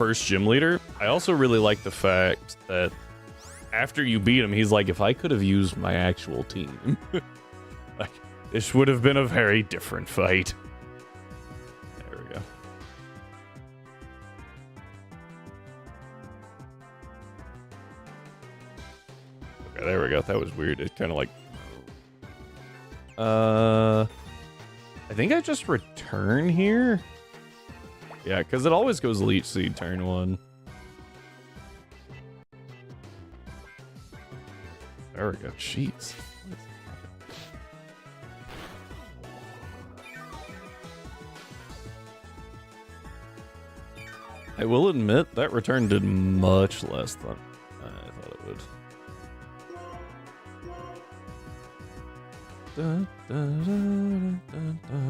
first gym leader, I also really like the fact that after you beat him, he's like, if I could have used my actual team, like, this would have been a very different fight. There we go. Okay, there we go. That was weird. It kind of like... I think I just return here. Yeah, because it always goes Leech Seed turn 1. There we go. Jeez. I will admit that return did much less than I thought it would. Da, da, da, da, da.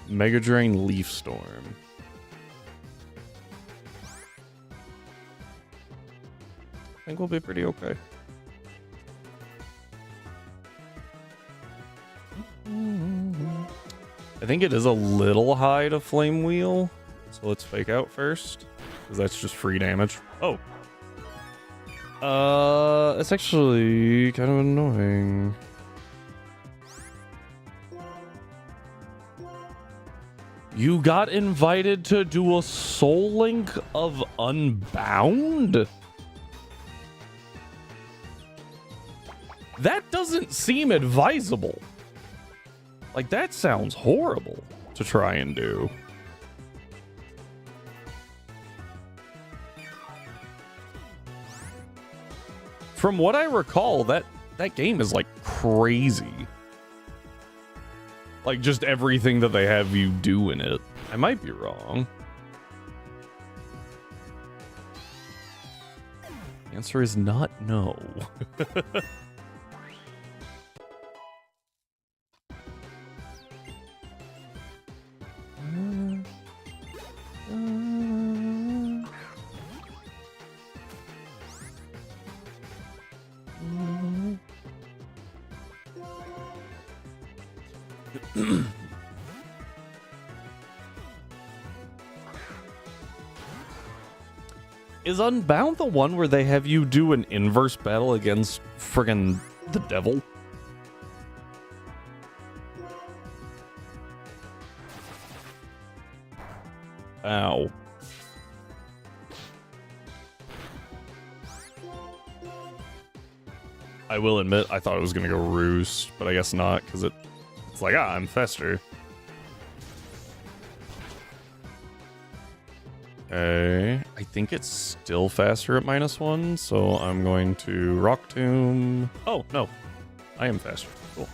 Mega Drain Leaf Storm. I think we'll be pretty okay. I think it is a little high to Flame Wheel, so let's fake out first, because that's just free damage. Oh. It's actually kind of annoying. You got invited to do a Soul Link of Unbound? That doesn't seem advisable. Like, that sounds horrible to try and do. From what I recall, that game is like crazy. Like, just everything that they have you do in it. I might be wrong. Answer is not no. Is Unbound the one where they have you do an inverse battle against friggin' the devil? Ow. I will admit, I thought it was gonna go Roost, but I guess not, because it's like, I'm Fester. Okay, I think it's still faster at -1, so I'm going to Rock Tomb. Oh, no. I am faster. Cool.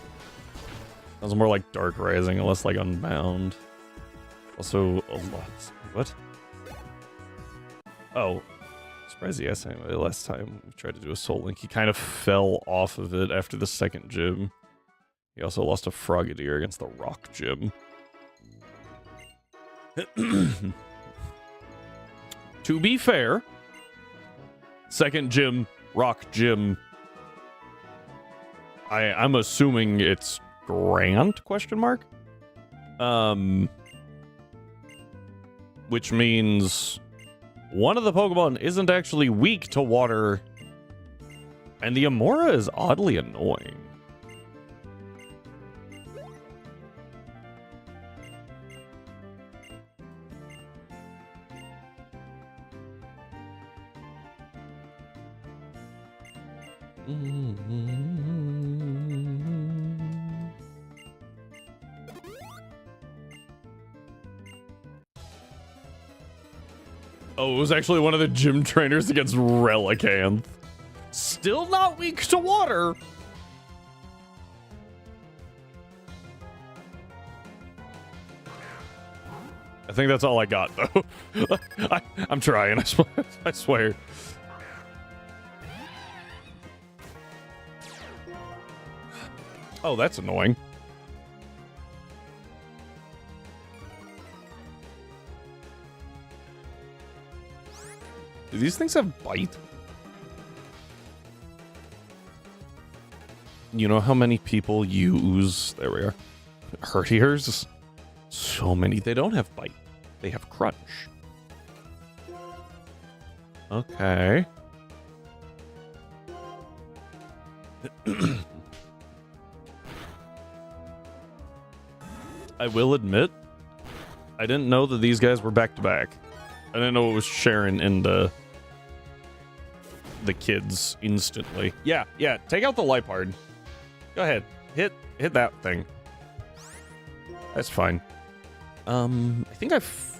Sounds more like Dark Rising, and less like Unbound. Also, a lot. What? Oh. Surprised the SMA last time we tried to do a Soul Link. He kind of fell off of it after the second gym. He also lost a Frogadier against the Rock Gym. To be fair, second gym, Rock Gym. I'm assuming it's Grant, question mark? Which means one of the Pokemon isn't actually weak to water, and the Amora is oddly annoying. Oh, it was actually one of the gym trainers against Relicanth. Still not weak to water. I think that's all I got, though. I'm trying, I swear. Oh, that's annoying. Do these things have bite? You know how many people use... There we are. Hertiers? So many. They don't have bite. They have crunch. Okay. I will admit, I didn't know that these guys were back to back. I didn't know it was Sharon and the kids instantly. Yeah, take out the Lipard. Go ahead. Hit that thing. That's fine. I think I've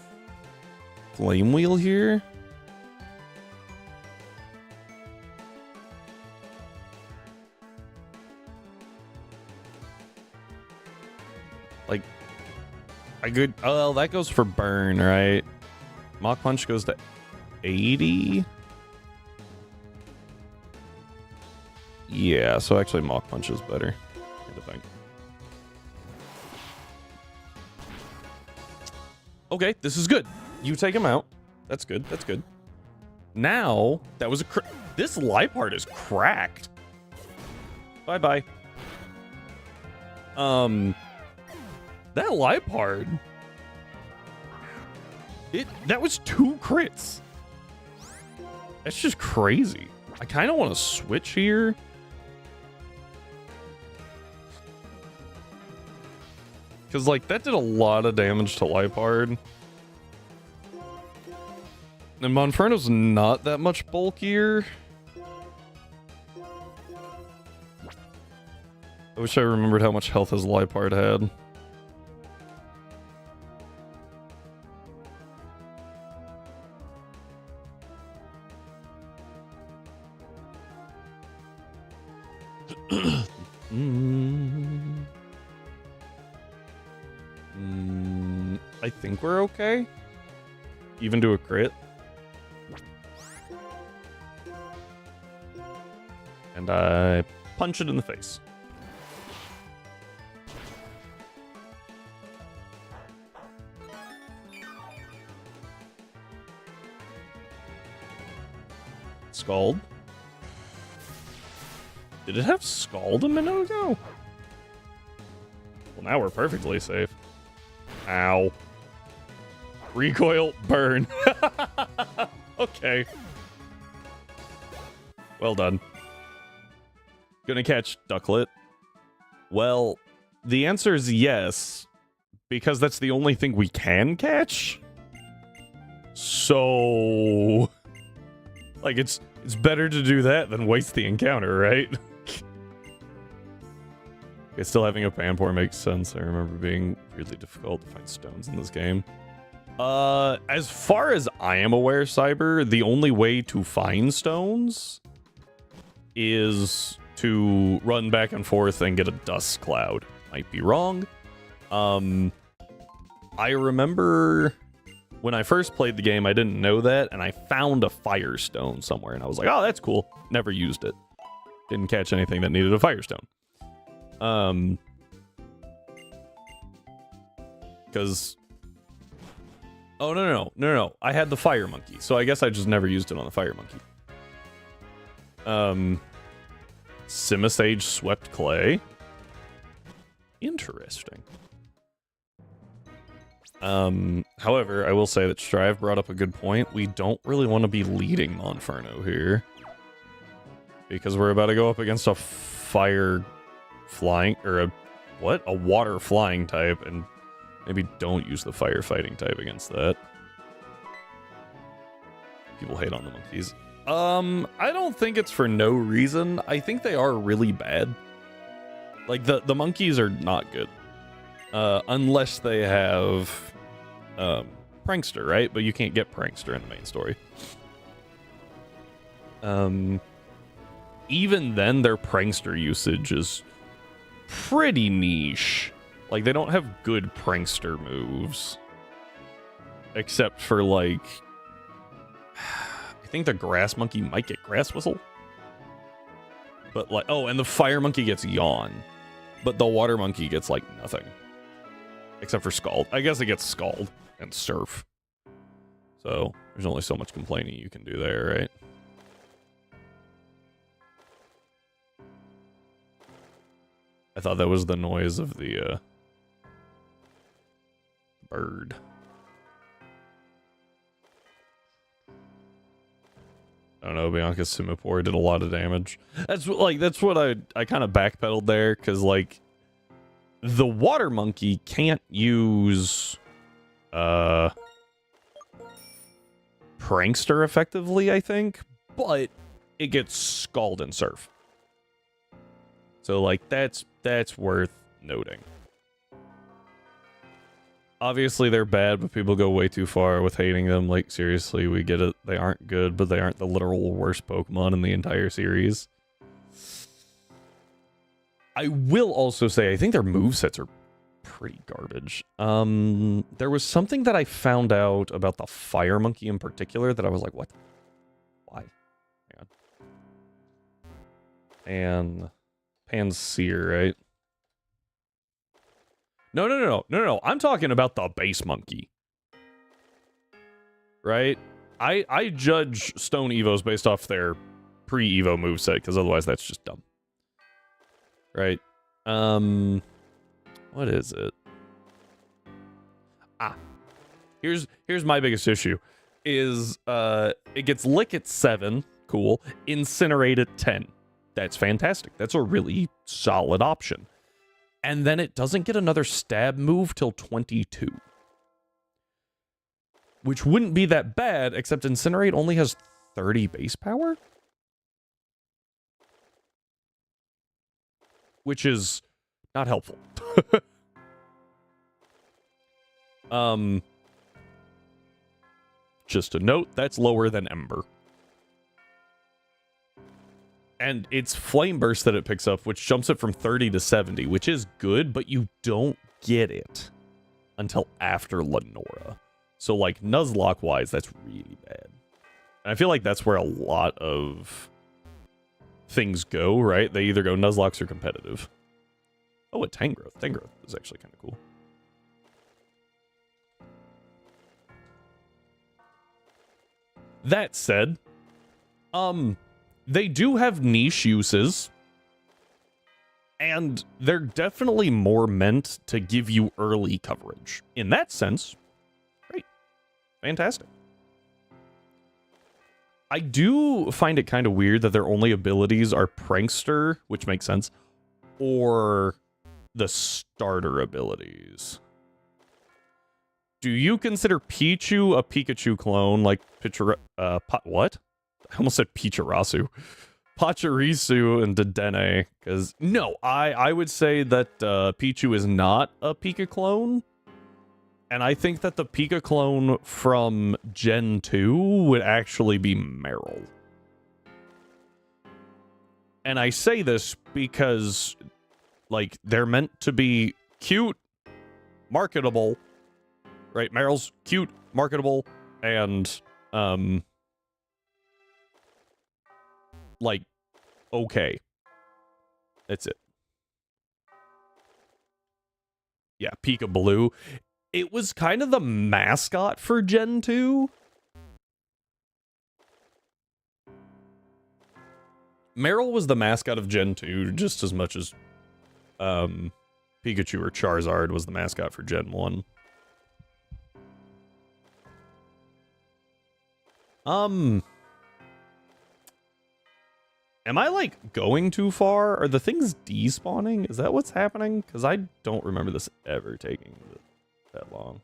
Flame Wheel here. Like, I could... Oh, that goes for burn, right? Mach Punch goes to 80. Yeah, so actually Mach Punch is better. I think. Okay, this is good. You take him out. That's good. That's good. Now, that was a... This Lipard is cracked. Bye-bye. That Lipard... That was 2 crits. That's just crazy. I kind of want to switch here. Because, like, that did a lot of damage to Lipard. And Monferno's not that much bulkier. I wish I remembered how much health his Lipard had. I think we're okay. Even to a crit. And I punch it in the face. Scald. Did it have Scald a minute ago? Well, now we're perfectly safe. Ow. Recoil, burn. Okay. Well done. Gonna catch Ducklet? Well, the answer is yes, because that's the only thing we can catch. So, like, it's better to do that than waste the encounter, right? Okay, still having a Pampor makes sense. I remember being really difficult to find stones in this game. As far as I am aware, Cyber, the only way to find stones is to run back and forth and get a dust cloud. Might be wrong. I remember when I first played the game, I didn't know that, and I found a firestone somewhere, and I was like, oh, that's cool. Never used it. Didn't catch anything that needed a firestone. Because... Oh, no. I had the fire monkey, so I guess I just never used it on the fire monkey. Simisage swept clay. Interesting. However, I will say that Strive brought up a good point. We don't really want to be leading Monferno here. Because we're about to go up against a fire flying, or a water flying type, and maybe don't use the firefighting type against that. People hate on the monkeys. I don't think it's for no reason. I think they are really bad. Like, the monkeys are not good. Unless they have Prankster, right? But you can't get Prankster in the main story. Even then, their Prankster usage is pretty niche. Like, they don't have good Prankster moves. Except for, like... I think the Grass Monkey might get Grass Whistle. But, like... Oh, and the Fire Monkey gets Yawn. But the Water Monkey gets, like, nothing. Except for Scald. I guess it gets Scald and Surf. So, there's only so much complaining you can do there, right? thought that was the noise of the bird. I don't know, Bianca Simipour did a lot of damage. That's what I kind of backpedaled there, because like the water monkey can't use Prankster effectively, I think, but it gets Scald and Surf. So like that's worth noting. Obviously they're bad, but people go way too far with hating them. Like, seriously, we get it. They aren't good, but they aren't the literal worst Pokemon in the entire series. I will also say, I think their movesets are pretty garbage. There was something that I found out about the Fire Monkey in particular that I was like, what? Why? Hang on. And Panseer, right? No. I'm talking about the base monkey. Right? I judge Stone Evos based off their pre-Evo moveset, because otherwise that's just dumb. Right? What is it? Here's my biggest issue. Is it gets Lick at 7, cool. Incinerate at 10. That's fantastic. That's a really solid option. And then it doesn't get another stab move till 22. Which wouldn't be that bad, except Incinerate only has 30 base power? Which is not helpful. Just a note, that's lower than Ember. And it's Flame Burst that it picks up, which jumps it from 30 to 70, which is good, but you don't get it until after Lenora. So, like, Nuzlocke-wise, that's really bad. And I feel like that's where a lot of things go, right? They either go Nuzlocks or competitive. Oh, a Tangrowth. Tangrowth is actually kind of cool. That said, they do have niche uses, and they're definitely more meant to give you early coverage. In that sense, great. Fantastic. I do find it kind of weird that their only abilities are Prankster, which makes sense, or the starter abilities. Do you consider Pichu a Pikachu clone like what? I almost said Picharasu. Pachirisu and Dedenne. Because, no, I would say that Pichu is not a Pika clone. And I think that the Pika clone from Gen 2 would actually be Meryl. And I say this because, like, they're meant to be cute, marketable, right? Meryl's cute, marketable, and, like, okay. That's it. Yeah, Pika Blue. It was kind of the mascot for Gen 2. Meryl was the mascot of Gen 2 just as much as Pikachu or Charizard was the mascot for Gen 1. Am I, like, going too far? Are the things despawning? Is that what's happening? Because I don't remember this ever taking that long.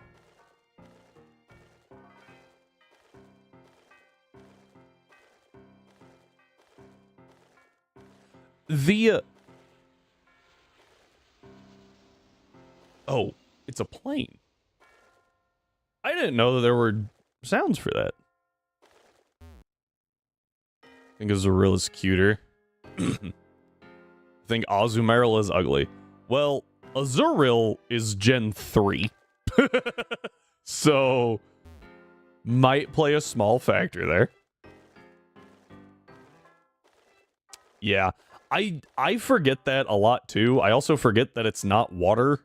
Oh, it's a plane. I didn't know that there were sounds for that. I think Azurill cuter. I think Azumarill is ugly. Well, Azurill is Gen 3. So, might play a small factor there. Yeah, I forget that a lot too. I also forget that it's not water.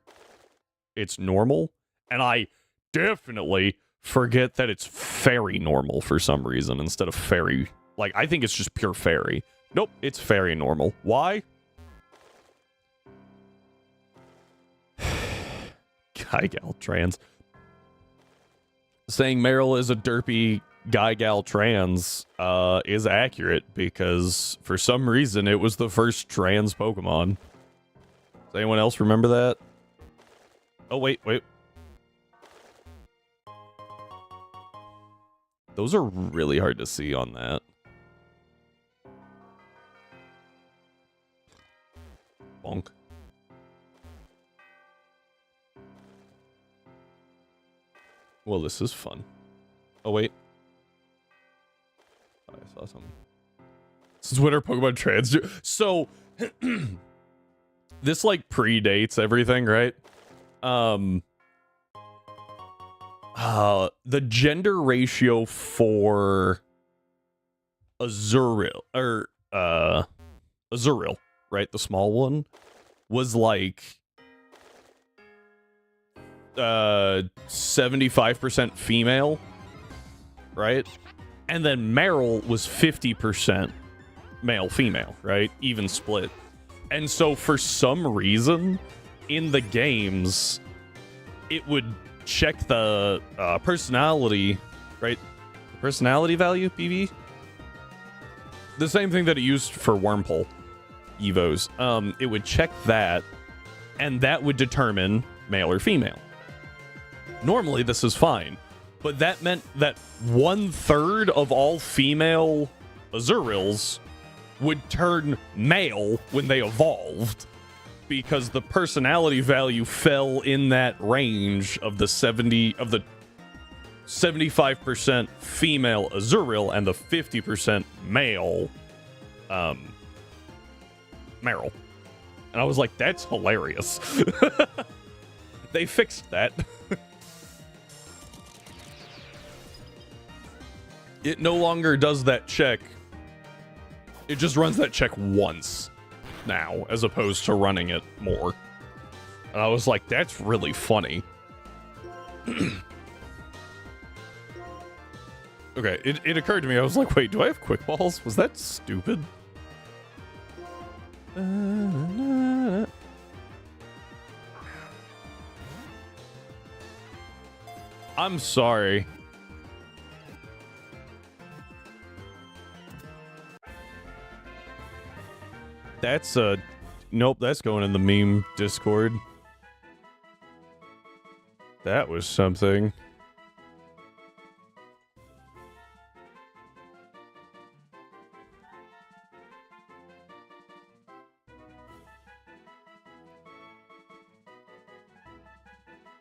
It's normal. And I definitely forget that it's fairy normal for some reason instead of fairy. Like, I think it's just pure fairy. Nope, it's fairy normal. Why? guy gal trans. Saying Meryl is a derpy guy gal trans is accurate because for some reason it was the first trans Pokemon. Does anyone else remember that? Oh, wait. Those are really hard to see on that. Bonk. Well, this is fun. Oh, wait. I saw something. This is what our Pokemon trans do. So, this, like, predates everything, right? The gender ratio for Azurill, Azurill, right? The small one was, like, 75% female, right? And then Meryl was 50% male female, right? Even split. And so for some reason in the games it would check the personality, right? The personality value, PV, the same thing that it used for Wurmple Evos. It would check that, and that would determine male or female. Normally, this is fine, but that meant that 1/3 of all female Azurills would turn male when they evolved, because the personality value fell in that range of the 75% female Azurill and the 50% male Meryl. And I was like, that's hilarious. They fixed that. It no longer does that check. It just runs that check once now, as opposed to running it more. And I was like, that's really funny. Okay, it occurred to me, I was like, wait, do I have quick balls? Was that stupid? I'm sorry. That's nope, that's going in the meme Discord. That was something.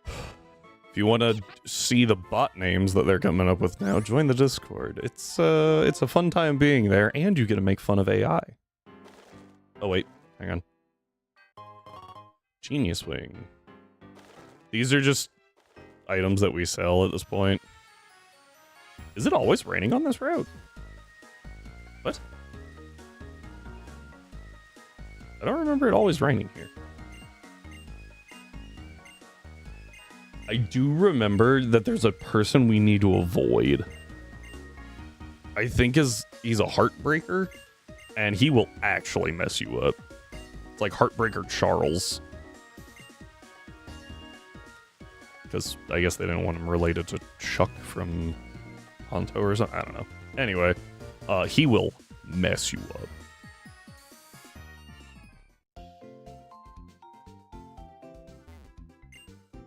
If you want to see the bot names that they're coming up with now, join the Discord. It's a fun time being there, and you get to make fun of AI. Oh wait, hang on. Genius Wing. These are just items that we sell at this point. Is it always raining on this road? What? I don't remember it always raining here. I do remember that there's a person we need to avoid. I think he's a heartbreaker, and he will actually mess you up. It's like Heartbreaker Charles. Because I guess they didn't want him related to Chuck from Honto or something. I don't know. Anyway, he will mess you up.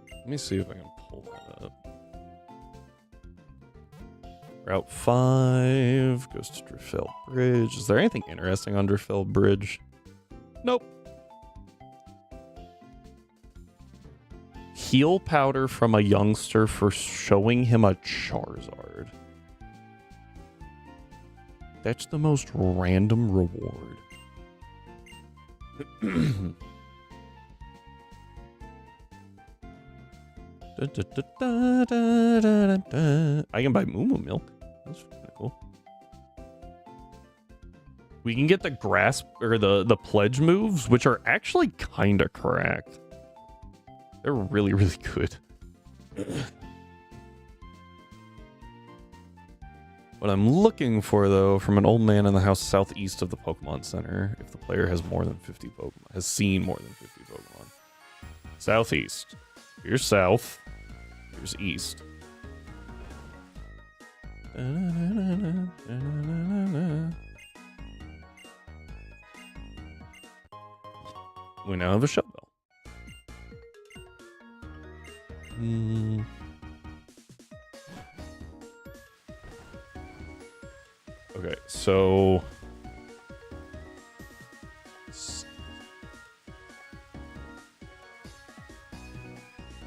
Let me see if I can pull that up. Route 5 goes to Drifell Bridge. Is there anything interesting on Drifell Bridge? Nope. Heal powder from a youngster for showing him a Charizard. That's the most random reward. I can buy Moo Moo milk. That's kind of cool. We can get the grasp or the pledge moves, which are actually kind of cracked. They're really, really good. What I'm looking for, though, from an old man in the house southeast of the Pokemon Center, if the player has more than 50 Pokemon, has seen more than 50 Pokemon. Southeast. Here's south. Here's east. We now have a shovel. Okay, so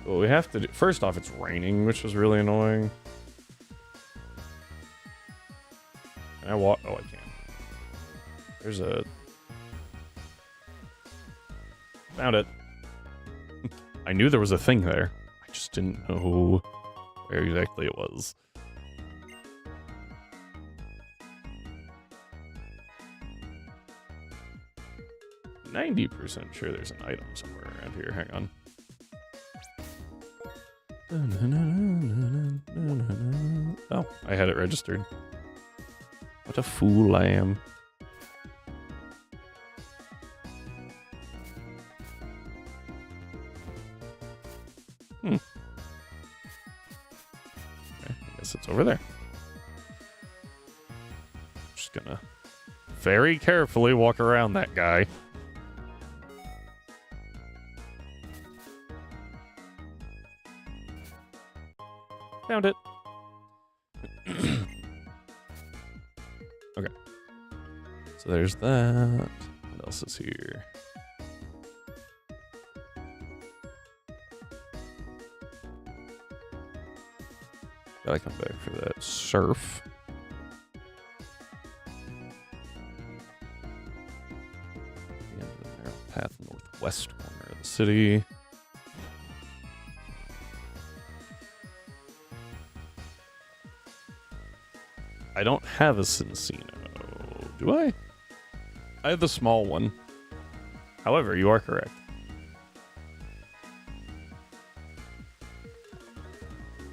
what we have to do, first off, it's raining, which is really annoying. Can I walk? Oh, I can. There's a... Found it. I knew there was a thing there. I just didn't know where exactly it was. %90 sure there's an item somewhere around here. Hang on. Oh, I had it registered. What a fool I am. Okay, I guess it's over there. Just gonna very carefully walk around that guy. Found it. Okay. So there's that. What else is here? Gotta come back for that surf. The end of the narrow path northwest corner of the city. I don't have a Cincino, do I? I have the small one. However, you are correct.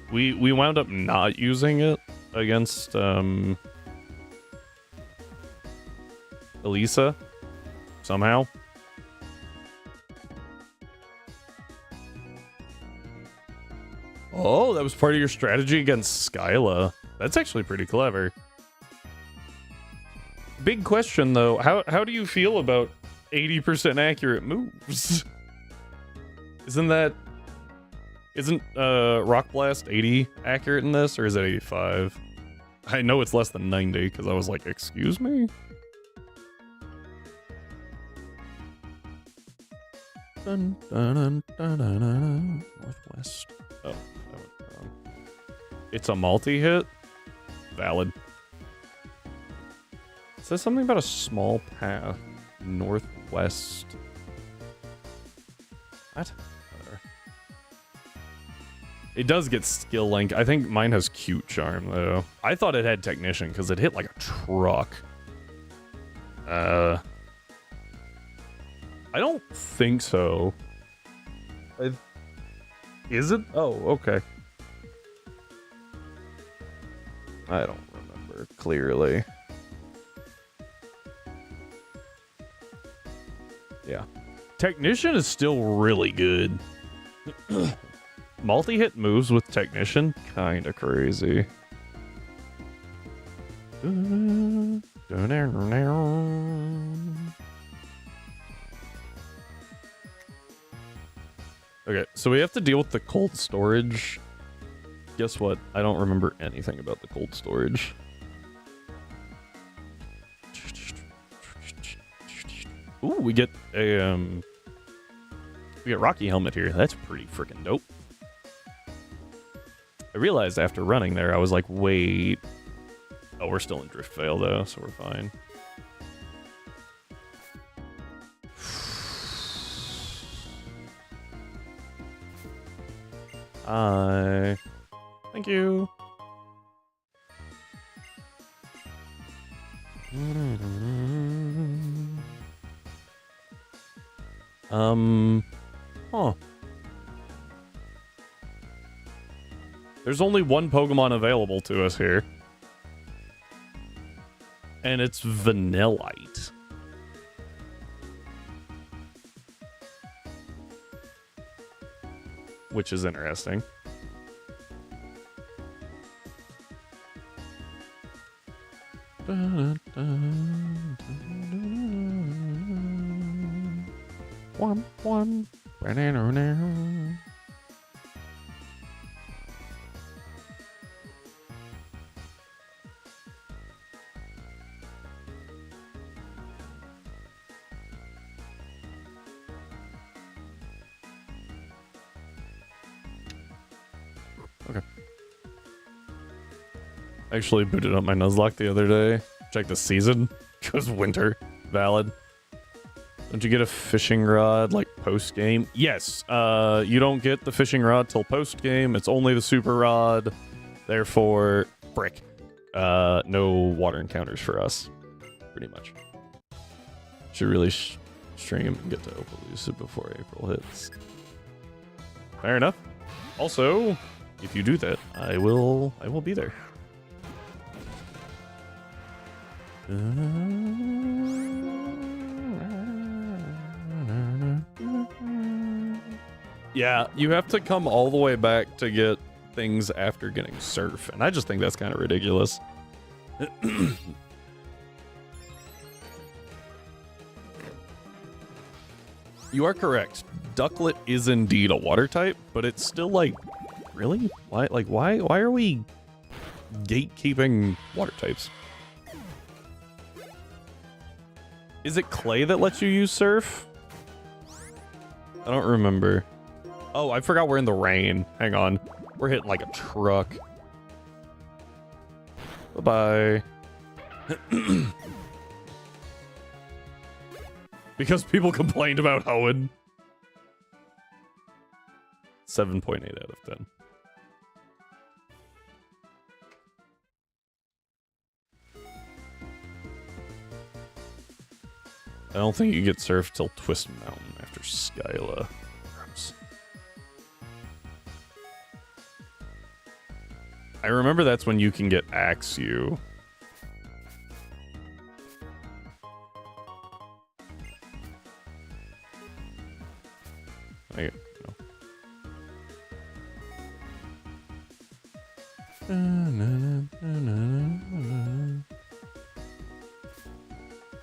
We wound up not using it against Elisa somehow. Oh, that was part of your strategy against Skyla. That's actually pretty clever. Big question though, how do you feel about 80% accurate moves? Isn't Rock Blast 80 accurate in this, or is it 85? I know it's less than 90 because I was like, excuse me? Dun, dun, dun, dun, dun, dun. Northwest. Oh, that went wrong. It's a multi-hit? Valid. It says something about a small path northwest. What? Whatever. It does get skill link. I think mine has cute charm though. I thought it had technician because it hit like a truck. I don't think so. Is it? Oh, okay. I don't remember clearly. Yeah. Technician is still really good. Multi-hit moves with Technician? Kinda crazy. Okay, so we have to deal with the cold storage. Guess what? I don't remember anything about the cold storage. Ooh, we get a we get Rocky Helmet here. That's pretty freaking dope. I realized after running there, I was like, wait. Oh, we're still in Drift Veil though, so we're fine. Hi. Thank you. Huh. There's only one Pokemon available to us here. And it's Vanillite. which is interesting. Okay. I actually booted up my Nuzlocke the other day. Check the season. Because winter. Valid. Don't you get a fishing rod like post game? Yes. You don't get the fishing rod till post game. It's only the super rod. Therefore, frick. No water encounters for us. Pretty much. Should really stream and get to Opelousas before April hits. Fair enough. Also, if you do that, I will be there. Yeah, you have to come all the way back to get things after getting surf, and I just think that's kind of ridiculous. You are correct. Ducklet is indeed a water type, but it's still like, really? Why? Like, why are we gatekeeping water types? Is it clay that lets you use surf? I don't remember. Oh, I forgot we're in the rain. Hang on. We're hitting like a truck. Bye-bye. Because people complained about Hoenn. 7.8 out of 10. I don't think you get surf till Twist Mountain after Skyla. Gross. I remember that's when you can get Axew.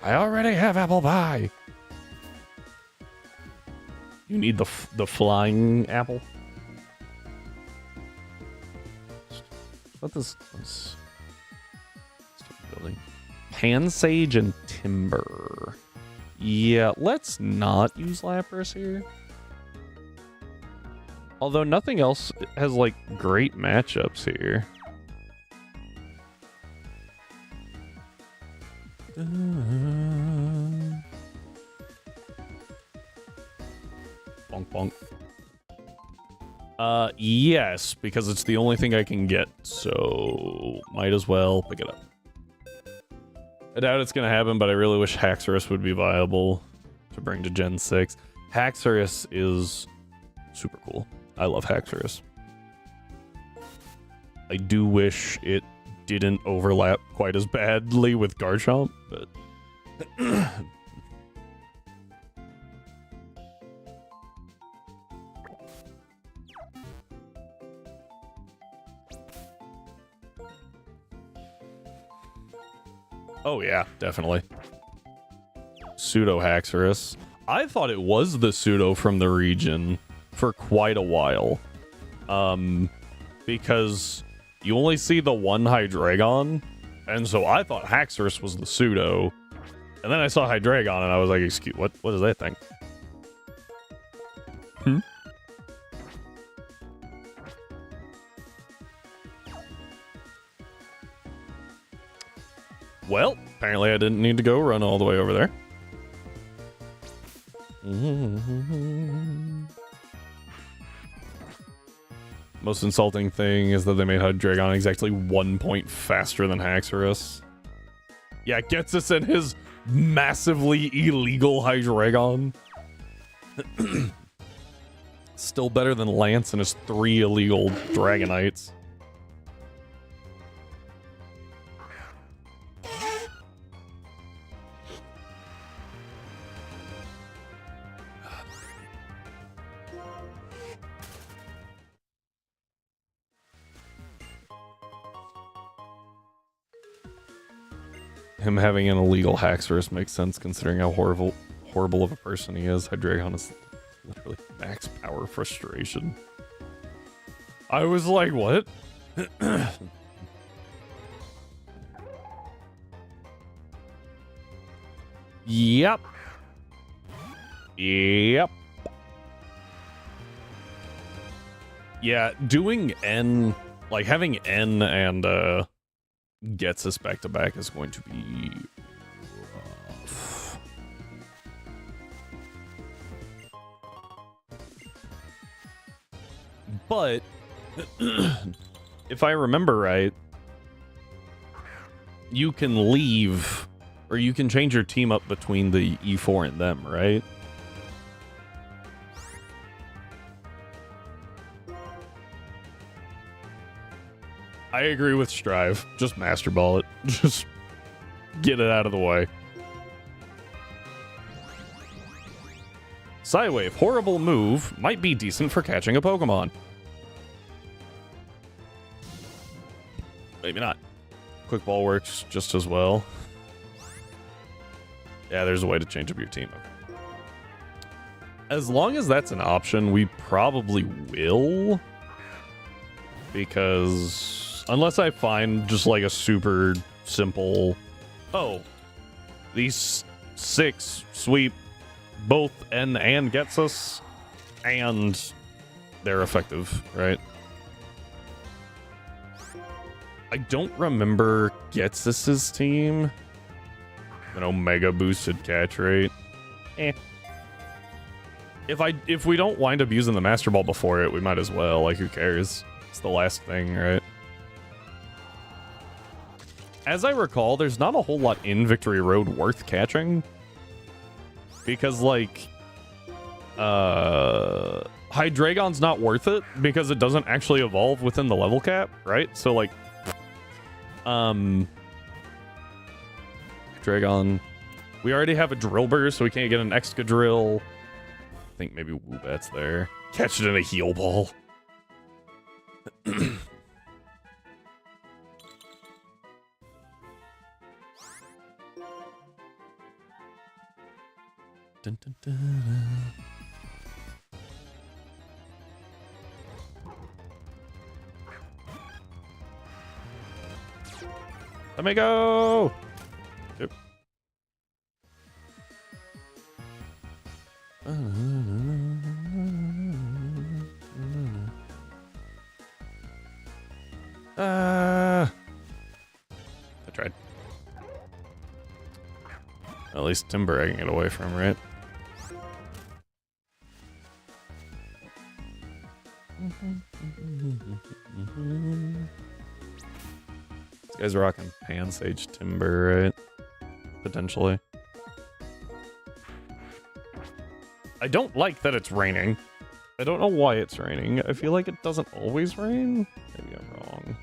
I already have apple pie. You need the flying apple. What this building? Pan sage and timber. Yeah, let's not use Lapras here. Although nothing else has like great matchups here. Bonk bonk. Yes, because it's the only thing I can get, so might as well pick it up. I doubt it's gonna happen, but I really wish Haxorus would be viable to bring to Gen 6. Haxorus is super cool. I love Haxorus. I do wish it didn't overlap quite as badly with Garchomp, but oh yeah, definitely. Pseudo Haxorus. I thought it was the pseudo from the region for quite a while. Because you only see the one Hydreigon, and so I thought Haxorus was the pseudo. And then I saw Hydreigon and I was like, excuse, what is that thing? Well, apparently I didn't need to go run all the way over there. Most insulting thing is that they made Hydreigon exactly 1 point faster than Haxorus. Yeah, gets us in his massively illegal Hydreigon. Still better than Lance and his 3 illegal Dragonites. him having an illegal Haxorus makes sense considering how horrible of a person he is. Hydreigon is literally max power frustration. I was like, what? Yep. Yep. Yeah, doing N, like having N and gets us back to back is going to be rough. But if I remember right, you can leave, or you can change your team up between the E4 and them, right? I agree with Strive. Just Master Ball it. Just get it out of the way. Psywave, horrible move, might be decent for catching a Pokemon. Maybe not. Quick Ball works just as well. Yeah, there's a way to change up your team. As long as that's an option, we probably will. Because unless I find just like a super simple, oh, these 6 sweep both N and gets us, and they're effective, right? I don't remember Getsus's team. An Omega boosted catch rate. If we don't wind up using the Master Ball before it, we might as well. Like, who cares? It's the last thing, right? As I recall, there's not a whole lot in Victory Road worth catching. Because, like, Hydreigon's not worth it because it doesn't actually evolve within the level cap, right? So, like, Hydreigon. We already have a Drillbur, so we can't get an Excadrill. I think maybe Woobat's there. Catch it in a Heal Ball. Dun, dun, dun. Let me go! Yep. I tried. At least Timber I can get away from, right? This guy's rocking Pansage Timber, right? Potentially. I don't like that it's raining. I don't know why it's raining. I feel like it doesn't always rain. Maybe I'm wrong.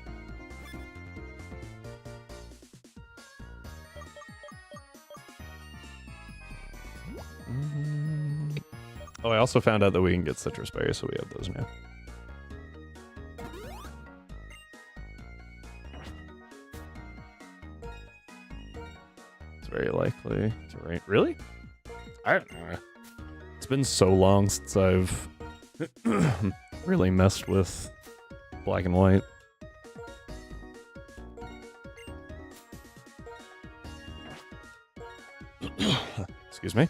Oh, I also found out that we can get citrus berries, so we have those now. It's very likely to rain. Really? I don't know. It's been so long since I've really messed with black and white. Excuse me.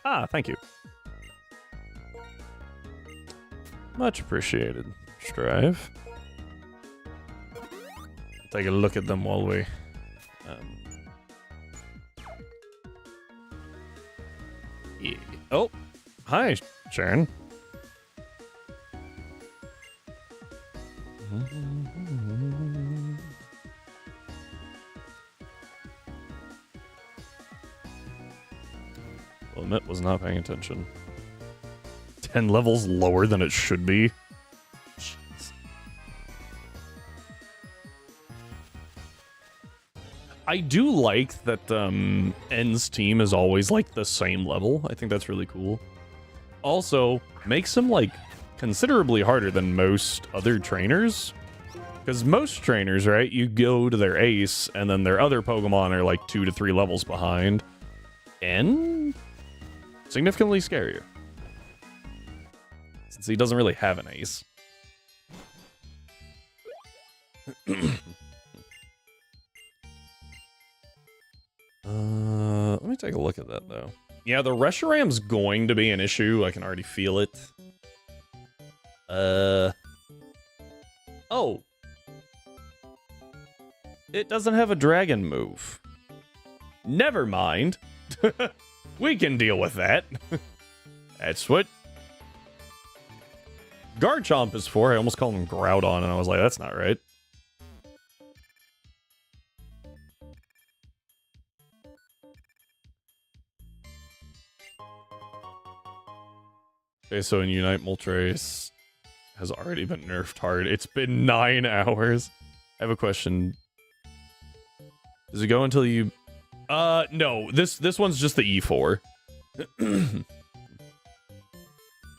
Ah, thank you. Much appreciated, Strive. Take a look at them while we... Yeah. Oh, hi, Sharon. Well, Mitt was not paying attention. 10 levels lower than it should be. Jeez. I do like that N's team is always like the same level. I think that's really cool. Also, makes him like considerably harder than most other trainers. Because most trainers, right, you go to their ace, and then their other Pokemon are like 2 to 3 levels behind. N? Significantly scarier. Since he doesn't really have an ace. Let me take a look at that, though. Yeah, the Reshiram's going to be an issue. I can already feel it. Oh. It doesn't have a dragon move. Never mind. We can deal with that. That's what Garchomp is for. I almost called him Groudon, and I was like, that's not right. Okay, so in Unite, Moltres has already been nerfed hard. It's been 9 hours. I have a question. Does it go until you... no. This one's just the E4.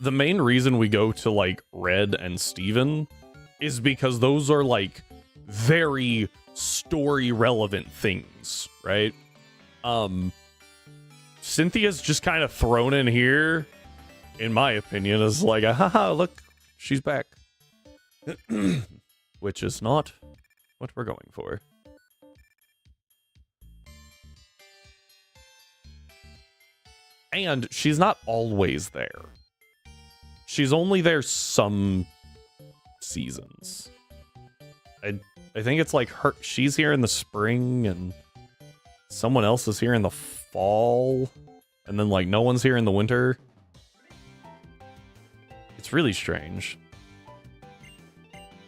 The main reason we go to, like, Red and Steven is because those are, like, very story-relevant things, right? Cynthia's just kind of thrown in here, in my opinion, as like, haha, look, she's back. Which is not what we're going for. And she's not always there. She's only there some seasons. I think it's like she's here in the spring and someone else is here in the fall. And then like no one's here in the winter. It's really strange.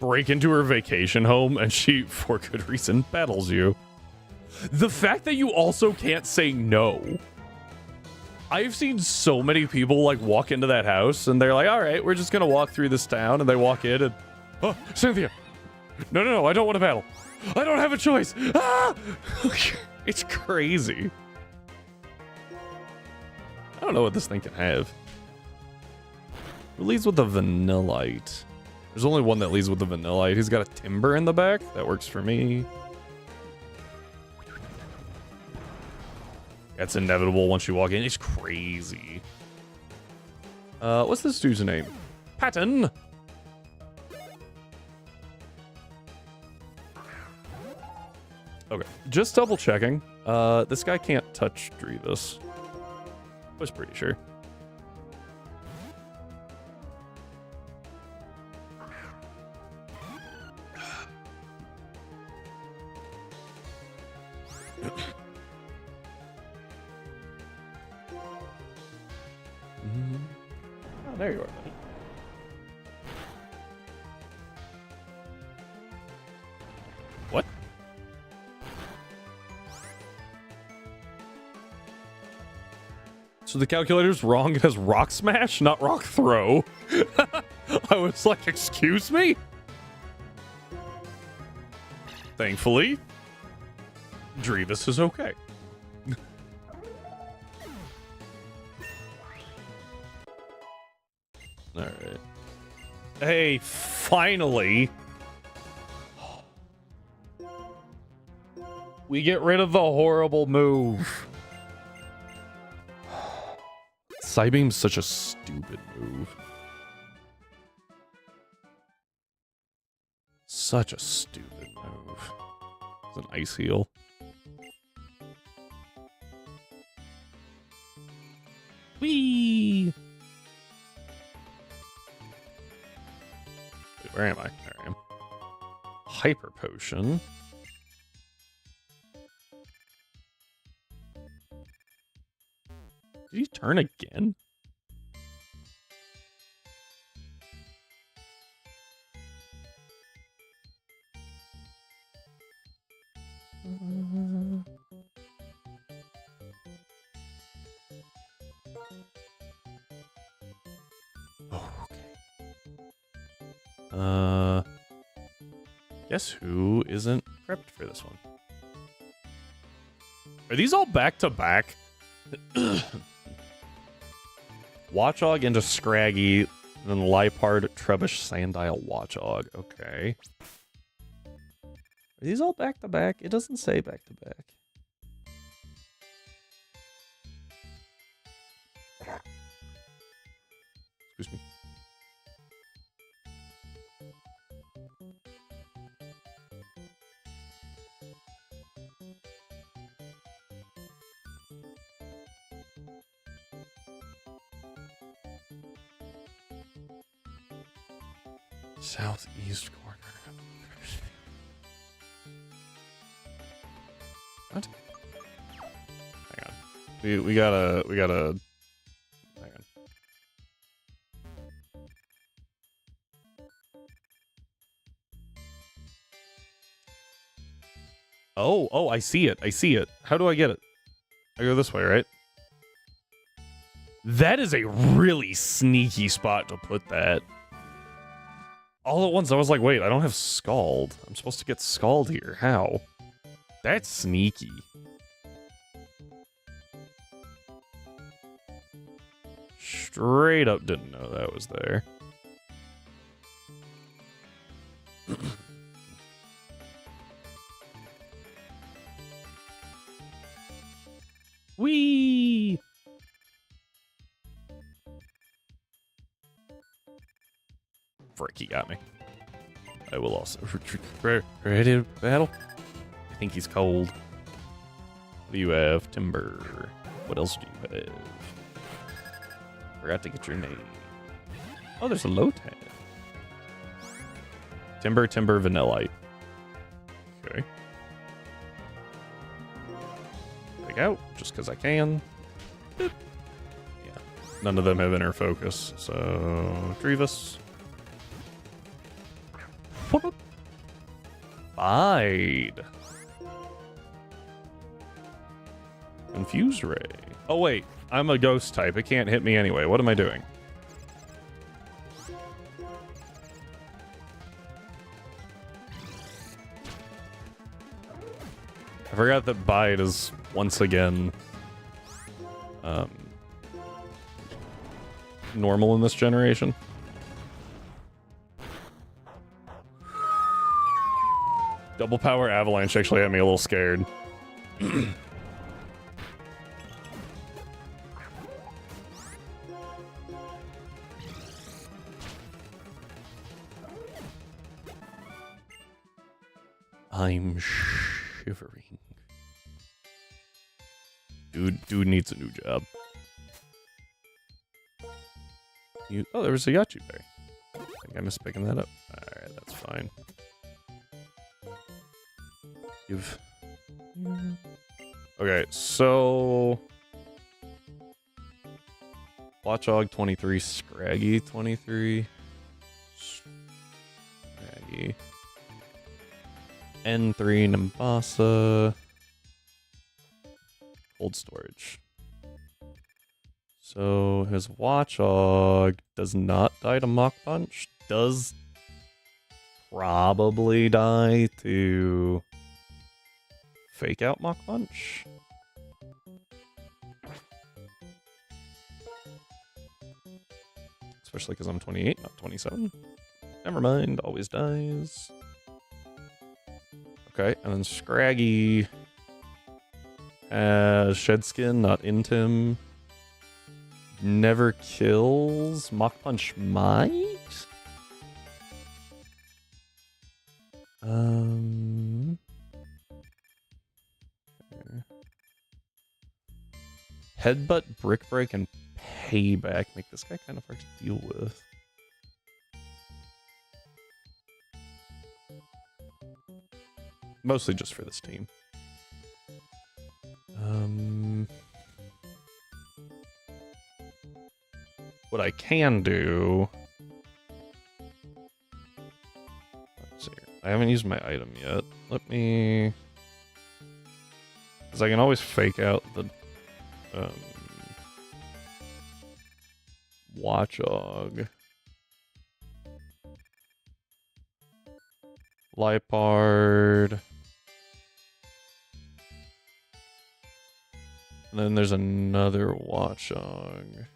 Break into her vacation home and she, for good reason, battles you. The fact that you also can't say no. I've seen so many people like walk into that house and they're like, all right, we're just going to walk through this town. And they walk in and, oh, Cynthia. No, I don't want to battle. I don't have a choice. Ah! It's crazy. I don't know what this thing can have. Who leads with the Vanillite? There's only one that leads with the Vanillite. He's got a Timber in the back. That works for me. That's inevitable once you walk in. It's crazy. What's this dude's name? Patton. Okay, just double checking. This guy can't touch Drevis. I was pretty sure. Oh, there you are, buddy. What? So the calculator's wrong. It has Rock Smash, not Rock Throw. I was like, excuse me? Thankfully, Drevis is okay. Alright. Hey, finally! We get rid of the horrible move. Psybeam's such a stupid move. Such a stupid move. It's an Ice Heal. Whee! Wait, where am I? There I am. Hyper Potion. Did he turn again? Oh, okay. Guess who isn't prepped for this one? Are these all back to back? Watchog into Scraggy, then Lipard, Trebush, Sandile, Watchog. Okay. Are these all back to back? It doesn't say back to back. Excuse me. Southeast corner. What? Hang on. We gotta hang on. Oh, I see it. I see it. How do I get it? I go this way, right? That is a really sneaky spot to put that. All at once, I was like, wait, I don't have Scald. I'm supposed to get Scald here. How? That's sneaky. Straight up didn't know that was there. Whee! Frick, he got me. I will also retreat. Ready to battle? I think he's cold. What do you have? Timber. What else do you have? Forgot to get your name. Oh, there's a low tab. Timber, Vanillite. Okay. Take out, just because I can. Boop. Yeah. None of them have inner focus, so... Trevis. Bide. Confuse Ray. Oh wait, I'm a ghost type. It can't hit me anyway. What am I doing? I forgot that Bide is once again normal in this generation. Double power avalanche actually had me a little scared. I'm shivering. Dude needs a new job. Oh, there was a Yachi Berry. I think I missed picking that up. Alright, that's fine. Okay, so... Watchog 23, Scraggy 23. Scraggy. N3, Nimbasa. Cold storage. So his Watchog does not die to Mach Punch. Does probably die to Fake Out Mach Punch. Especially because I'm 28, not 27. Never mind, always dies. Okay, and then Scraggy has Shed Skin, not Intim. Never kills. Mach Punch might? Headbutt, Brick Break, and Payback make this guy kind of hard to deal with. Mostly just for this team. What I can do... Let's see here. I haven't used my item yet. Let me... Because I can always fake out the... Watchog. Lipard. And then there's another Watchog.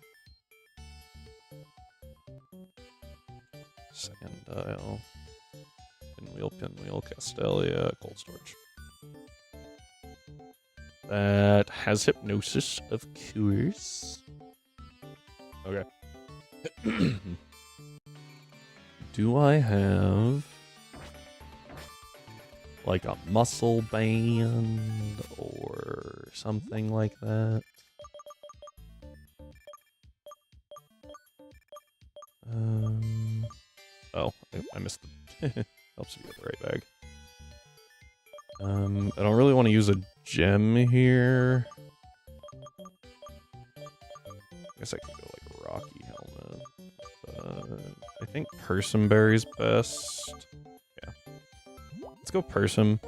Sandile. Pinwheel, Castelia, Cold Storage. That has Hypnosis, of course. Okay. Do I have like a muscle band or something like that? Oh, I missed the helps if you get the right bag. I don't really want to use a gem here. I guess I could go like Rocky Helmet. I think Persimberry's best. Yeah. Let's go Persim.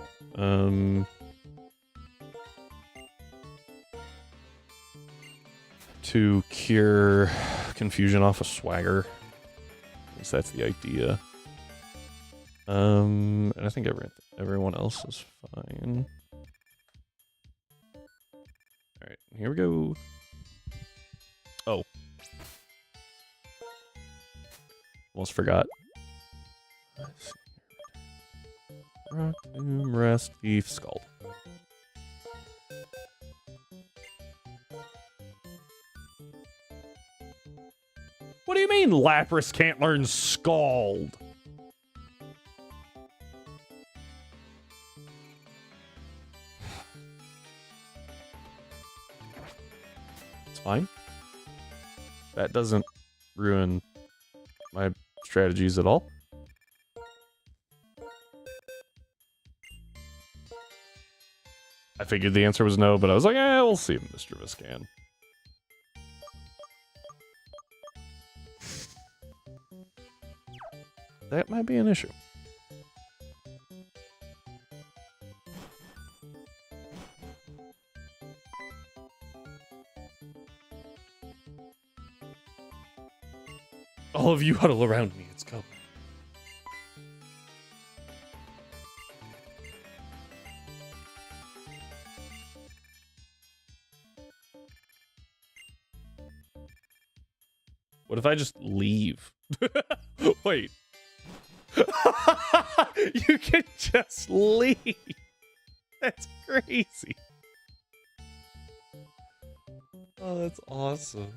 To cure confusion off of Swagger. At least that's the idea. And I think everyone else is fine. Alright, here we go. Oh. Almost forgot. Let's see here. Rock, Tomb, Rest, Thief, Scald. What do you mean Lapras can't learn Scald? It's fine. That doesn't ruin my strategies at all. I figured the answer was no, but I was like, we'll see if Mischievous can. That might be an issue. All of you huddle around me, it's coming. What if I just leave? Wait. You can just leave. That's crazy. Oh, that's awesome.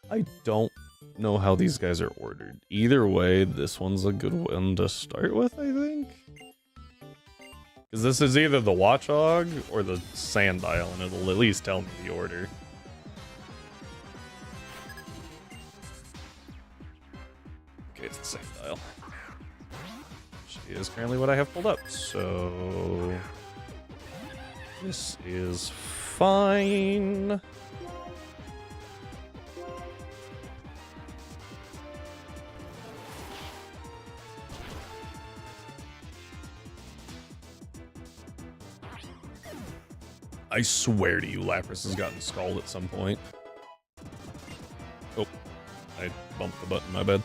I don't know how these guys are ordered. Either way, this one's a good one to start with, I think. Because this is either the Watchog or the Sandile, and it'll at least tell me the order. Okay, it's the Sandile. She is currently what I have pulled up, so... this is fine. I swear to you, Lapras has gotten Scald at some point. Oh, I bumped the button, my bad.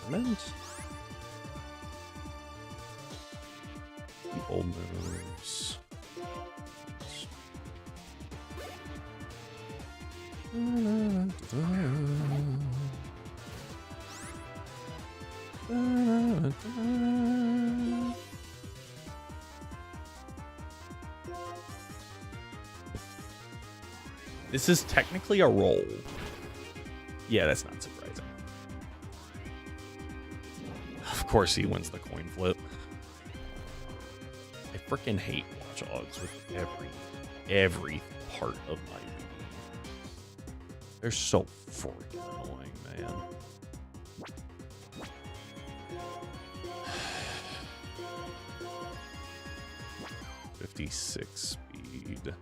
Torment? People moves. This is technically a roll. Yeah, that's not surprising. Of course he wins the coin flip. I freaking hate Watchogs with every part of my being. They're so freaking annoying, man. .56 speed.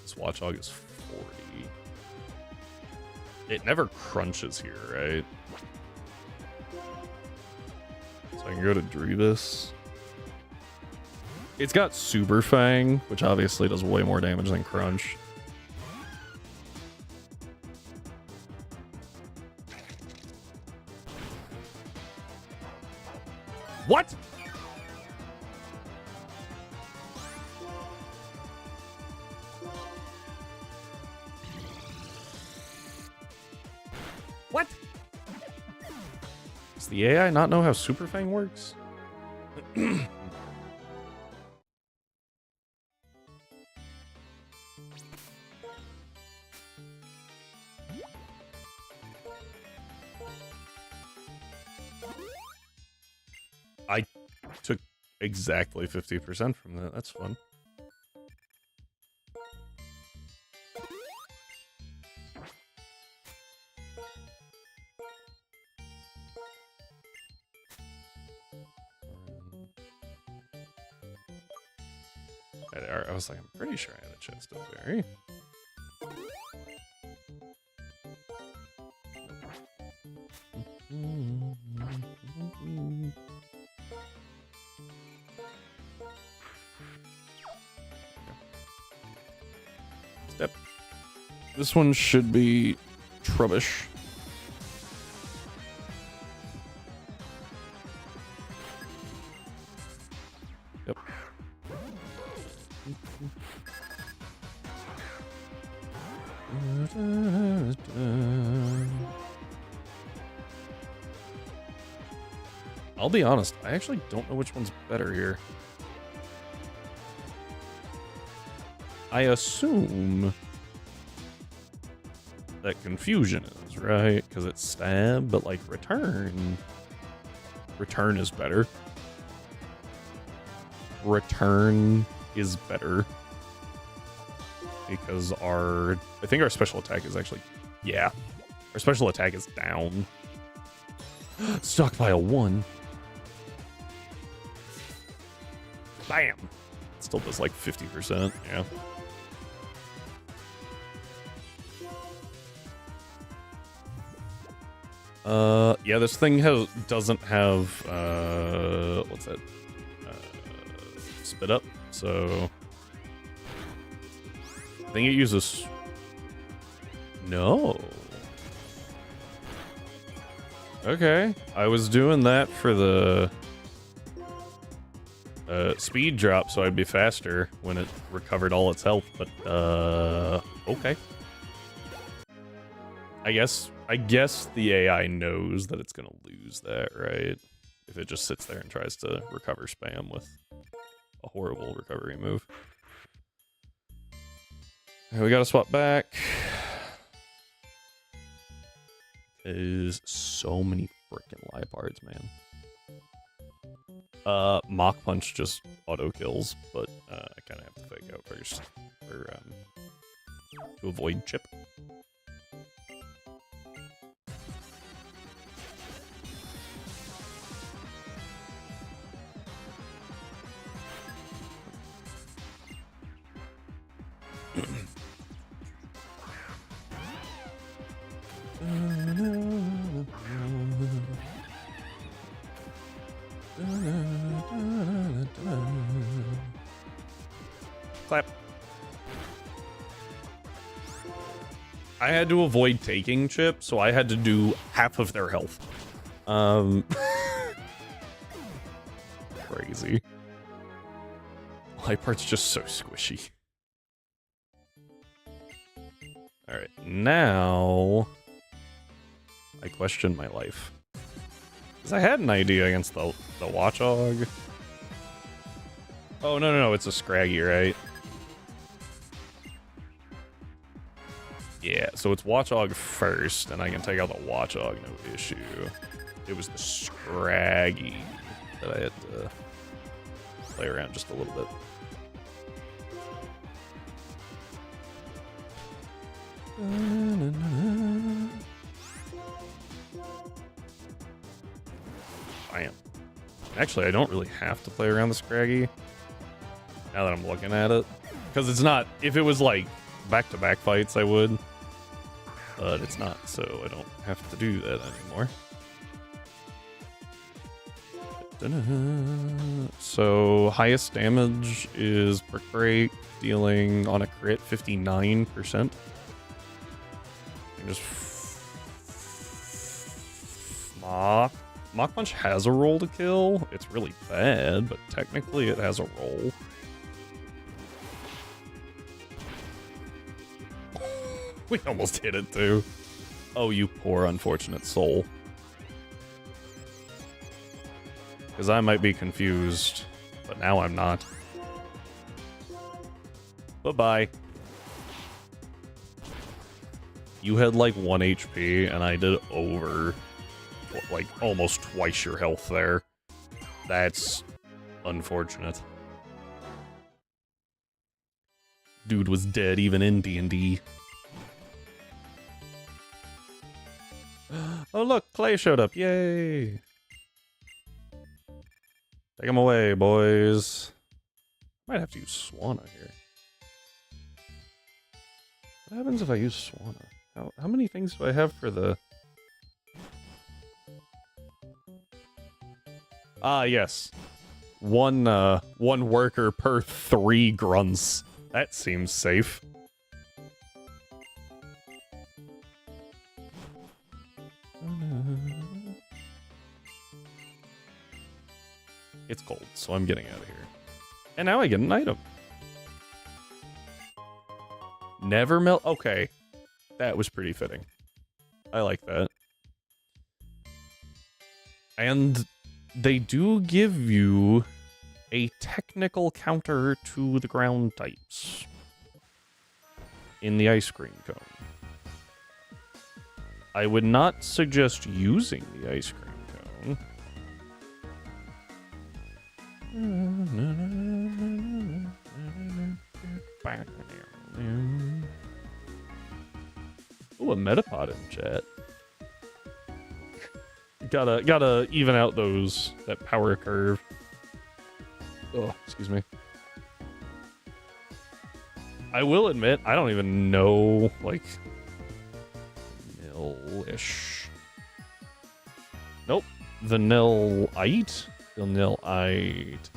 This Watchog is 40. It never crunches here, right? So I can go to Drebus. It's got Super Fang, which obviously does way more damage than Crunch. What? What? Does the AI not know how Super Fang works? I took exactly 50% from that. That's fun. I was like, I'm pretty sure I had a chest of berry. Step. This one should be trubbish. Yep. I'll be honest, I actually don't know which one's better here. I assume that confusion is, right? Because it's stab, but like return. Return is better. Return is better. Because I think our special attack is actually, yeah. Our special attack is down. Stockpile 1. Bam! It still does like 50%, yeah. Yeah, this thing doesn't have, what's that? Spit up, so... I think it uses... No. Okay, I was doing that for the... speed drop, so I'd be faster when it recovered all its health, but, okay. I guess the AI knows that it's gonna lose that, right? If it just sits there and tries to recover spam with a horrible recovery move. Okay, we gotta swap back. There's so many freaking Lipards, man. Mach Punch just auto kills, but I kind of have to fake out first to avoid chip. Clap. I had to avoid taking chip, so I had to do half of their health. Crazy. Lipart's just so squishy. Alright, now I question my life. Because I had an idea against the Watchog. Oh, no, it's a Scraggy, right? Yeah, so it's Watchog first, and I can take out the Watchog, no issue. It was the Scraggy that I had to play around just a little bit. Bam. Actually, I don't really have to play around the Scraggy now that I'm looking at it. Because it's not, if it was like back-to-back fights, I would. But it's not, so I don't have to do that anymore. So, highest damage is Brick Break, dealing on a crit 59%. Just Mach Punch has a roll to kill. It's really bad, but technically it has a roll. We almost hit it too. Oh, you poor unfortunate soul. Because I might be confused, but now I'm not. Bye-bye. You had like 1 HP, and I did over, like, almost twice your health there. That's unfortunate. Dude was dead even in D&D. Oh look, Clay showed up, yay! Take him away, boys. Might have to use Swanna here. What happens if I use Swanna? How many things do I have for the... Ah, yes. One worker per 3 grunts. That seems safe. It's cold, so I'm getting out of here. And now I get an item. Never melt. Okay. That was pretty fitting. I like that. And they do give you a technical counter to the ground types in the ice cream cone. I would not suggest using the ice cream cone. Ooh, a Metapod in chat. Gotta even out that power curve. Oh, excuse me. I will admit, I don't even know, like, nil-ish. Nope. Vanillite? Vanillite.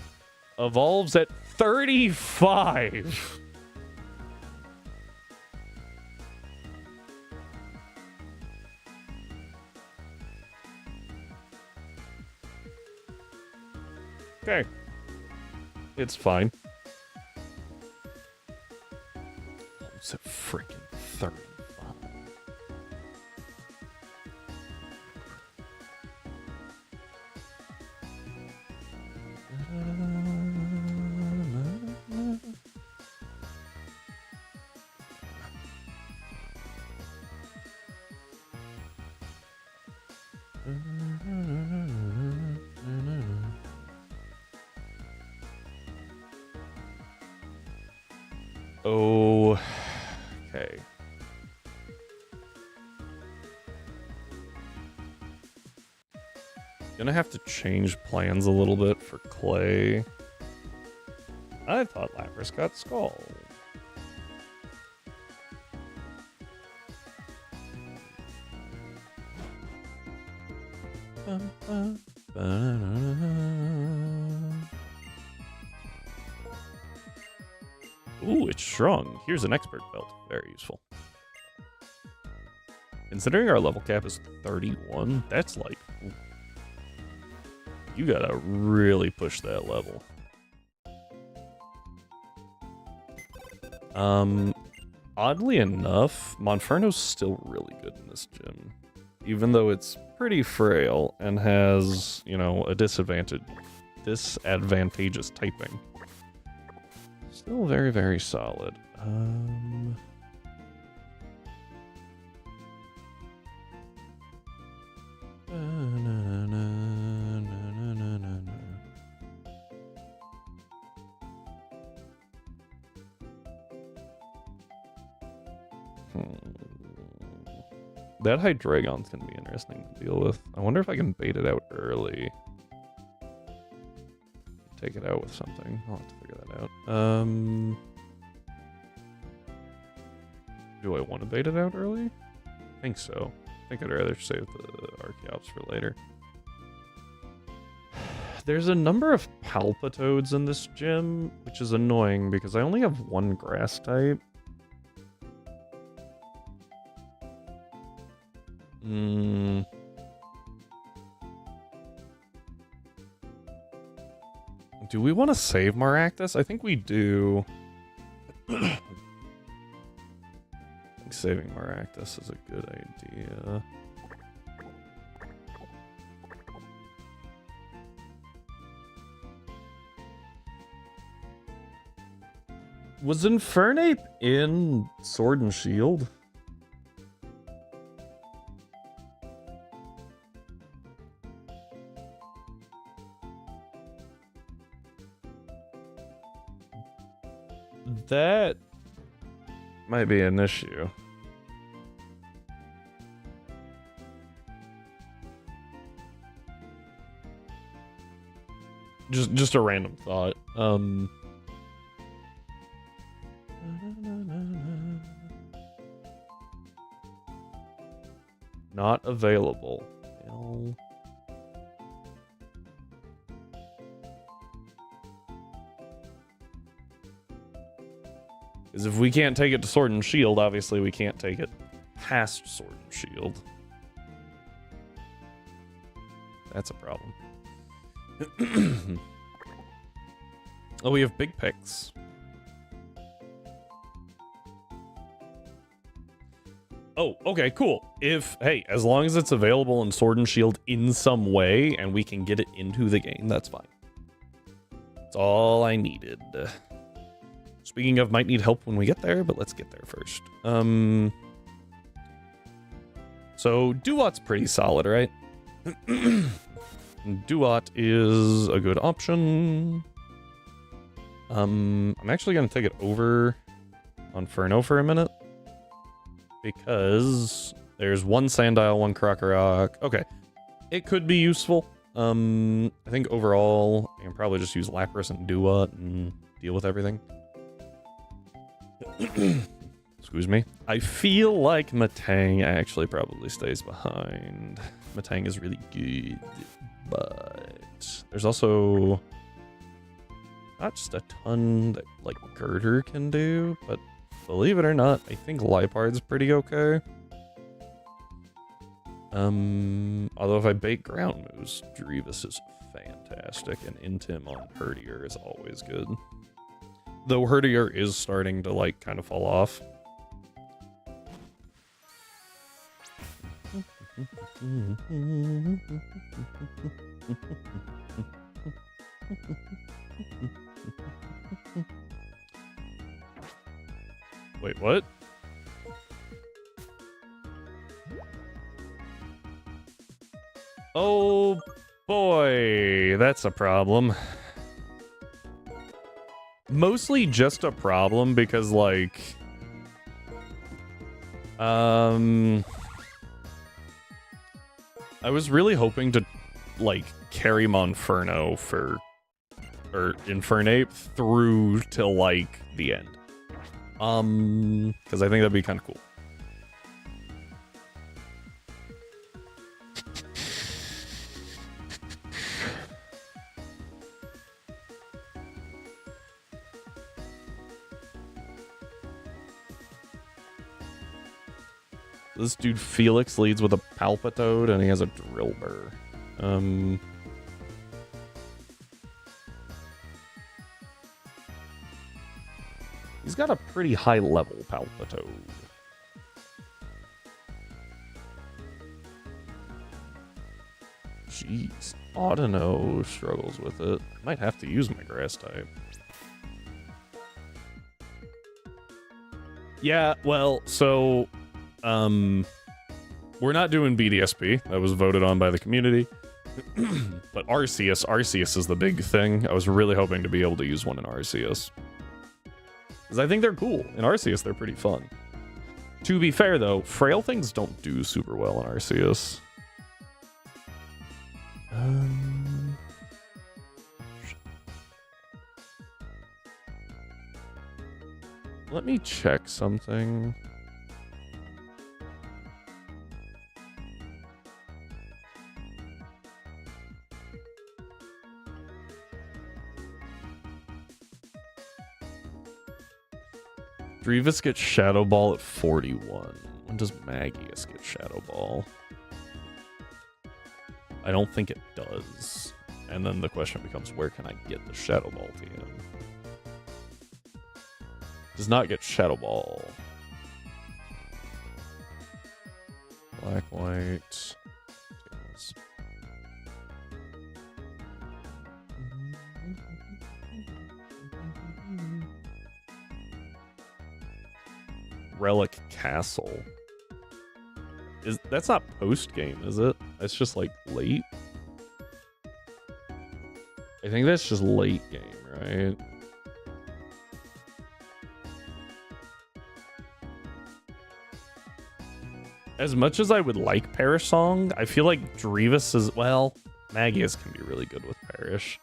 Evolves at 35! Okay. It's fine. It's a freaking 35. Oh, okay. Gonna have to change plans a little bit for Clay. I thought Lapras got Skull. Ooh, it's strong. Here's an expert belt. Very useful. Considering our level cap is 31, that's like... Ooh. You gotta really push that level. Oddly enough, Monferno's still really good in this gym. Even though it's pretty frail and has, you know, a disadvantageous typing. Still very, very solid. That Hydreigon's gonna be interesting to deal with. I wonder if I can bait it out early. Take it out with something. I'll have to figure that out. Do I want to bait it out early? I think so. I think I'd rather save the Archeops for later. There's a number of Palpitoads in this gym, which is annoying because I only have one grass type. Do we want to save Maractus? I think we do. saving Maractus is a good idea. Was Infernape in Sword and Shield? That might be an issue. Just a random thought. Not available. Hell. Because if we can't take it to Sword and Shield, obviously we can't take it past Sword and Shield. That's a problem. Oh, we have big picks. Oh, okay, cool. Hey, as long as it's available in Sword and Shield in some way and we can get it into the game, that's fine. That's all I needed. Speaking of, might need help when we get there, but let's get there first. So Duat's pretty solid, right? Duat is a good option. I'm actually gonna take it over on Inferno for a minute because there's one Sandile, one Krokorok. Okay, it could be useful. I think overall I can probably just use Lapras and Duat and deal with everything. Excuse me. I feel like Matang actually probably stays behind. Matang is really good, but there's also not just a ton that like Girder can do, but believe it or not, I think Lipard's pretty okay. Although if I bait ground moves, Drevis is fantastic, and Intim on Herdier is always good. Though Herdier is starting to like kind of fall off. Wait, what? Oh boy, that's a problem. Mostly just a problem because, like, I was really hoping to, like, carry Monferno or Infernape through till, like, the end. Because I think that'd be kind of cool. This dude Felix leads with a Palpitoad, and he has a Drillbur. He's got a pretty high level Palpitoad. Jeez, Audino struggles with it. Might have to use my Grass type. Yeah, well, so we're not doing BDSP. That was voted on by the community. But Arceus is the big thing. I was really hoping to be able to use one in Arceus. Because I think they're cool. In Arceus, they're pretty fun. To be fair, though, frail things don't do super well in Arceus. Let me check something. Drevis gets Shadow Ball at 41. When does Magius get Shadow Ball? I don't think it does. And then the question becomes, where can I get the Shadow Ball to him? Does not get Shadow Ball. Black, white. Tails. Relic Castle. That's not post game, is it? That's just like late. I think that's just late game, right? As much as I would like Parish Song, I feel like Drevis is, well, Magius can be really good with Parish.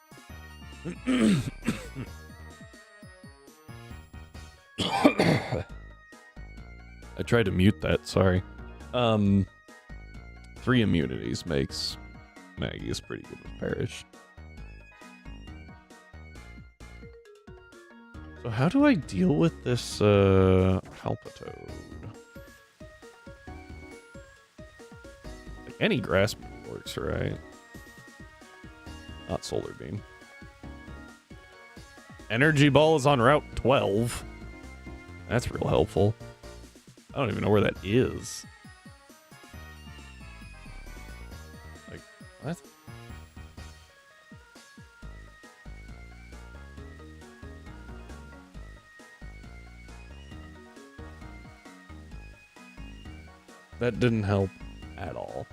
I tried to mute that, sorry. 3 immunities makes Magius pretty good with Parish. So how do I deal with this Palpitoad? Like any grass works, right? Not Solar Beam. Energy Ball is on Route 12. That's real helpful. I don't even know where that is. Like, what? That didn't help at all.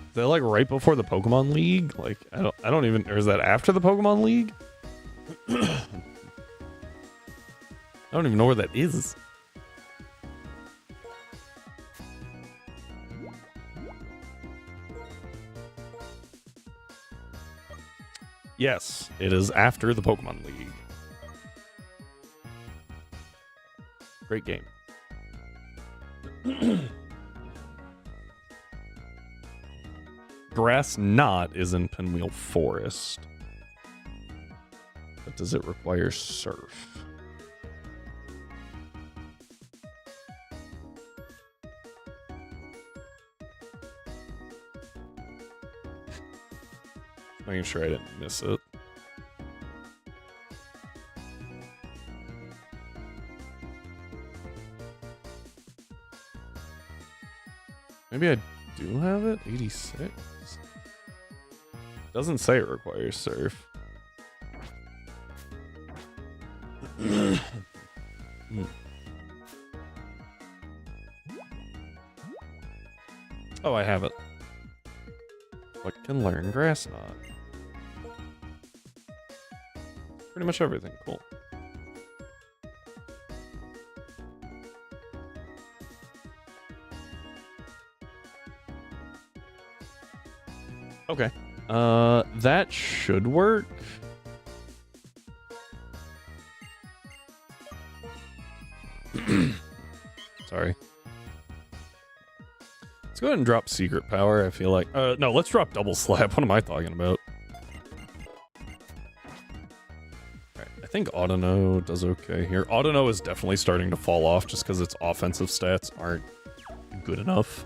Is that like right before the Pokemon League? Like I don't even, or is that after the Pokemon League? I don't even know where that is. Yes, it is after the Pokemon League. Great game. Grass Knot is in Pinwheel Forest. But does it require Surf? Making sure I didn't miss it. Maybe I do have it? 86? Doesn't say it requires Surf. Oh, I have it. What can learn Grass Knot? Pretty much everything. Cool. Okay. That should work. Sorry. Let's go ahead and drop Secret Power, I feel like. No, let's drop Double Slap. What am I talking about? Alright, I think Audino does okay here. Audino is definitely starting to fall off just because its offensive stats aren't good enough.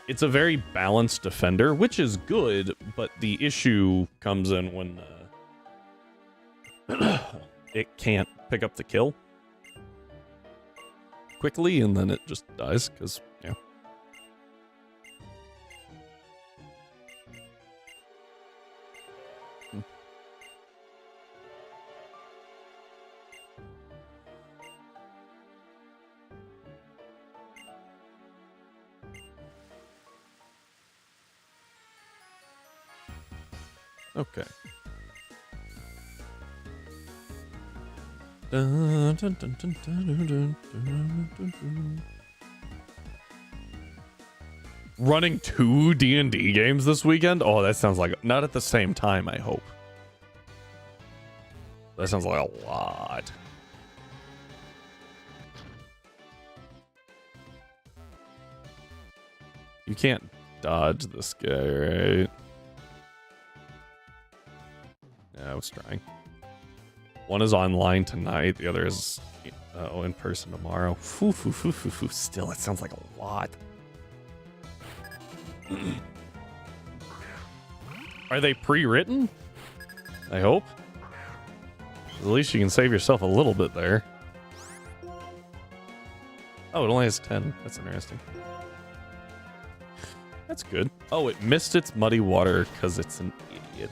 It's a very balanced defender, which is good, but the issue comes in when it can't pick up the kill quickly, and then it just dies, because, yeah. Okay. Running 2 D&D games this weekend? Oh, that sounds like... Not at the same time, I hope. That sounds like a lot. You can't dodge this guy, right? Yeah, I was trying. One is online tonight. The other is in person tomorrow. Still, it sounds like a lot. Are they pre-written? I hope. At least you can save yourself a little bit there. Oh, it only has 10. That's interesting. That's good. Oh, it missed its muddy water because it's an idiot.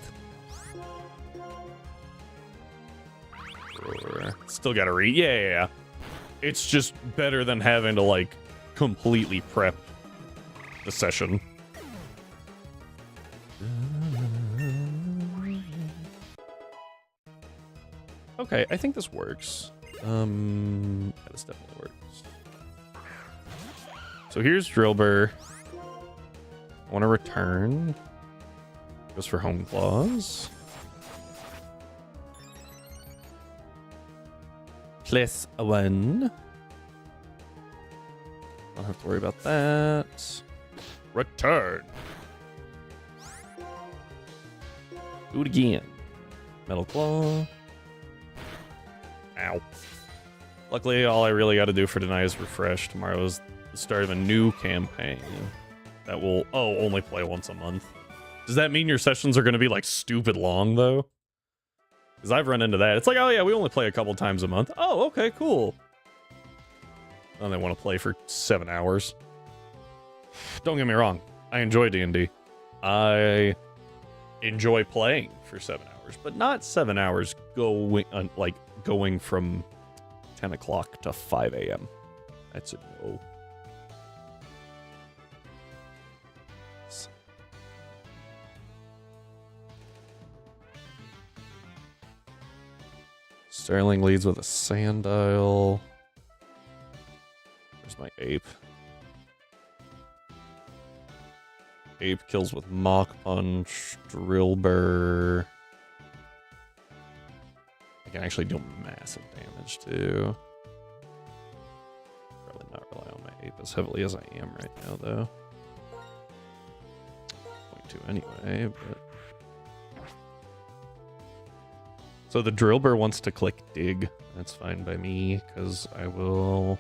Still gotta read. Yeah. It's just better than having to, like, completely prep the session. Okay, I think this works. Yeah, this definitely works. So here's Drillbur. I want to return. Goes for Home Claws. Place a 1. Don't have to worry about that. Return. Do it again. Metal Claw. Ow. Luckily, all I really got to do for tonight is refresh. Tomorrow is the start of a new campaign that will, only play once a month. Does that mean your sessions are going to be, like, stupid long, though? Because I've run into that. It's like, oh, yeah, we only play a couple times a month. Oh, okay, cool. And they want to play for 7 hours. Don't get me wrong. I enjoy D&D. I enjoy playing for 7 hours, but not 7 hours going from 10 o'clock to 5 a.m. That's a no. Sterling leads with a Sandile. There's my Ape. Ape kills with Mach Punch, Drillbur. I can actually do massive damage too. Probably not rely on my Ape as heavily as I am right now, though. Going to anyway, but. So the Drillbur wants to click dig. That's fine by me, because I will.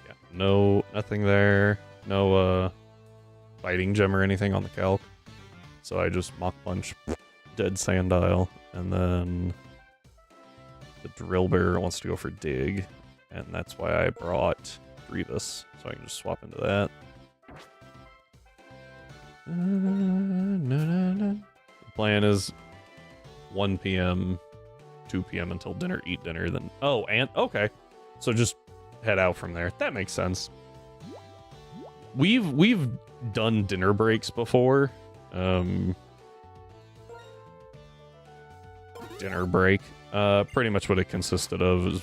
Yeah, nothing there. No fighting gem or anything on the calc. So I just Mach Punch, dead Sandile, and then the Drillbur wants to go for dig, and that's why I brought Grievous, so I can just swap into that. The plan is 1 p.m., 2 p.m. until dinner, eat dinner, then... Oh, and... Okay. So just head out from there. That makes sense. We've done dinner breaks before. Dinner break. Pretty much what it consisted of is,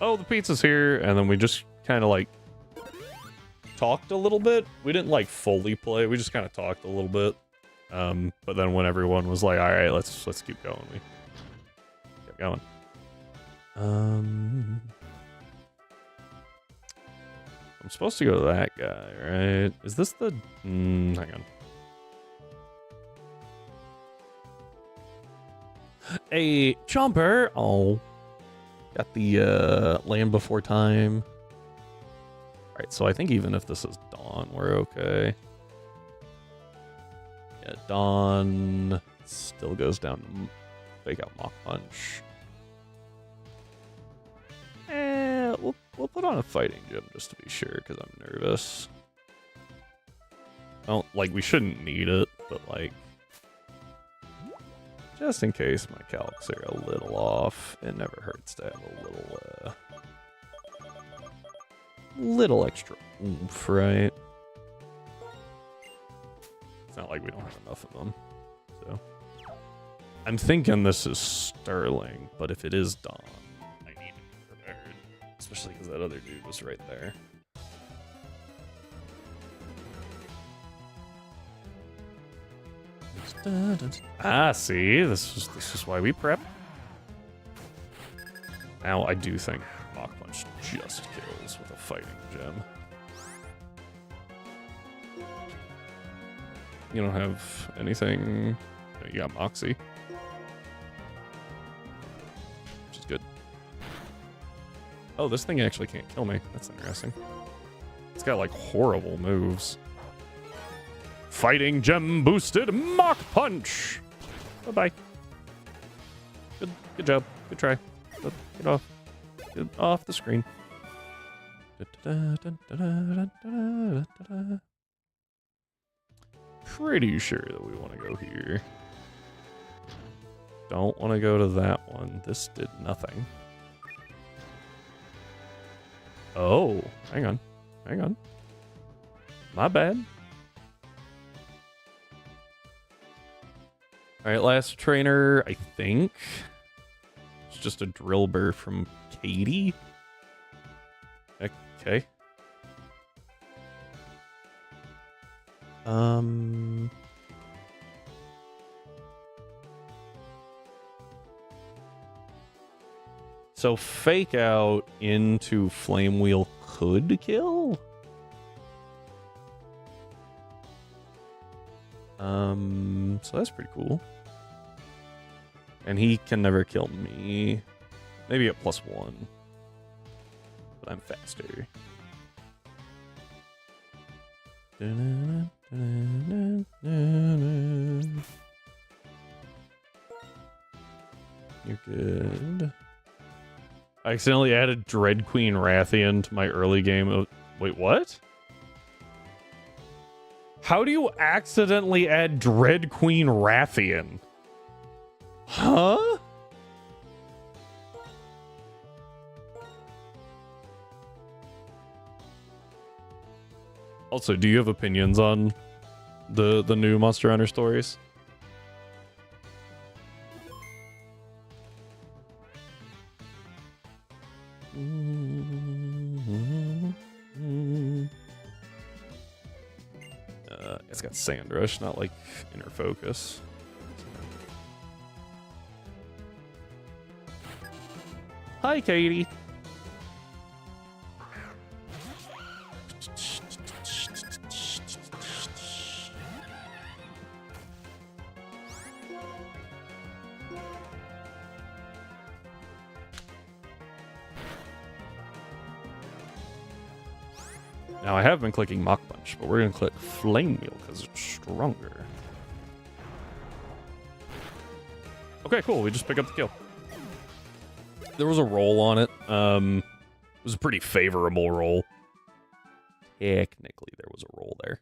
oh, the pizza's here, and then we just kind of, like, talked a little bit. We didn't, like, fully play. We just kind of talked a little bit. But then when everyone was like, all right, let's keep going, we kept going. I'm supposed to go to that guy, right? Is this the... hang on. Hey, Chomper! Oh. Got the, Land Before Time. Alright, so I think even if this is Dawn, we're okay. Yeah, Dawn still goes down to fake out Mach Punch. We'll put on a fighting gem just to be sure, because I'm nervous. Well, like, we shouldn't need it, but, like, just in case my calcs are a little off, it never hurts to have a little extra oomph, right? It's not like we don't have enough of them, so. I'm thinking this is Sterling, but if it is Dawn, I need to be prepared. Especially because that other dude was right there. Ah, see? This is why we prep. Now, I do think Mach Punch just kills with a fighting gem. You don't have anything. You got Moxie. Which is good. Oh, this thing actually can't kill me. That's interesting. It's got, like, horrible moves. Fighting gem boosted Mach Punch! Bye-bye. Good job. Good try. Get off. Get off the screen. Pretty sure that we want to go here. Don't want to go to that one. This did nothing. Oh, hang on. Hang on. My bad. Alright, last trainer, I think. It's just a drill burr from Katie. Okay. So fake out into Flame Wheel could kill? So that's pretty cool. And he can never kill me. Maybe at +1. But I'm faster. You're good. I accidentally added Dread Queen Rathian to my early game. Wait, what? How do you accidentally add Dread Queen Rathian? Huh? Also, do you have opinions on the new Monster Hunter stories? It's got Sand Rush, not like Inner Focus. Hi, Katie. Now, I have been clicking Mach Punch, but we're going to click Flame Wheel because it's stronger. Okay, cool. We just pick up the kill. There was a roll on it. It was a pretty favorable roll. Technically, there was a roll there.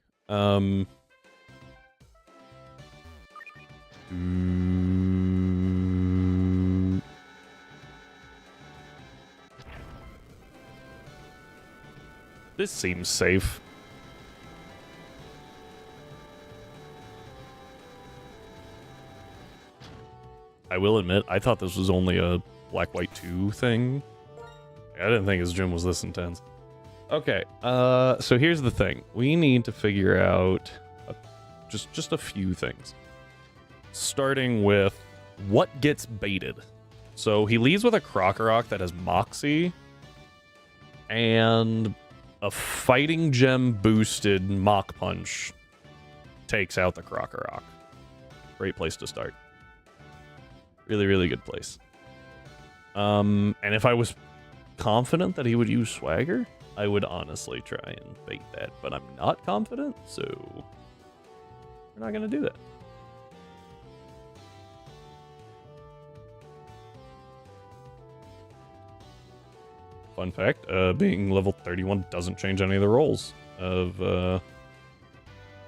This seems safe. I will admit, I thought this was only a Black-White 2 thing. I didn't think his gym was this intense. Okay, so here's the thing. We need to figure out just a few things. Starting with what gets baited. So he leads with a Krokorok that has Moxie. And a Fighting Gem boosted Mach Punch takes out the Krokorok. Great place to start. Really, really good place. And if I was confident that he would use Swagger, I would honestly try and bait that. But I'm not confident, so we're not going to do that. Fun fact, being level 31 doesn't change any of the rolls of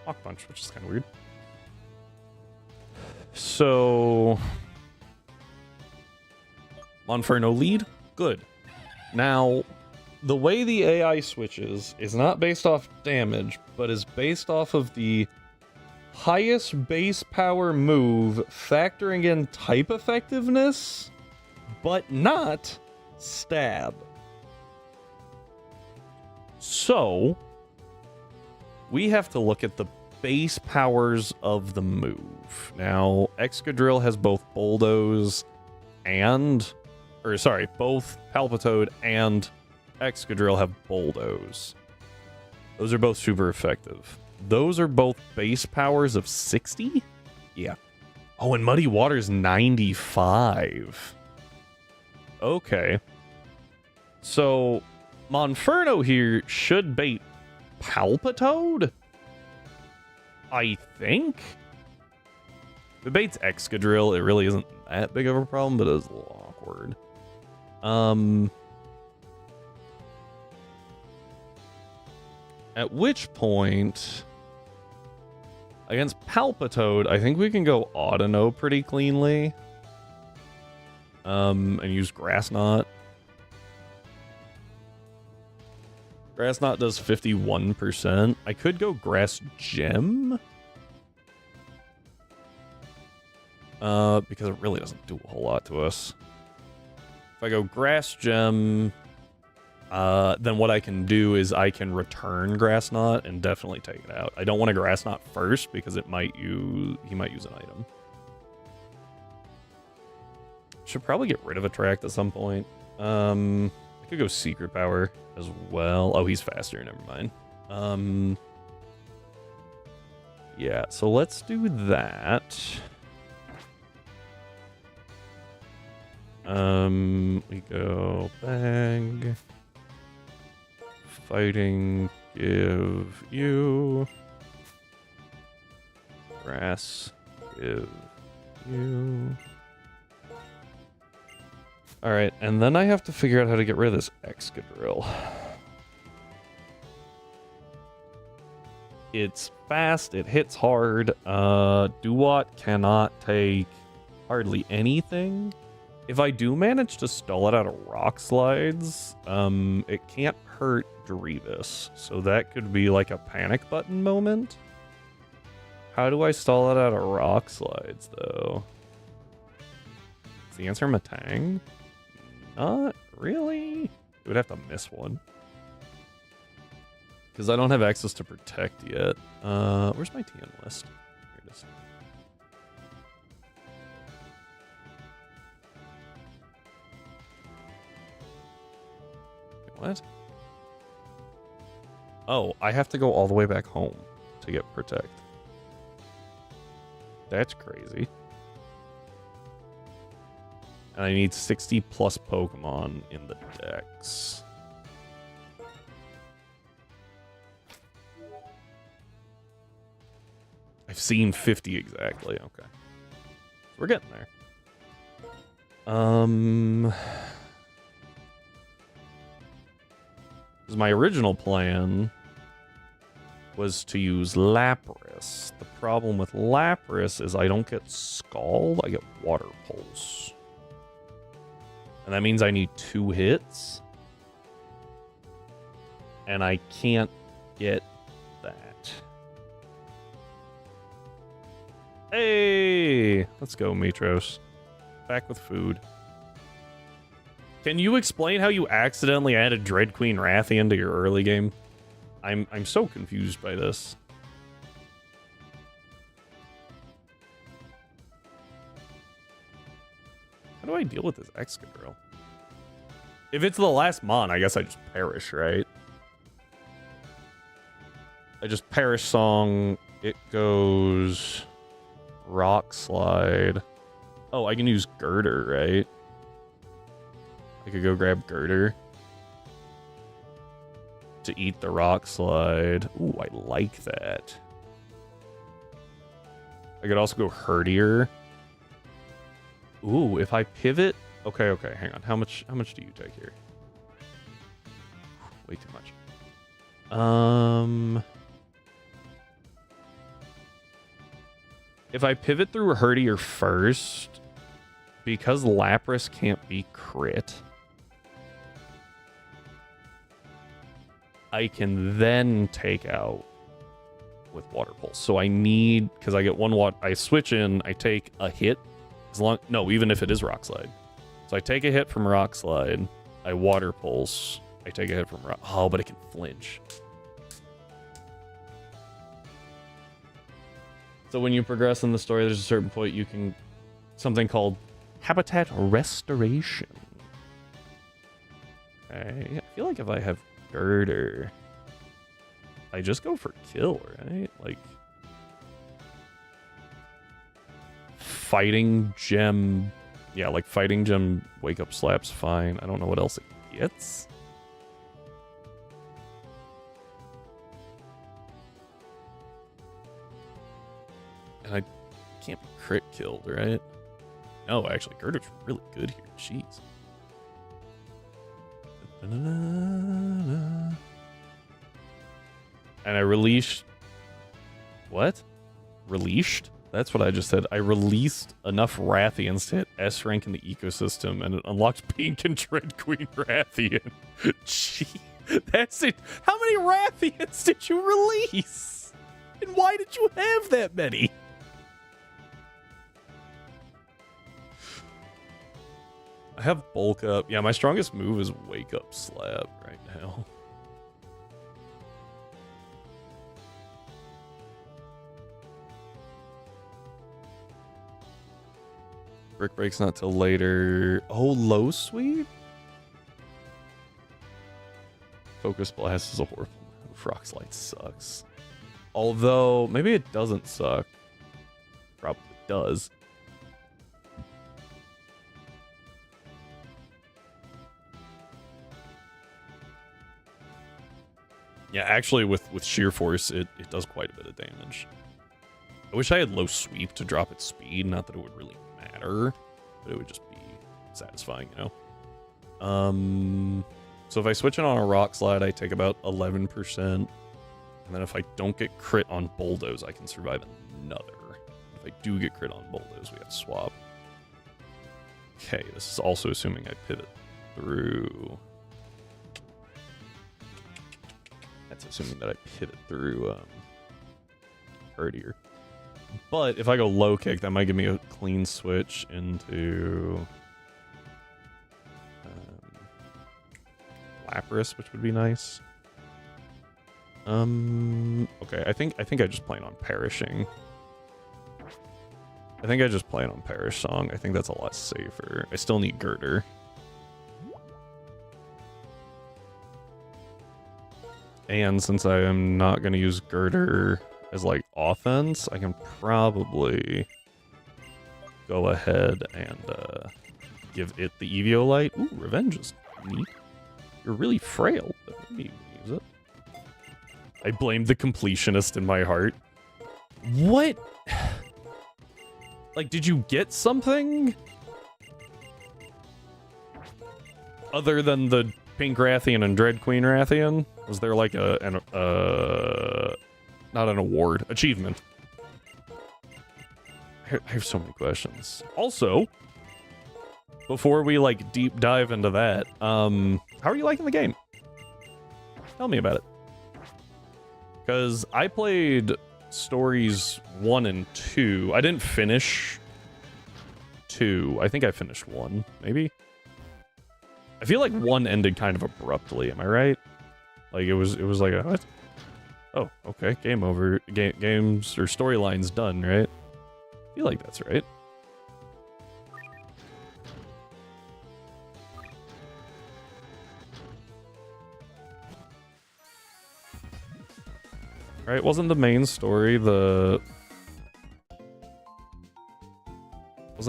Mach Punch, which is kind of weird. So Monferno lead, good. Now, the way the AI switches is not based off damage, but is based off of the highest base power move, factoring in type effectiveness, but not stab. So, we have to look at the base powers of the move. Now, Excadrill has both Bulldoze and... both Palpitoad and Excadrill have Bulldoze. Those are both super effective. Those are both base powers of 60? Yeah. Oh, and Muddy Water's 95. Okay. So, Monferno here should bait Palpitoad? I think? If it baits Excadrill, it really isn't that big of a problem, but it is a little awkward. At which point, against Palpitoad, I think we can go Audino pretty cleanly. And use Grass Knot. Grass Knot does 51%. I could go Grass Gem. Because it really doesn't do a whole lot to us. If I go Grass Gem, then what I can do is I can return Grass Knot and definitely take it out. I don't want to Grass Knot first because he might use an item. Should probably get rid of Attract at some point. I could go Secret Power as well. Oh, he's faster. Never mind. Yeah, so let's do that. We go bag. Fighting, give you. Grass, give you. Alright, and then I have to figure out how to get rid of this Excadrill. It's fast, it hits hard. Duat cannot take hardly anything. If I do manage to stall it out of Rock Slides, it can't hurt Drevis. So that could be like a panic button moment. How do I stall it out of Rock Slides, though? Is the answer Matang? Not really. It would have to miss one. Because I don't have access to Protect yet. Where's my TN list? Here it is. What? Oh, I have to go all the way back home to get Protect. That's crazy. And I need 60 plus Pokemon in the Dex. I've seen 50 exactly. Okay. So we're getting there. Because my original plan was to use Lapras. The problem with Lapras is I don't get Scald, I get Water Pulse. And that means I need 2 hits. And I can't get that. Hey! Let's go, Mitros. Back with food. Can you explain how you accidentally added Dread Queen Rathian to your early game? I'm so confused by this. How do I deal with this Excadrill? If it's the last Mon, I guess I just perish, right? I just perish Song. It goes Rock Slide. Oh, I can use Girder, right? I could go grab Girder to eat the Rock Slide. Ooh, I like that. I could also go Herdier. Ooh, if I pivot... Okay, hang on. How much do you take here? Way too much. If I pivot through Herdier first, because Lapras can't be crit, I can then take out with Water Pulse. So I need, because I get I switch in, I take a hit, even if it is Rock Slide. So I take a hit from Rock Slide, I Water Pulse, I take a hit from Rock, oh, but it can flinch. So when you progress in the story, there's a certain point you can, something called Habitat Restoration. Okay, I feel like if I have Girder, I just go for kill, right? Like, Fighting Gem, yeah, like Fighting Gem Wake Up Slap's fine. I don't know what else it gets. And I can't be crit killed, right? No, actually, Girder's really good here. Jeez. And I released... What? Released? That's what I just said. I released enough Rathians to hit S rank in the ecosystem, and it unlocked Pink and Dread Queen Rathian. Gee, that's it. How many Rathians did you release? And why did you have that many? I have Bulk Up. Yeah, my strongest move is Wake Up Slap right now. Brick Break's not till later. Oh, Low Sweep? Focus Blast is a horrible move. Rock Slide sucks. Although, maybe it doesn't suck. Probably does. Yeah, actually, with Sheer Force, it does quite a bit of damage. I wish I had Low Sweep to drop its speed. Not that it would really matter, but it would just be satisfying, you know? So if I switch it on a Rock Slide, I take about 11%. And then if I don't get crit on Bulldoze, I can survive another. If I do get crit on Bulldoze, we have to swap. Okay, this is also assuming I pivot through... That's assuming that I pivot through Herdier. But if I go low kick, that might give me a clean switch into Lapras, which would be nice. Okay, I think I just plan on perishing. I think I just plan on Perish Song. I think that's a lot safer. I still need Girder. And since I am not going to use Girder as, like, offense, I can probably go ahead and give it the Eviolite. Ooh, Revenge is neat. You're really frail, but maybe you can use it. I blame the completionist in my heart. What? Like, did you get something? Other than the Pink Rathian and Dread Queen Rathian? Was there like not an award, achievement? I have so many questions. Also, before we like deep dive into that, how are you liking the game? Tell me about it. Because I played Stories 1 and 2. I didn't finish 2. I think I finished 1, maybe? I feel like 1 ended kind of abruptly, am I right? Like, it was like a, what? Oh, okay, game over. Games or storylines done, right? I feel like that's right. Right, wasn't the main story wasn't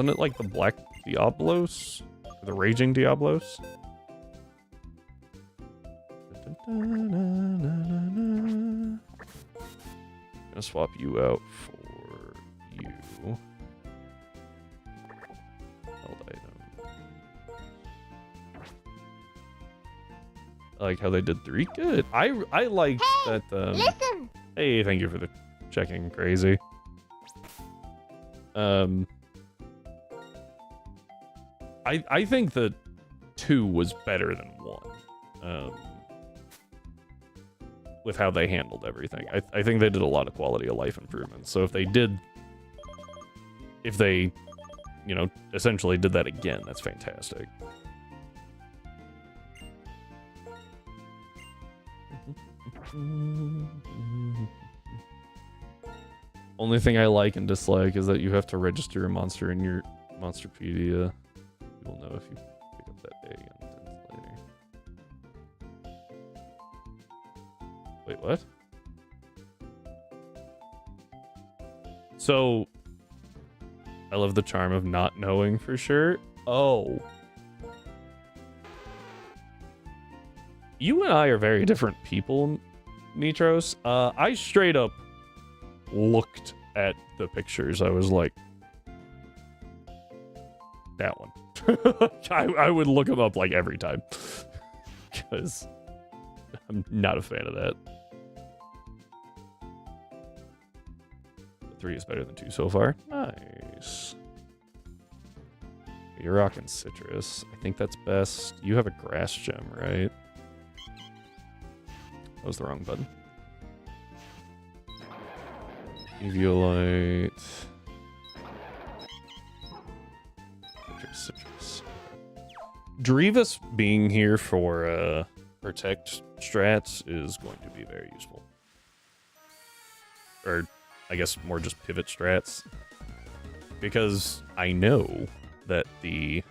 it like the Black Diablos? Or the Raging Diablos? Gonna swap you out for you. Held item. I like how they did 3. Good. I liked that. Listen. Hey, thank you for the checking, crazy. I think that 2 was better than 1. With how they handled everything. I think they did a lot of quality of life improvements. So if they, you know, essentially did that again, that's fantastic. Only thing I like and dislike is that you have to register a monster in your Monsterpedia. You'll know if you pick up that egg and later. Wait, what? So, I love the charm of not knowing for sure. Oh. You and I are very different people, Nitros. I straight up looked at the pictures. I was like, that one. I would look them up like every time. Because I'm not a fan of that. 3 is better than 2 so far. Nice. You're rocking citrus. I think that's best. You have a grass gem, right? That was the wrong button. Eviolite. Citrus. Drevis being here for protect strats is going to be very useful. Or, I guess, more just pivot strats. Because I know that the...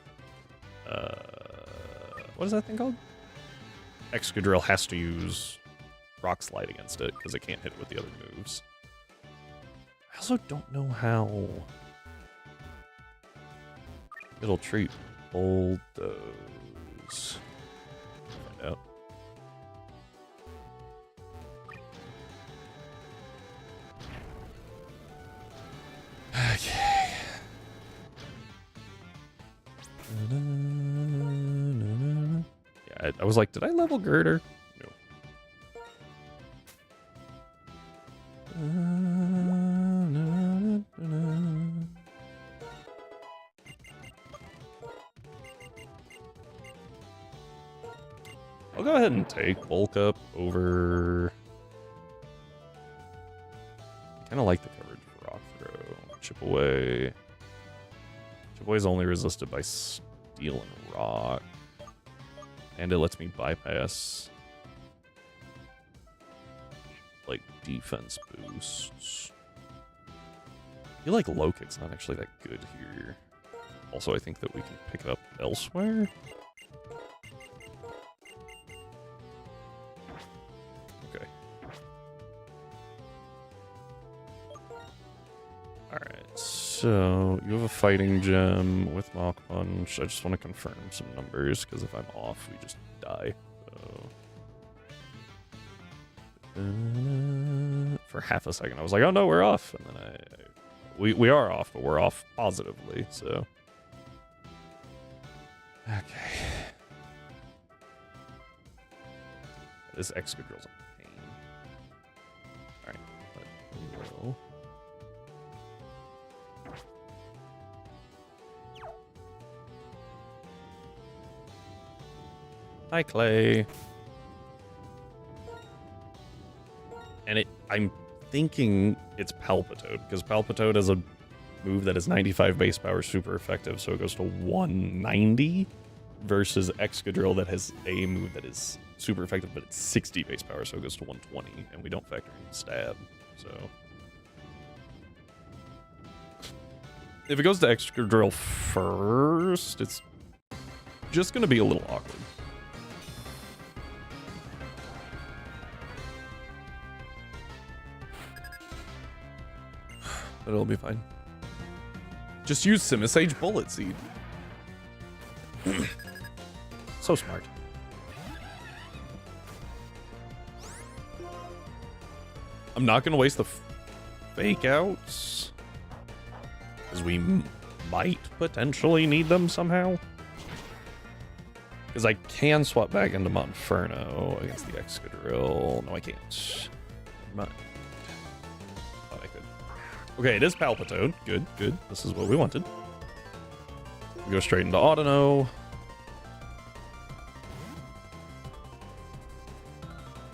what is that thing called? Excadrill has to use Rock Slide against it, because it can't hit it with the other moves. I also don't know how it'll treat Bulldoze. Find out. Okay. Yeah, I was like, did I level Girder? No. I'll go ahead and take Bulk Up over... I kind of like the coverage for Rock Throw. Chip Away. Chip Away is only resisted by Steel and Rock. And it lets me bypass... like, defense boosts. I feel like Low Kick's not actually that good here. Also, I think that we can pick it up elsewhere. Okay. Alright, so you have a fighting gem with Mach Punch. I just want to confirm some numbers, because if I'm off, we just die. So... for half a second, I was like, oh no, we're off. And then we are off, but we're off positively, so... Okay. This Excadrill's a pain. Alright, but we will... Hi, Clay. And I'm thinking it's Palpitoad, because Palpitoad has a move that is 95 base power, super effective, so it goes to 190, versus Excadrill that has a move that is super effective, but it's 60 base power, so it goes to 120, and we don't factor in stab, so... If it goes to Excadrill first, it's just going to be a little awkward. But it'll be fine. Just use Simisage Bullet Seed. So smart. I'm not going to waste the fake outs, because we might potentially need them somehow. Because I can swap back into Monferno against the Excadrill. No, I can't. Never mind. Thought I could. Okay, it is Palpitoad. Good, good. This is what we wanted. We go straight into Audino.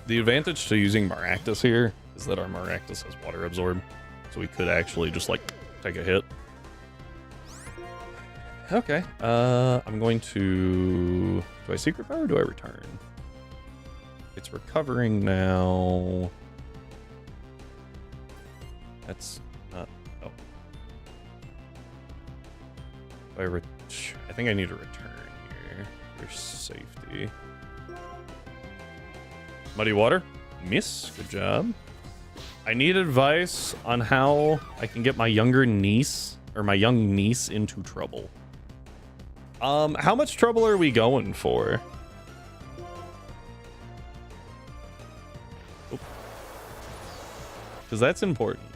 The advantage to using Maractus here is that our Maractus has Water Absorb, so we could actually just, like, take a hit. Okay, I'm going to... Do I Secret Power or do I return? It's recovering now. That's not... Oh. I think I need a return here for safety. Muddy Water. Miss. Good job. I need advice on how I can get my younger niece, or my young niece, into trouble. How much trouble are we going for? Because that's important.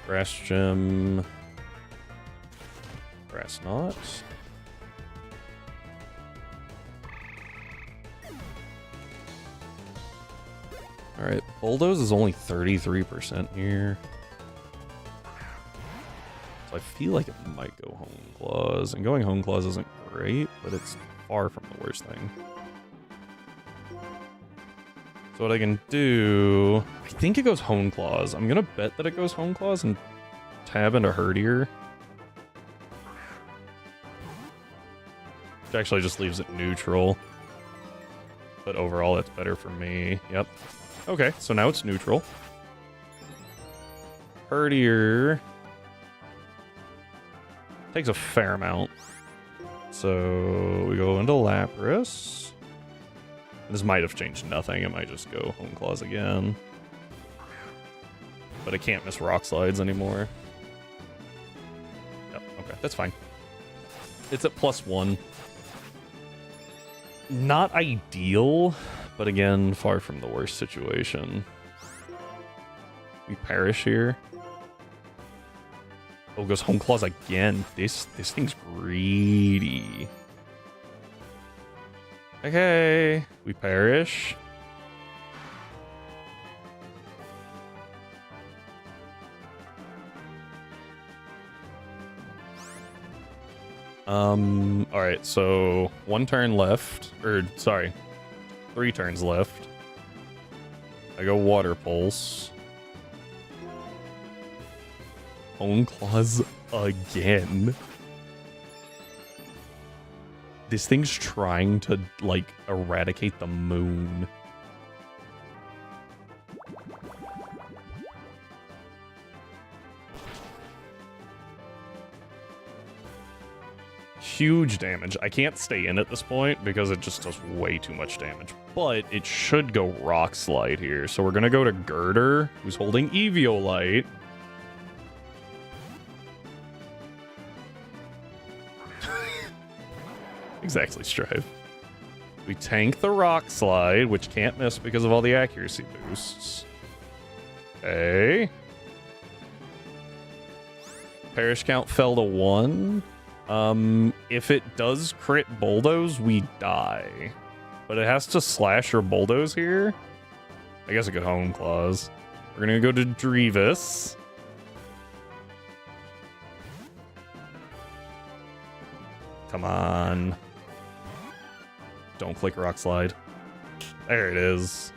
Grass Gem. Grass Knot. Alright, Bulldoze is only 33% here. So I feel like it might go Hone Claws. And going Hone Claws isn't great, but it's far from the worst thing. So what I can do... I think it goes Hone Claws. I'm gonna bet that it goes Hone Claws and tab into Herdier. Which actually just leaves it neutral. But overall, that's better for me. Yep. Okay, so now it's neutral. Herdier takes a fair amount. So we go into Lapras. This might have changed nothing. It might just go Hone Claws again. But I can't miss Rock Slides anymore. Yep, okay, that's fine. It's at +1. Not ideal, but again, far from the worst situation. We perish here. Oh, it goes Hone Claws again. This thing's greedy. Okay, we perish. Alright, so 1 turn left, or sorry, 3 turns left. I go Water Pulse. Hone Claws again. This thing's trying to, like, eradicate the moon. Huge damage. I can't stay in at this point because it just does way too much damage. But it should go Rock Slide here. So we're going to go to Girder, who's holding Eviolite. Exactly, Strive. We tank the Rock Slide, which can't miss because of all the accuracy boosts. Okay. Perish count fell to 1. If it does crit Bulldoze, we die. But it has to slash or Bulldoze here. I guess it could Hone Claws. We're gonna go to Drevis. Come on. Don't click Rock Slide. There it is.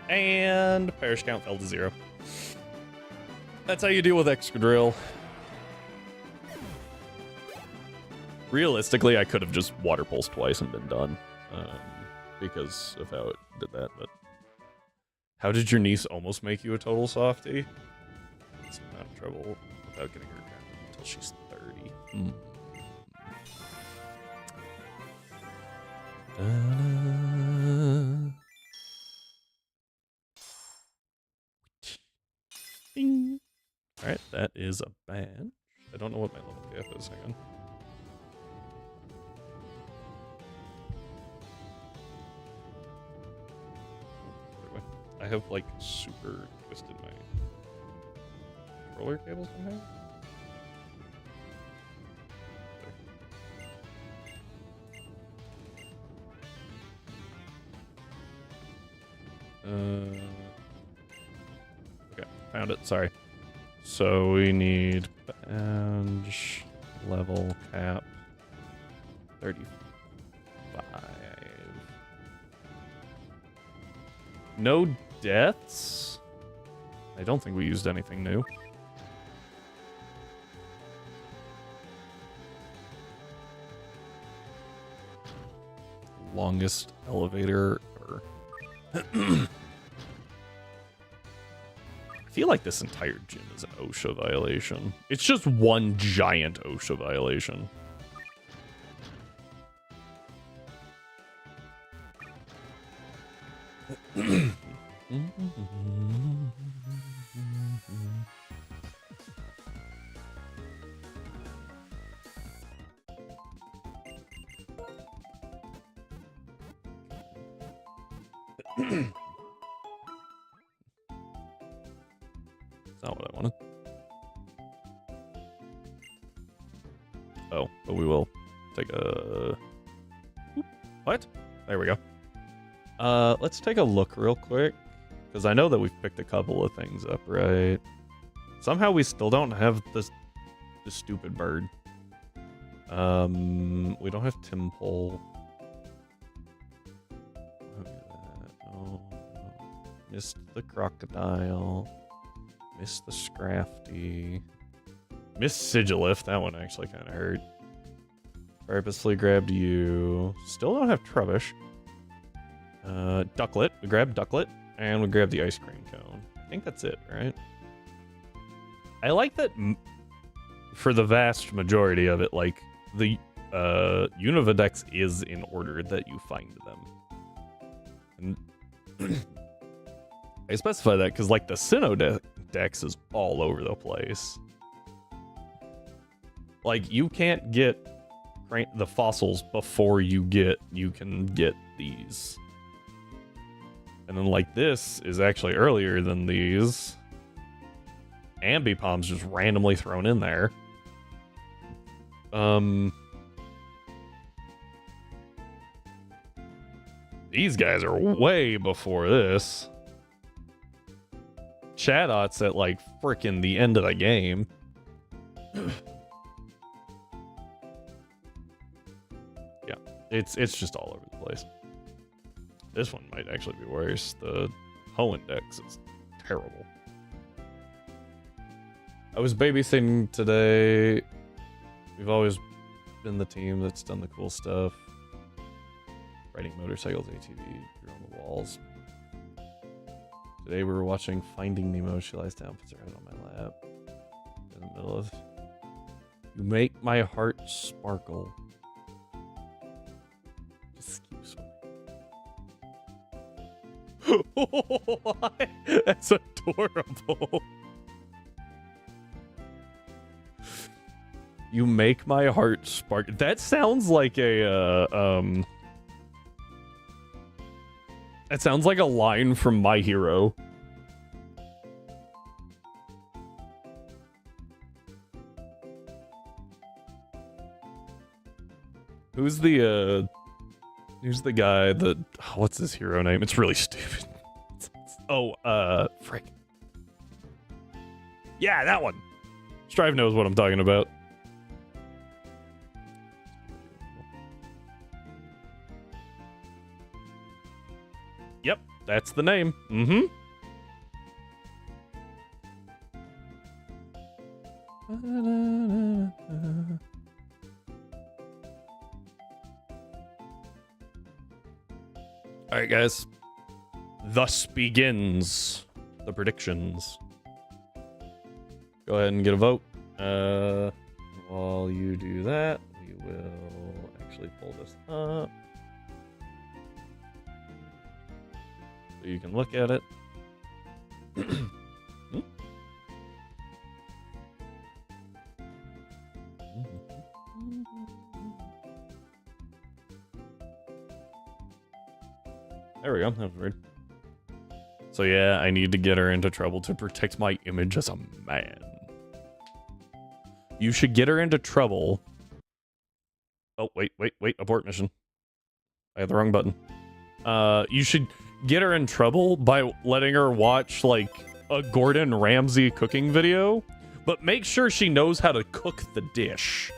And Perish count fell to 0. That's how you deal with Excadrill. Realistically, I could have just Water Pulse twice and been done. Because of how it did that, but... How did your niece almost make you a total softie? It's not in trouble without getting her grounded until she's 30. Ding. Alright, that is a badge. I don't know what my level gap is. Hang on. I have, like, super twisted my controller cable somehow. Okay, found it. Sorry. So we need badge, level cap, 35. No deaths? I don't think we used anything new. Longest elevator ever. I feel like this entire gym is an OSHA violation. It's just one giant OSHA violation. That's not what I wanted. Oh, but we will take a... What? There we go. Let's take a look real quick. Because I know that we've picked a couple of things up, right? Somehow we still don't have this stupid bird. We don't have Timpole. No. Missed the crocodile. Missed the Scrafty. Missed Sigilif. That one actually kind of hurt. Purposely grabbed you. Still don't have Trubbish. Ducklet. We grabbed Ducklet. And we grabbed the ice cream cone. I think that's it, right? I like that for the vast majority of it, like, the Univadex is in order that you find them. And I specify that because, like, the Sinnoh-Dex is all over the place. Like, you can't get the fossils before you can get these. And then, like, this is actually earlier than these. Ambipom's just randomly thrown in there. These guys are way before this. Chatot at, like, frickin' the end of the game. Yeah, it's just all over the place. This one might actually be worse. The Hoenn-Dex is terrible. I was babysitting today. We've always been the team that's done the cool stuff. Riding motorcycles, ATV, drew on the walls. Today we were watching Finding Nemo. She lies down, puts her head on my lap. In the middle of... You make my heart sparkle. Just keep swimming. That's adorable. You make my heart spark. That sounds like a that sounds like a line from My Hero. Who's the guy that, what's his hero name? It's really stupid. Oh, frick. Yeah, that one. Strive knows what I'm talking about. Yep, that's the name. Mm-hmm. All right, guys. Thus begins the predictions. Go ahead and get a vote. While you do that, we will actually pull this up so you can look at it. There we go. That was weird. So yeah, I need to get her into trouble to protect my image as a man. You should get her into trouble. Oh, wait. Abort mission. I had the wrong button. You should get her in trouble by letting her watch, like, a Gordon Ramsay cooking video, but make sure she knows how to cook the dish.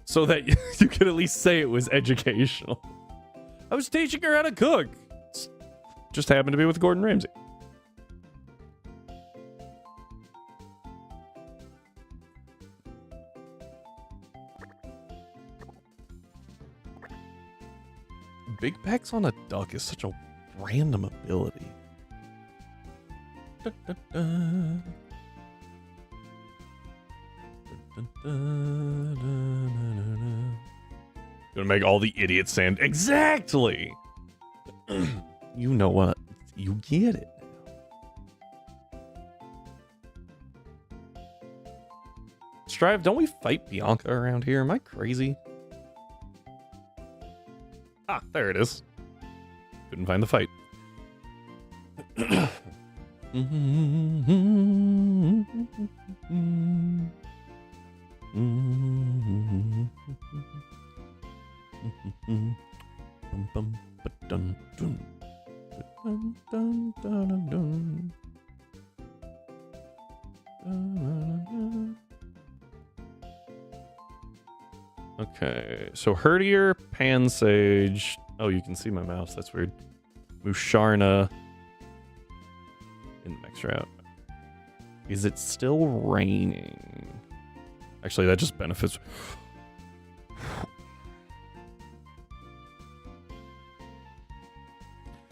So that you can at least say it was educational. I was teaching her how to cook. Just happened to be with Gordon Ramsay. Big Packs on a duck is such a random ability. Da, da, da. Gonna make all the idiots stand exactly. You know what? You get it now. Strive, don't we fight Bianca around here? Am I crazy? Ah, there it is. Couldn't find the fight. Bum, ba-dun, dun. Dun, dun, dun, dun, dun. Dun, dun, dun. Okay, so Herdier, Pansage. Oh, you can see my mouse. That's weird. Musharna in the next route. Is it still raining? Actually, that just benefits.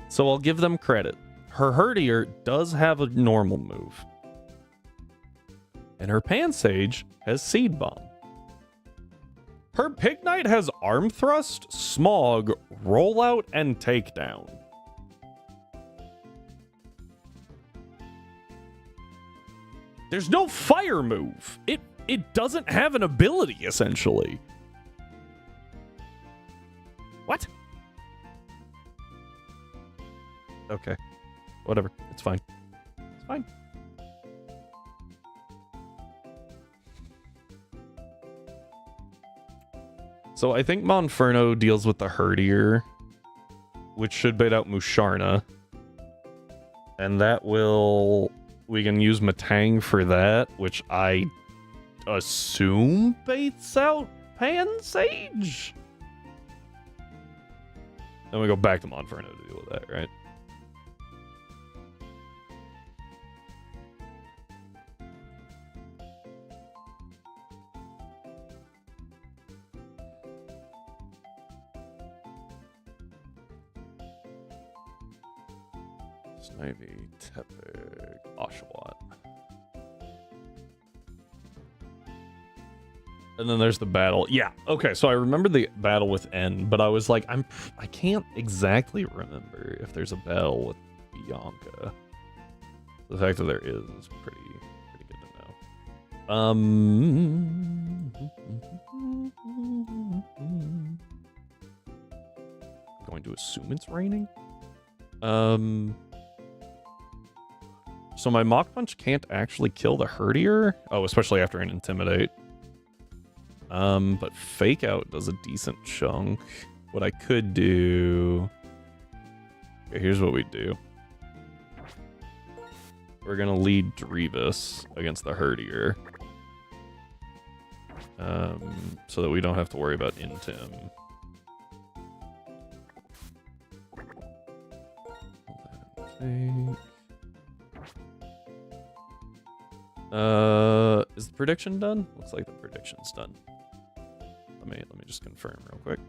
So I'll give them credit. Her Herdier does have a normal move. And her Pansage has Seed Bomb. Her Pig Knight has Arm Thrust, Smog, Rollout, and Takedown. There's no fire move. It doesn't have an ability, essentially. What? Okay. Whatever. It's fine. It's fine. So I think Monferno deals with the Herdier, which should bait out Musharna. And that will... We can use Matang for that, which I assume baits out Pansage? Then we go back to Monferno to deal with that, right? Snivy, Tepig, Oshawott. And then there's the battle. Yeah, okay, so I remember the battle with N, but I was like, I can't exactly remember if there's a battle with Bianca. The fact that there is pretty good to know. I'm going to assume it's raining. So my Mach Punch can't actually kill the Herdier. Oh, especially after an Intimidate. But Fake Out does a decent chunk. What I could do... Okay, here's what we do. We're gonna lead Drevis against the Herdier. So that we don't have to worry about Intim. Is the prediction done? Looks like the prediction's done. Let me just confirm real quick.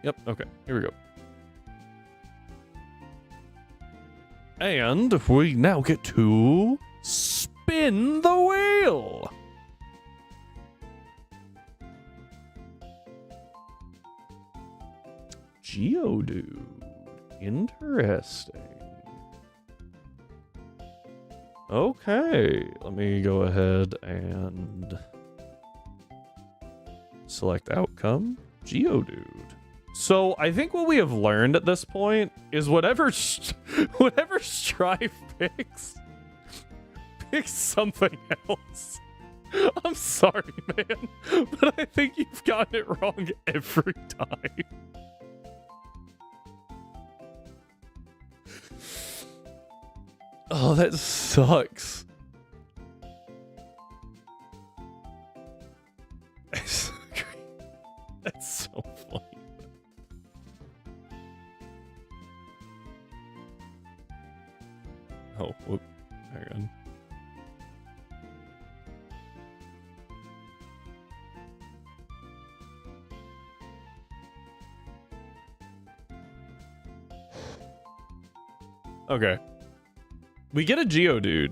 Yep, okay, here we go. And we now get to spin the wheel. Geodude. Interesting. Okay, let me go ahead and select outcome. Geodude. So I think what we have learned at this point is whatever Strive picks something else. I'm sorry, man, but I think you've gotten it wrong every time. Oh, that sucks. That's so funny. Oh, whoop. Hang on. Okay. We get a Geodude.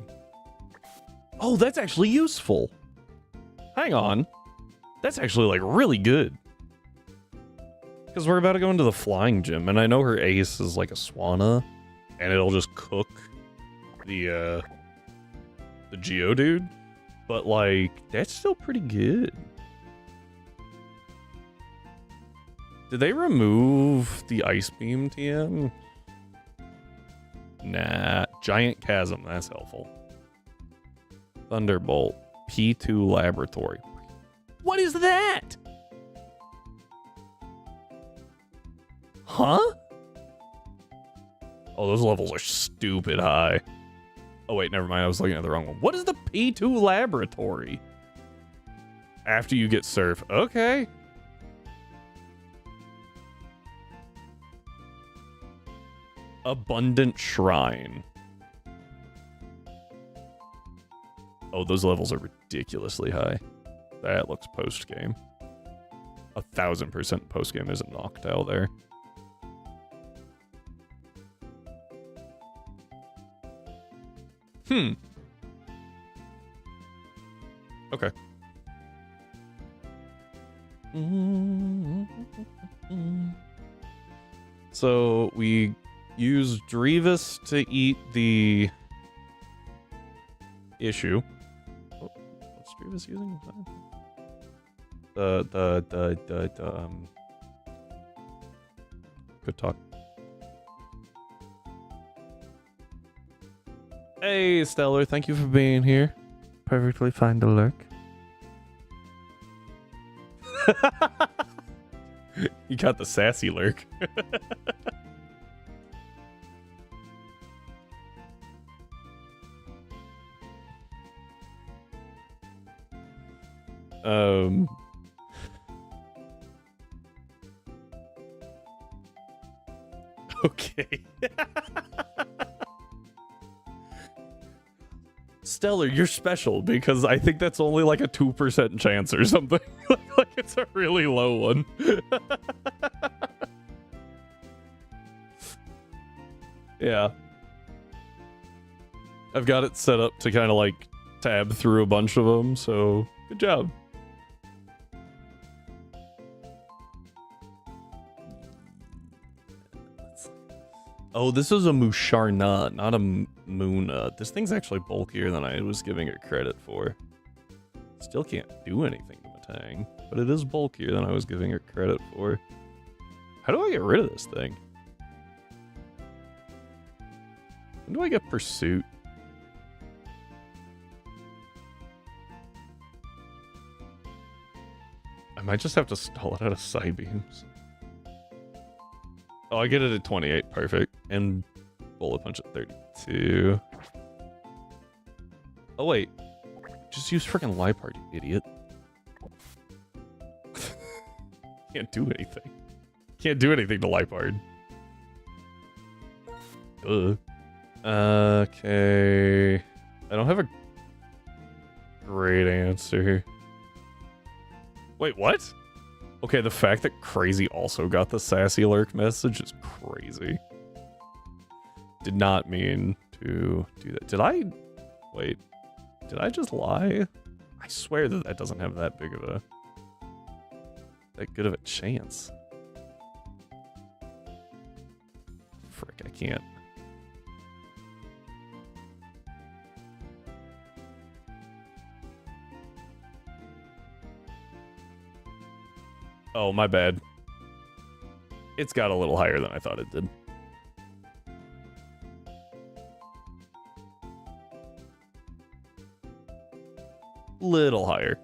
Oh, that's actually useful. Hang on. That's actually, like, really good. Because we're about to go into the flying gym, and I know her ace is, like, a Swanna, and it'll just cook the Geodude. But, like, that's still pretty good. Did they remove the Ice Beam TM? Nah, Giant Chasm, that's helpful. Thunderbolt, P2 Laboratory. What is that? Huh? Oh, those levels are stupid high. Oh, wait, never mind. I was looking at the wrong one. What is the P2 laboratory? After you get surf. Okay. Abundant Shrine. Oh, those levels are ridiculously high. That looks post-game. 1000% post-game. There's a Noctowl there. Okay. So we use Drevis to eat the issue. Oh, what's Drevis using? Good talk. Hey, Stellar, thank you for being here. Perfectly fine to lurk. You got the sassy lurk. Okay. Stellar, you're special because I think that's only like a 2% chance or something. Like it's a really low one. Yeah. I've got it set up to kind of like tab through a bunch of them, so good job. Oh, this is a Musharna, not a Muna. This thing's actually bulkier than I was giving it credit for. Still can't do anything to Matang, but it is bulkier than I was giving it credit for. How do I get rid of this thing? When do I get Pursuit? I might just have to stall it out of Psybeams. Oh, I get it at 28. Perfect. And Bullet Punch at 32. Oh, wait. Just use freaking Liepard, you idiot. Can't do anything. Can't do anything to Liepard. Okay. I don't have a great answer. Wait, what? Okay, the fact that Crazy also got the sassy lurk message is crazy. Did not mean to do that. Did I? Wait. Did I just lie? I swear that that doesn't have that big of a... that good of a chance. Frick, I can't. Oh, my bad. It's got a little higher than I thought it did. Little higher.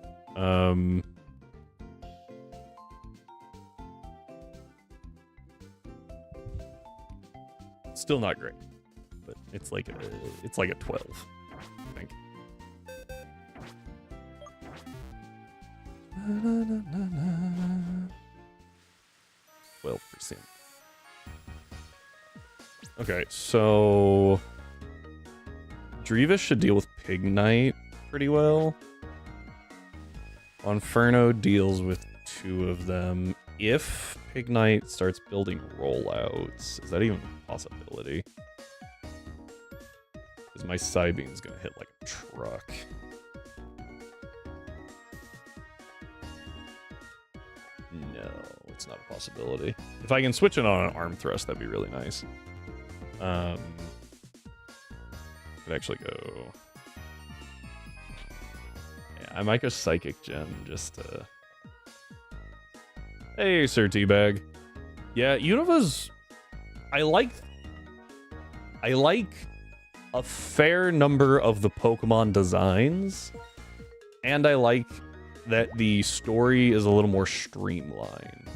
Still not great, but it's like a 12, I think. 12%. Okay, so Drevis should deal with Pignite pretty well. Inferno deals with 2 of them. If Pignite starts building rollouts, is that even a possibility? Because my Psybeam's gonna hit like a truck. No, it's not a possibility. If I can switch it on an arm thrust, that'd be really nice. Could actually go... yeah, I might go Psychic Gem just to... Hey, Sir Teabag. Yeah, Unova's... I like a fair number of the Pokemon designs, and I like that the story is a little more streamlined.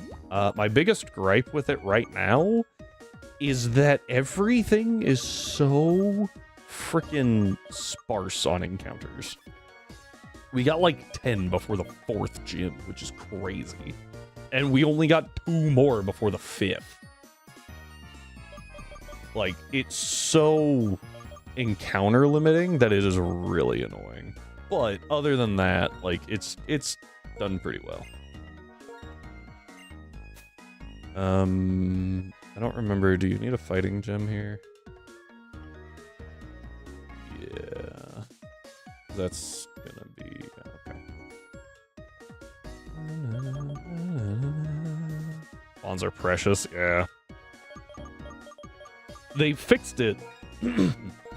My biggest gripe with it right now is that everything is so freaking sparse on encounters. We got like 10 before the 4th gym, which is crazy. And we only got 2 more before the 5th. Like, it's so encounter limiting that it is really annoying. But other than that, like, it's done pretty well. I don't remember, do you need a fighting gem here? Yeah. That's gonna be okay. Bonds are precious, yeah. They fixed it.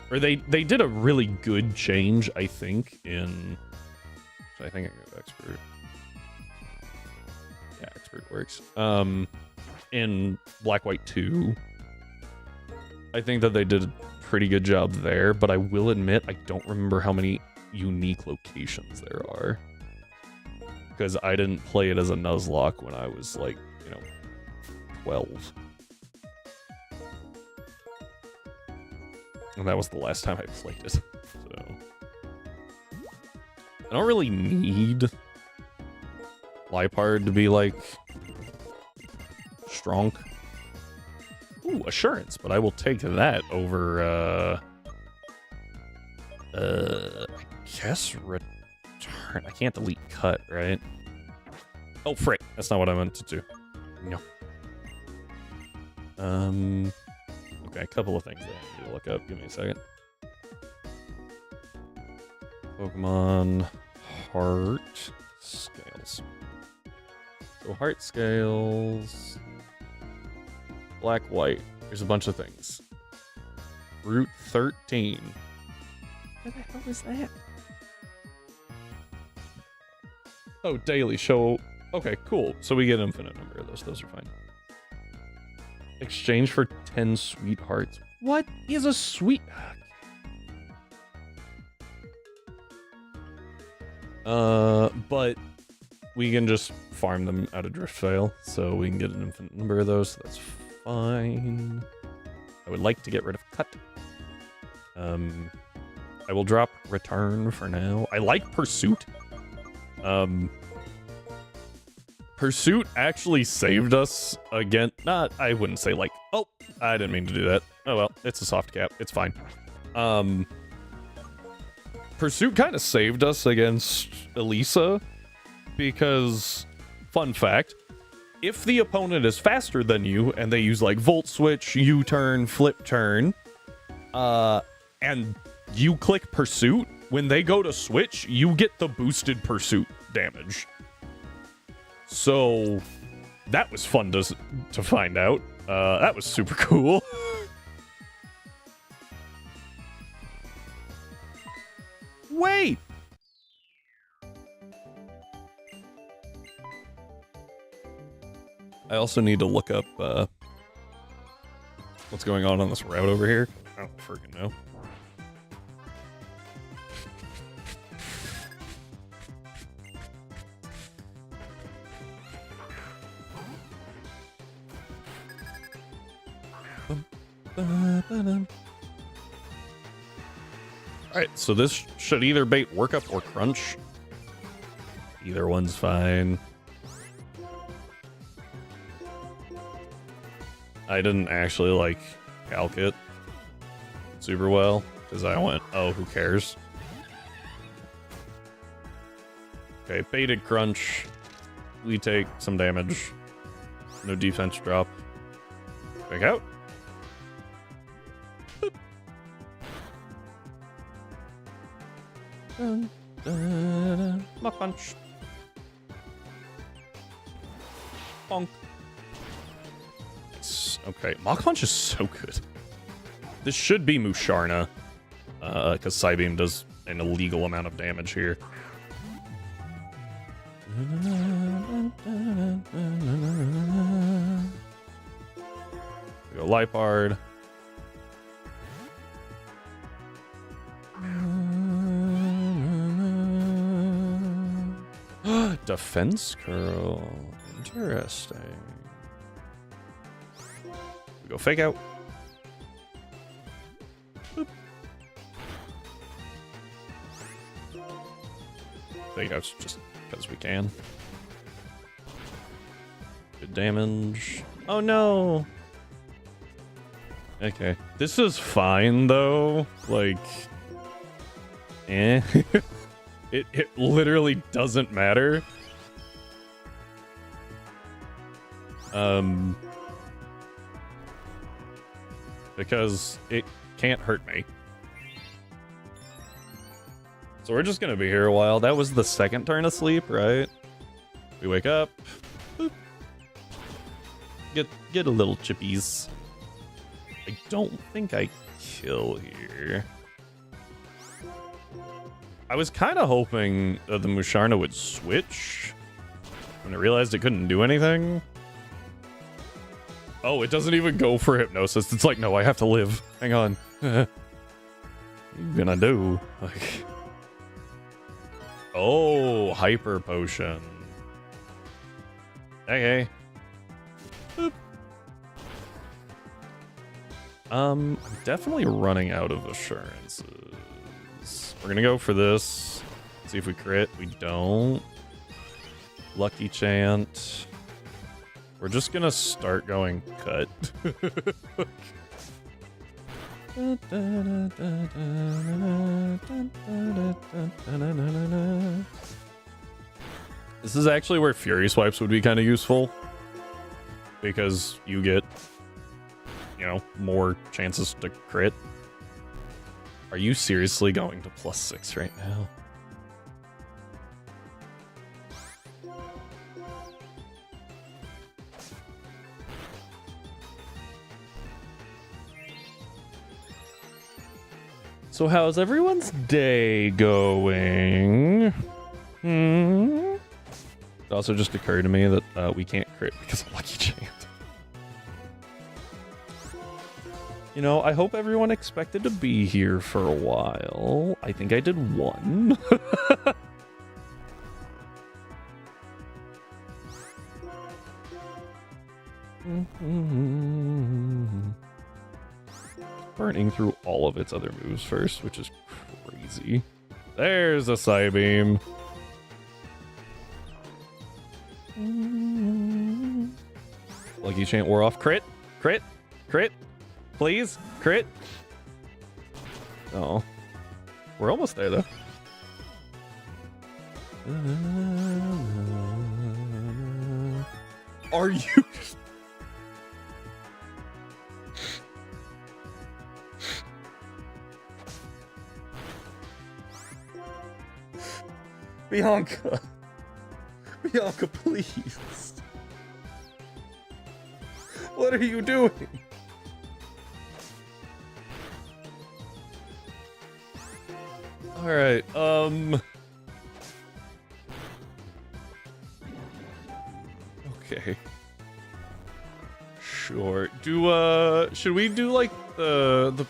Or they did a really good change, I think, in... I think I go expert. Yeah, expert works. In Black White 2, I think that they did a pretty good job there, but I will admit I don't remember how many unique locations there are. Because I didn't play it as a Nuzlocke when I was, like, 12. And that was the last time I played it, so... I don't really need Lipard to be, like, strong. Ooh, assurance, but I will take that over, I guess return. I can't delete cut, right? Oh, frick. That's not what I meant to do. No. Okay, a couple of things that I need to look up. Give me a second. Pokemon Heart Scales. So Heart Scales... Black, White. There's a bunch of things. Route 13. Where the hell is that? Oh, daily show. Okay, cool. So we get an infinite number of those. Those are fine. Exchange for 10 sweethearts. What is a sweet... But we can just farm them out of Driftveil, so we can get an infinite number of those. So that's fine. I would like to get rid of cut. I will drop return for now. I like pursuit. Pursuit actually saved us again. Not, I wouldn't say like, oh, I didn't mean to do that. Oh well, it's a soft cap. It's fine. Pursuit kind of saved us against Elisa because, fun fact, if the opponent is faster than you and they use like Volt Switch, U-turn, Flip Turn, and you click Pursuit, when they go to switch, you get the boosted Pursuit damage. So that was fun to find out. That was super cool. Wait! I also need to look up what's going on this route over here. I don't freaking know. Alright, so this should either bait Workup or Crunch. Either one's fine. I didn't actually, like, calc it super well, because I went, oh, who cares? Okay, baited Crunch. We take some damage. No defense drop. Back out. Mach Punch. Bonk. Okay, Mach Punch is so good. This should be Musharna, because Psybeam does an illegal amount of damage here. We go Lipard. Defense curl. Interesting. We go fake out. Boop. Fake out's just because we can. Good damage. Oh no! Okay. This is fine though. Like, eh. It literally doesn't matter. Because it can't hurt me. So we're just gonna be here a while. That was the second turn of sleep, right? We wake up. Boop. Get a little chippies. I don't think I kill here. I was kind of hoping that the Musharna would switch when I realized it couldn't do anything. Oh, it doesn't even go for hypnosis. It's like, no, I have to live. Hang on. What you gonna do? Like, oh, hyper potion. Okay. Boop. I'm definitely running out of assurances. We're gonna go for this. See if we crit. We don't. Lucky chant. We're just gonna start going cut. This is actually where Fury Swipes would be kind of useful. Because you get, you know, more chances to crit. Are you seriously going to +6 right now? So how's everyone's day going? It also just occurred to me that we can't crit because of Lucky Chant. You know, I hope everyone expected to be here for a while. I think I did one. Burning through all of its other moves first, which is crazy. There's a Psybeam. Lucky Chant wore off. Crit, crit, crit. Please, crit. Oh, we're almost there though. Are you? Bianca. Bianca, please. What are you doing? All right, okay. Sure. Should we do like the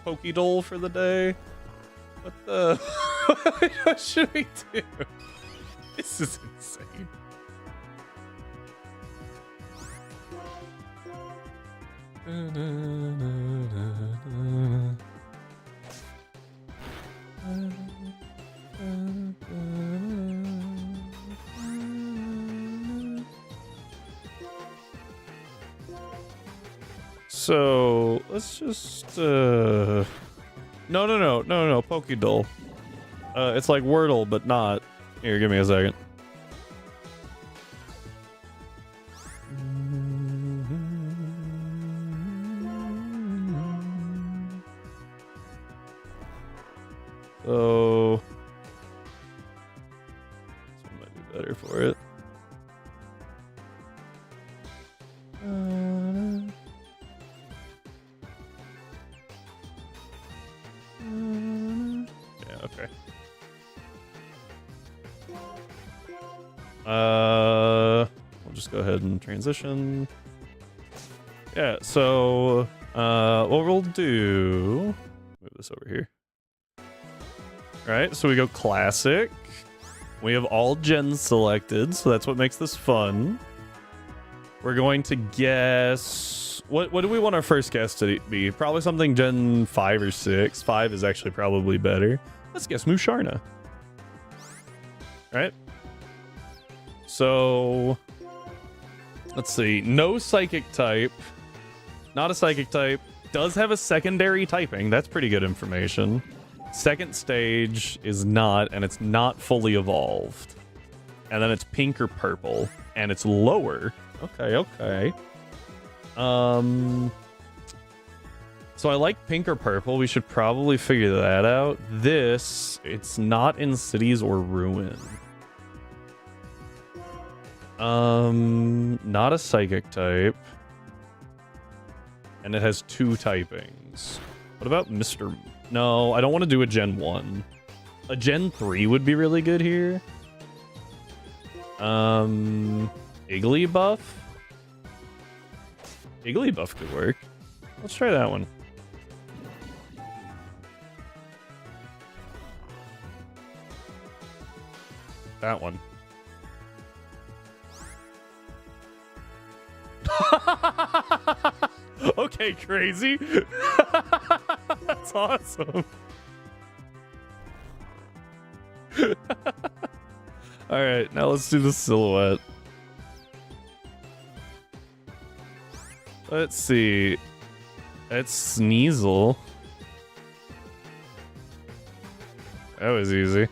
Pokédoll for the day? What the what should we do? This is insane. So let's just no, Pokédoll. It's like Wordle, but not. Here, give me a second. So this one might be better for it. Yeah, okay. We'll just go ahead and transition. Yeah, so what we'll do, move this over here. All right, so we go classic. We have all gens selected, so that's what makes this fun. We're going to guess... What do we want our first guess to be? Probably something Gen 5 or 6. 5 is actually probably better. Let's guess Musharna. Alright. So... Let's see. No psychic type. Not a psychic type. Does have a secondary typing. That's pretty good information. Second stage is not, and it's not fully evolved. And then it's pink or purple. And it's lower. Okay, okay. So I like pink or purple. We should probably figure that out. This, it's not in cities or ruin. Not a psychic type. And it has 2 typings. What about Mr. No, I don't want to do a Gen 1. A Gen 3 would be really good here. Igglybuff? Igglybuff could work. Let's try that one. That one. Okay, crazy. That's awesome. All right, now let's do the silhouette. Let's see. It's Sneasel. That was easy.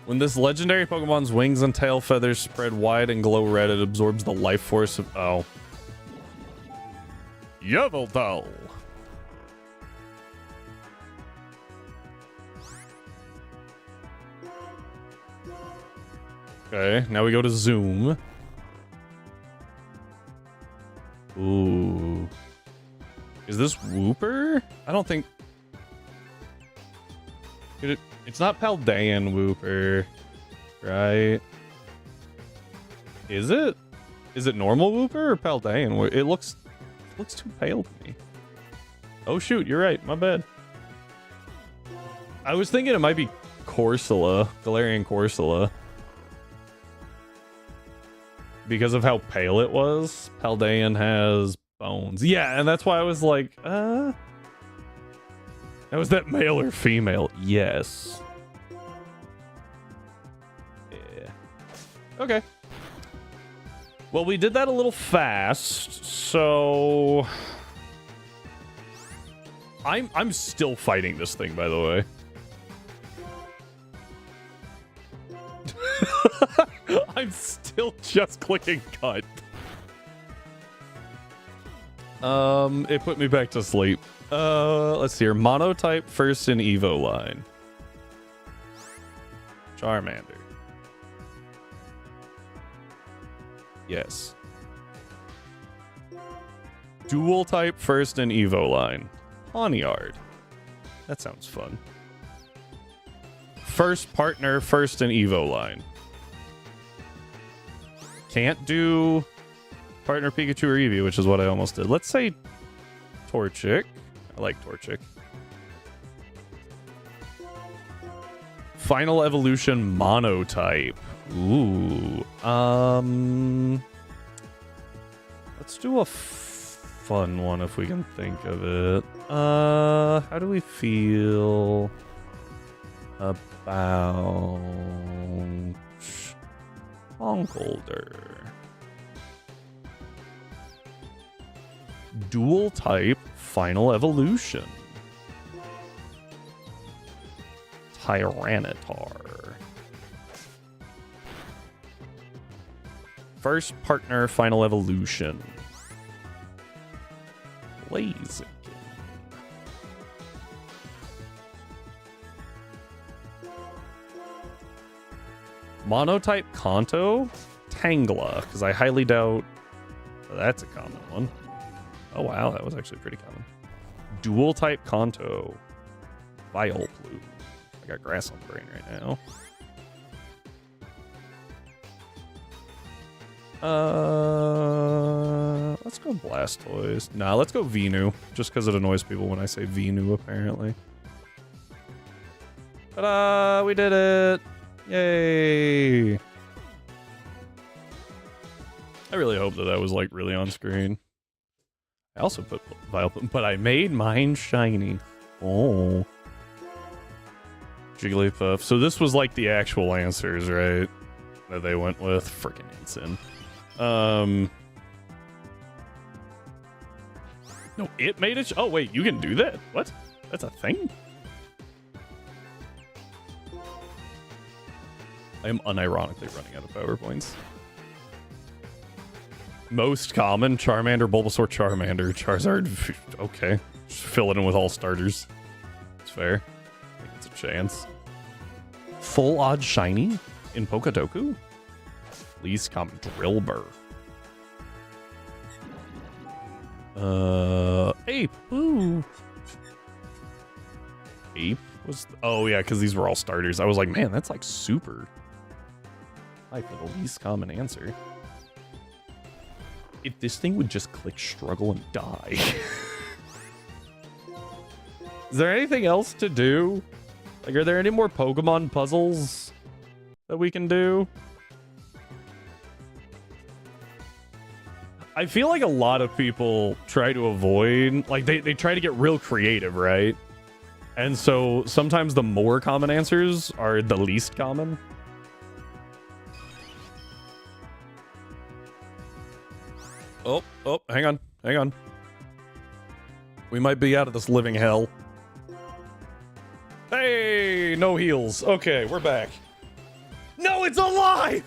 When this legendary Pokemon's wings and tail feathers spread wide and glow red, it absorbs the life force of... Oh. Yveltal. Okay, now we go to Zoom. Ooh. Is this Wooper? I don't think... It's not Paldean Wooper, right? Is it? Is it normal Wooper or Paldean? It looks too pale to me. Oh shoot, you're right. My bad. I was thinking it might be Corsola, Galarian Corsola. Because of how pale it was. Paldean has bones. Yeah, and that's why I was like, That was that male or female? Yes. Yeah. Okay. Well, we did that a little fast, so... I'm still fighting this thing, by the way. I'm still just clicking cut. It put me back to sleep. Let's see here. Monotype first in Evo line. Charmander. Yes. Dual type first in Evo line. Pawniard. That sounds fun. First partner first in Evo line. Can't do partner Pikachu or Eevee, which is what I almost did. Let's say Torchic. I like Torchic. Final evolution monotype. Ooh. Let's do a fun one if we can think of it. How do we feel about Conkeldurr? Dual type final evolution. Tyranitar. First partner final evolution. Blaziken. Monotype Kanto. Tangela, because I highly doubt that's a common one. Oh wow, that was actually pretty common. Dual type Kanto. Vileplume. I got grass on the brain right now. Let's go Blastoise. Nah, let's go Venu. Just because it annoys people when I say Venu, apparently. Ta-da! We did it! Yay! I really hope that was like really on screen. I also put Vileplume, but I made mine shiny. Oh. Jigglypuff. So this was like the actual answers, right? That they went with. Freaking insane. No, it made it. Oh, wait, you can do that? What? That's a thing? I am unironically running out of PowerPoints. Most common, Charmander, Bulbasaur, Charmander, Charizard. Okay. Just fill it in with all starters. It's fair. I think it's a chance. Full odd shiny in Pokedoku? Least common, Drillbur. Ape. Ooh. Ape was. Oh, yeah, because these were all starters. I was like, man, that's like super high for the least common answer. If this thing would just click struggle and die. Is there anything else to do? Like, are there any more Pokemon puzzles that we can do? I feel like a lot of people try to avoid, like, they try to get real creative, right? And so sometimes the more common answers are the least common. Oh, hang on. We might be out of this living hell. Hey, no heals. Okay, we're back. No, it's alive!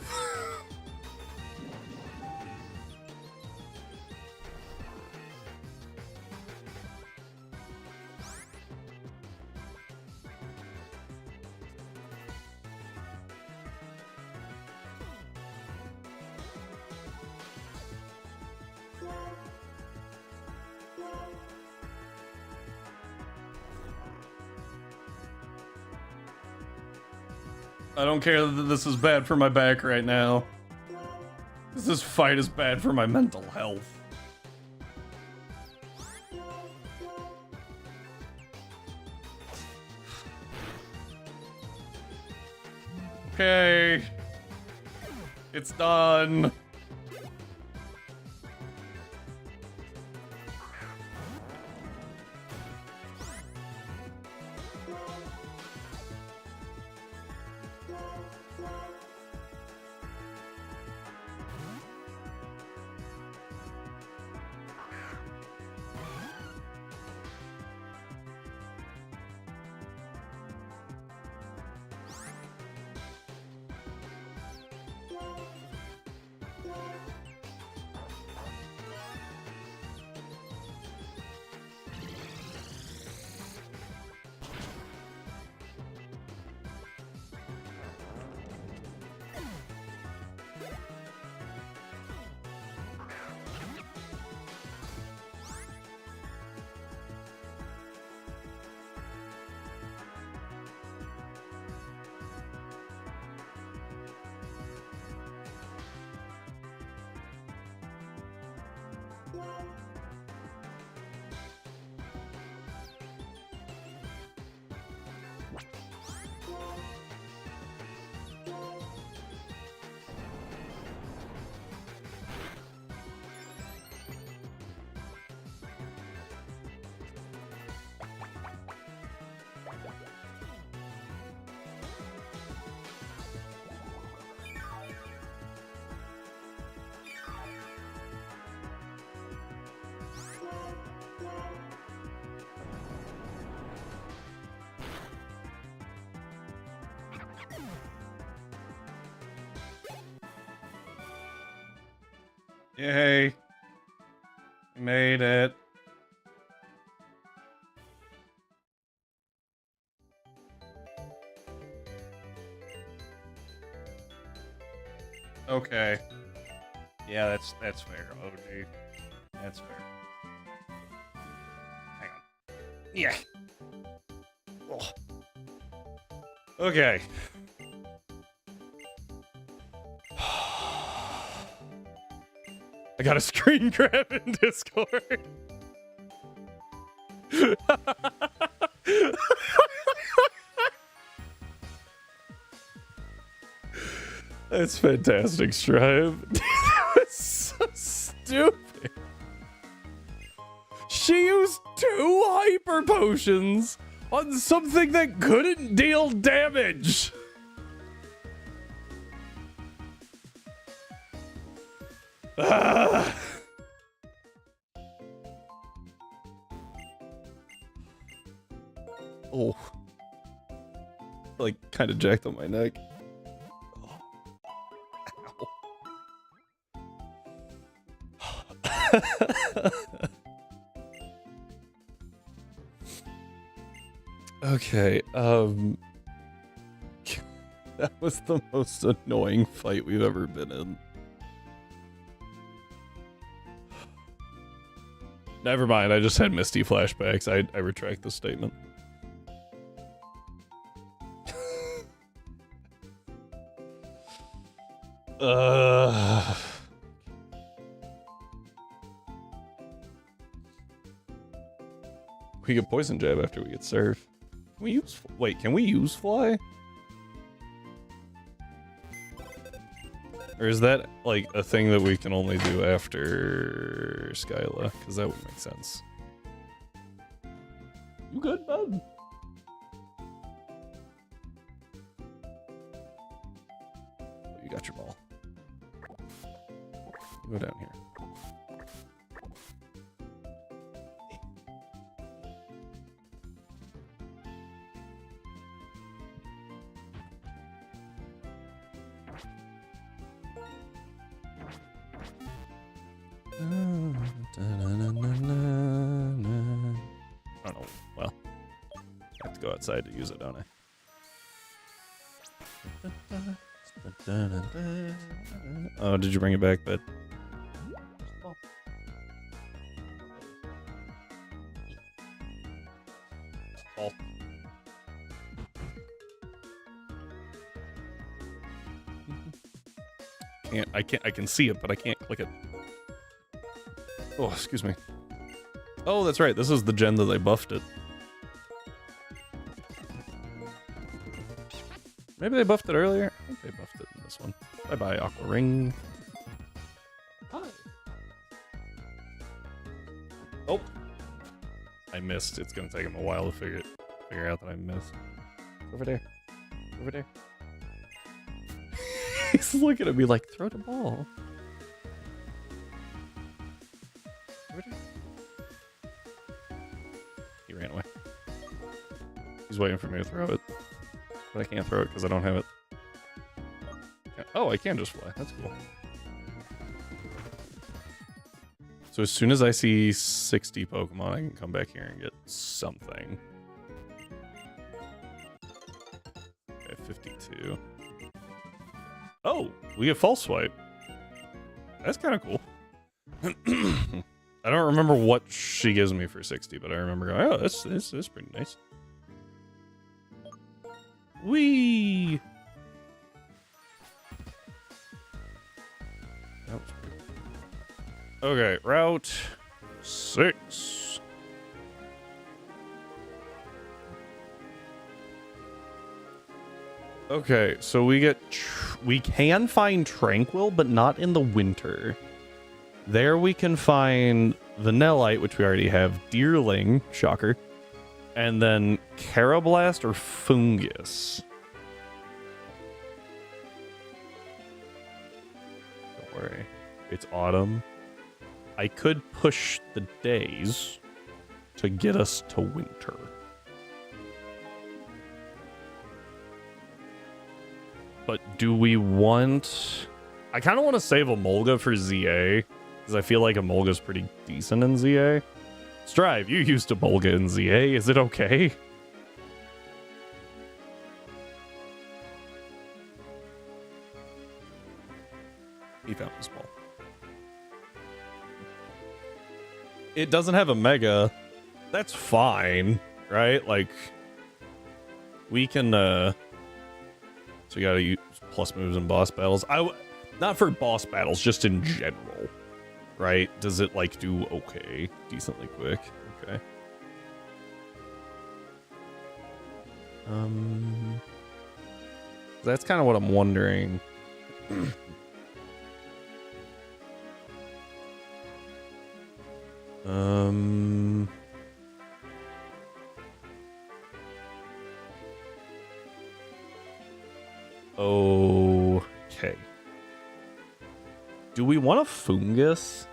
I don't care that this is bad for my back right now. This fight is bad for my mental health. Okay. It's done. Yay. Made it. Okay. Yeah, that's fair, OG. That's fair. Hang on. Yeah. Oh. Okay. I got a screen grab in Discord. That's fantastic, Strive. That's so stupid. She used 2 hyper potions on something that couldn't deal damage. Ah. Oh. Like, kind of jacked on my neck. Okay, that was the most annoying fight we've ever been in. Never mind, I just had Misty flashbacks. I retract the statement. We get poison jab after we get served. Can we use? Wait, can we use fly? Or is that like a thing that we can only do after Skyla? Because that would make sense. You good, bud? Oh, you got your ball. Go down here. Oh no, well, I have to go outside to use it, don't I? Oh, did you bring it back, bud? Oh. I can see it, but I can't click it. Oh, excuse me. Oh, that's right. This is the gen that they buffed it. Maybe they buffed it earlier? I think they buffed it in this one. Bye-bye, Aqua Ring. Hi. Oh. I missed. It's gonna take him a while to figure out that I missed. Over there. Over there. He's looking at me like, throw the ball. He ran away. He's waiting for me to throw it. But I can't throw it because I don't have it. Oh, I can just fly. That's cool. So as soon as I see 60 Pokemon, I can come back here and get something. Okay, 52. Oh, we get False Swipe. That's kind of cool. I don't remember what she gives me for 60, but I remember going, oh, this is pretty nice. Whee! That was pretty. Okay, Route 6. Okay, so we can find Tranquil, but not in the winter. There we can find Vanillite, which we already have, Deerling, shocker, and then Carablast or Fungus. Don't worry, it's autumn. I could push the days to get us to winter. But do we want... I kind of want to save Emolga for ZA. Because I feel like Emolga's pretty decent in ZA. Strive, you used Emolga in ZA. Is it okay? He found his ball. It doesn't have a Mega. That's fine, right? Like, we can, So you gotta use plus moves in boss battles. Not for boss battles, just in general. Right? Does it, like, do okay? Decently quick. Okay. That's kind of what I'm wondering. Okay. Do we want a Fungus?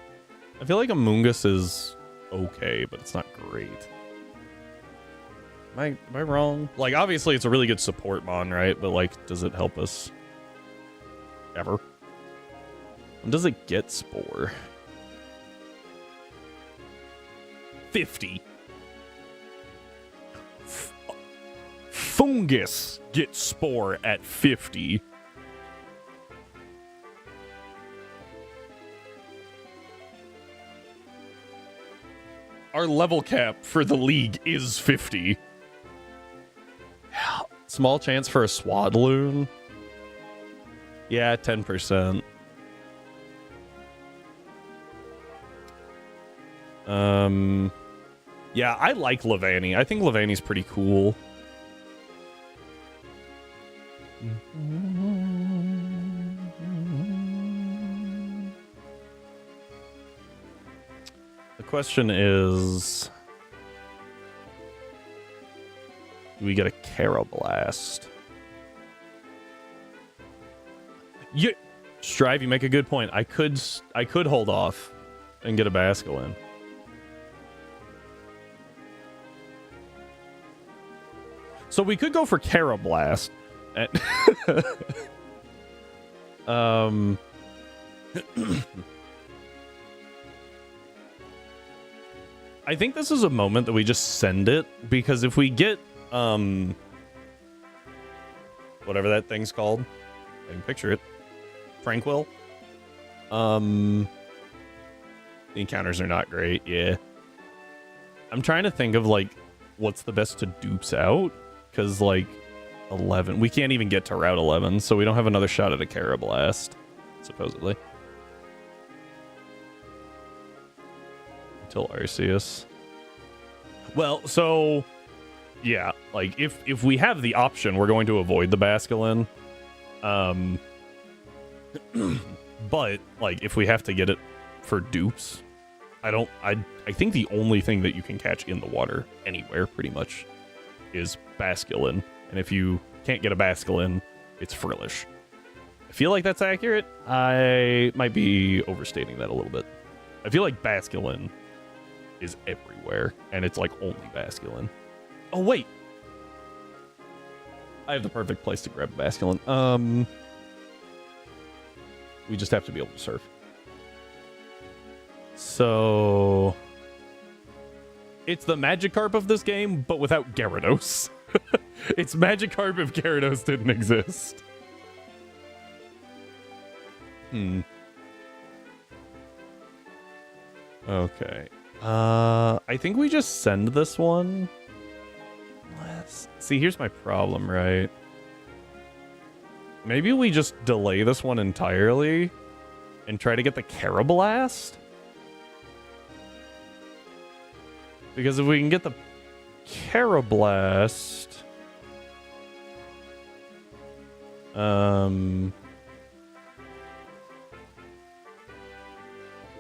I feel like a Mungus is okay, but it's not great. Am I wrong? Like, obviously, it's a really good support mon, right? But, like, does it help us ever? When does it get Spore? 50. Fungus gets Spore at 50. Our level cap for the league is 50. Small chance for a Swadloon. Yeah, 10%. Yeah, I like Levani. I think Levani's pretty cool. The question is, do we get a Carablast? Yeah, Strive, you make a good point. I could hold off and get a Basculin. So we could go for Carablast. I think this is a moment that we just send it, because if we get whatever that thing's called, I can picture it, Tranquil. The encounters are not great. Yeah, I'm trying to think of like what's the best to dupes out, because like 11, we can't even get to Route 11, so we don't have another shot at a Carablast, supposedly. Until Arceus. Well, so yeah, like if we have the option, we're going to avoid the Basculin. But like if we have to get it for dupes, I think the only thing that you can catch in the water anywhere pretty much is Basculin. And if you can't get a Basculin, it's Frillish. I feel like that's accurate. I might be overstating that a little bit. I feel like Basculin is everywhere, and it's like only Basculin. Oh, wait. I have the perfect place to grab a Basculin. We just have to be able to surf. So it's the Magikarp of this game, but without Gyarados. It's Magikarp if Gyarados didn't exist. Okay. I think we just send this one. See, here's my problem, right? Maybe we just delay this one entirely and try to get the Carablast? Because if we can get the Carablast...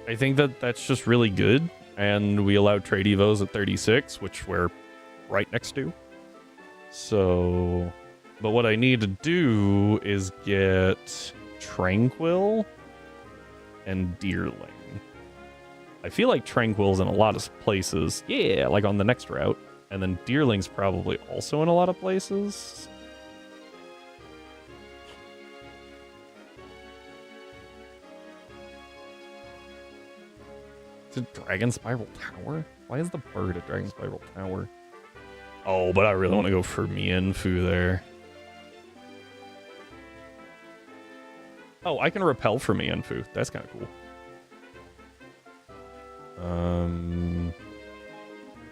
I think that's just really good. And we allowed trade evos at 36, which we're right next to. So... But what I need to do is get Tranquil and Deerling. I feel like Tranquil's in a lot of places. Yeah, like on the next route. And then Deerling's probably also in a lot of places. Is it Dragon Spiral Tower? Why is the bird at Dragon Spiral Tower? Oh, but I really want to go for Mienfoo there. Oh, I can repel for Mienfoo. That's kind of cool.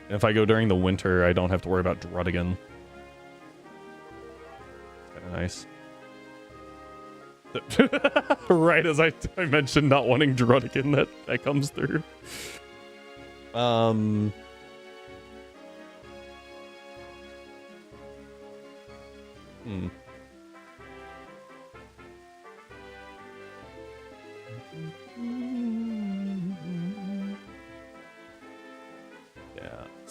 If I go during the winter, I don't have to worry about Druddigan. Kind of nice. Right as I mentioned not wanting Druddigan, that comes through.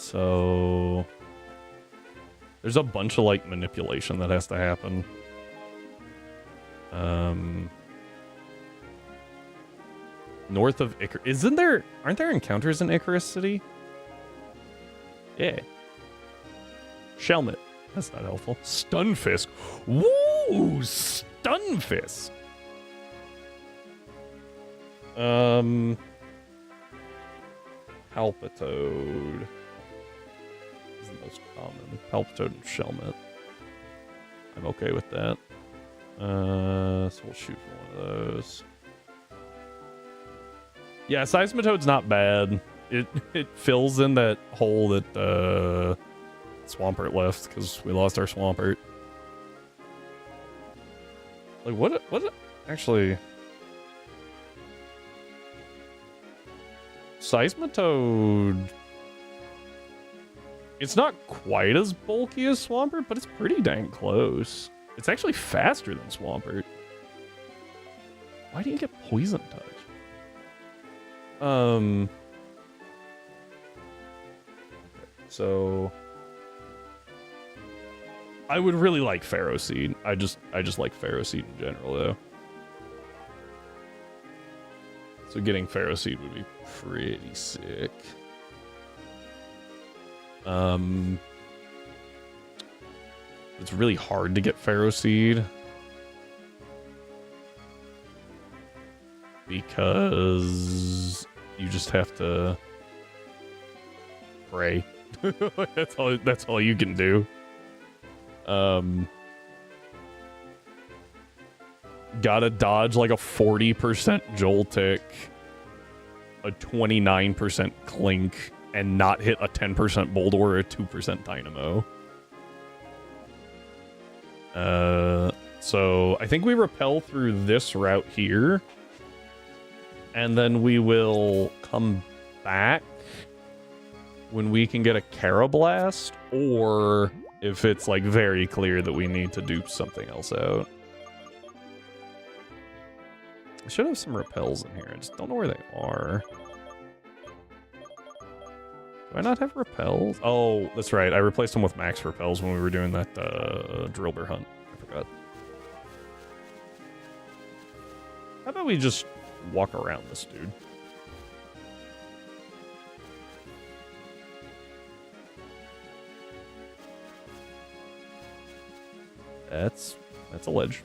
So there's a bunch of like manipulation that has to happen. North of Icarus. Aren't there encounters in Icarus City? Yeah. Shelmet. That's not helpful. Stunfisk. Woo! Stunfisk. Palpitoad is the most common. Palpitoad and Shelmet. I'm okay with that. So we'll shoot for one of those. Yeah, Seismitoad's not bad. It fills in that hole that Swampert left because we lost our Swampert. Like what actually Seismitoad, it's not quite as bulky as Swampert, but it's pretty dang close. It's actually faster than Swampert. Why do you get Poison Touch? So I would really like Pharaoh Seed. I just like Pharaoh Seed in general though. So getting Pharaoh Seed would be pretty sick. It's really hard to get Pharaoh Seed because you just have to pray. That's all you can do. Gotta dodge like a 40% Joltik, a 29% Clink, and not hit a 10% Boulder or a 2% Dynamo. So I think we repel through this route here, and then we will come back when we can get a Carablast, or if it's like very clear that we need to do something else out. I should have some repels in here. I just don't know where they are. Do I not have repels? Oh, that's right. I replaced them with max repels when we were doing that Drillbur hunt. I forgot. How about we just walk around this dude? That's a ledge.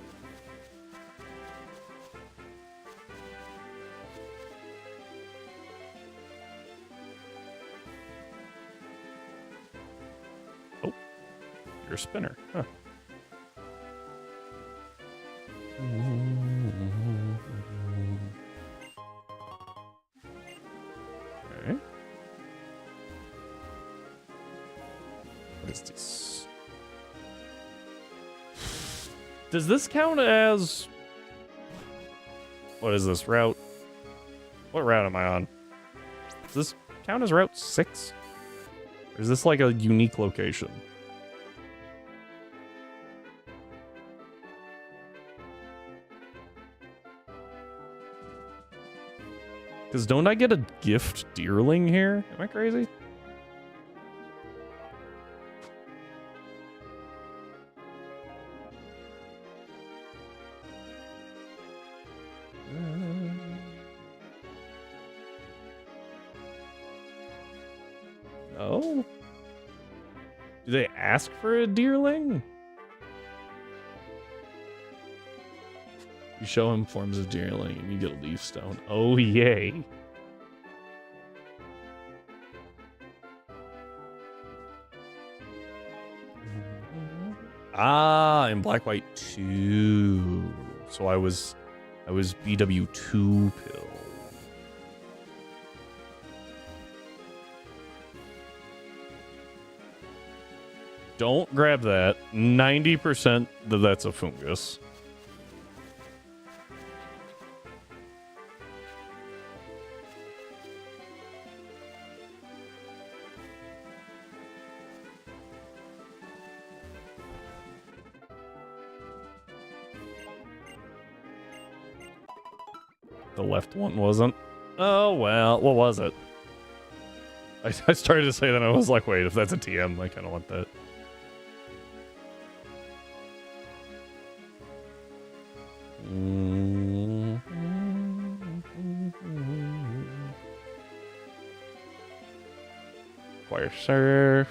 Oh, you're a spinner, huh? Okay. What is this? Does this count as... What is this, route? What route am I on? Does this count as Route 6? Or is this like a unique location? Because don't I get a gift deerling here? Am I crazy? No? Do they ask for a deerling? You show him forms of deerling and you get a leaf stone. Oh, yay. Ah, in Black White 2. So I was BW2 pill. Don't grab that. 90% that that's a fungus. The left one wasn't. Oh, well, what was it? I started to say that, and I was like, wait, if that's a TM, I kind of want that. Fire surf.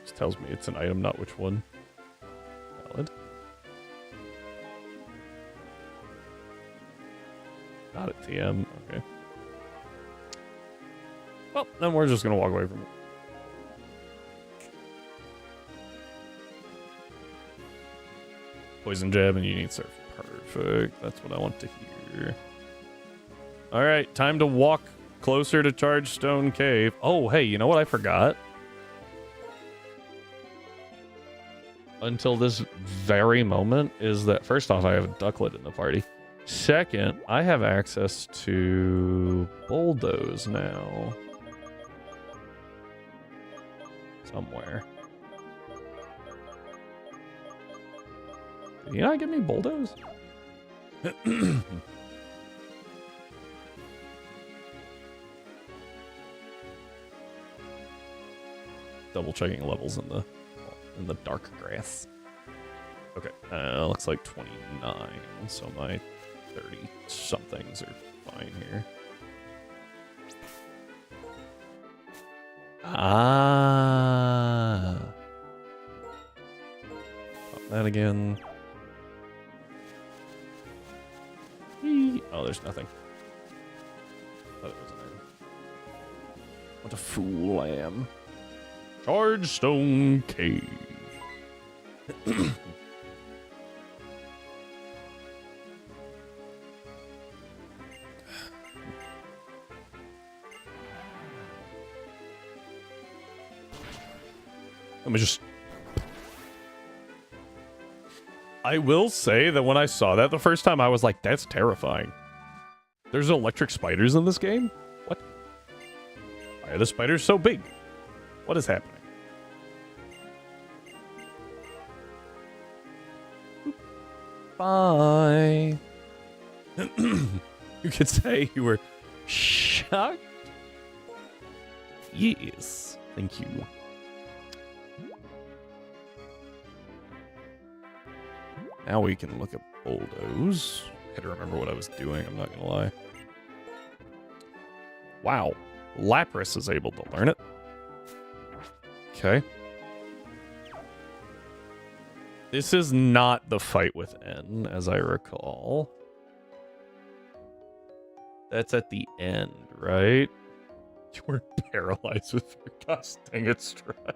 Just tells me it's an item, not which one. Valid. Not a TM. Okay. Well, then we're just gonna walk away from it. Poison jab and you need surf. Perfect. That's what I want to hear. All right, time to walk closer to Charged Stone Cave. Oh, hey, you know what I forgot? Until this very moment is that, first off, I have a ducklet in the party. Second, I have access to bulldoze now. Somewhere. Did he not give me bulldoze? Double checking levels in the dark grass. Okay, looks like 29, so my 30 somethings are fine here. Ah. Pop that again. Oh, there's nothing. Thought it was an item. What a fool I am. Charged Stone Cave. Let me just... I will say that when I saw that the first time, I was like, that's terrifying. There's electric spiders in this game? What? Why are the spiders so big? What is happening? Bye. You could say you were shocked. Yes. Thank you. Now we can look at bulldoze. I had to remember what I was doing, I'm not gonna lie. Wow. Lapras is able to learn it. Okay. This is not the fight with N, as I recall. That's at the end, right? You were paralyzed with your gosh dang it strike.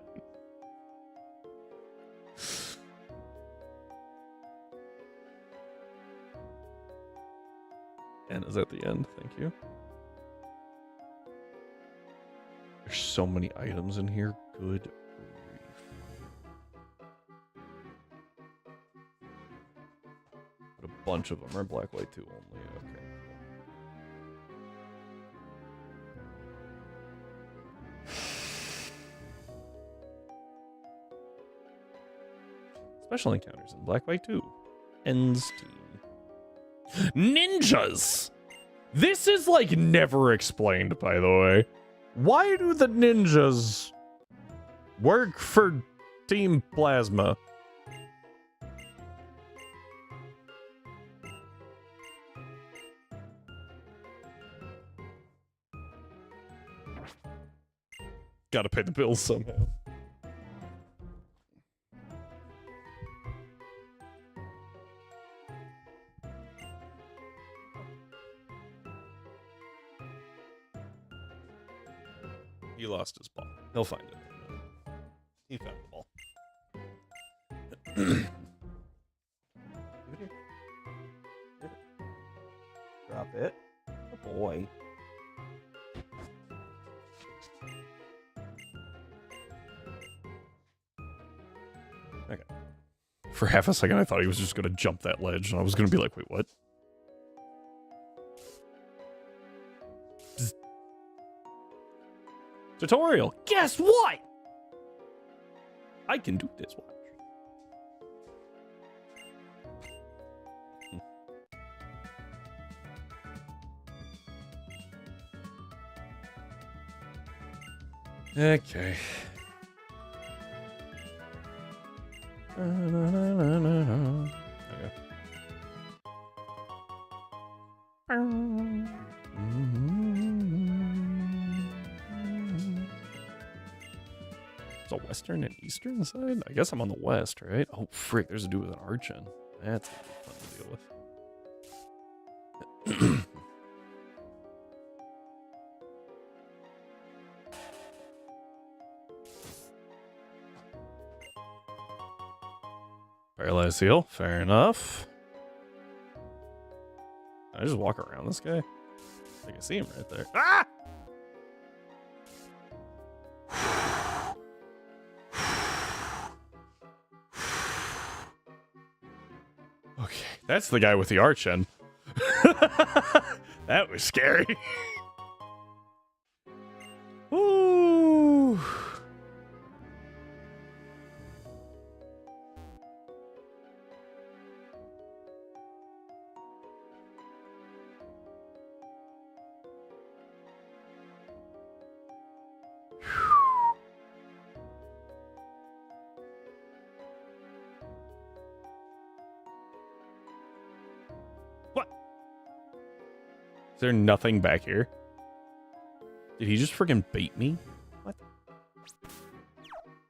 N is at the end, thank you. There's so many items in here. Good grief. But a bunch of them are black, white, 2 only. Okay. Special encounters in black, white, 2. Ends team. Ninjas! This is like never explained, by the way. Why do the ninjas work for Team Plasma? Gotta pay the bills somehow. He lost his ball. He'll find it. He found the ball. Drop it. Oh boy. Okay. For half a second, I thought he was just going to jump that ledge, and I was going to be like, wait, what? Psst. Tutorial. Guess what? I can do this. Watch. Okay. Okay. Is it western and eastern side? I guess I'm on the west, right? Oh, frick, there's a dude with an archon. That's gonna be fun to deal with. Paralyzed heal, fair enough. Can I just walk around this guy? I can see him right there. Ah! Okay, that's the guy with the archon. That was scary. Ooh. What? Is there nothing back here? Did he just freaking bait me? What?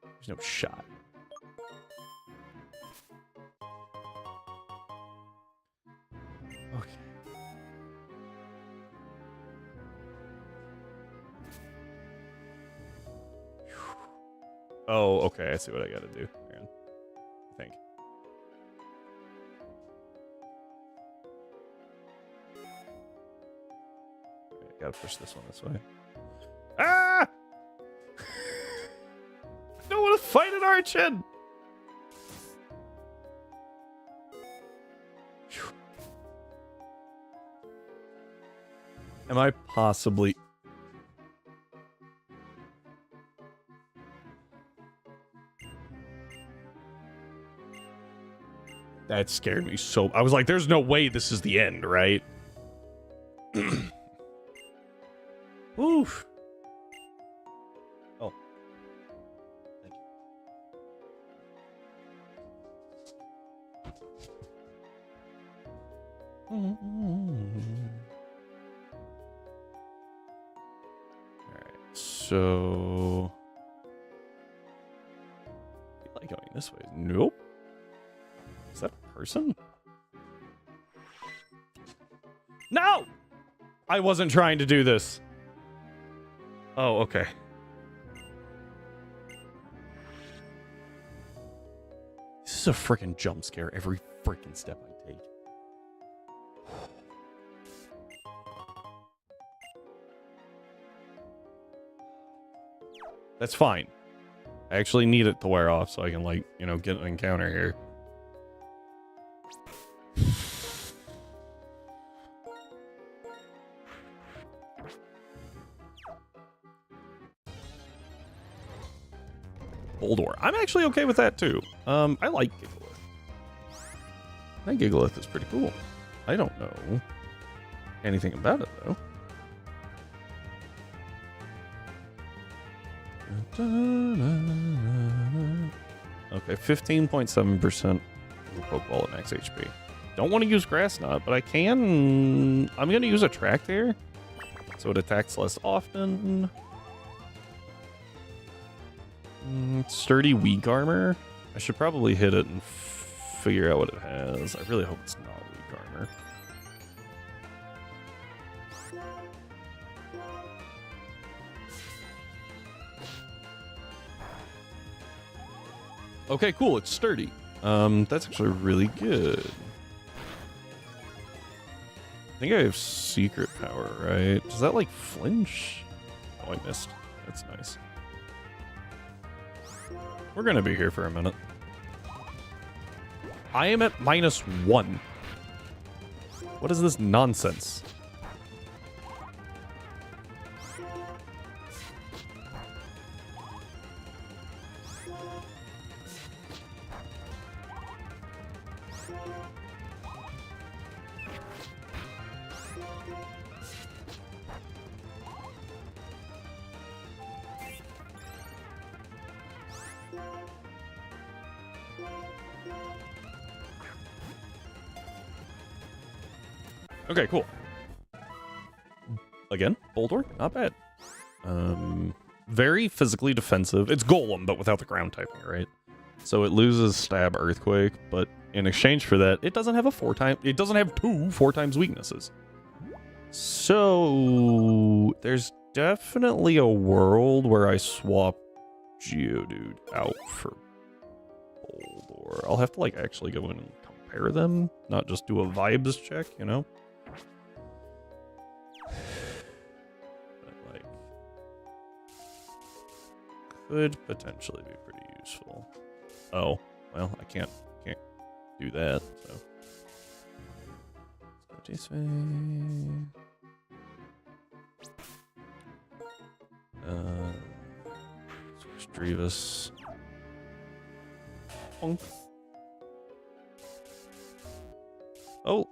There's no shot. Okay. Oh, okay. I see what I gotta do. Hang on. I think. Okay, gotta push this one this way. Ah! I don't want to fight an archon! Phew. Am I possibly... That scared me so... I was like, there's no way this is the end, right? Oof. Oh. Thank you. Alright, so... I feel like going this way. Nope. Is that a person? No! I wasn't trying to do this. Oh, okay. This is a freaking jump scare every freaking step I take. That's fine. I actually need it to wear off so I can, like, you know, get an encounter here. Boldor. I'm actually okay with that too. I like Gigalith. I think Gigalith is pretty cool. I don't know anything about it though. Okay, 15.7% Pokeball at max HP. Don't want to use Grass Knot, but I can... I'm going to use Attract here, so it attacks less often. Sturdy Weak Armor. I should probably hit it and figure out what it has. I really hope it's not Weak Armor. Okay, cool. It's sturdy. That's actually really good. I think I have secret power, right? Does that like flinch? Oh, I missed. That's nice. We're gonna be here for a minute. I am at -1. What is this nonsense? Okay, cool. Again, Bulwark, not bad. Very physically defensive. It's Golem, but without the ground typing, right? So it loses Stab, Earthquake, but in exchange for that, it doesn't have a 4-time. It doesn't have 2 4-times weaknesses. So there's definitely a world where I swap Geodude out for Boldore. I'll have to like actually go in and compare them, not just do a vibes check, you know? But like could potentially be pretty useful. Oh, well, I can't do that, so. Let's go this way. Switch Drevis. Bonk. Oh.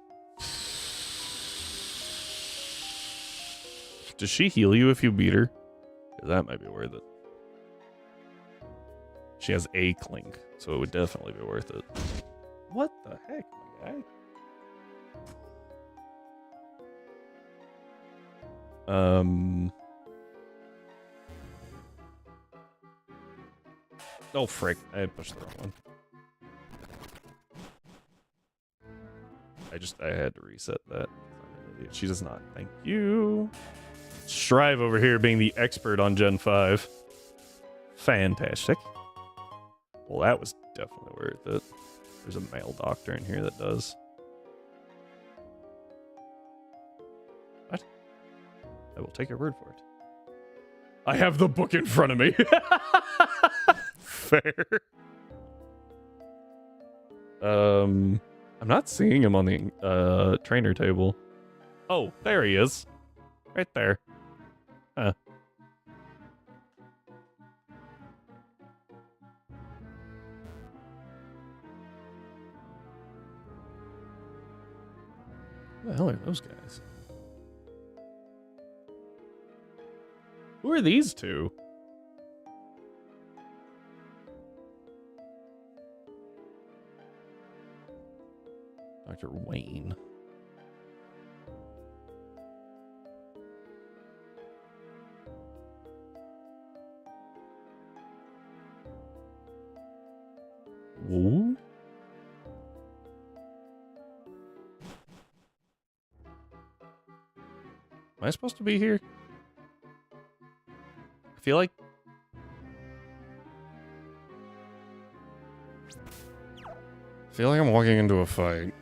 Does she heal you if you beat her? 'Cause that might be worth it. She has a clink, so it would definitely be worth it. What the heck, my guy? Oh, frick. I pushed the wrong one. I had to reset that. I'm an idiot. She does not. Thank you. Strive over here being the expert on Gen 5. Fantastic. Well, that was definitely worth it. There's a male doctor in here that does. What? I will take your word for it. I have the book in front of me. Fair. I'm not seeing him on the trainer table. Oh, there he is. Right there. Huh. Who the hell are those guys? Who are these two? Dr. Wayne. Whoa. Am I supposed to be here? I feel like... I'm walking into a fight.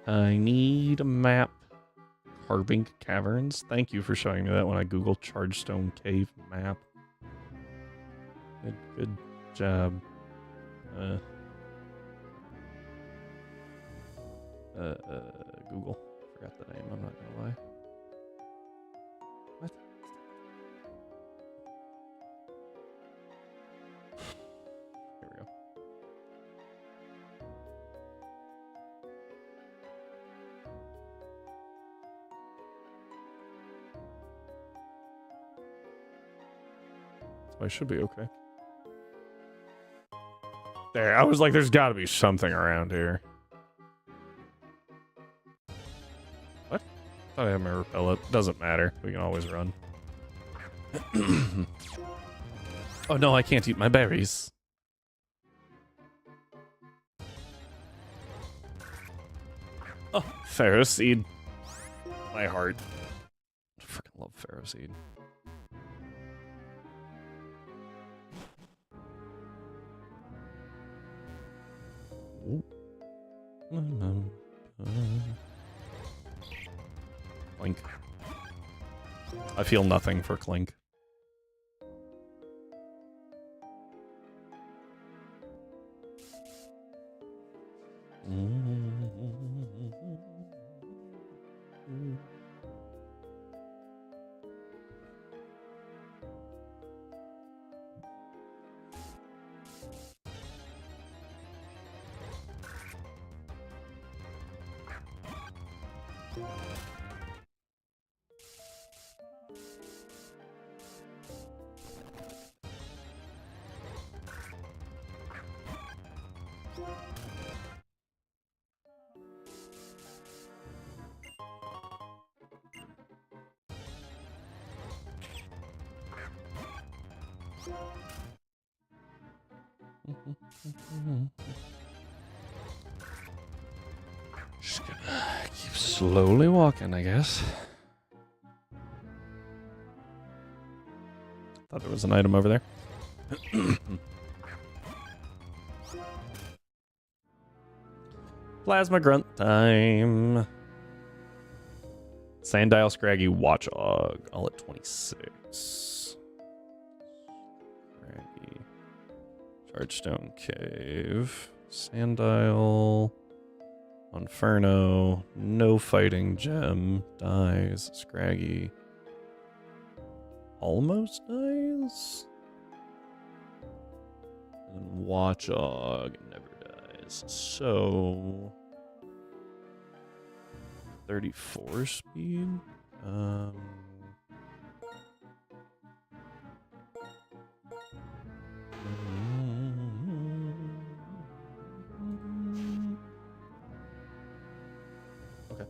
I need a map. Carbink Caverns. Thank you for showing me that when I Googled Chargestone Cave map. Good job. Google. Forgot the name, I'm not gonna lie. What? Here we go. So I should be okay. There, I was like, there's gotta be something around here. What? I thought I had my repellent. Doesn't matter. We can always run. Oh no, I can't eat my berries. Oh, Pharaoh Seed. My heart. I freaking love Pharaoh Seed. Clink. I feel nothing for Clink. Just gonna keep slowly walking, I guess. Thought there was an item over there. Plasma grunt time. Sandile, Scraggy, Watchog, all at 26. Scraggy. Chargestone Cave. Sandile. Inferno. No fighting gem. Dies. Scraggy. Almost dies. And Watchog never dies. So 34 speed. Okay.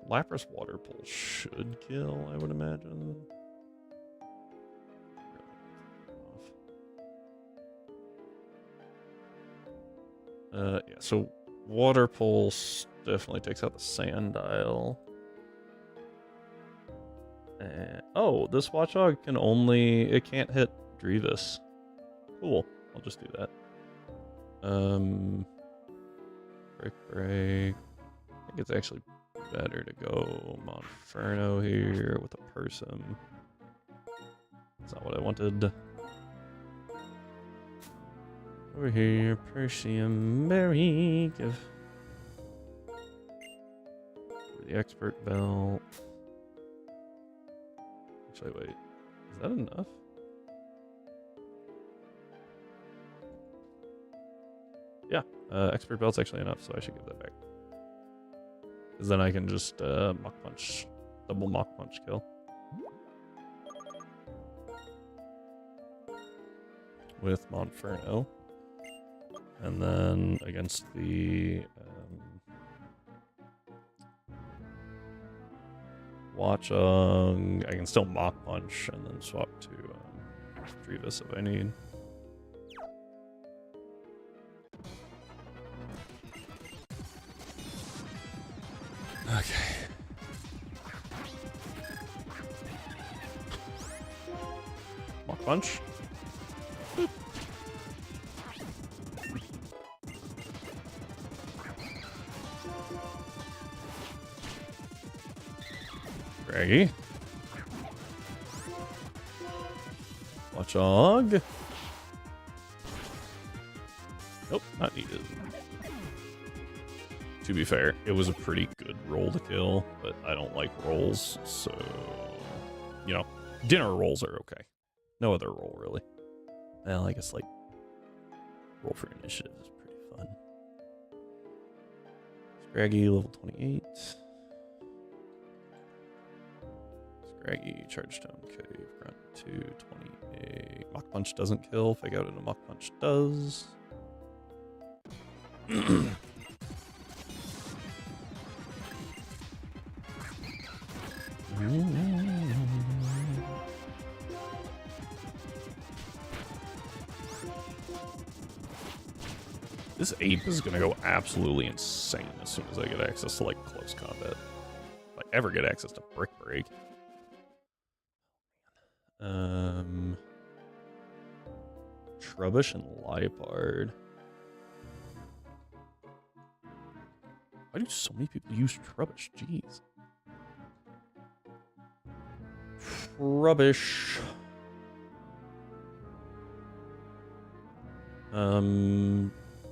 Lapras Water Pulse should kill, I would imagine. Yeah, so Water Pulse definitely takes out the Sandile. And, oh, this Watchog can only... It can't hit Drevis. Cool. I'll just do that. Break. I think it's actually better to go Monferno here with a Person. That's not what I wanted. Over here, Persium Berry, give the expert belt. Actually, wait, is that enough? Yeah, expert belt's actually enough, so I should give that back. Because then I can just Mach Punch, double Mach Punch kill. With Monferno. And then against the Watchog, I can still Mach Punch and then swap to Drevis if I need. Okay. Mach Punch. Scraggy. Watchog. Nope, not needed. To be fair, it was a pretty good roll to kill, but I don't like rolls, so... You know, dinner rolls are okay. No other roll, really. Well, I guess, like, roll for initiative is pretty fun. Scraggy, level 28. Scraggy, Chargestone Cave, Grunt 228. Mach Punch doesn't kill. Fake out into Mach Punch does. This ape is gonna go absolutely insane as soon as I get access to, like, close combat. If I ever get access to Brick Break. Trubbish and Liepard. Why do so many people use Trubbish? Jeez. Trubbish.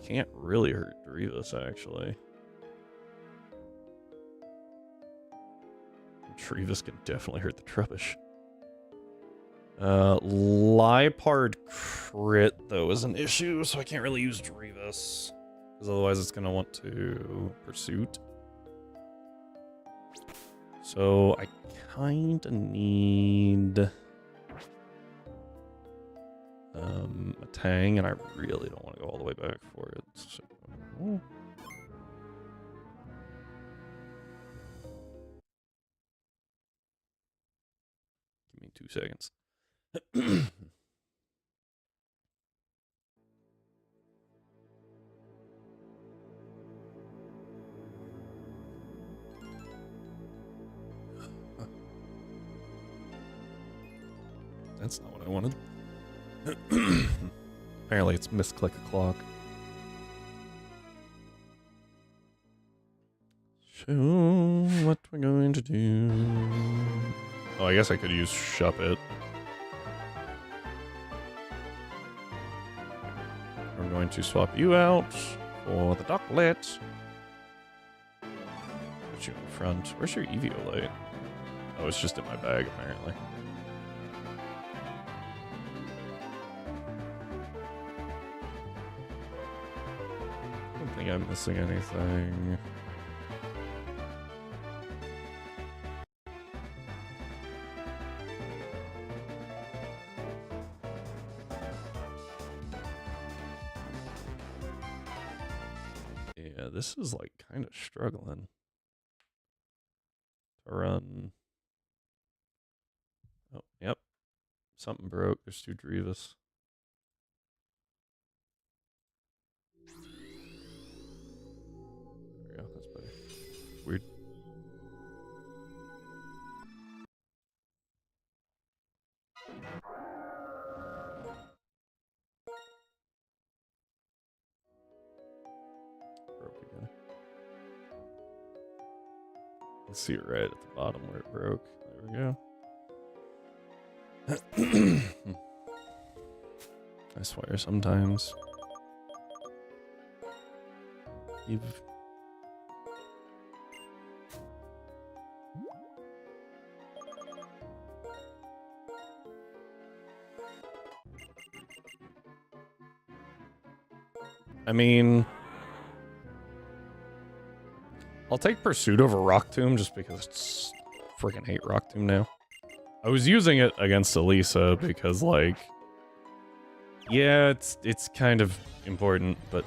Can't really hurt Drevis, actually. Drevis can definitely hurt the Trubbish. Liepard crit, though, is an issue, so I can't really use Drevis. Because otherwise it's going to want to Pursuit. So I kind of need a Tang, and I really don't want to go all the way back for it. So, give me 2 seconds. That's not what I wanted. Apparently it's misclick o'clock. So, what we're going to do... Oh, I guess I could use Shup It. We're going to swap you out for the Ducklet. Put you in front. Where's your Eviolite? Oh, it's just in my bag, apparently. I don't think I'm missing anything. Yeah, this is like kind of struggling to run. Oh, yep. Something broke. There's 2 Drevis. There we go. That's better. Weird. Broke again. Let's see it right at the bottom where it broke. There we go. I swear sometimes. You've... I mean... I'll take Pursuit over Rock Tomb just because it's... freaking hate Rock Tomb now. I was using it against Elisa because, like... Yeah, it's kind of important, but,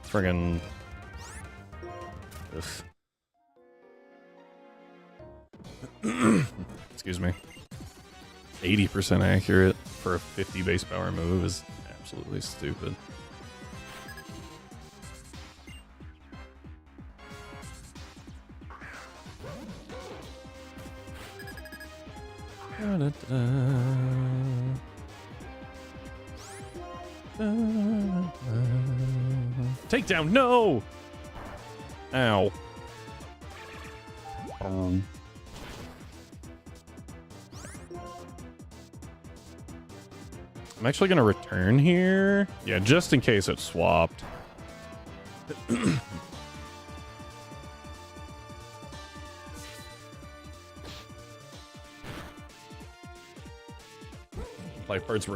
friggin... Excuse me. 80% accurate for a 50 base power move is absolutely stupid. Takedown, no! Ow. I'm actually gonna return here. Yeah, just in case it swapped. Lifeguard's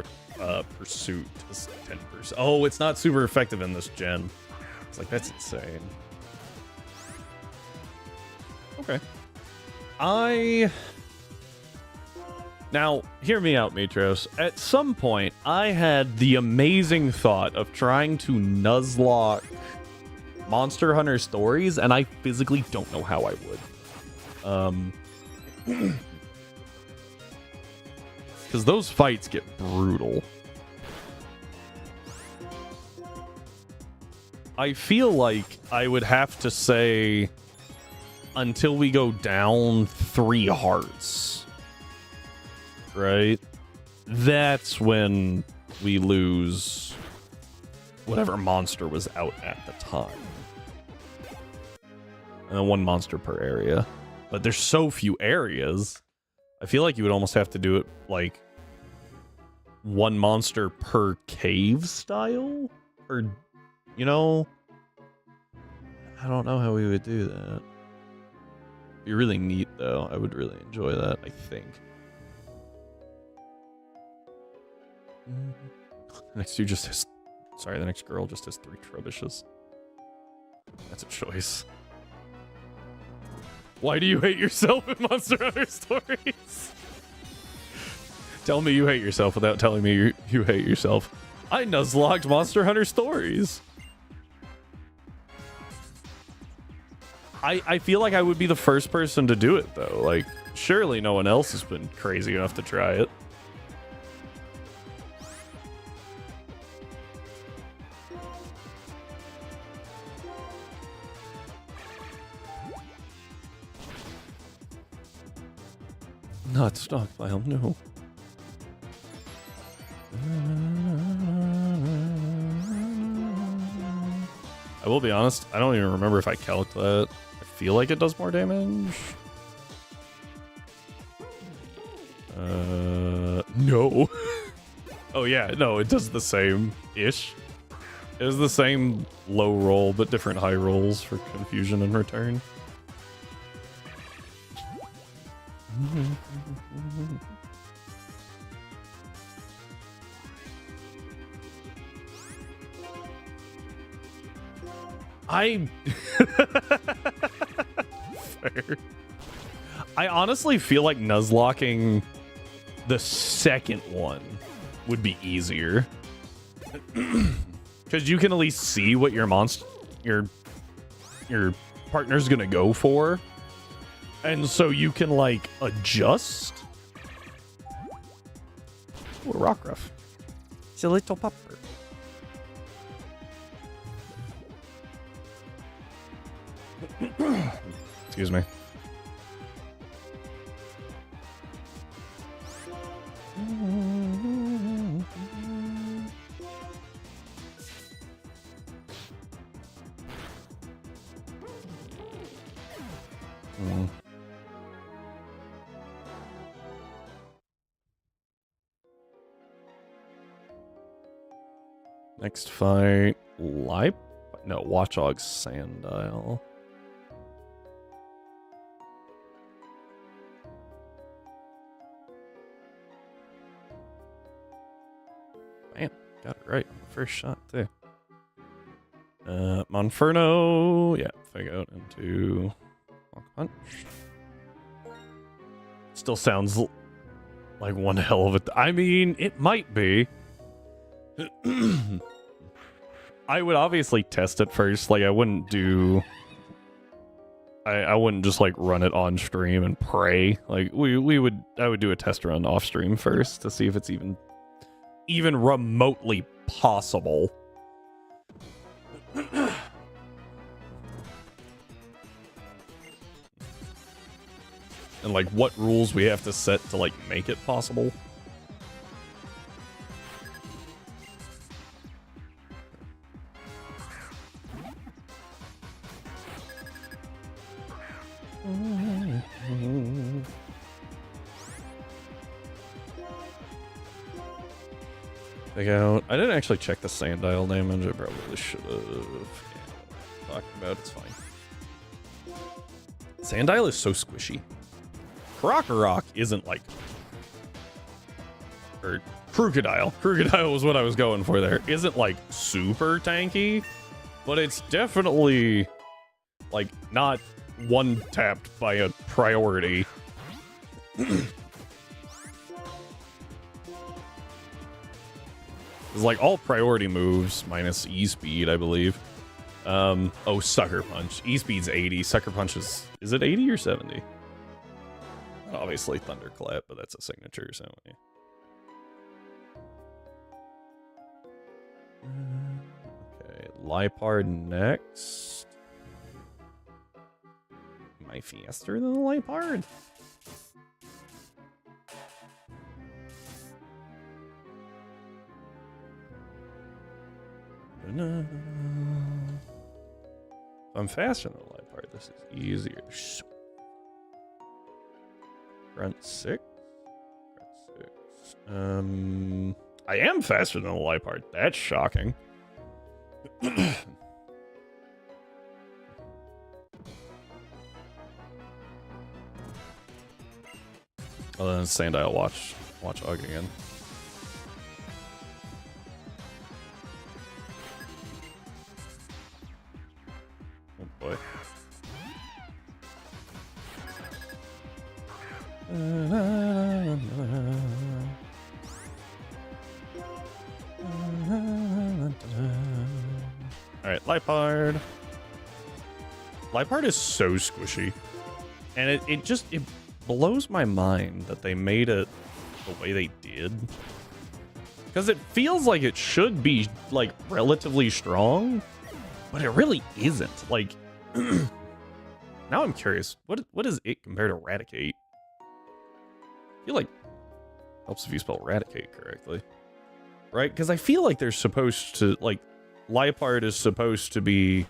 pursuit is 10%. Oh, it's not super effective in this gen. It's like, that's insane. Okay. Now, hear me out, Mitros. At some point, I had the amazing thought of trying to Nuzlocke Monster Hunter stories, and I physically don't know how I would. Because those fights get brutal. I feel like I would have to say until we go down 3 hearts. Right? That's when we lose whatever monster was out at the time. And then 1 monster per area. But there's so few areas. I feel like you would almost have to do it like 1 monster per cave style? Or, you know? I don't know how we would do that. It'd be really neat, though. I would really enjoy that, I think. The next dude just has... Sorry, the next girl just has 3 Trebuchets. That's a choice. Why do you hate yourself in Monster Hunter Stories? Tell me you hate yourself without telling me you hate yourself. I nuzlocked Monster Hunter Stories. I feel like I would be the first person to do it, though. Like, surely no one else has been crazy enough to try it. Not stockpile, no. I will be honest, I don't even remember if I calced that. I feel like it does more damage. No. Oh yeah, no, it does the same-ish. It is the same low roll, but different high rolls for confusion in return. Fair. I honestly feel like nuzlocking the second one would be easier. Because you can at least see what your your partner's gonna go for. And so you can, like, adjust. Ooh, a rock ruff. It's a little pupper. Excuse me. Next fight, Watchog Sandile. Bam, got it right on the first shot too. Monferno, yeah, fig out into Hawk Punch. Still sounds like one hell of a. I mean, it might be. I would obviously test it first. Like, I wouldn't do. I wouldn't just like run it on stream and pray. Like I would do a test run off stream first to see if it's even remotely possible. And like what rules we have to set to like make it possible. Take out. I didn't actually check the Sandile damage. I probably should have. Yeah, talking about it's fine. Sandile is so squishy. Krokorok isn't like. Or Crocodile. Crocodile was what I was going for there. Isn't like super tanky, but it's definitely like not one tapped by a priority. It's like all priority moves minus E-Speed, I believe. Oh, Sucker Punch. E-Speed's 80. Sucker Punch is it 80 or 70? Obviously Thunderclap, but that's a signature, so yeah. Okay, Liepard next. Am I faster than the Liepard? I'm faster than the Liepard. This is easier. Grunt 6. Grunt 6. I am faster than the Liepard. That's shocking. Oh, then Sandile Watchog again. Oh boy. Alright, Lipard. Lipard is so squishy. And it blows my mind that they made it the way they did. Because it feels like it should be, like, relatively strong, but it really isn't. Like, now I'm curious, what does it compare to Raticate? I feel like helps if you spell Raticate correctly. Right? Because I feel like they're supposed to, like, Lipard is supposed to be,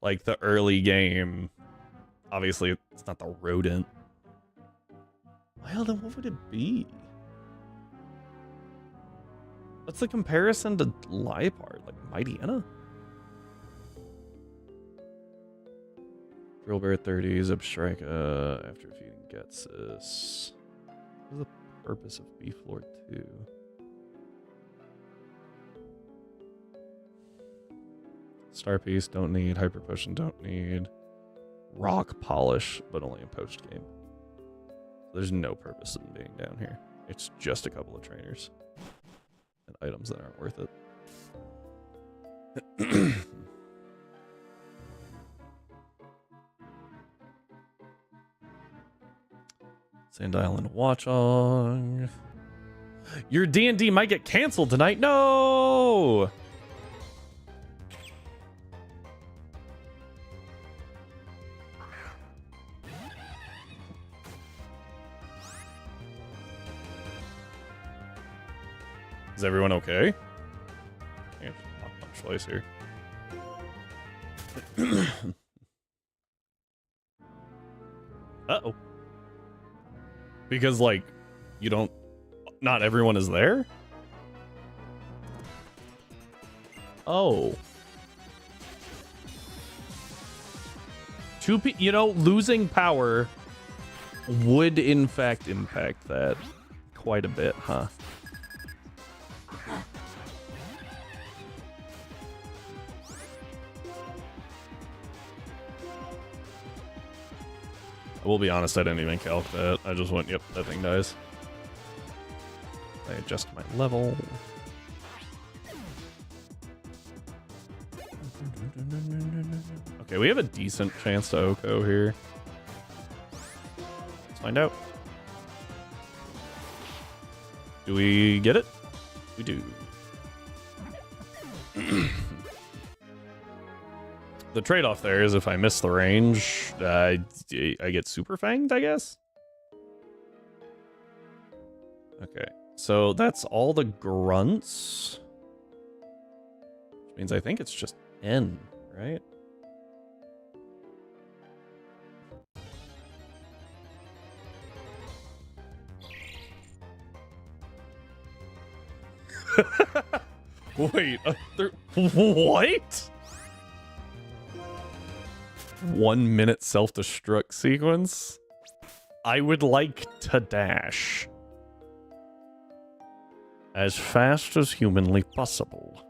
like, the early game. Obviously, it's not the rodent. Well, then what would it be? What's the comparison to Lipard? Like, Mightyena? Drill Bear 30, Zip Strike, after feeding Getsis. What is the purpose of Beef Lord 2? Star Piece, don't need. Hyper Potion, don't need. Rock Polish, but only in post game. There's no purpose in being down here. It's just a couple of trainers and items that aren't worth it. Sand Island Watchong. Your D&D might get canceled tonight. No! Is everyone okay? Yeah, punch twice here. Uh-oh. Because, like, you don't... Not everyone is there? Oh. You know, losing power would, in fact, impact that quite a bit, huh? I will be honest, I didn't even calc that. I just went, yep, that thing dies. I adjust my level. Okay, we have a decent chance to Oko here. Let's find out. Do we get it? We do. The trade-off there is if I miss the range, I get super fanged, I guess? Okay, so that's all the grunts. Which means I think it's just N, right? Wait, what? 1 minute self-destruct sequence? I would like to dash as fast as humanly possible.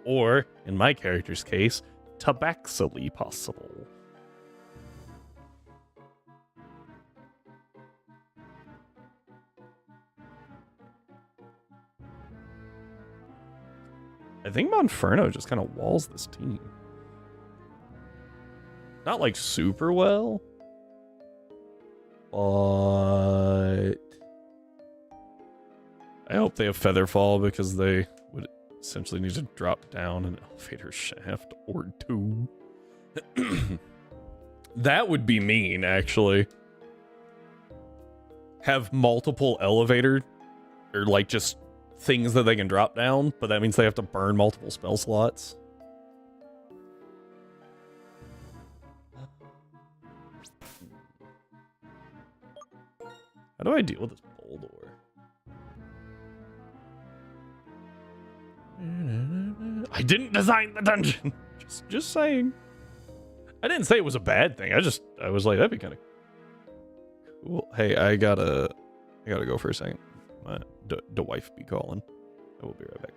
Or, in my character's case, tabaxily possible. I think Monferno just kind of walls this team. Not like super well, but I hope they have Featherfall because they would essentially need to drop down an elevator shaft or two. That would be mean, actually. Have multiple elevator or like just things that they can drop down, but that means they have to burn multiple spell slots. How do I deal with this Boldor? I didn't design the dungeon. Just saying. I didn't say it was a bad thing. I was like, that'd be kind of cool. Hey, I gotta go for a second. The wife be calling. I will be right back.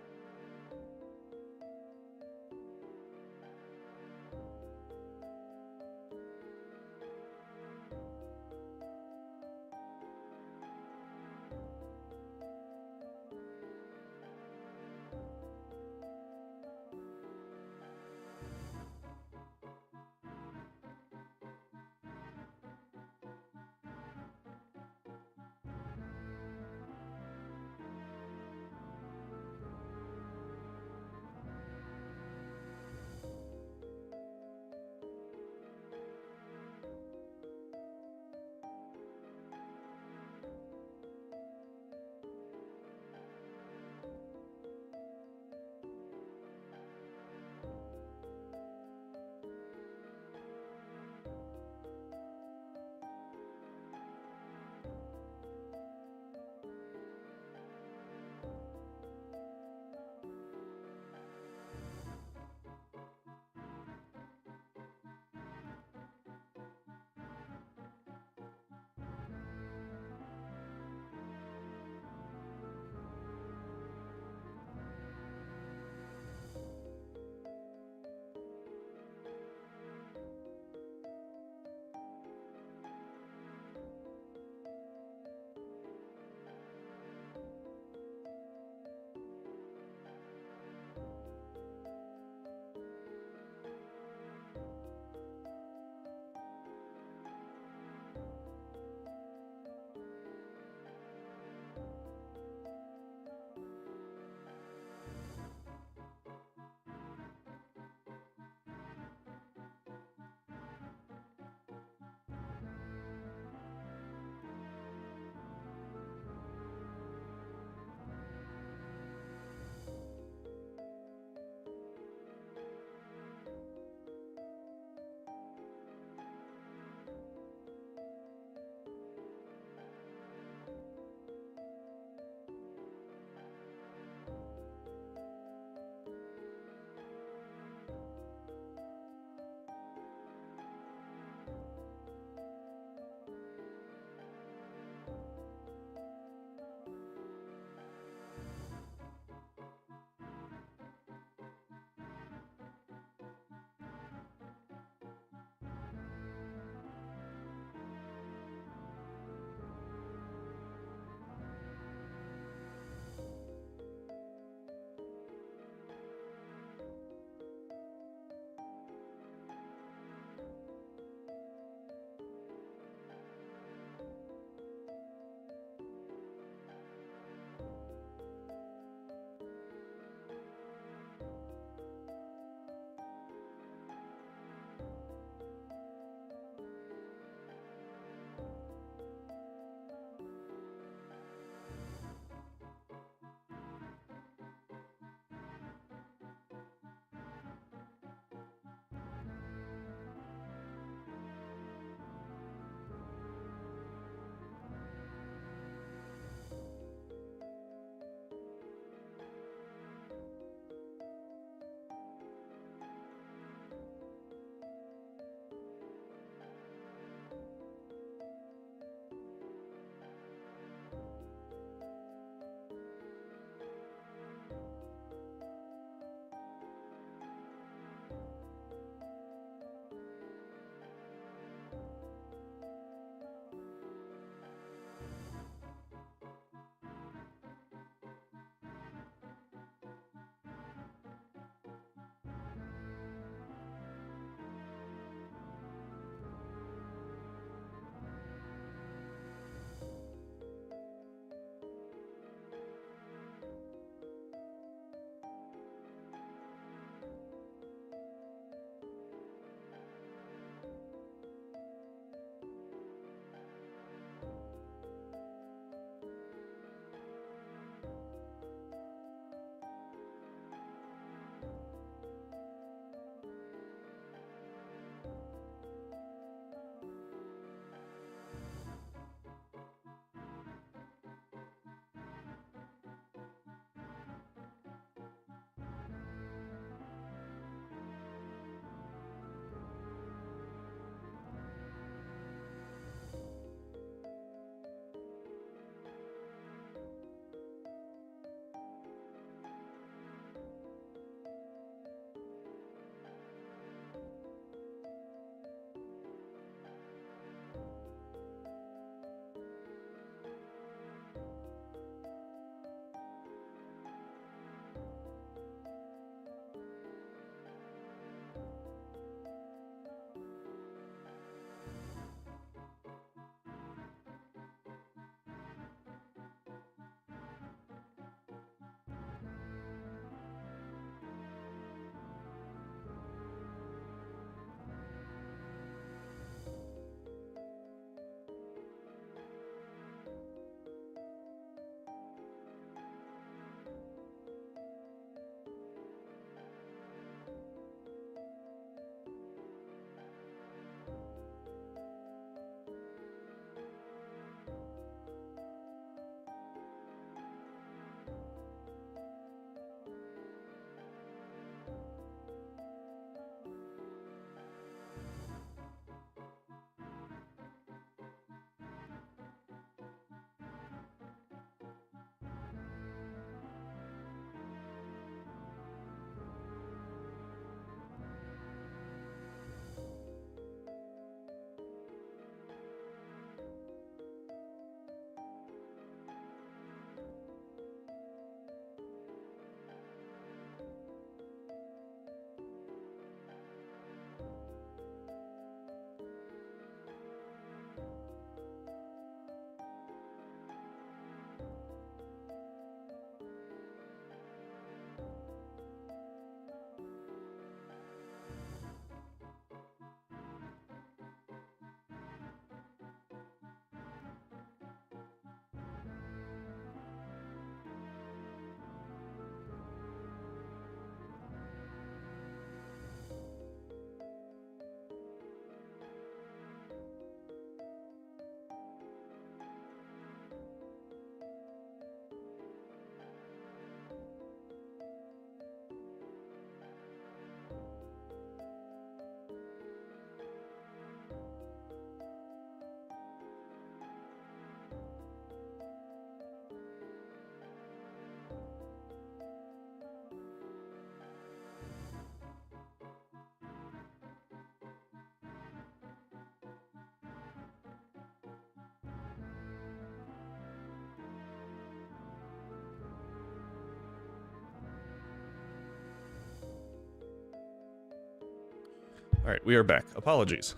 Alright, we are back. Apologies.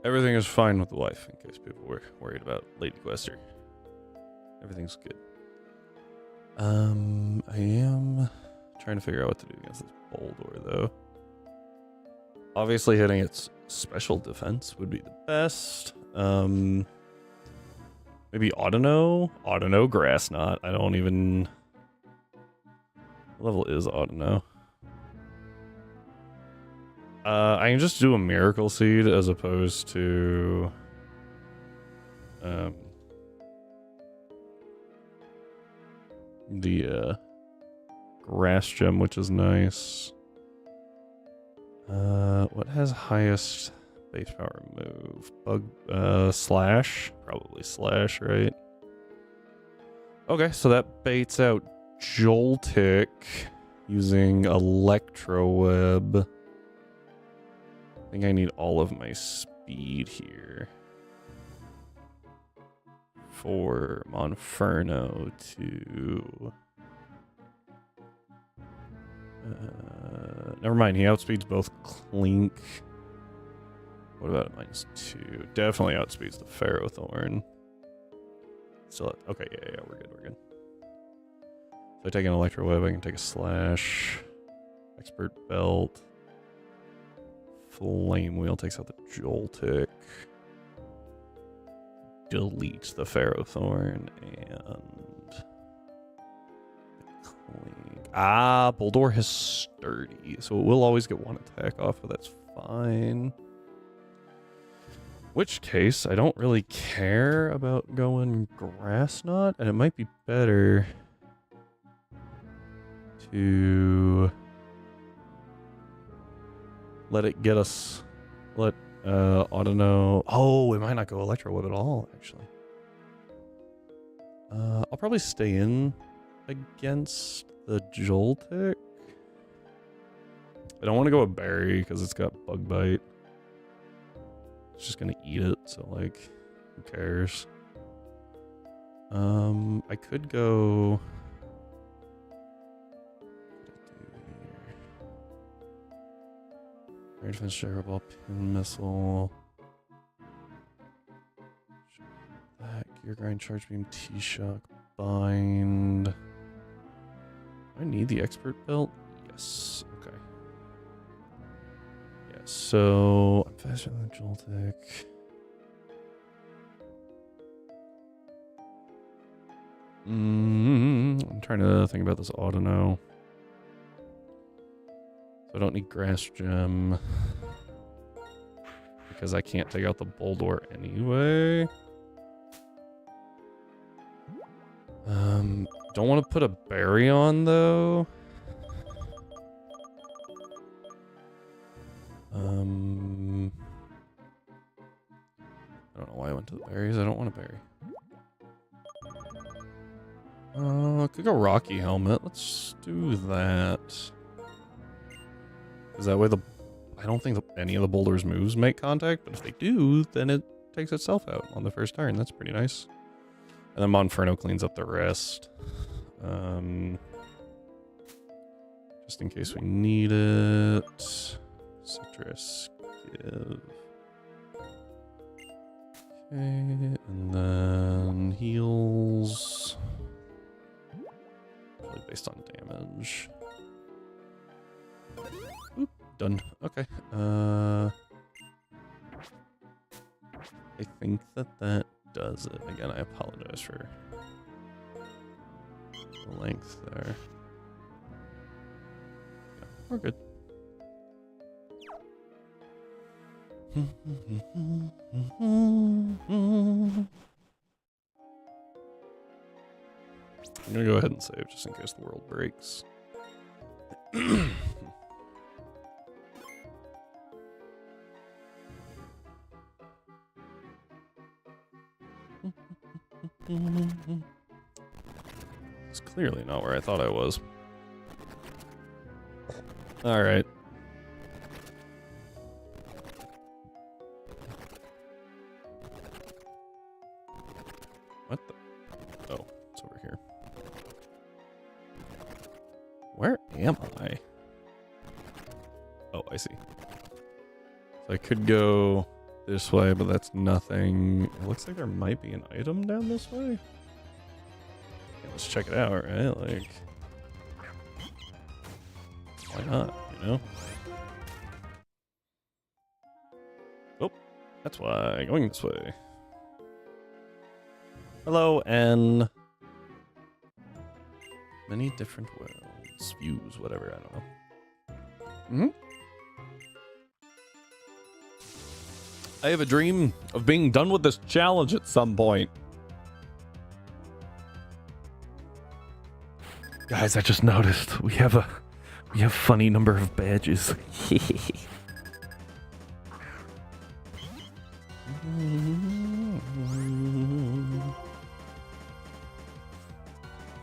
Everything is fine with the wife, in case people were worried about Lady Quester. Everything's good. I am trying to figure out what to do against this Boldor, though. Obviously, hitting its special defense would be the best. Maybe Audino? Audino Grass Knot. I don't even... What level is Audino? I can just do a Miracle Seed as opposed to... the Grass Gem, which is nice. What has highest base power move? Slash? Probably Slash, right? Okay, so that baits out Joltik using Electro Web. I think I need all of my speed here for Monferno to... never mind, he outspeeds both Clink. What about a -2? Definitely outspeeds the Ferrothorn. Still, okay, yeah, we're good, we're good. So I take an Electro Web, I can take a Slash. Expert Belt. Flame Wheel takes out the Joltik. Deletes the Ferrothorn and... Clink. Ah, Boldor has Sturdy, so it will always get one attack off, but that's fine. Which case, I don't really care about going Grass Knot, and it might be better to let it get us, let Audino, oh, we might not go Electro Web at all, actually. I'll probably stay in against the Joltik. I don't want to go a Berry because it's got Bug Bite. It's just gonna eat it, so like, who cares? I could go... Air Defense Gyro Ball, Pin Missile. That, Gear Grind, Charge Beam, T-Shock, Bind. Do I need the Expert Belt? Yes, okay. Yeah, so I'm faster than Joltik. I'm trying to think about this Audino. So I don't need Grass Gem because I can't take out the Boldor anyway. Don't want to put a Berry on though. I don't know why I went to the berries. I don't want a berry. I could go Rocky Helmet. Let's do that. Because that way I don't think any of the Boldor's moves make contact, but if they do, then it takes itself out on the first turn. That's pretty nice. And then Monferno cleans up the rest. Just in case we need it. Citrus, give. Okay, and then heals. Probably based on damage. Oop, done. Okay. I think that does it. Again, I apologize for the length there. Yeah, we're good. I'm gonna go ahead and save just in case the world breaks. It's clearly not where I thought I was. All right. What the? Oh, it's over here. Oh, I see. So I could go this way, but that's nothing. It looks like there might be an item down this way. Yeah, let's check it out, right? Like, why not, you know? Oh, that's why. Going this way. Hello, N. Many different worlds, views, whatever, I don't know. Mm-hmm. I have a dream of being done with this challenge at some point. Guys, I just noticed we have funny number of badges.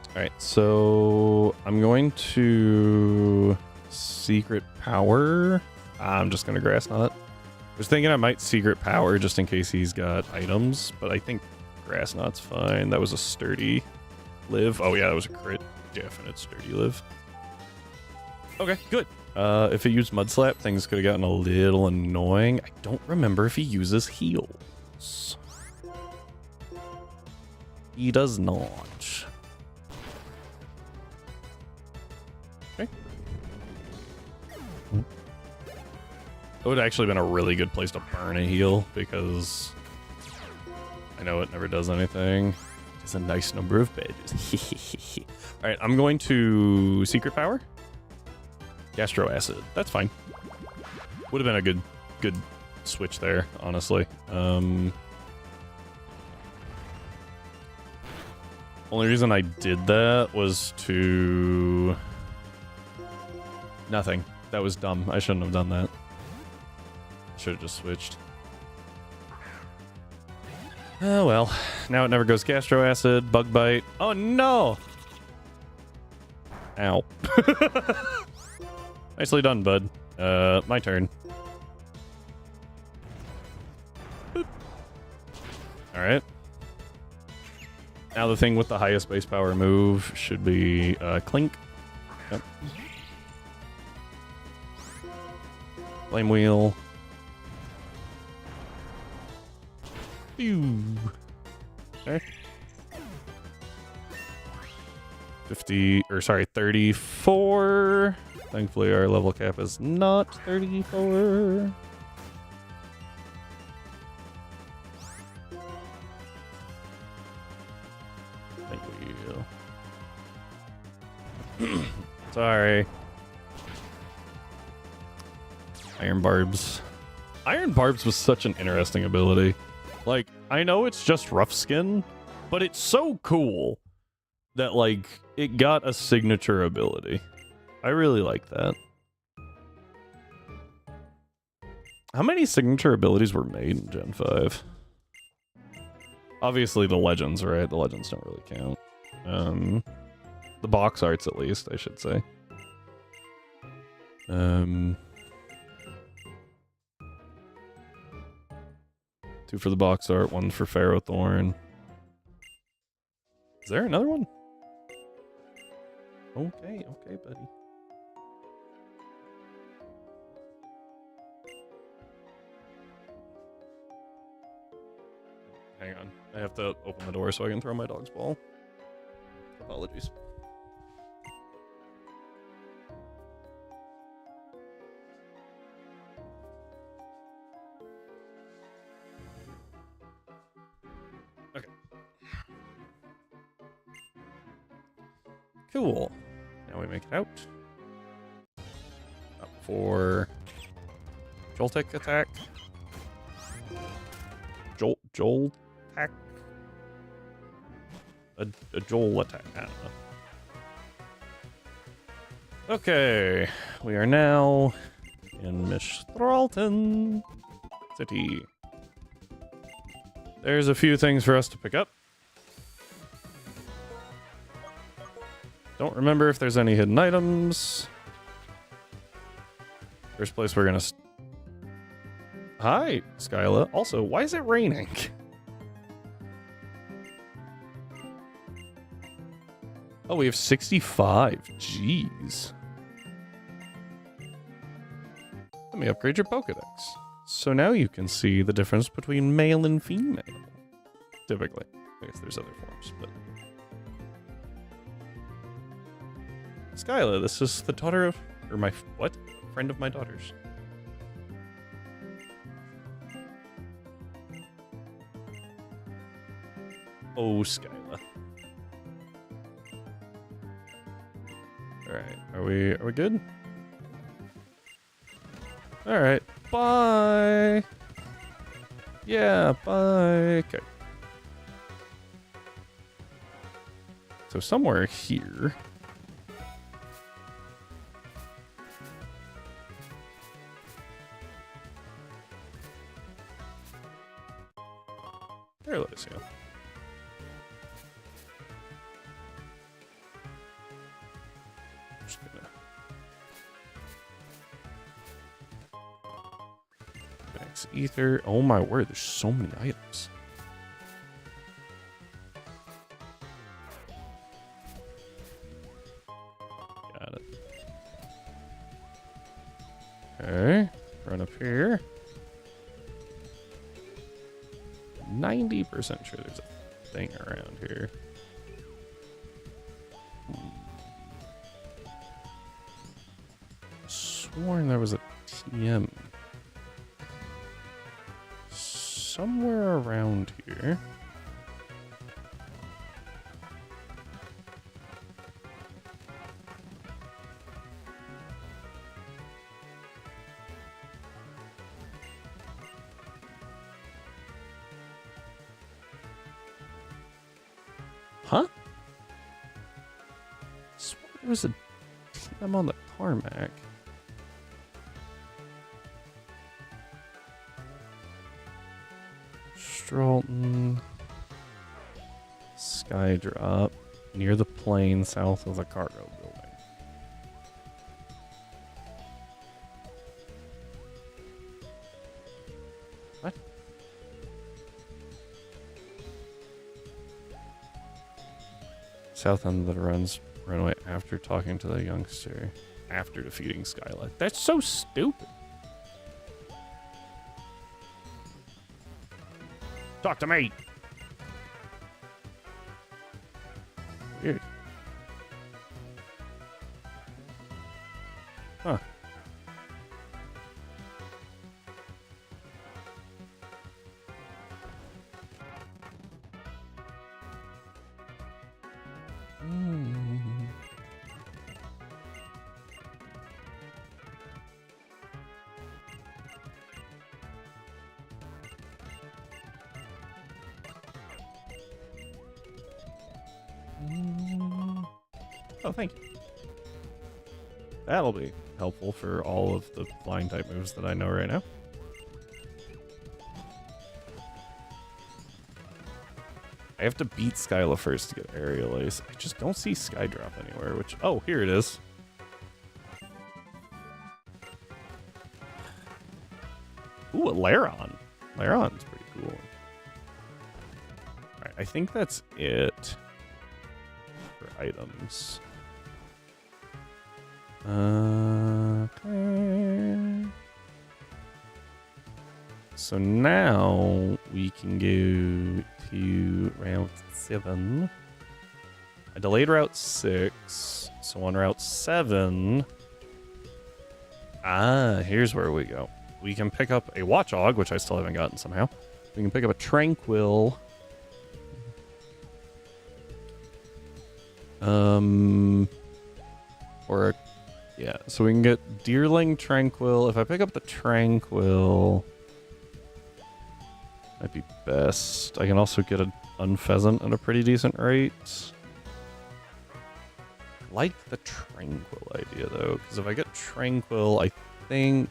All right, so I'm going to secret power. I'm just gonna grass knot. I was thinking I might secret power just in case he's got items, but I think grass knot's fine. That was a sturdy live. Oh yeah, that was a crit. Definite sturdy live. Okay, good. If he used mud slap, things could have gotten a little annoying. I don't remember if he uses heals. He does not. Okay. It would have actually been a really good place to burn a heal because I know it never does anything. It's a nice number of badges. All right, I'm going to secret power. Gastro acid. That's fine. Would have been a good switch there, honestly. Only reason I did that was to... Nothing. That was dumb. I shouldn't have done that. Should have just switched. Oh well. Now it never goes gastro acid, bug bite. Oh no! Ow. Nicely done, bud. My turn. Alright. Now the thing with the highest base power move should be Clink. Yep. Flame Wheel. Pew. Okay. 34. Thankfully our level cap is not 34. Thank you. Sorry. Iron Barbs. Iron Barbs was such an interesting ability. Like, I know it's just rough skin, but it's so cool that, like, it got a signature ability. I really like that. How many signature abilities were made in Gen 5? Obviously the Legends, right? The Legends don't really count. The box arts, at least, I should say. 2 for the box art, 1 for Pharaoh Thorn. Is there another one? Okay, okay, buddy. Hang on. I have to open the door so I can throw my dog's ball. Apologies. Okay. Cool. Now we make it out. Up for Joltic attack. Joel attack? A Joel attack. I don't know. Okay. We are now in Mistralton City. There's a few things for us to pick up. Don't remember if there's any hidden items. First place we're gonna... Hi, Skyla. Also, why is it raining? Oh, we have 65. Jeez. Let me upgrade your Pokedex. So now you can see the difference between male and female. Typically. I guess there's other forms, but... Skyla, this is the daughter of... Or my... What? Friend of my daughter's. Oh, Skyla. Alright, are we good? Alright, bye! Yeah, bye! Okay. So somewhere here... There it is, yeah. Just gonna... Max Ether. Oh my word, there's so many items. Got it. Okay, run up here. 90% sure there's a thing around here. Sworn there was a TM somewhere around here. Huh? Swear there was a TM on the tarmac. Stralton. Skydrop. Near the plane south of the cargo building. What? South end of the runway after talking to the youngster. After defeating Skylight. That's so stupid. Talk to me. Weird. Huh. Oh, thank you. That'll be helpful for all of the flying type moves that I know right now. I have to beat Skyla first to get Aerial Ace. I just don't see Skydrop anywhere, which... Oh, here it is. Ooh, a Laron. Laron's pretty cool. Alright, I think that's it for items. Okay. So now we can go to Route 7. I delayed Route 6, so on Route 7... here's where we go. We can pick up a Watchog, which I still haven't gotten somehow. We can pick up a Tranquil. Or a... Yeah, so we can get Deerling, Tranquil. If I pick up the Tranquil... Might be best. I can also get an Unpheasant at a pretty decent rate. Like the Tranquil idea, though, because if I get Tranquil, I think...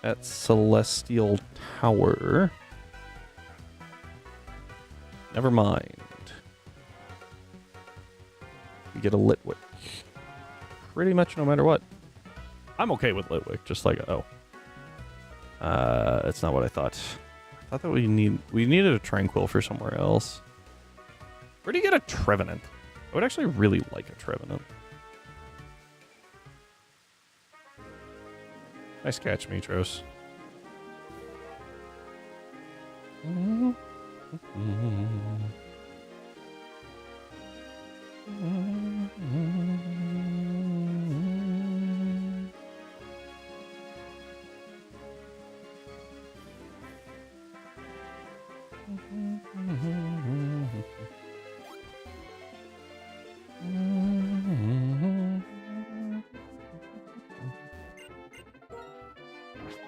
At Celestial Tower... Never mind. We get a Litwick. Pretty much no matter what. I'm okay with Litwick, just like... Oh. That's not what I thought. I thought that we needed a Tranquil for somewhere else. Where do you get a Trevenant? I would actually really like a Trevenant. Nice catch, Mitros.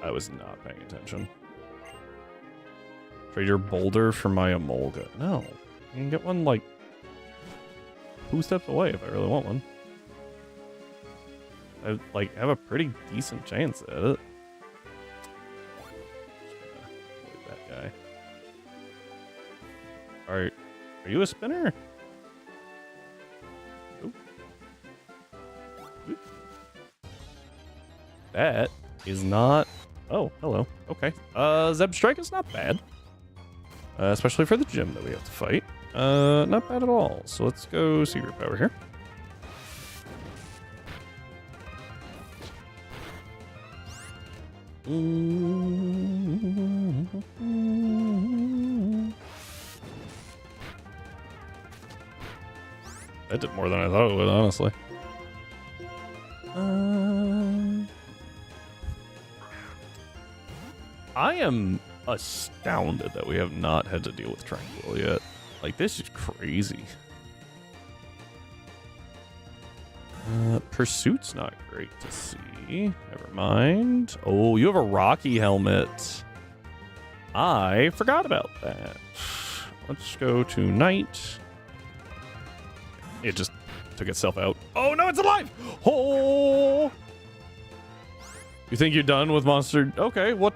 I was not paying attention. Trade your boulder for my Emolga. No. You can get one, like, 2 steps away if I really want one. I, like, have a pretty decent chance at it. Just gonna avoid that guy. Are you a spinner? Oop. Oop. That is not... Oh, hello. Okay. Zeb Strike is not bad. Especially for the gym that we have to fight. Not bad at all. So let's go Secret Power here. That did more than I thought it would, honestly. I am astounded that we have not had to deal with Tranquil yet. Like, this is crazy. Pursuit's not great to see. Never mind. Oh, you have a Rocky helmet. I forgot about that. Let's go to Night. It just took itself out. Oh, no, it's alive! Oh! You think you're done with Monster? Okay, what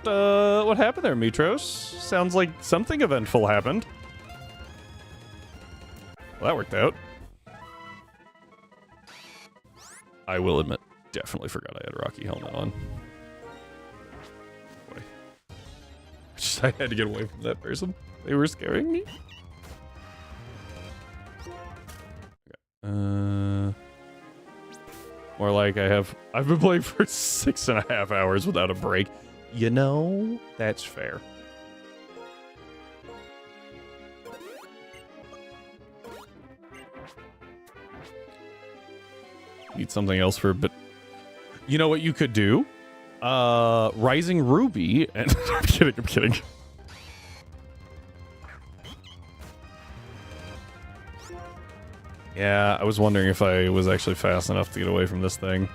happened there, Mitros? Sounds like something eventful happened. Well, that worked out. I will admit, definitely forgot I had a Rocky helmet on. Boy. I had to get away from that person. They were scaring me. Okay. More like I've been playing for 6.5 hours without a break. You know, that's fair. Need something else for a bit. You know what you could do? Rising Ruby and I'm kidding. Yeah, I was wondering if I was actually fast enough to get away from this thing.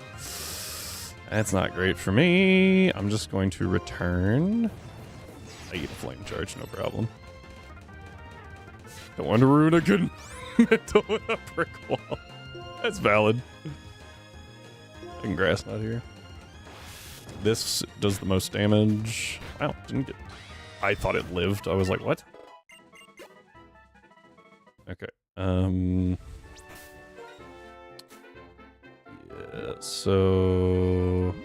That's not great for me. I'm just going to return. I get a flame charge, no problem. Don't want to ruin a good mental with a brick wall. That's valid. Grass not here. This does the most damage. Wow, didn't get... I thought it lived. I was like, what? Okay. Yeah, so...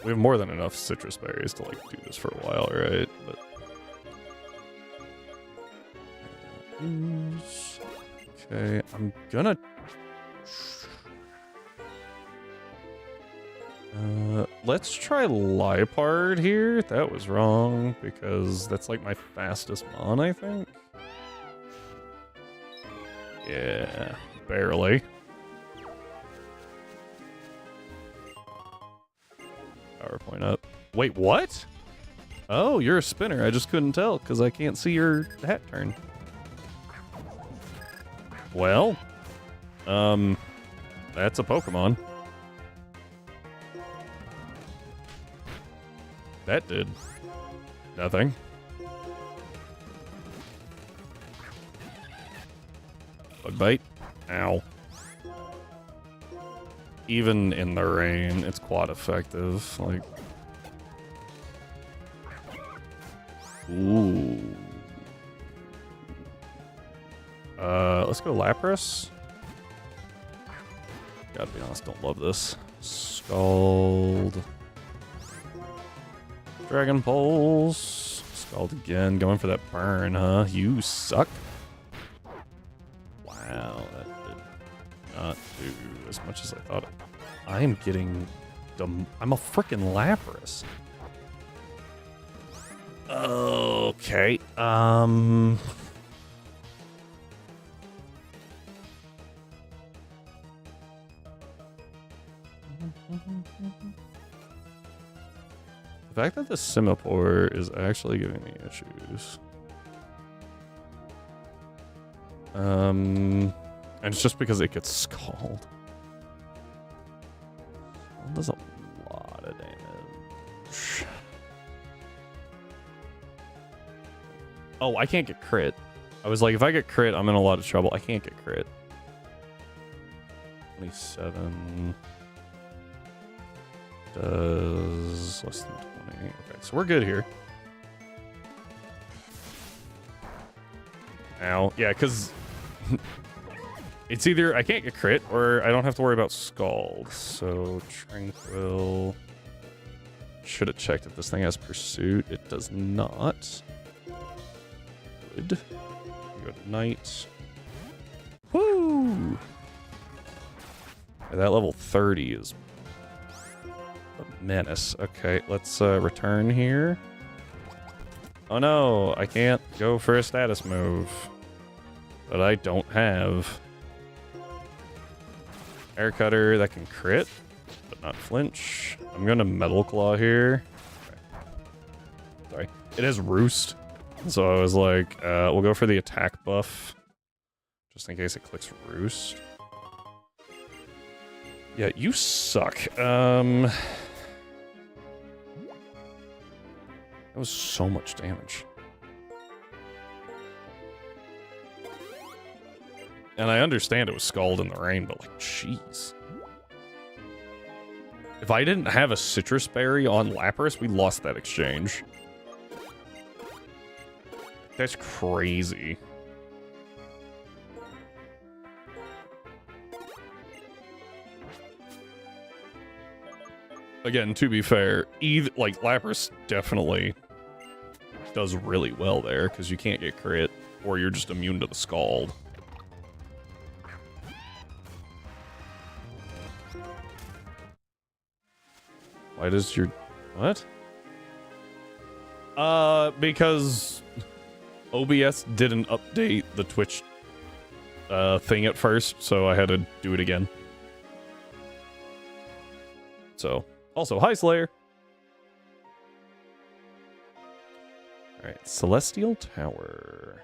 we have more than enough citrus berries to, like, do this for a while, right? But... okay, I'm gonna... let's try Liepard here. That was wrong, because that's like my fastest mon, I think. Yeah, barely. Power point up. Wait, what? Oh, you're a spinner. I just couldn't tell, because I can't see your hat turn. Well, that's a Pokemon. That did nothing. Bug bite. Ow. Even in the rain, it's quite effective. Like, ooh. Let's go Lapras. Gotta be honest, don't love this. Scald. Dragon Pulse. Scald again. Going for that burn, huh? You suck. Wow, that did not do as much as I thought it I'm getting... I'm a freaking Lapras. Okay. The fact that the Simipour is actually giving me issues. And it's just because it gets scalded. It does a lot of damage. Oh, I can't get crit. I was like, if I get crit, I'm in a lot of trouble. I can't get crit. 27 does less than 20. Okay, so we're good here. Ow. Yeah, because it's either I can't get crit or I don't have to worry about Scald. So Tranquil. Should have checked if this thing has Pursuit. It does not. Good. Go to Night. Woo! Yeah, that level 30 is a menace. Okay, let's return here. Oh no, I can't go for a status move. But I don't have Air Cutter that can crit, but not flinch. I'm gonna Metal Claw here. Okay. Sorry. It has Roost. So I was like, we'll go for the attack buff. Just in case it clicks Roost. Yeah, you suck. That was so much damage. And I understand it was Scald in the rain, but like, jeez. If I didn't have a Citrus Berry on Lapras, we lost that exchange. That's crazy. Again, to be fair, like Lapras definitely does really well there because you can't get crit or you're just immune to the Scald. Why does your... What? Because OBS didn't update the Twitch thing at first, so I had to do it again. So, also, hi Slayer! Alright, Celestial Tower.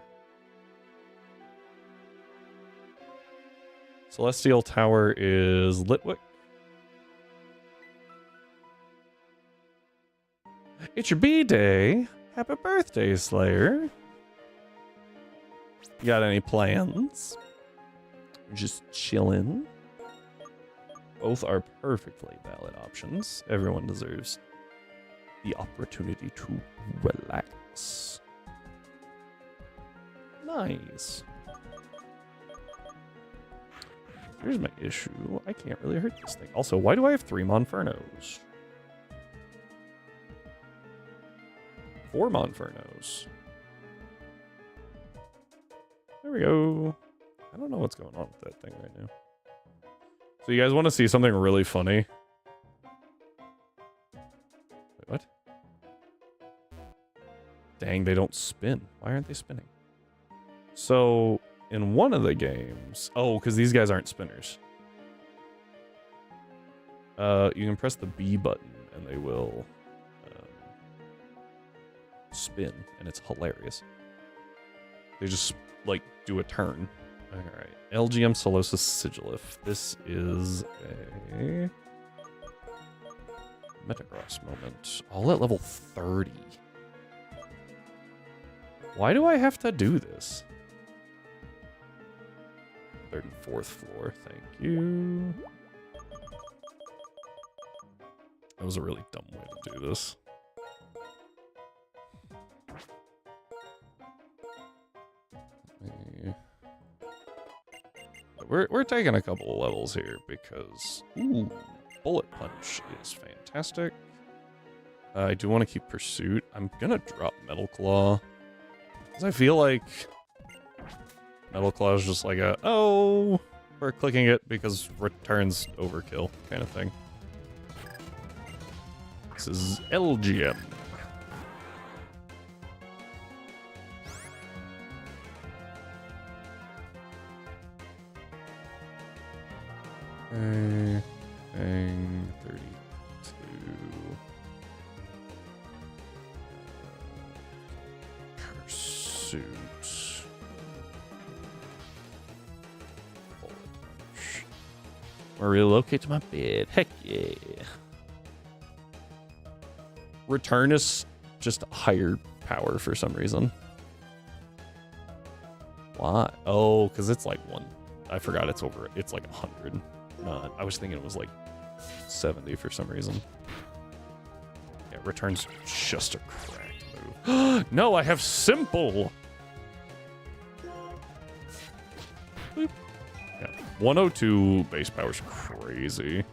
Celestial Tower is Litwick. It's your B-Day! Happy birthday, Slayer! You got any plans? Just chillin'? Both are perfectly valid options. Everyone deserves the opportunity to relax. Nice. Here's my issue. I can't really hurt this thing. Also, why do I have 3 Monfernos? 4 Monfernos. There we go. I don't know what's going on with that thing right now. So you guys want to see something really funny? Wait, what? Dang, they don't spin. Why aren't they spinning? So, in one of the games... Oh, because these guys aren't spinners. You can press the B button and they will spin, and it's hilarious. They just, like, do a turn. Alright, LGM Solosis Sigilif. This is a Metagross moment. All at level 30. Why do I have to do this? 3rd and 4th floor, thank you. That was a really dumb way to do this. We're taking a couple of levels here because Bullet Punch is fantastic. I do want to keep Pursuit. I'm gonna drop Metal Claw because I feel like Metal Claw is just like a We're clicking it because returns overkill kind of thing. This is LGM. Thing 32. Pursuit. Or relocate to my bed. Heck yeah. Return is just higher power for some reason. Why? Oh, because it's like one. I forgot it's over. It's like 100. I was thinking it was like 70 for some reason. Yeah, returns just a cracked move. No, I have simple. Boop. Yeah, 102 base power is crazy.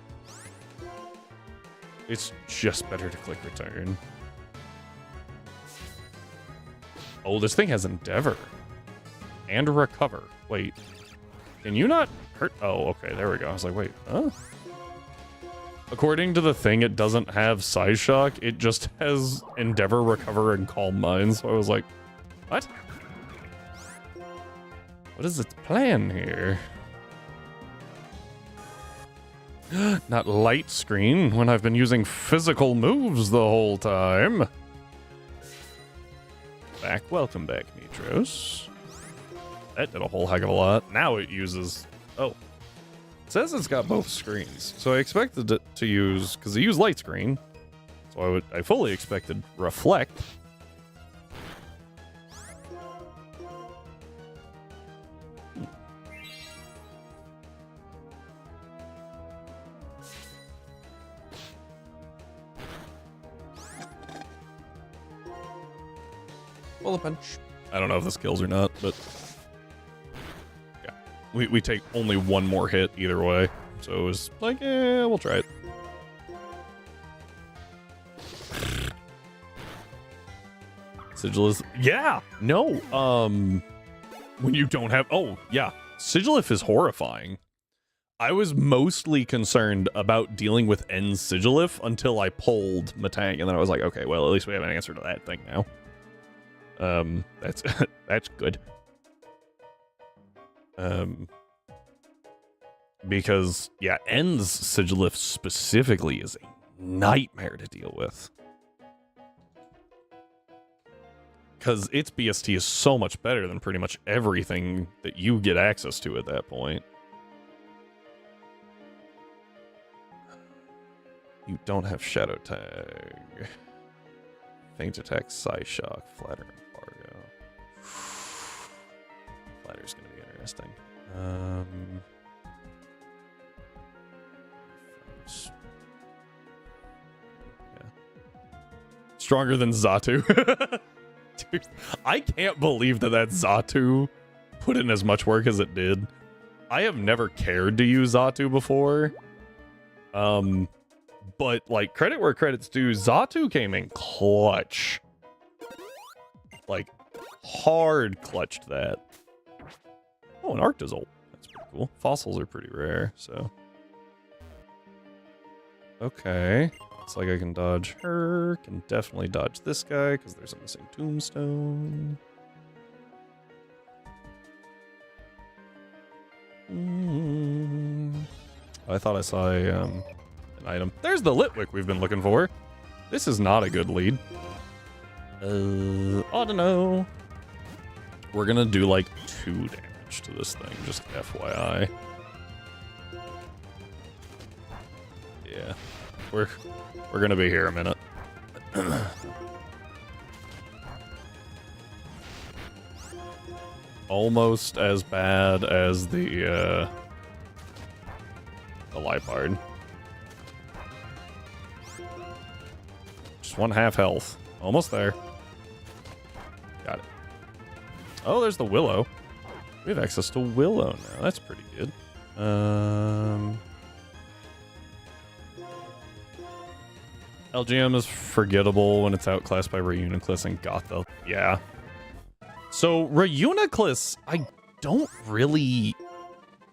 It's just better to click return. Oh, this thing has endeavor and recover. Wait, can you not hurt? Oh, okay, there we go. I was like, wait, huh? According to the thing, it doesn't have size shock. It just has endeavor, recover, and calm mind. So I was like, what? What is its plan here? Not light screen when I've been using physical moves the whole time. Welcome back, Nitros. That did a whole heck of a lot. Now it uses... Oh. It says it's got both screens. So I expected it to use... Because it used light screen. So I fully expected reflect. Pull a punch. I don't know if this kills or not, but... We take only one more hit either way. So it was like, we'll try it. Sigilif. Yeah! No! When you don't have... Oh, yeah. Sigilif is horrifying. I was mostly concerned about dealing with N Sigilif until I pulled Matang, and then I was like, okay, well, at least we have an answer to that thing now. That's that's good. Because, yeah, N's Sigilif specifically is a nightmare to deal with. Because its BST is so much better than pretty much everything that you get access to at that point. You don't have Shadow Tag. Feint Attack, Size Shock, Flatter, Embargo. Flatter's gonna be interesting. Yeah. Stronger than Xatu. Dude, I can't believe that Xatu put in as much work as it did. I have never cared to use Xatu before. But, like, credit where credit's due, Xatu came in clutch. Like, hard clutched that. Oh, an Arctozolt. That's pretty cool. Fossils are pretty rare, so. Okay. Looks like I can dodge her. Can definitely dodge this guy, because there's a missing tombstone. I thought I saw an item. There's the Litwick we've been looking for. This is not a good lead. I don't know. We're gonna do like 2 damage to this thing, just FYI. Yeah, we're gonna be here a minute. Almost as bad as the Lipard. Just 1/2 health. Almost there. Got it. Oh, there's the Willow. We have access to Willow now. That's pretty good. LGM is forgettable when it's outclassed by Reuniclus and Gothel. Yeah. So Reuniclus, I don't really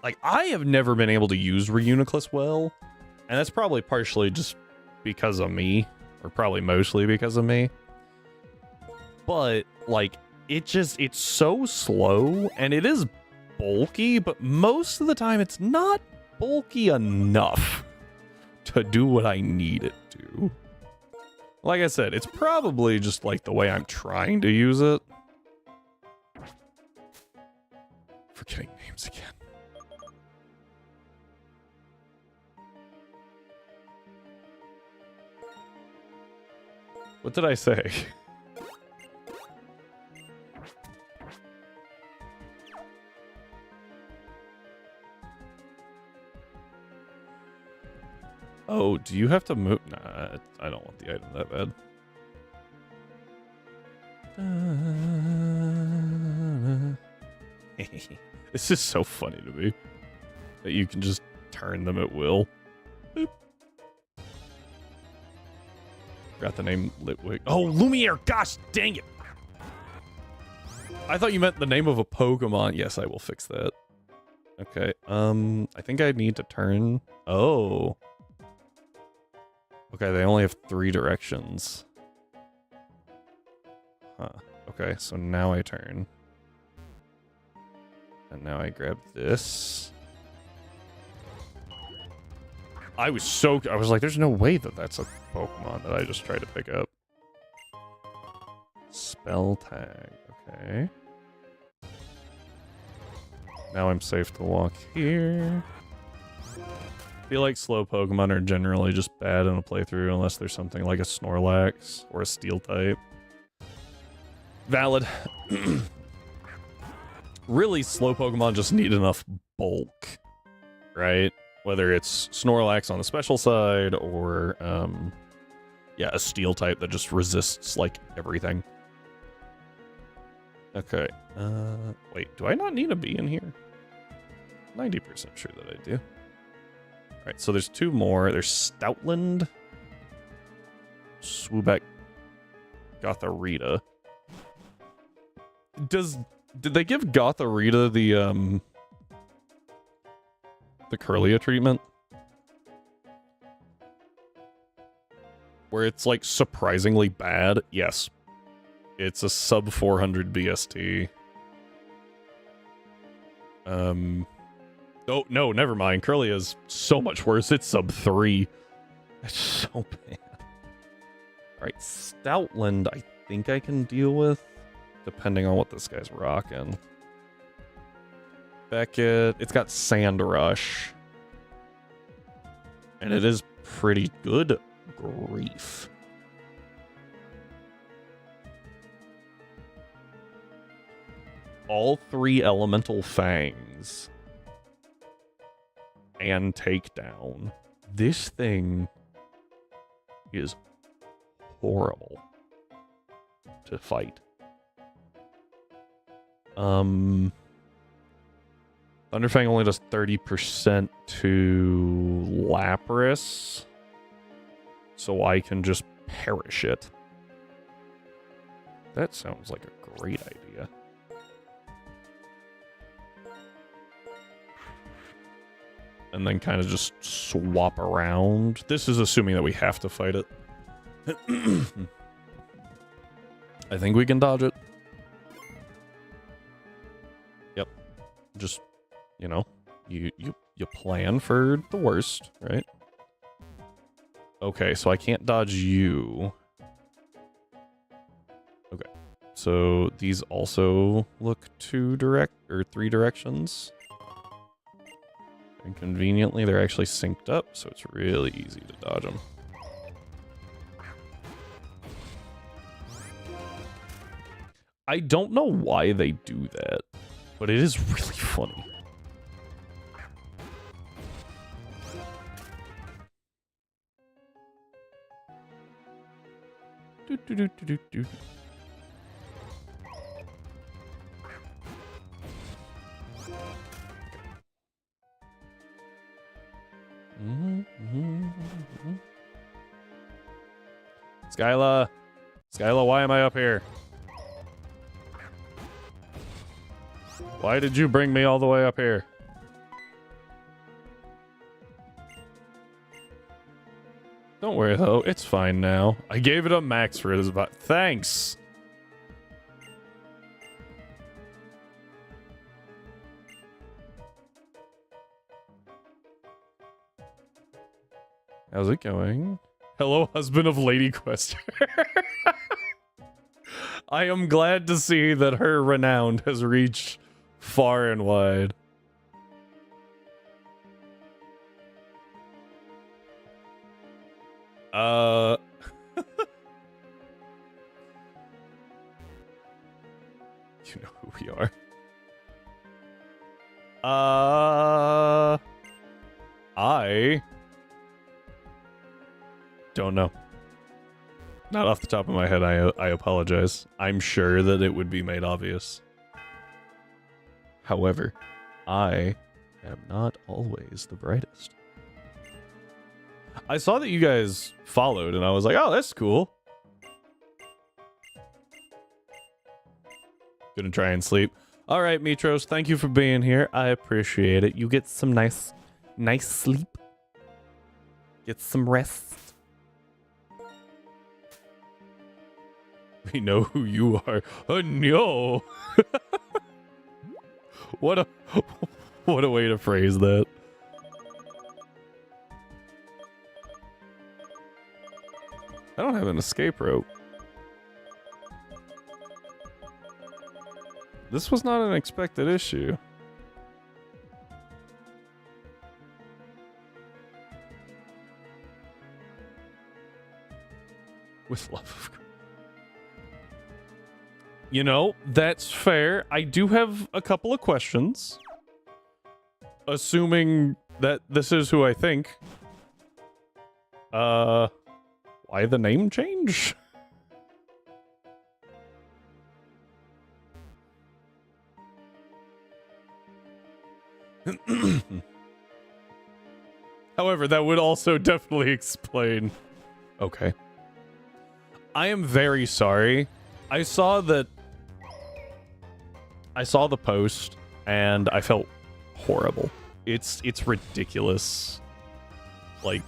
like, I have never been able to use Reuniclus well, and that's probably partially just because of me, or probably mostly because of me. But, like, it's so slow, and it is bulky, but most of the time it's not bulky enough to do what I need it to. Like I said, it's probably just like the way I'm trying to use it. Forgetting names again. What did I say? Oh, do you have to move? Nah, I don't want the item that bad. This is so funny to me that you can just turn them at will. Boop. Forgot the name Litwick. Oh, Lumiere! Gosh dang it! I thought you meant the name of a Pokemon. Yes, I will fix that. Okay, I think I need to turn. Oh. Okay, they only have 3 directions. Huh. Okay, so now I turn. And now I grab this. I was like, there's no way that that's a Pokemon that I just tried to pick up. Spell tag, okay. Now I'm safe to walk here. I feel like slow Pokemon are generally just bad in a playthrough unless there's something like a Snorlax or a Steel type. Valid. Really, slow Pokemon just need enough bulk, right? Whether it's Snorlax on the special side or, yeah, a Steel type that just resists, like, everything. Okay, wait, do I not need a bee in here? 90% sure that I do. Alright, so there's 2 more. There's Stoutland. Swoobeck. Gotharita. Did they give Gotharita the Curlia treatment? Where it's, like, surprisingly bad? Yes. It's a sub 400 BST. Oh, no, never mind. Curlia is so much worse. It's sub 3. It's so bad. Alright, Stoutland, I think I can deal with, depending on what this guy's rocking. Beckett, it's got Sand Rush. And it is pretty good grief. All 3 elemental fangs. And takedown. This thing is horrible to fight. Thunderfang only does 30% to Lapras, so I can just perish it. That sounds like a great idea. And then kind of just swap around. This is assuming that we have to fight it. I think we can dodge it. Yep. Just, you know, you plan for the worst, right? Okay, so I can't dodge you. Okay. So these also look 3 directions. And conveniently, they're actually synced up, so it's really easy to dodge them. I don't know why they do that, but it is really funny. Do, do, do, do, do, do. Skyla! Skyla, why am I up here? Why did you bring me all the way up here? Don't worry, though. It's fine now. I gave it a max for it as about. Thanks! How's it going? Hello, husband of Lady Quester. I am glad to see that her renown has reached far and wide. You know who we are. I don't know. Not off the top of my head, I apologize. I'm sure that it would be made obvious. However, I am not always the brightest. I saw that you guys followed, and I was like, oh, that's cool. Gonna try and sleep. All right, Mitros, thank you for being here. I appreciate it. You get some nice sleep. Get some rest. We know who you are. Oh, no. What a way to phrase that. I don't have an escape rope. This was not an expected issue. With love, of course. You know, that's fair. I do have a couple of questions. Assuming that this is who I think. Why the name change? However, that would also definitely explain. Okay. I am very sorry. I saw the post and I felt horrible. It's ridiculous. Like,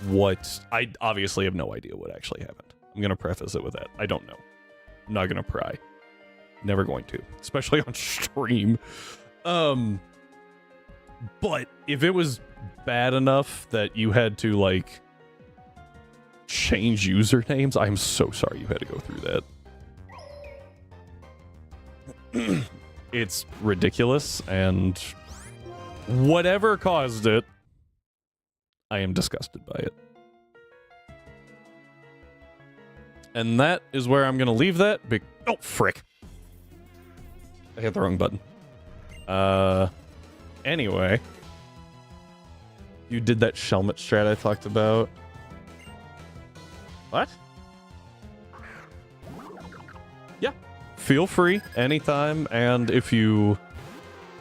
what? I obviously have no idea what actually happened. I'm gonna preface it with that. I don't know. I'm not gonna pry. Never going to, especially on stream. But if it was bad enough that you had to, like, change usernames, I'm so sorry you had to go through that. It's ridiculous, and whatever caused it, I am disgusted by it. And that is where I'm gonna leave that. Oh, frick. I hit the wrong button. Anyway. You did that Shelmet strat I talked about. What? Yeah. Feel free anytime, and if you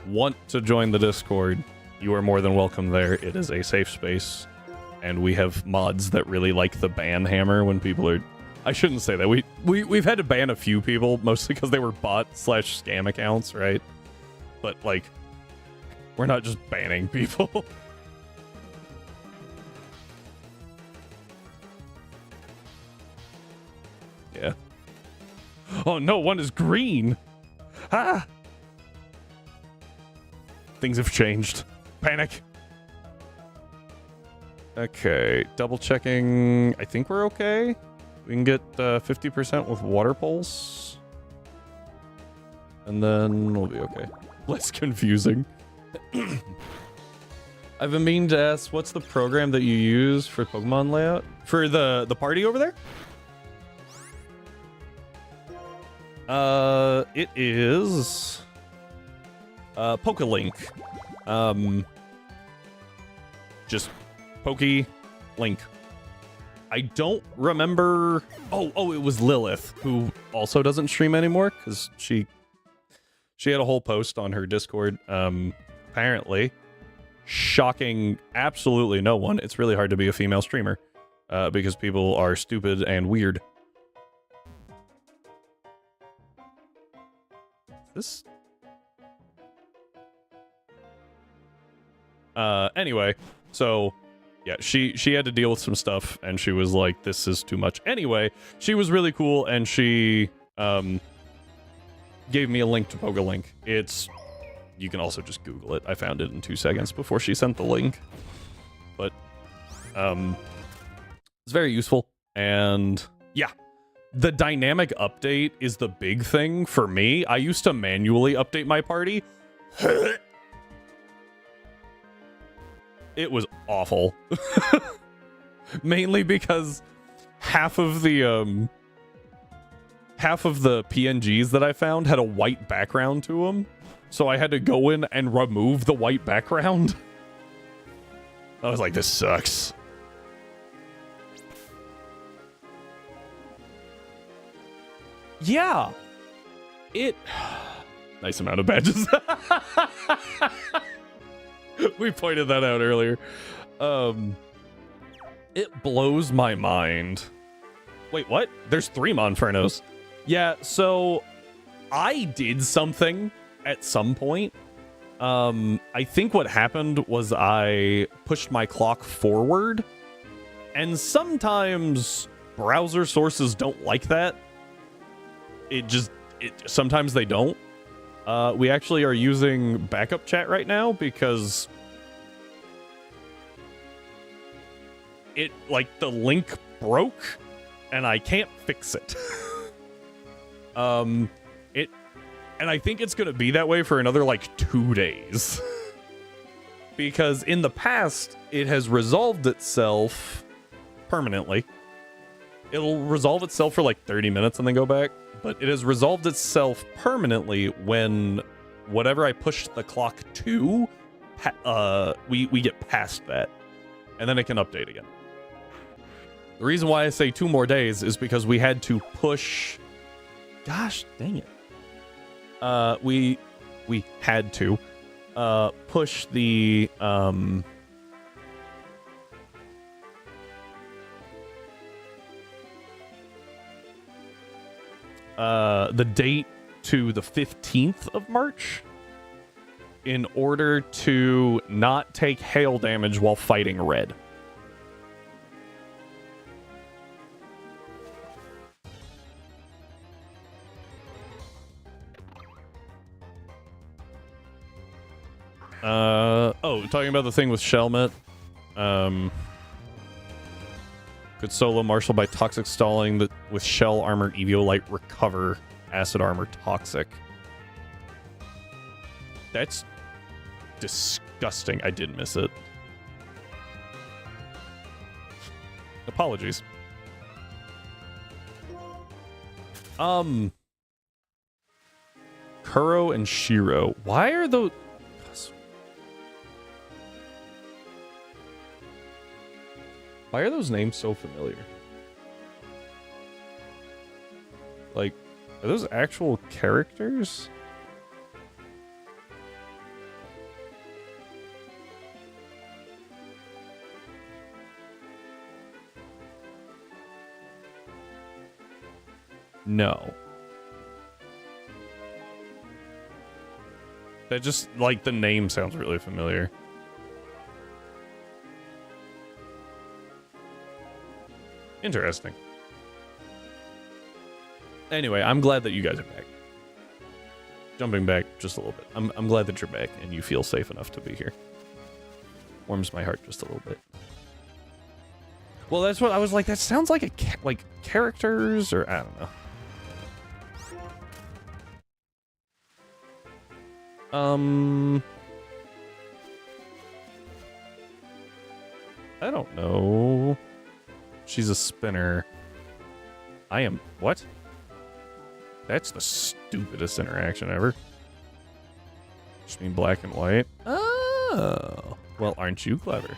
want to join the Discord, you are more than welcome there. It is a safe space, and we have mods that really like the ban hammer when people are... I shouldn't say that. We've had to ban a few people, mostly because they were bot/scam accounts, right? But, like, we're not just banning people. Yeah. Oh no, one is green! Ah! Things have changed. Panic! Okay, double checking. I think we're okay. We can get 50% with water pulse. And then we'll be okay. Less confusing. I've been meaning to ask, what's the program that you use for Pokemon layout? For the party over there? It is... Pokelink. Just Pokelink. I don't remember... Oh, it was Lilith, who also doesn't stream anymore, because she had a whole post on her Discord. Apparently, shocking absolutely no one, it's really hard to be a female streamer, because people are stupid and weird. This... Anyway, so yeah, she had to deal with some stuff, and she was like, "This is too much." Anyway, she was really cool, and she gave me a link to PogaLink. You can also just Google it. I found it in 2 seconds before she sent the link. But it's very useful, and yeah, the dynamic update is the big thing for me. I used to manually update my party. It was awful. Mainly because half of the PNGs that I found had a white background to them. So I had to go in and remove the white background. I was like, this sucks. Yeah. Nice amount of badges. We pointed that out earlier. It blows my mind. Wait, what? There's 3 Monfernos. Yeah, so I did something at some point. I think what happened was I pushed my clock forward, and sometimes browser sources don't like that. Sometimes they don't. We actually are using backup chat right now because the link broke and I can't fix it. And I think it's going to be that way for another 2 days. Because in the past, it has resolved itself permanently. It'll resolve itself for 30 minutes and then go back. But it has resolved itself permanently when whatever I push the clock to, we get past that. And then it can update again. The reason why I say 2 more days is because we had to push... Gosh, dang it. We had to push the date to the 15th of March in order to not take hail damage while fighting red. Talking about the thing with Shelmet. Could solo Marshall by toxic stalling with shell armor Eviolite recover acid armor toxic. That's disgusting. I did miss it. Apologies. Kuro and Shiro. Why are those... Why are those names so familiar? Are those actual characters? No. That just, the name sounds really familiar. Interesting. Anyway, I'm glad that you guys are back. Jumping back just a little bit. I'm glad that you're back and you feel safe enough to be here. Warms my heart just a little bit. Well, that's what I was like. That sounds like characters, or I don't know. I don't know. She's a spinner. I am... What? That's the stupidest interaction ever. Just mean black and white. Oh. Well, aren't you clever?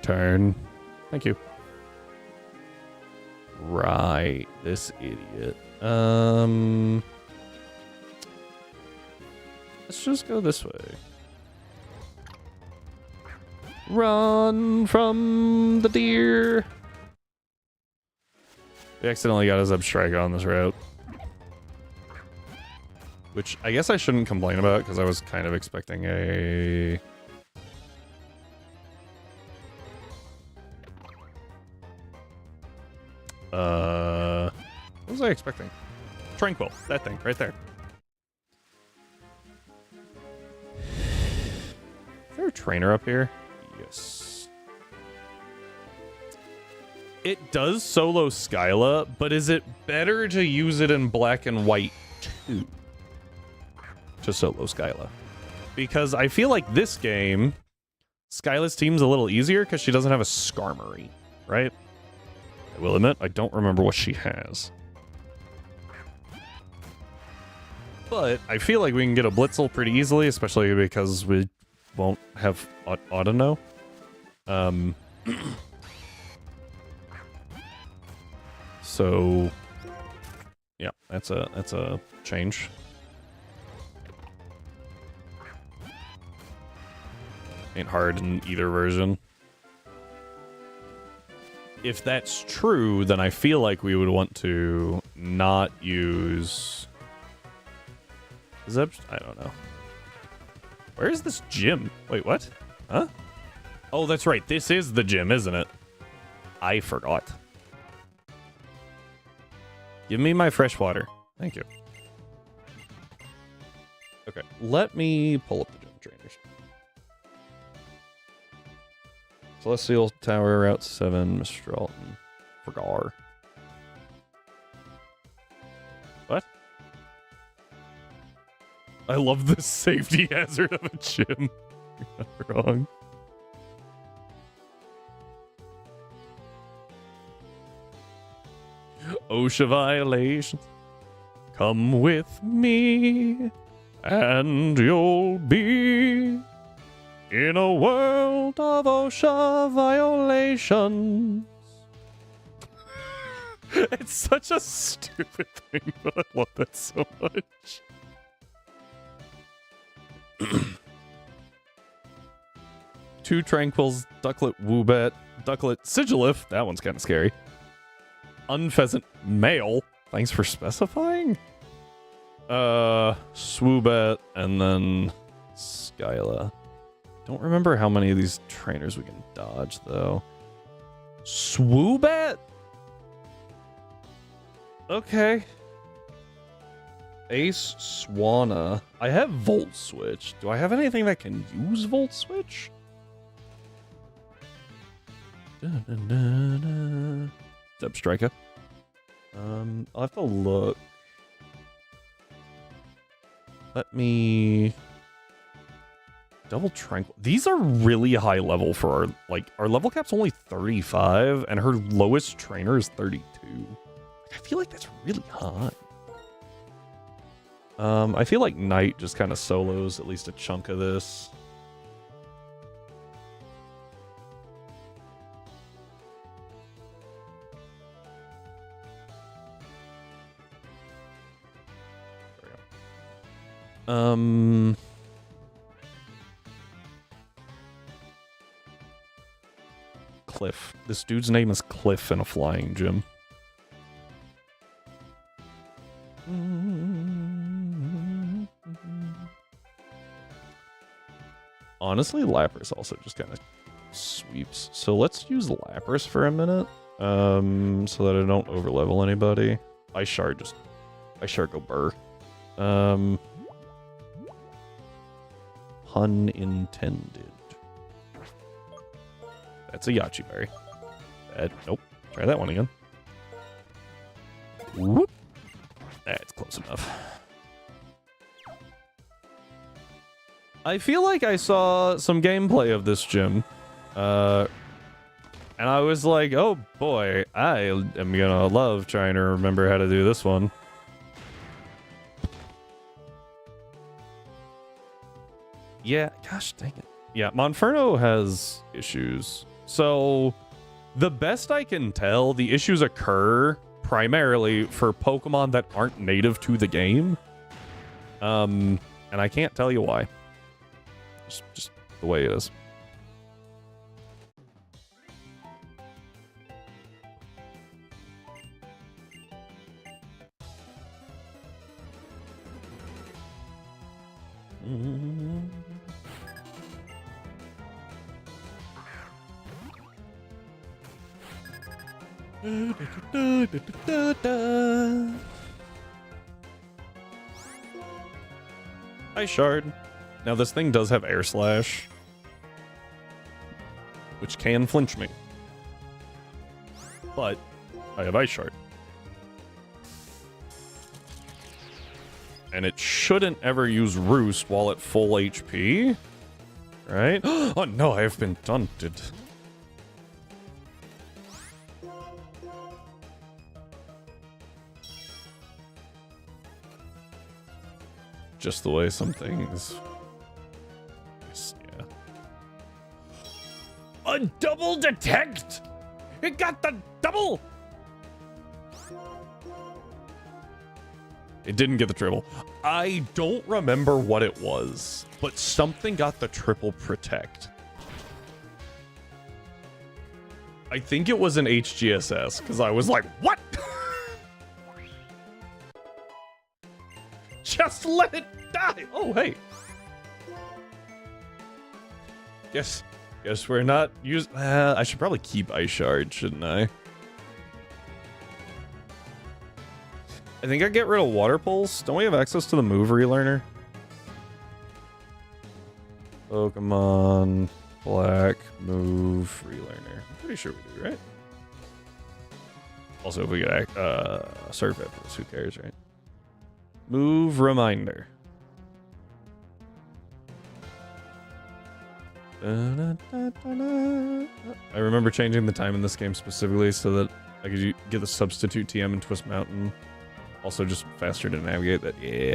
Turn. Thank you. Right. This idiot. Let's just go this way. Run from the deer. We accidentally got a Zebstrika on this route. which I guess I shouldn't complain about because I was kind of expecting a... What was I expecting? Tranquil, that thing right there. Is there a trainer up here? Yes. It does solo Skyla, but is it better to use it in black and white too? To solo Skyla. Because I feel like this game, Skyla's team's a little easier because she doesn't have a Skarmory, right? I will admit, I don't remember what she has. But I feel like we can get a Blitzel pretty easily, especially because we won't have Autono. So yeah, that's a change. Ain't hard in either version. If that's true, then I feel like we would want to not use... Zeb? I don't know. Where is this gym? Wait, what? Huh? Oh, that's right. This is the gym, isn't it? I forgot. Give me my fresh water. Thank you. Okay, let me pull up the gym trainers. Celestial Tower, Route 7, Mr. Alton, Forgar. What? I love the safety hazard of a gym. You're not wrong. OSHA violations. Come with me, and you'll be in a world of OSHA violations. It's such a stupid thing, but I love that so much. Two Tranquils, Ducklet Woobat, Ducklet Sigilif, that one's kind of scary. Unpheasant Male, thanks for specifying. Swoobat, and then Skyla. Don't remember how many of these trainers we can dodge, though. Swoobat? Okay. Ace Swanna. I have Volt Switch. Do I have anything that can use Volt Switch? Zeb Striker. I'll have to look. Let me... Double Tranquil. These are really high level for our... Like, our level cap's only 35, and her lowest trainer is 32. I feel like that's really high. I feel like Knight just kind of solos at least a chunk of this. There we go. Cliff. This dude's name is Cliff in a flying gym. Honestly, Lapras also just kind of sweeps. So let's use Lapras for a minute, so that I don't overlevel anybody. I shard go burr. Pun intended. That's a Yachi Berry. Nope. Try that one again. Whoop. That's close enough. I feel like I saw some gameplay of this gym. And I was like, oh boy, I am gonna love trying to remember how to do this one. Yeah, gosh dang it. Yeah, Monferno has issues. So, the best I can tell, the issues occur primarily for Pokemon that aren't native to the game. And I can't tell you why. Just the way it is. Ice Shard. Now this thing does have Air Slash, which can flinch me. But I have Ice Shard. And it shouldn't ever use Roost while at full HP. Right? Oh no, I have been taunted. Just the way some things. Yeah. A double detect! It got the double! It didn't get the triple. I don't remember what it was, but something got the triple protect. I think it was an HGSS, because I was like, what? Just let it die. Oh, hey. Guess we're not using... I should probably keep Ice Shard, shouldn't I? I think I get rid of Water Pulse. Don't we have access to the move relearner? Pokemon Black move relearner. I'm pretty sure we do, right? Also, if we get Surf Efforts, who cares, right? Move reminder. I remember changing the time in this game specifically so that I could get the substitute TM in Twist Mountain. Also just faster to navigate that, yeah.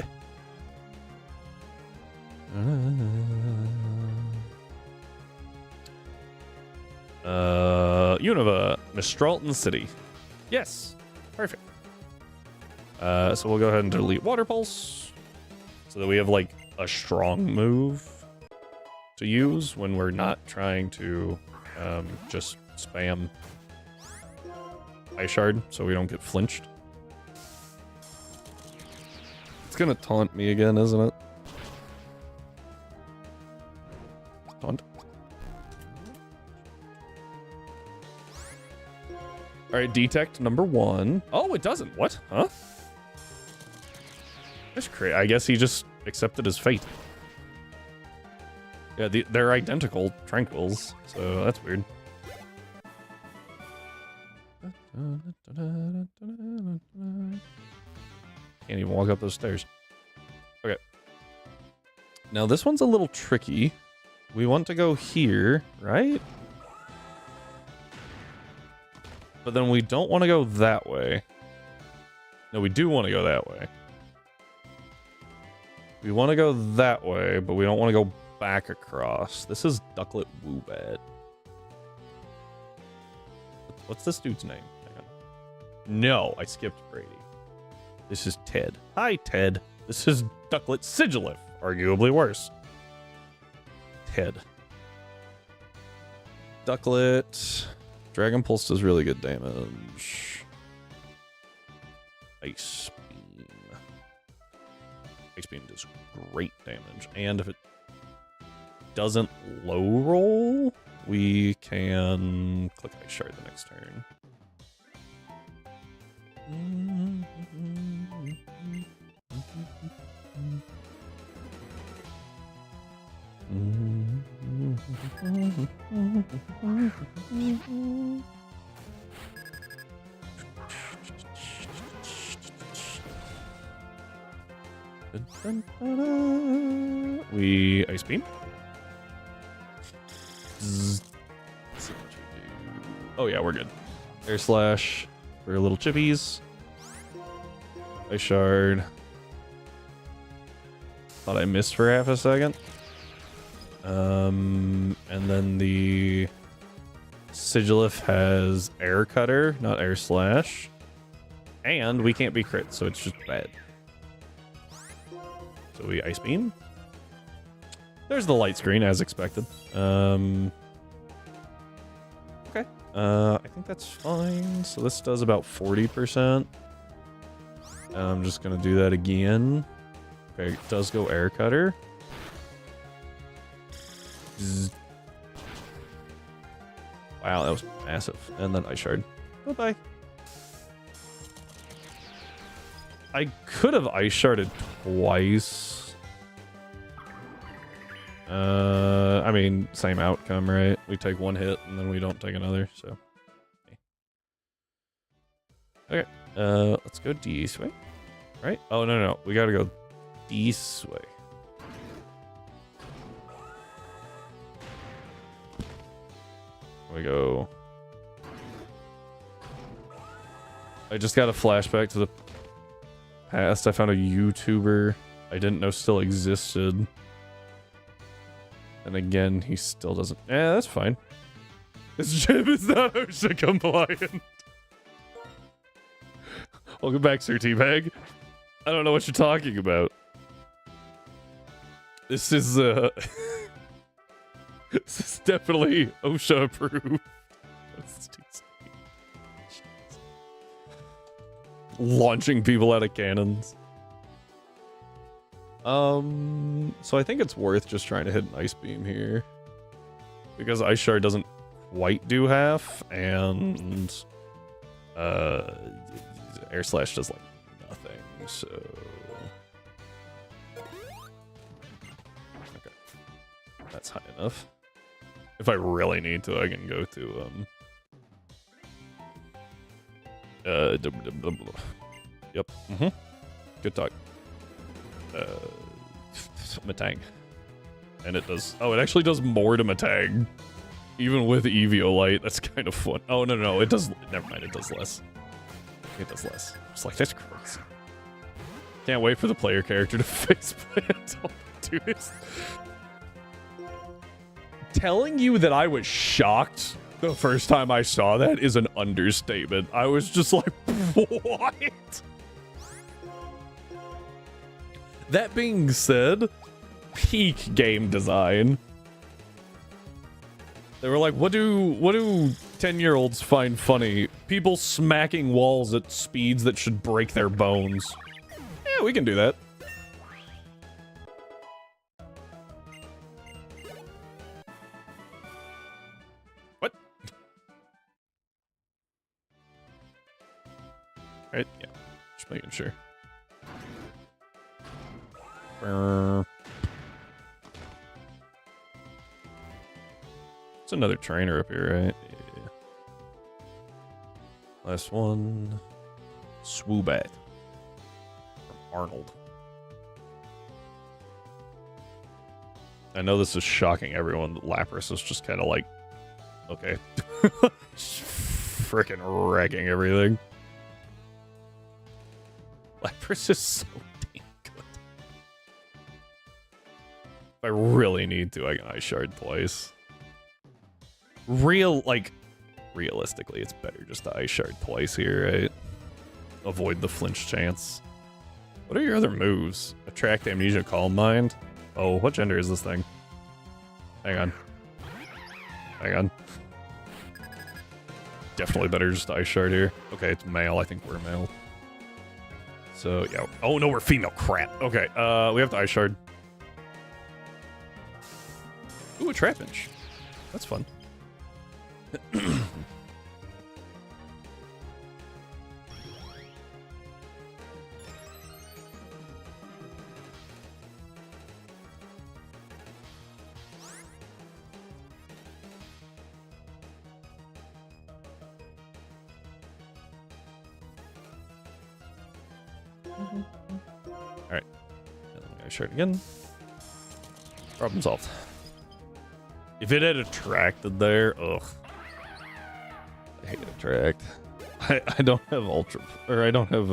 Unova, Mistralton City. Yes, perfect. So we'll go ahead and delete Water Pulse so that we have like a strong move to use when we're not trying to just spam Ice Shard so we don't get flinched. It's gonna taunt me again, isn't it? Taunt. Alright, detect number 1. Oh, it doesn't. What? Huh? That's crazy. I guess he just accepted his fate. Yeah, they're identical Tranquils, so that's weird. Can't even walk up those stairs. Okay. Now this one's a little tricky. We want to go here, right? But then we don't want to go that way. No, we do want to go that way. We want to go that way, but we don't want to go back across. This is Ducklet Woobat. What's this dude's name? Hang on. No, I skipped Brady. This is Ted. Hi, Ted. This is Ducklet Sigilif. Arguably worse. Ted. Ducklet. Dragon Pulse does really good damage. Ice Beam. Ice Beam does great damage. And if it doesn't low roll, we can click Ice Shard the next turn. We Ice Beam. Let's see what we do. Oh yeah, we're good. Air Slash for little chippies. Ice Shard. Thought I missed for half a second. And then the Sigilif has Air Cutter, not Air Slash. And we can't be crit, so it's just bad. So we Ice Beam. There's the light screen, as expected. Okay. I think that's fine. So this does about 40%. I'm just going to do that again. Okay, it does go Air Cutter. Zzz. Wow, that was massive. And then Ice Shard. Bye-bye. I could have ice sharded twice. I mean, same outcome, right? We take one hit and then we don't take another, so. Okay, let's go this way. Right? Oh, no, we gotta go this way. We go. I just got a flashback to the past. I found a YouTuber I didn't know still existed. And again, he still doesn't. Yeah, that's fine. This gym is not OSHA compliant. Welcome back, Sir Teabag. I don't know what you're talking about. This is this is definitely OSHA approved. Launching people out of cannons. So I think it's worth just trying to hit an ice beam here. Because Ice Shard doesn't quite do half, and Air Slash does like nothing, so okay. That's high enough. If I really need to, I can go to yep. Good talk. Matang. And it does. Oh, it actually does more to Matang. Even with Eviolite. That's kind of fun. Oh, no. It does. Never mind. It does less. It does less. It's like, that's crazy. Can't wait for the player character to faceplant. Dude. Telling you that I was shocked the first time I saw that is an understatement. I was just like, what? That being said, peak game design. They were like, what do 10-year-olds find funny? People smacking walls at speeds that should break their bones. Yeah, we can do that. What? Right, yeah. Just making sure. It's another trainer up here, right? Yeah. Last one. Swoobat. From Arnold. I know this is shocking everyone. Lapras is just kind of like, okay. Freaking wrecking everything. Lapras is so damn good. If I really need to, I can Ice Shard twice. Realistically, it's better just to Ice Shard twice here, right? Avoid the flinch chance. What are your other moves? Attract, Amnesia, Calm Mind. Oh, what gender is this thing? Hang on. Definitely better just to Ice Shard here. Okay, it's male. I think we're male. So, yeah. Oh, no, we're female. Crap. Okay, we have to Ice Shard. Ooh, a Trapinch. That's fun. Alright. I share it again. Problem solved. If it had attracted there, ugh. I hate attract. I don't have ultra, or I don't have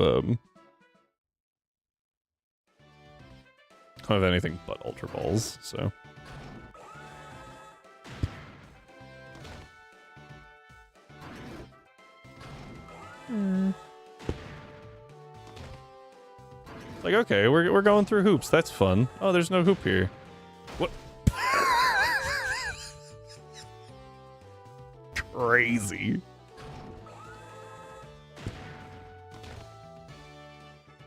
anything but ultra balls, so. Like, okay, we're going through hoops. That's fun. Oh, there's no hoop here. What? Crazy.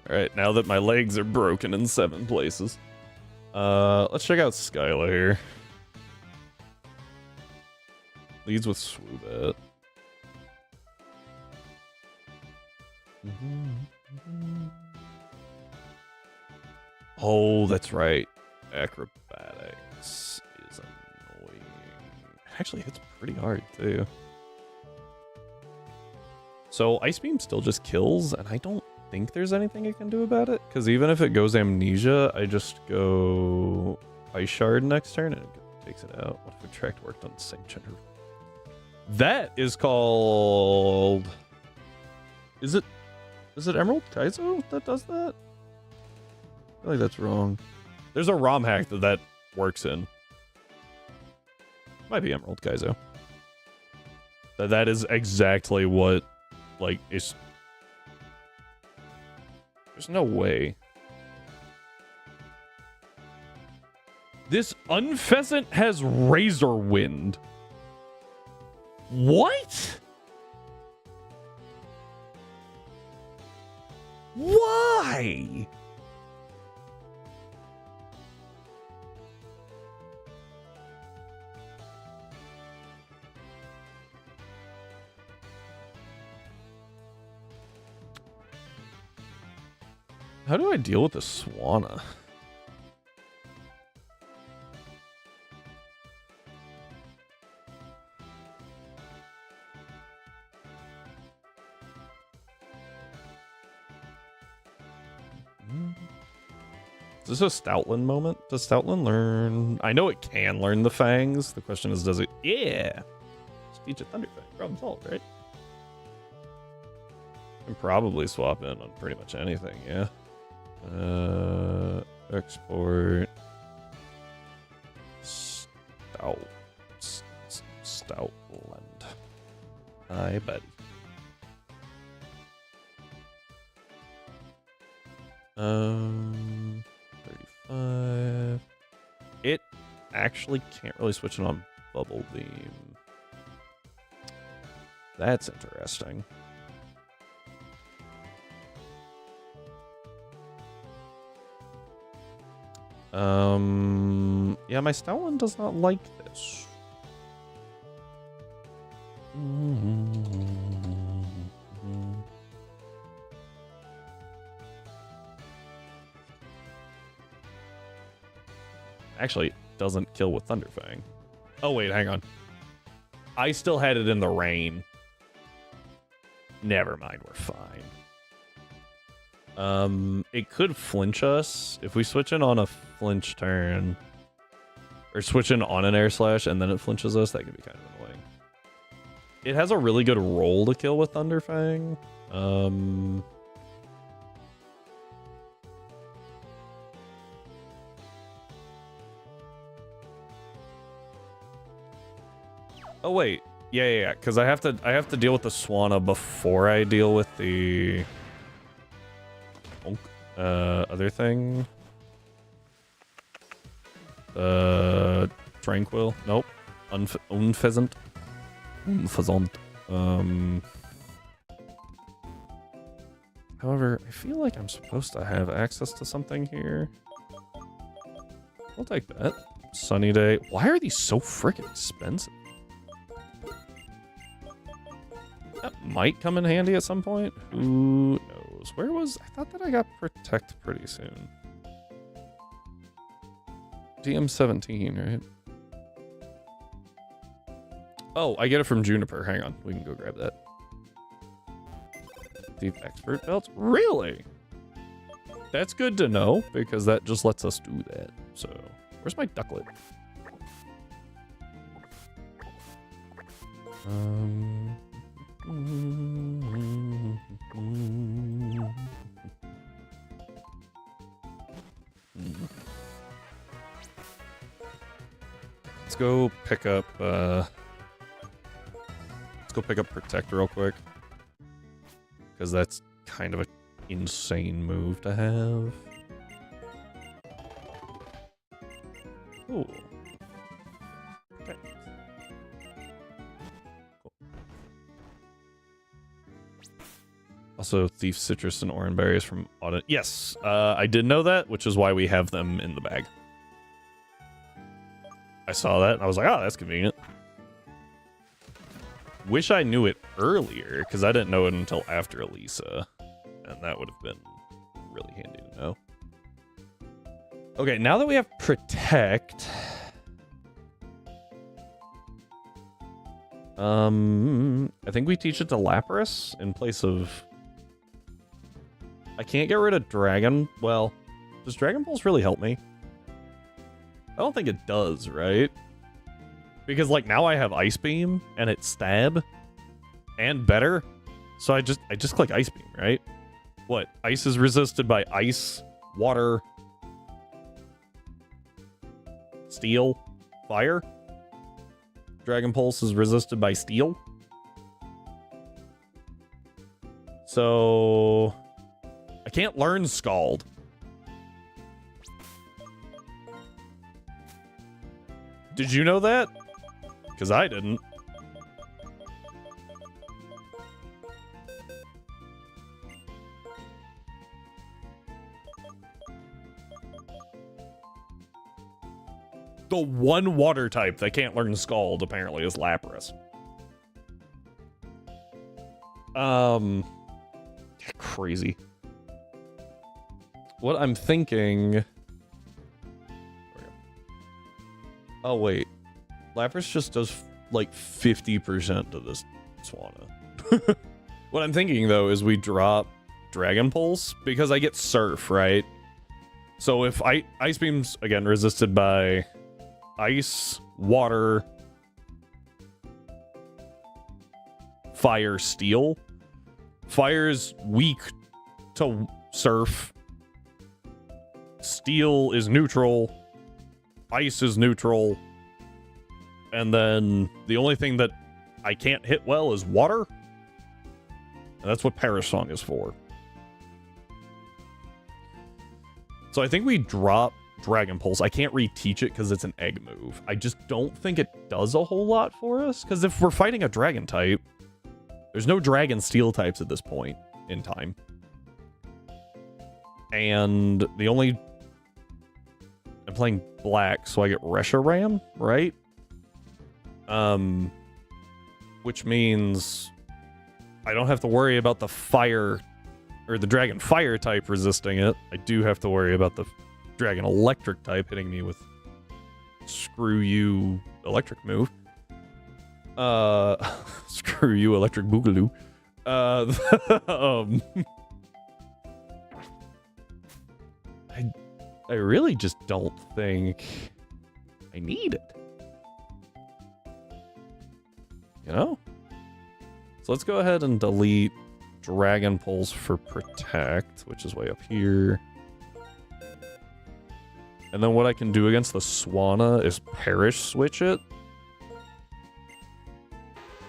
Alright, now that my legs are broken in 7 places. Let's check out Skyla here. Leads with Swoobat. Oh, that's right. Acrobatics is annoying. Actually, hits pretty hard, too. So Ice Beam still just kills, and I don't think there's anything you can do about it. Because even if it goes Amnesia, I just go Ice Shard next turn, and it takes it out. What if Attract worked on the same gender? That is called... Is it Emerald Kaizo that does that? I feel like that's wrong. There's a ROM hack that works in. Might be Emerald Kaizo. That is exactly what, like, is... There's no way. This Unpheasant has Razor Wind. What? Why? How do I deal with the Swanna? Is this a Stoutland moment? Does Stoutland learn? I know it can learn the Fangs. The question is, does it? Yeah. Speech of Thunderfang. Problem solved, right? Can probably swap in on pretty much anything, yeah. Export. Stoutland. Hi, buddy. 35. It actually can't really switch it on Bubble Beam. That's interesting. Yeah, my Stoutland does not like this. Actually, it doesn't kill with Thunderfang. Oh, wait, hang on. I still had it in the rain. Never mind, we're fine. It could flinch us. If we switch in on a flinch turn, or switch in on an Air Slash and then it flinches us, that could be kind of annoying. It has a really good roll to kill with Thunderfang. Oh wait, yeah, because I have to deal with the Swanna before I deal with the other thing. Tranquil. Nope. Unpheasant. Unpheasant. However, I feel like I'm supposed to have access to something here. I'll take that. Sunny Day. Why are these so freaking expensive? That might come in handy at some point. Who knows? Where was... I thought that I got Protect pretty soon. DM17, right? Oh, I get it from Juniper. Hang on. We can go grab that. Deep Expert Belts? Really? That's good to know, because that just lets us do that. So, where's my Ducklet? Let's go pick up Protect real quick, because that's kind of an insane move to have. Ooh. Okay. Cool. Also, Thief Citrus and Oran Berries from Audit. Yes, I did know that, which is why we have them in the bag. I saw that and I was like, oh, that's convenient. Wish I knew it earlier, because I didn't know it until after Elisa, and that would have been really handy to know. Okay, now that we have Protect... I think we teach it to Lapras in place of... I can't get rid of Dragon... Well, does Dragon Pulse really help me? I don't think it does, right? Because, like, now I have Ice Beam, and it's Stab, and better. So I just click Ice Beam, right? What? Ice is resisted by Ice, Water, Steel, Fire? Dragon Pulse is resisted by Steel. So... I can't learn Scald. Did you know that? Because I didn't. The one water type that can't learn Scald, apparently, is Lapras. Crazy. What I'm thinking... Oh, wait. Lapras just does, like, 50% to this Swanna. What I'm thinking, though, is we drop Dragon Pulse, because I get Surf, right? So if Ice Beam's, again, resisted by Ice, Water, Fire, Steel. Fire's weak to Surf. Steel is neutral. Ice is neutral. And then the only thing that I can't hit well is Water. And that's what Perish Song is for. So I think we drop Dragon Pulse. I can't reteach it because it's an egg move. I just don't think it does a whole lot for us. Because if we're fighting a dragon type, there's no dragon steel types at this point in time. And the only... I'm playing black, so I get Reshiram, right? Which means I don't have to worry about the fire or the dragon fire type resisting it. I do have to worry about the dragon electric type hitting me with screw you electric move. Screw you electric boogaloo. I really just don't think I need it. You know? So let's go ahead and delete Dragon Pulse for Protect, which is way up here. And then what I can do against the Swanna is Perish switch it.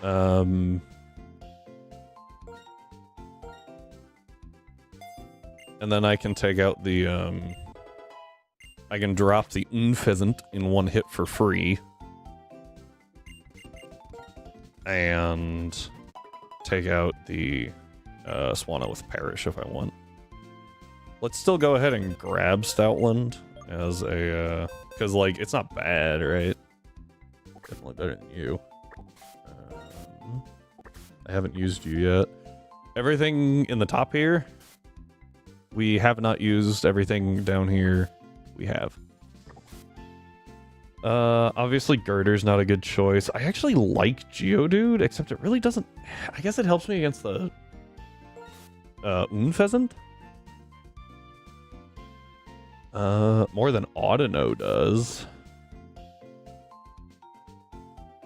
And then I can take out the, I can drop the Unpheasant in one hit for free. And take out the Swanna with Perish if I want. Let's still go ahead and grab Stoutland as a, because, like, it's not bad, right? Definitely better than you. I haven't used you yet. Everything in the top here, we have not used. Everything down here, we have. Obviously Girder's not a good choice. I actually like Geodude, except it really doesn't... I guess it helps me against the... Unpheasant? More than Audino does.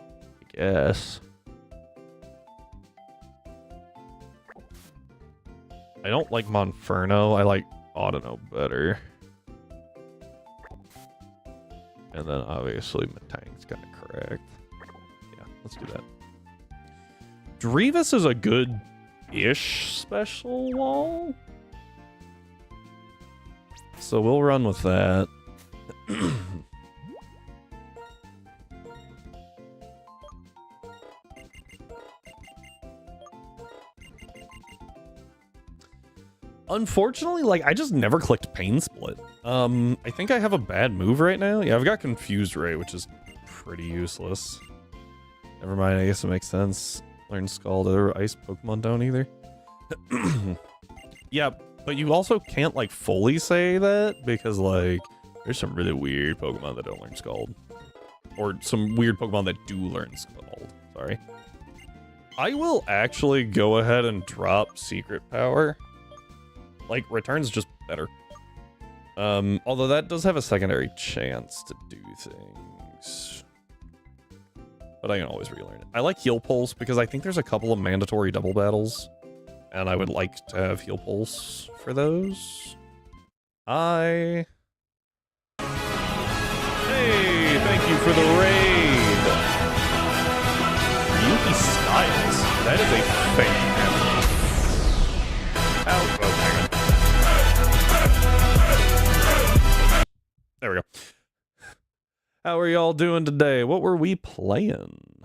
I guess. I don't like Monferno. I like Audino better. And then obviously Metang's kind of correct. Yeah, let's do that. Drevis is a good-ish special wall. So we'll run with that. Unfortunately, like, I just never clicked Pain Split. I think I have a bad move right now. Yeah, I've got Confused Ray, which is pretty useless. Never mind, I guess it makes sense. Learn Scald. Other ice Pokemon don't either. Yeah, but you also can't, like, fully say that, because, like, There's some really weird Pokemon that don't learn Scald. Or some weird Pokemon that do learn Scald. Sorry. I will actually go ahead and drop Secret Power. Like, Return's just better. Although that does have a secondary chance to do things. But I can always relearn it. I like Heal Pulse because I think there's a couple of mandatory double battles. And I would like to have Heal Pulse for those. Hey, thank you for the raid. Ryuki Styles. That is a fantastic. Oh, there we go. How are y'all doing today? What were we playing?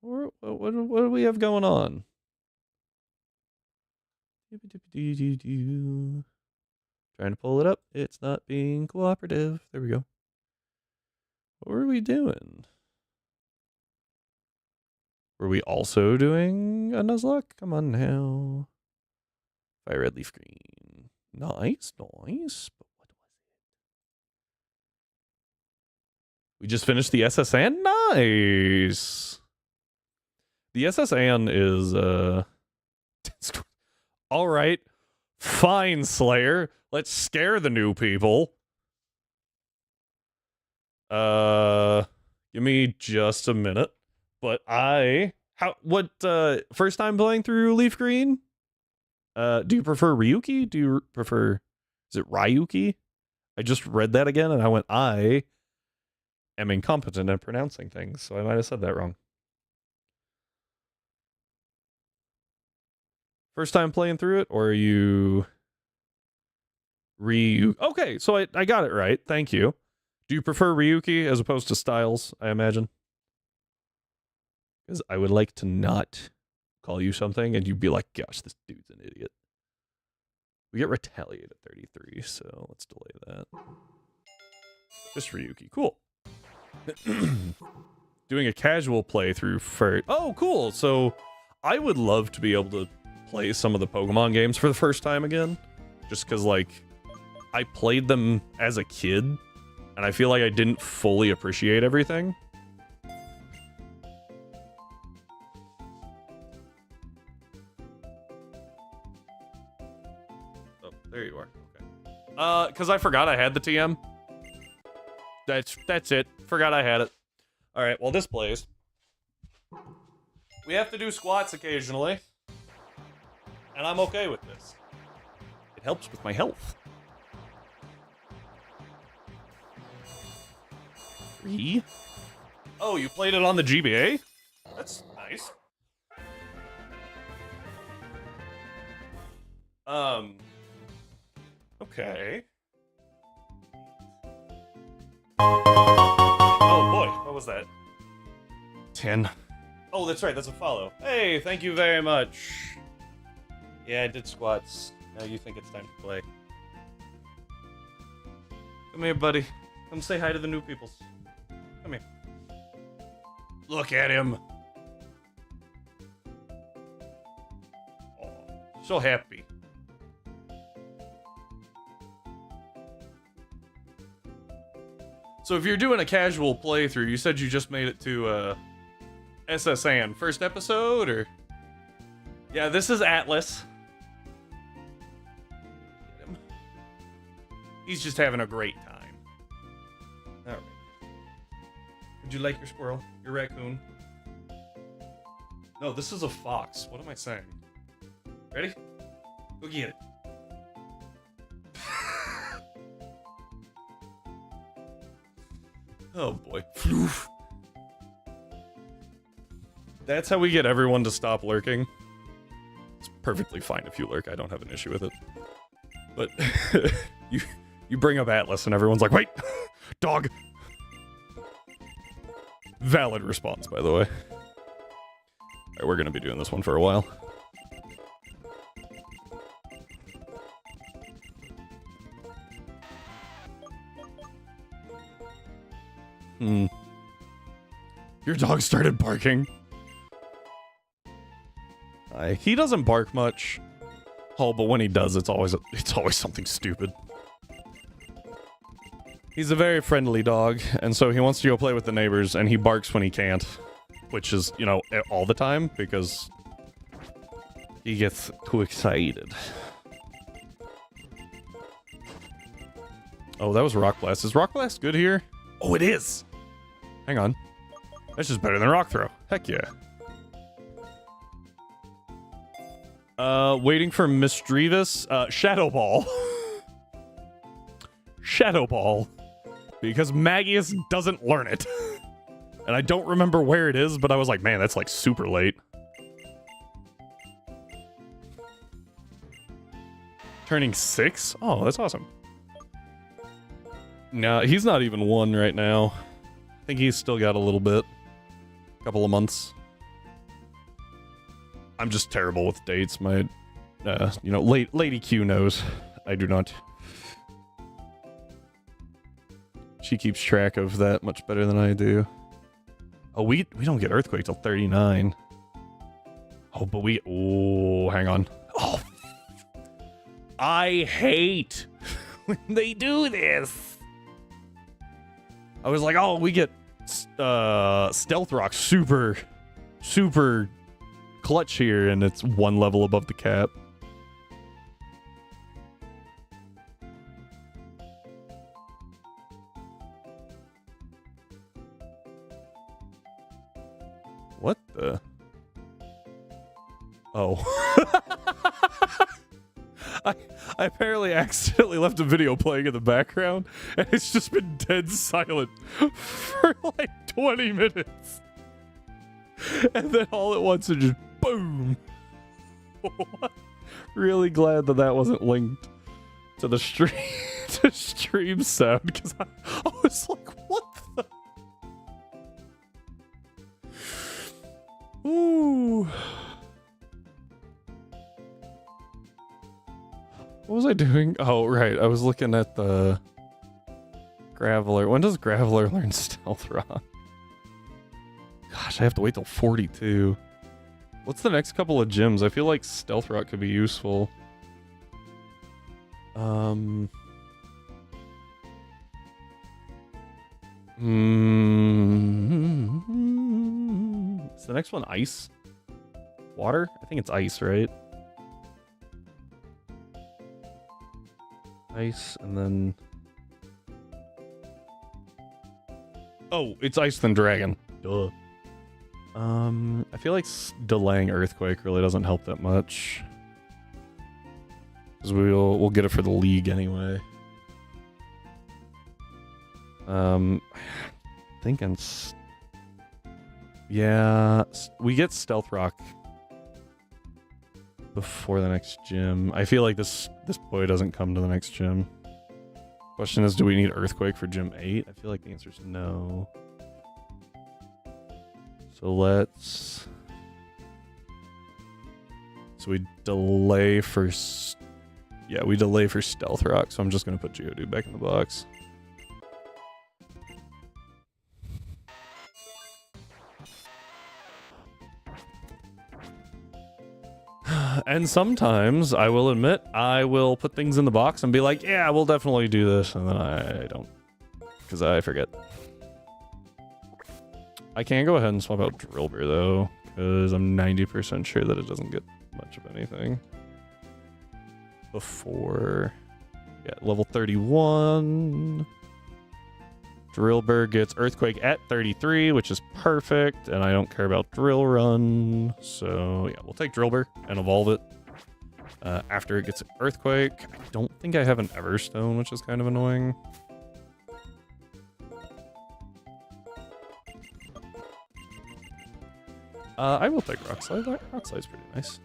What do we have going on? Trying to pull it up. It's not being cooperative. There we go. What were we doing? Were we also doing a Nuzlocke? Come on now. Fire red, leaf green. Nice, nice. But what was it? We just finished the SSN? Nice. The SSN is, all right. Fine, Slayer. Let's scare the new people. Give me just a minute. But first time playing through Leaf Green? Do you prefer Ryuki? Do you prefer, is it Ryuki? I just read that again and I went, I am incompetent at pronouncing things, so I might have said that wrong. First time playing through it, or are you Okay, so I got it right. Thank you. Do you prefer Ryuki as opposed to Styles, I imagine? Because I would like to not call you something and you'd be like, gosh, this dude's an idiot. We get Retaliate at 33, so let's delay that. Just Ryuki. Cool. Doing a casual playthrough for... Oh, cool. So I would love to be able to play some of the Pokemon games for the first time again. Just because, like, I played them as a kid, and I feel like I didn't fully appreciate everything. Oh, there you are. Okay. Because I forgot I had the TM. That's it. Forgot I had it. Alright, well, this plays. We have to do squats occasionally. And I'm okay with this. It helps with my health. 3? Oh, you played it on the GBA? That's nice. Okay. Oh boy, what was that? 10. Oh, that's right, that's a follow. Hey, thank you very much. Yeah, I did squats. Now you think it's time to play. Come here, buddy. Come say hi to the new peoples. Come here. Look at him. Oh, so happy. So if you're doing a casual playthrough, you said you just made it to SSN. First episode, or? Yeah, this is Atlas. Get him. He's just having a great time. Alright. Would you like your squirrel? Your raccoon? No, this is a fox. What am I saying? Ready? Go get it. Oh boy. That's how we get everyone to stop lurking. It's perfectly fine if you lurk. I don't have an issue with it. But you bring up Atlas and everyone's like, wait, dog. Valid response, by the way. Alright, we're gonna be doing this one for a while. Your dog started barking. He doesn't bark much. Oh, but when he does, it's always something stupid. He's a very friendly dog, and so he wants to go play with the neighbors, and he barks when he can't. Which is, you know, all the time, because he gets too excited. Oh, that was Rock Blast. Is Rock Blast good here? Oh, it is! Hang on. That's just better than Rock Throw. Heck yeah. Waiting for Misdreavus. Shadow Ball. Shadow Ball. Because Magius doesn't learn it. And I don't remember where it is, but I was like, man, that's like super late. Turning 6? Oh, that's awesome. No, he's not even 1 right now. I think he's still got a little bit. Couple of months. I'm just terrible with dates. My, you know, Lady Q knows. I do not. She keeps track of that much better than I do. Oh, we don't get Earthquake till 39. Oh, but we... Oh, hang on. Oh. I hate when they do this. I was like, oh, we get Stealth Rock super clutch here, and it's 1 level above the cap. What the? Oh. I apparently accidentally left a video playing in the background, and it's just been dead silent for like 20 minutes. And then all at once it just boom. Really glad that that wasn't linked to the stream, to stream sound, because I was like, what the? Ooh. What was I doing? Oh, right. I was looking at the Graveler. When does Graveler learn Stealth Rock? Gosh, I have to wait till 42. What's the next couple of gyms? I feel like Stealth Rock could be useful. Is the next one ice? Water? I think it's ice, right? Ice, and then... Oh, it's ice then dragon. Duh. I feel like delaying Earthquake really doesn't help that much. Because we'll get it for the league anyway. Thinking... Yeah, we get Stealth Rock before the next gym. I feel like this boy doesn't come to the next gym. Question is, do we need Earthquake for gym 8? I feel like the answer is no. So let's... So we delay for... Yeah, we delay for Stealth Rock, so I'm just going to put Geodude back in the box. And sometimes, I will admit, I will put things in the box and be like, yeah, we'll definitely do this, and then I don't. Because I forget. I can go ahead and swap out Drillbur, though, because I'm 90% sure that it doesn't get much of anything. Before... Yeah, level 31... Drillbur gets Earthquake at 33, which is perfect, and I don't care about Drill Run, so yeah, we'll take Drillbur and evolve it after it gets Earthquake. I don't think I have an Everstone, which is kind of annoying. I will take Rock Slide. Rock Slide's pretty nice.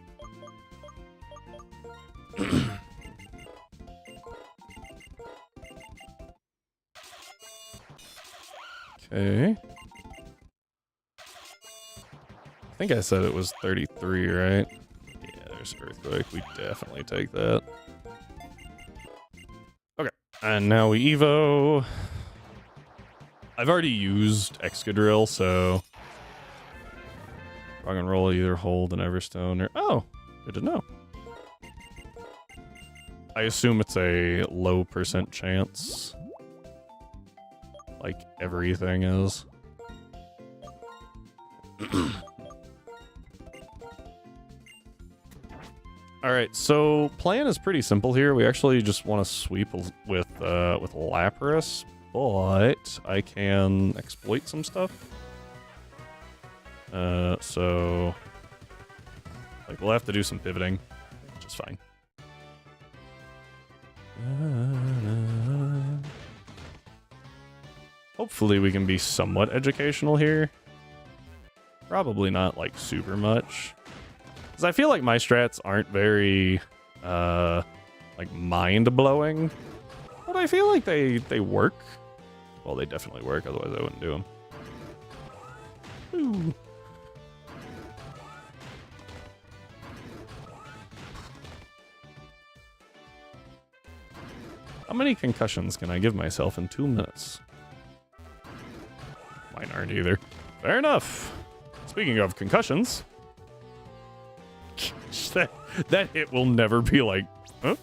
Okay. I think I said it was 33, right? Yeah, there's Earthquake. We definitely take that. Okay, and now we Evo. I've already used Excadrill, so... Rock and Roll either hold an Everstone or... Oh, good to know. I assume it's a low % chance. like everything is. All right, so plan is pretty simple here. We actually just want to sweep with Lapras, but I can exploit some stuff. So like we'll have to do some pivoting, which is fine. Hopefully we can be somewhat educational here. Probably not like super much. Because I feel like my strats aren't very like mind-blowing. But I feel like they work. Well, they definitely work, otherwise I wouldn't do them. Ooh. How many concussions can I give myself in 2 minutes? Mine aren't either. Fair enough. Speaking of concussions, that hit will never be like, huh?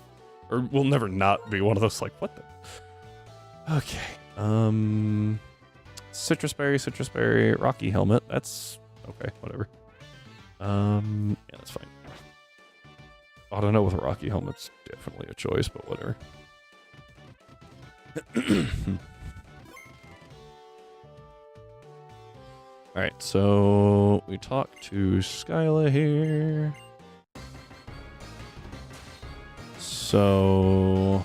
Or will never not be one of those like, what the? Okay. Citrus berry, rocky helmet. That's okay, whatever. Yeah, that's fine. I don't know with a rocky helmet's definitely a choice, but whatever. Alright, so we talked to Skyla here. So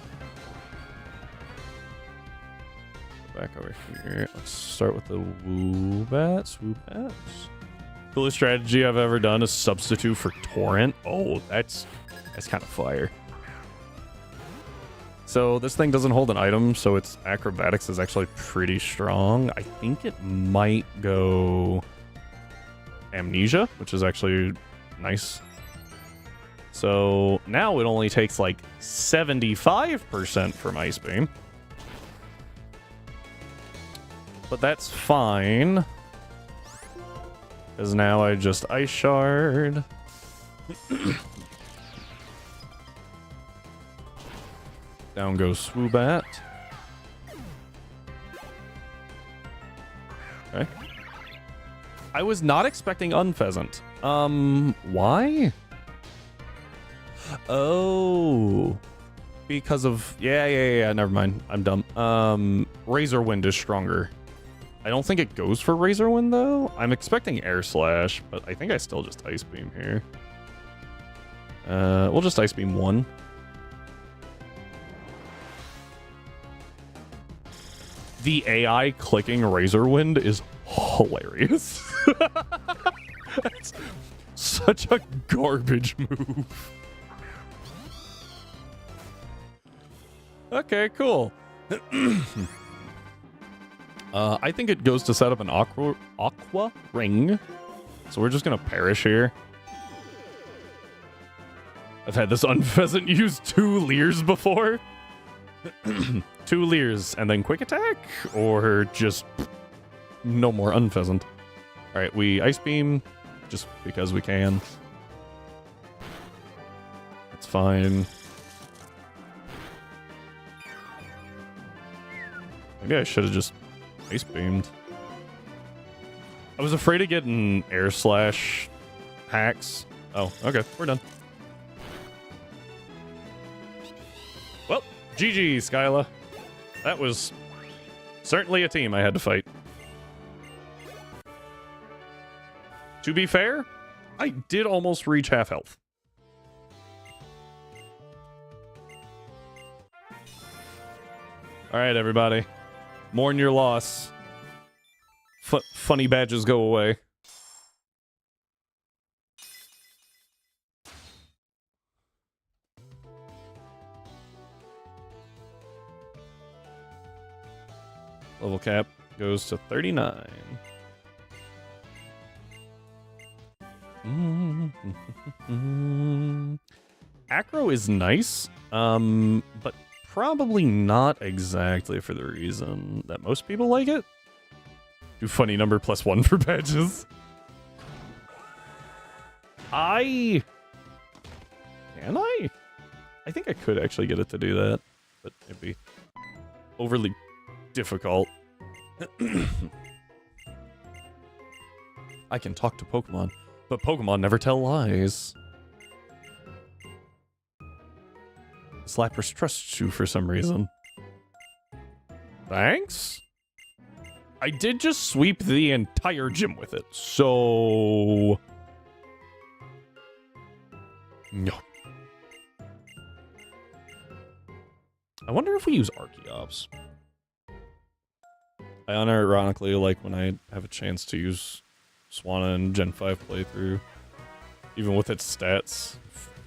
back over here. Let's start with the Woobats. Coolest strategy I've ever done is substitute for Torrent. Oh, that's kind of fire. So this thing doesn't hold an item, so its acrobatics is actually pretty strong. I think it might go Amnesia, which is actually nice. So now it only takes like 75% from Ice Beam. But that's fine. Because now I just Ice Shard. Down goes Swoobat. Okay. I was not expecting Unpheasant. Why? Oh. Because of... Yeah, never mind. I'm dumb. Razor Wind is stronger. I don't think it goes for Razor Wind, though. I'm expecting Air Slash, but I think I still just Ice Beam here. We'll just Ice Beam 1. The AI clicking Razor Wind is hilarious. That's such a garbage move. Okay, cool. I think it goes to set up an aqua ring. So we're just going to perish here. I've had this Unpheasant use 2 Leers before. 2 Leers and then quick attack, or just no more Unpheasant. All right, we Ice Beam just because we can. That's fine. Maybe I should have just Ice Beamed. I was afraid of getting Air Slash hacks. Oh, okay, we're done. Well, GG, Skyla. That was certainly a team I had to fight. To be fair, I did almost reach half health. All right, everybody. Mourn your loss. Funny badges go away. Level cap goes to 39. Acro is nice, but probably not exactly for the reason that most people like it. Do funny number +1 for badges. Can I? I think I could actually get it to do that, but it'd be overly difficult. I can talk to Pokemon, but Pokemon never tell lies. Slappers trusts you for some reason. Thanks? I did just sweep the entire gym with it, so... No. I wonder if we use Archeops. I unironically like when I have a chance to use Swanna in Gen 5 playthrough. Even with its stats.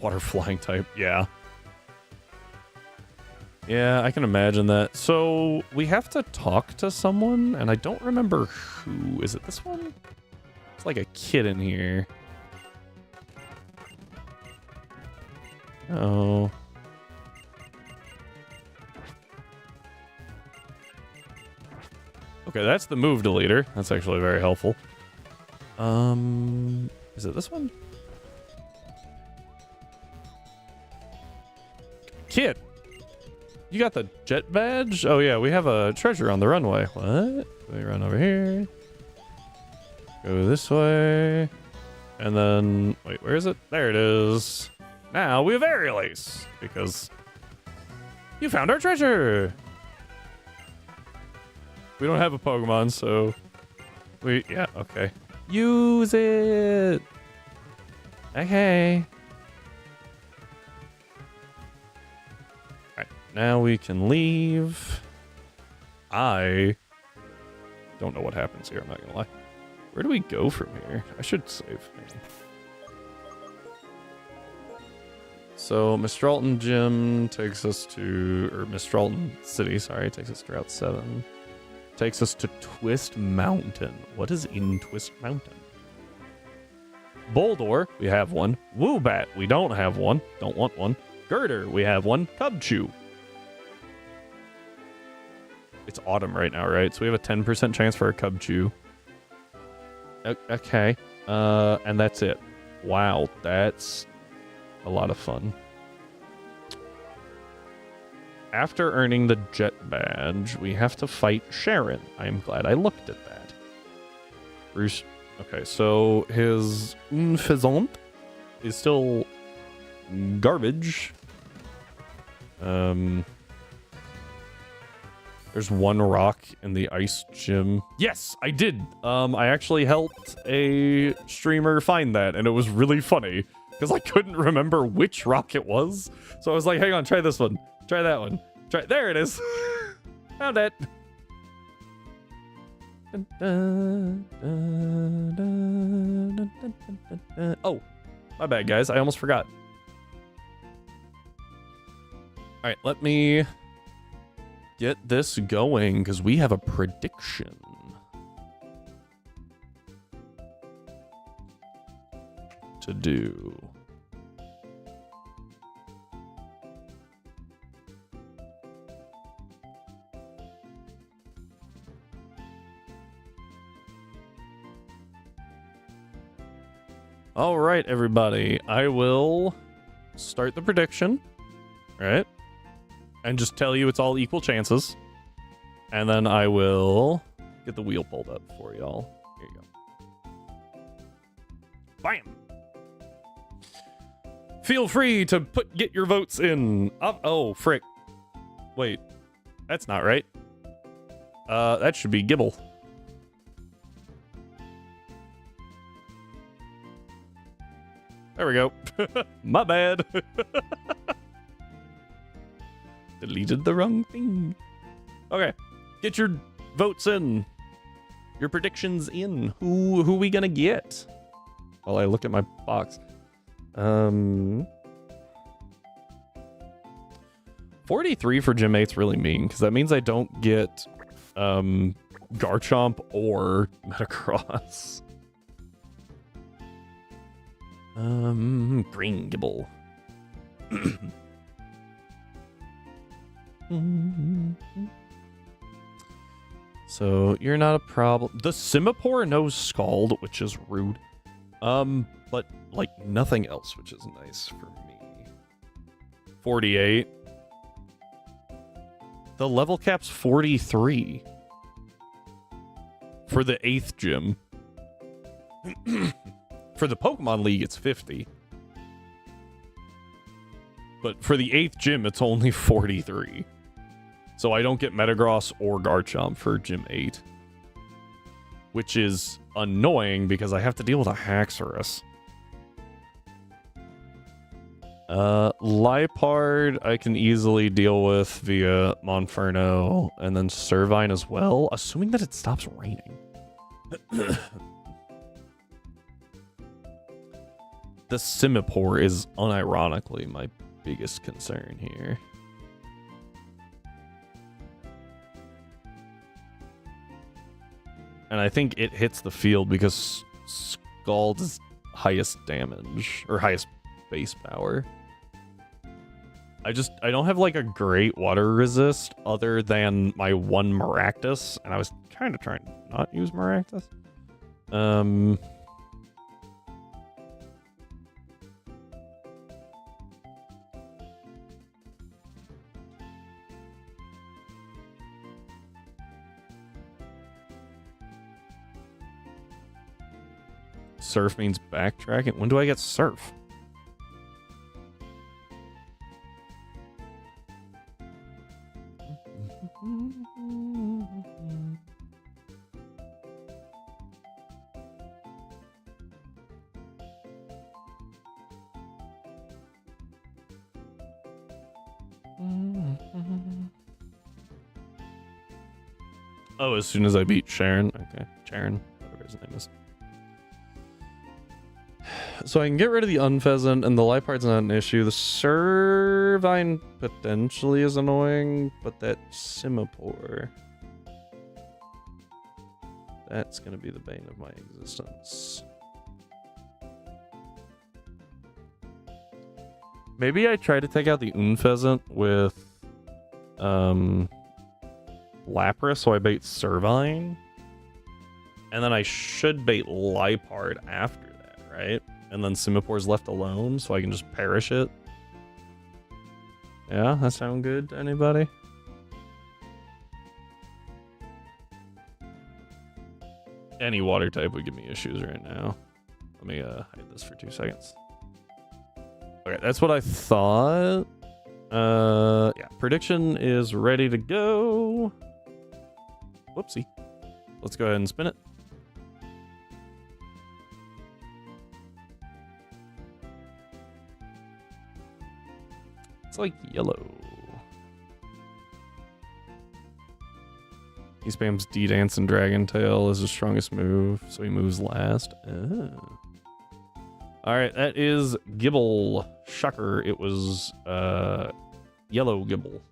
Water flying type, yeah. Yeah, I can imagine that. So, we have to talk to someone, and I don't remember who. Is it this one? It's like a kid in here. Oh. Okay, that's the move deleter. That's actually very helpful. Is it this one? Kid! You got the jet badge? Oh yeah, we have a treasure on the runway. What? We run over here. Go this way. And then, wait, where is it? There it is. Now we have Aerial Ace, because you found our treasure! We don't have a Pokemon, so yeah, okay. Use it! Okay. Alright, now we can leave. I don't know what happens here, I'm not gonna lie. Where do we go from here? I should save. So, Mistralton Gym takes us to, or Mistralton City, sorry, takes us to Route 7. Takes us to Twist Mountain. What is in Twist Mountain? Boldor, we have one. Woobat, we don't have one. Don't want one. Girder, we have one. Cubchoo. It's autumn right now, right? So we have a 10% chance for a Cubchoo. Okay. And that's it. Wow, that's a lot of fun. After earning the jet badge, we have to fight Sharon. I'm glad I looked at that. Bruce. Okay, so his Unfaisant is still garbage. There's one rock in the ice gym. Yes, I did. I actually helped a streamer find that, and it was really funny because I couldn't remember which rock it was. So I was like, hang on, try this one. Try that one. Try. There it is. Found it. Oh, my bad, guys. I almost forgot. All right, let me get this going because we have a prediction to do. All right, everybody. I will start the prediction, right? And just tell you it's all equal chances. And then I will get the wheel pulled up for y'all. Here you go. Bam! Feel free to get your votes in. Oh, frick. Wait. That's not right. That should be Gibble. There we go. My bad. Deleted the wrong thing. Okay. Get your votes in. Your predictions in. Who we gonna get? While I look at my box. 43 for Gym 8's really mean, because that means I don't get Garchomp or Metagross. Green Gibble. So you're not a problem. The Simipour knows Scald, which is rude. But like nothing else, which is nice for me. 48. The level cap's 43. For the 8th gym. For the Pokemon League, it's 50. But for the 8th gym, it's only 43. So I don't get Metagross or Garchomp for Gym 8. Which is annoying because I have to deal with a Haxorus. Lipard I can easily deal with via Monferno and then Servine as well, assuming that it stops raining. The Simipour is unironically my biggest concern here. And I think it hits the field because Scald is highest damage, or highest base power. I don't have like a great water resist other than my one Maractus, and I was kind of trying to not use Maractus. Surf means backtracking. When do I get Surf? Oh, as soon as I beat Sharon. Okay, Sharon, whatever his name is. So I can get rid of the Unpheasant, and the Lipard's not an issue. The Servine potentially is annoying, but that Simipour, that's going to be the bane of my existence. Maybe I try to take out the Unpheasant with Lapras, so I bait Servine. And then I should bait Lipard after that, right? And then Simipour's left alone, so I can just perish it. Yeah, that sound good to anybody? Any water type would give me issues right now. Let me hide this for 2 seconds. Okay, that's what I thought. Yeah, prediction is ready to go. Whoopsie. Let's go ahead and spin it. It's like yellow. He spams D-Dance and Dragon Tail as his strongest move, so he moves last. Oh. Alright, that is Gibble. Shocker, it was yellow Gibble.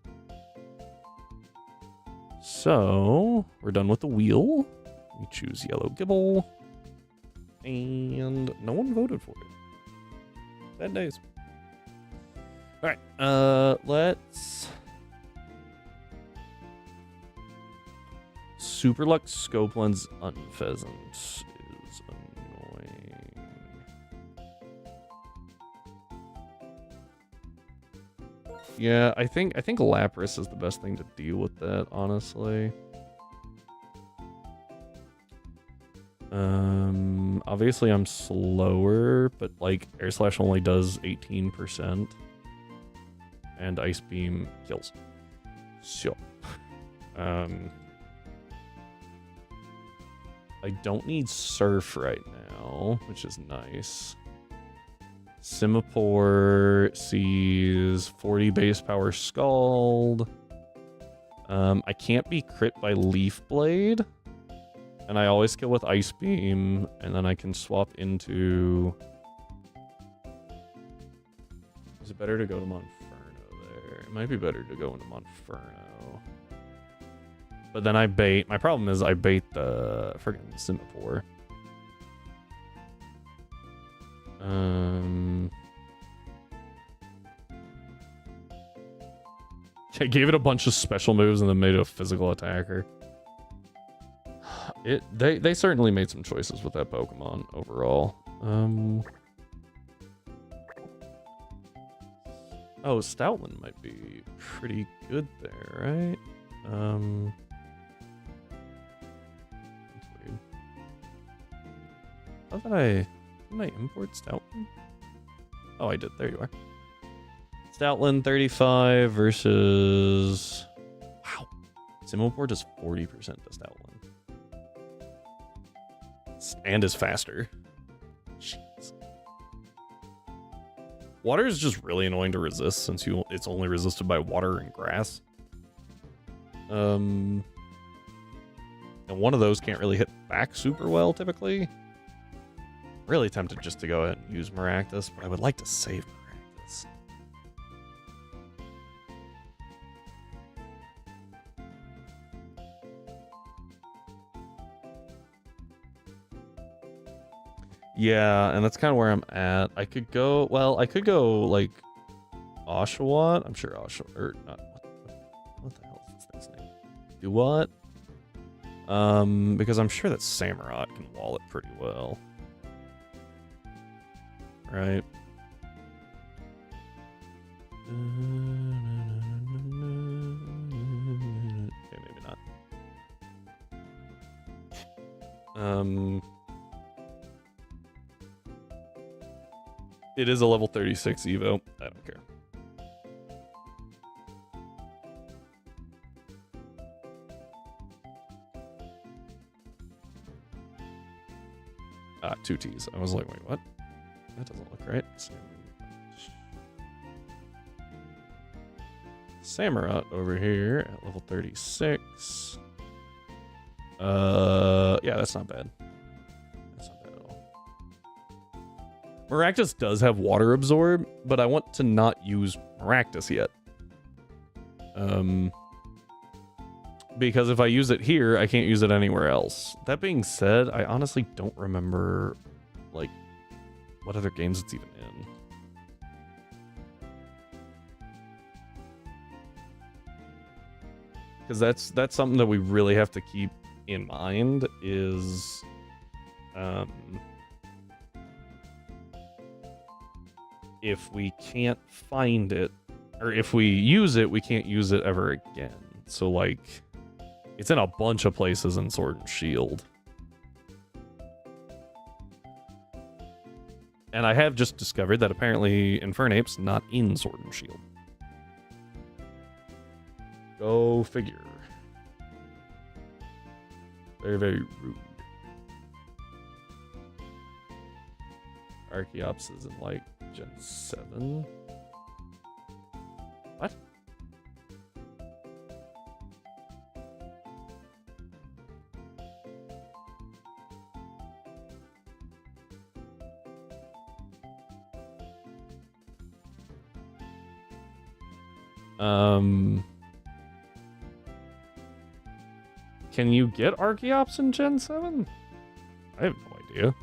So, we're done with the wheel. We choose yellow Gibble. And no one voted for it. Bad days. Alright, let's... Superlux Scope Lens Unpheasant is annoying. Yeah, I think Lapras is the best thing to deal with that, honestly. Obviously I'm slower, but like Air Slash only does 18%. And Ice Beam kills. So, I don't need Surf right now, which is nice. Simipour sees 40 base power Scald. I can't be crit by Leaf Blade. And I always kill with Ice Beam, and then I can swap into... Is it better to go to Monferno there? It might be better to go into Monferno. But then I bait... My problem is I bait the friggin' Simipour. I gave it a bunch of special moves and then made it a physical attacker. They certainly made some choices with that Pokemon overall. Oh, Stoutland might be pretty good there, right? That's weird. Didn't I import Stoutland? Oh, I did. There you are. Stoutland 35 versus... Wow. Simoport is 40% to Stoutland. And is faster. Jeez. Water is just really annoying to resist since it's only resisted by water and grass. And one of those can't really hit back super well typically. Really tempted just to go ahead and use Maractus, but I would like to save Maractus. Yeah, and that's kind of where I'm at. I could go, like Oshawott. I'm sure Oshawott, or not. What the hell is this thing's name? Do what? Because I'm sure that Samurott can wall it pretty well. Right. Okay, maybe not. It is a level 36 Evo. I don't care. Ah, 2 T's. I was like, wait, what? That doesn't look right. Samurott over here at level 36. Yeah, that's not bad. That's not bad at all. Maractus does have water absorb, but I want to not use Maractus yet. Because if I use it here, I can't use it anywhere else. That being said, I honestly don't remember, like, what other games it's even in. Because that's something that we really have to keep in mind is if we can't find it, or if we use it, we can't use it ever again. So, like, it's in a bunch of places in Sword and Shield. And I have just discovered that apparently Infernape's not in Sword and Shield. Go figure. Very, very rude. Archeops is in, like, Gen 7. What? Can you get Archeops in Gen 7? I have no idea.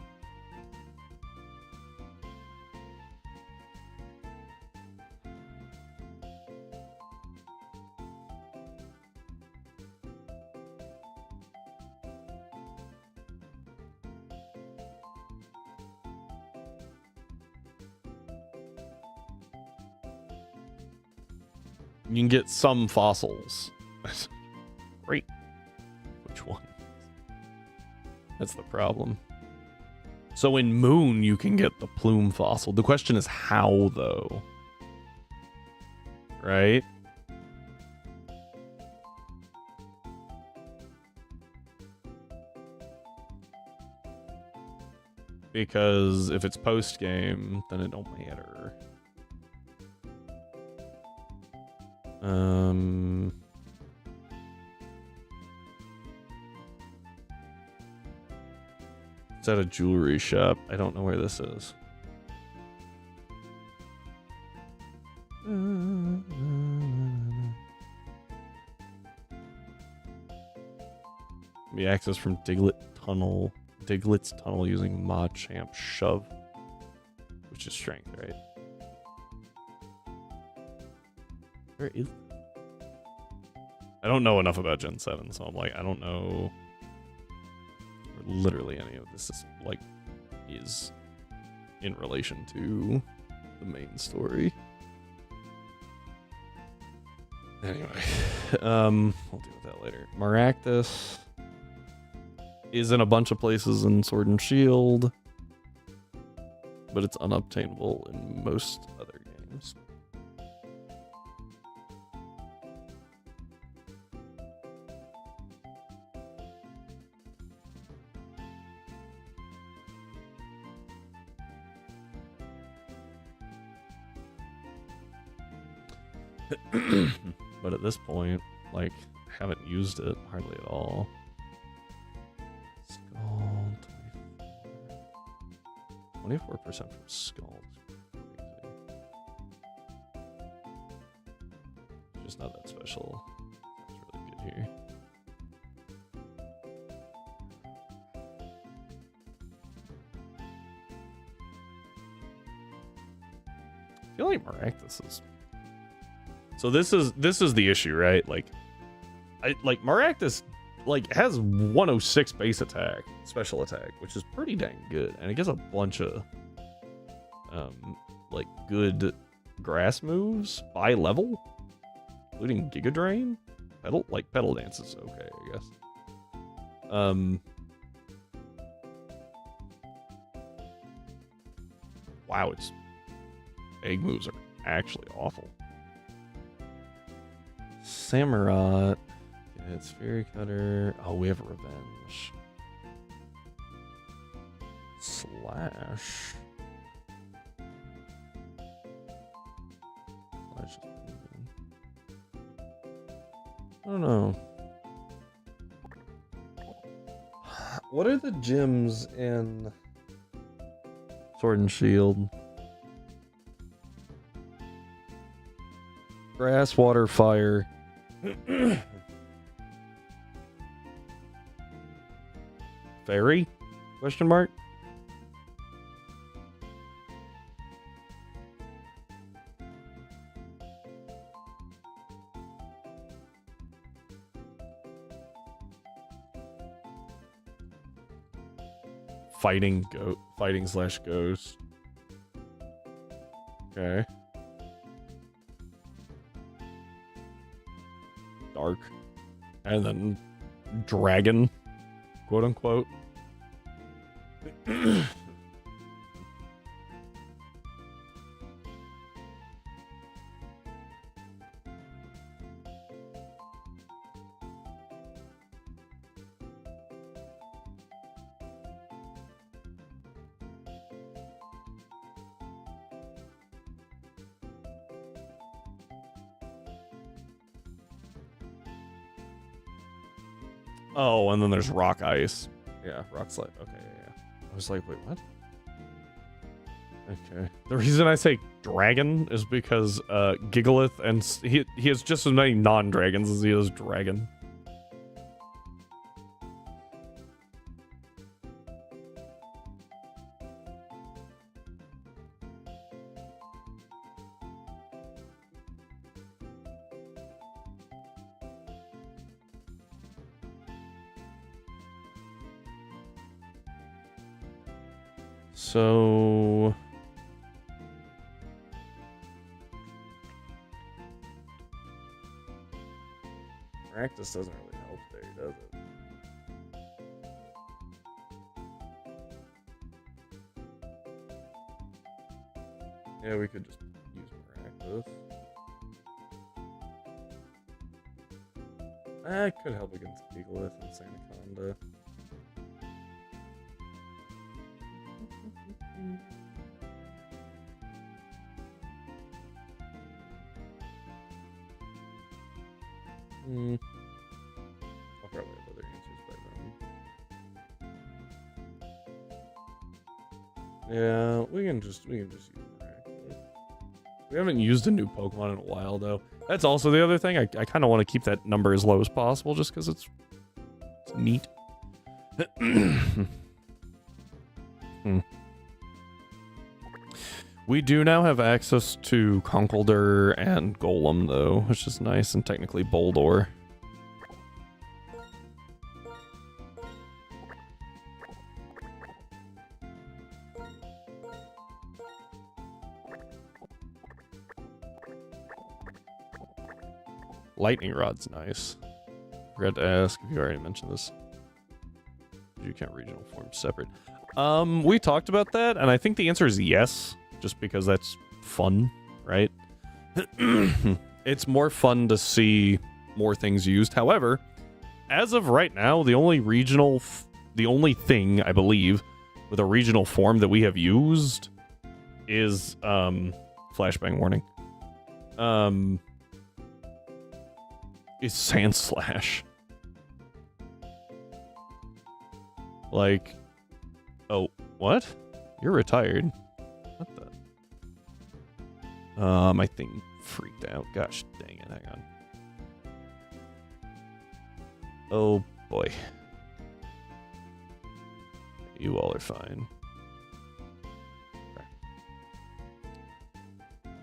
You can get some fossils. Great. Which one? That's the problem. So in Moon, you can get the plume fossil. The question is how, though? Right? Because if it's post-game, then it don't matter. It's at a jewelry shop. I don't know where this is. Be accessed from Diglett's tunnel using Machamp Shove, which is strength, right? Where is? I don't know enough about Gen 7, so I'm like, I don't know where literally any of this is in relation to the main story. Anyway, we'll deal with that later. Maractus is in a bunch of places in Sword and Shield. but it's unobtainable in most other games. But at this point, like, haven't used it hardly at all. Skull 24% from Skull. It's just not that special. It's really good here. I feel like Maractus is. So this is the issue, right? Like, Maractus has 106 base attack, special attack, which is pretty dang good, and it gets a bunch of good grass moves by level, including Giga Drain. Pedal Dance is okay, I guess. Wow, its egg moves are actually awful. Samurott. Yeah, it's Fairy Cutter. Oh, we have a Revenge. Slash. Slash is pretty good. I don't know. What are the gyms in Sword and Shield? Grass, water, fire. Fairy? Question mark? Fighting slash ghost. Okay. Dark. And then dragon, quote unquote. Oh, and then there's rock ice. Yeah, rock slide. Okay, yeah. I was like, wait, what? Okay. The reason I say dragon is because Gigalith and he has just as many non-dragons as he has dragon. So practice doesn't really help there, does it? Yeah, we could just use Maractus. That could help against Gigalith and Sandaconda. I'll probably have other answers by then. Yeah, we can just use Miraculous. We haven't used a new Pokemon in a while though. That's also the other thing. I kind of want to keep that number as low as possible just because it's neat. We do now have access to Conkeldurr and Golem, though, which is nice, and technically Boldore. Lightning Rod's nice. Forgot to ask if you already mentioned this. Did you count regional forms separate? We talked about that, and I think the answer is yes, just because that's fun, right? It's more fun to see more things used. However, as of right now, the only thing I believe with a regional form that we have used is flashbang warning. Is Sand Slash. Like, oh, what? You're retired. What the? My thing freaked out. Gosh dang it, hang on. Oh boy. You all are fine.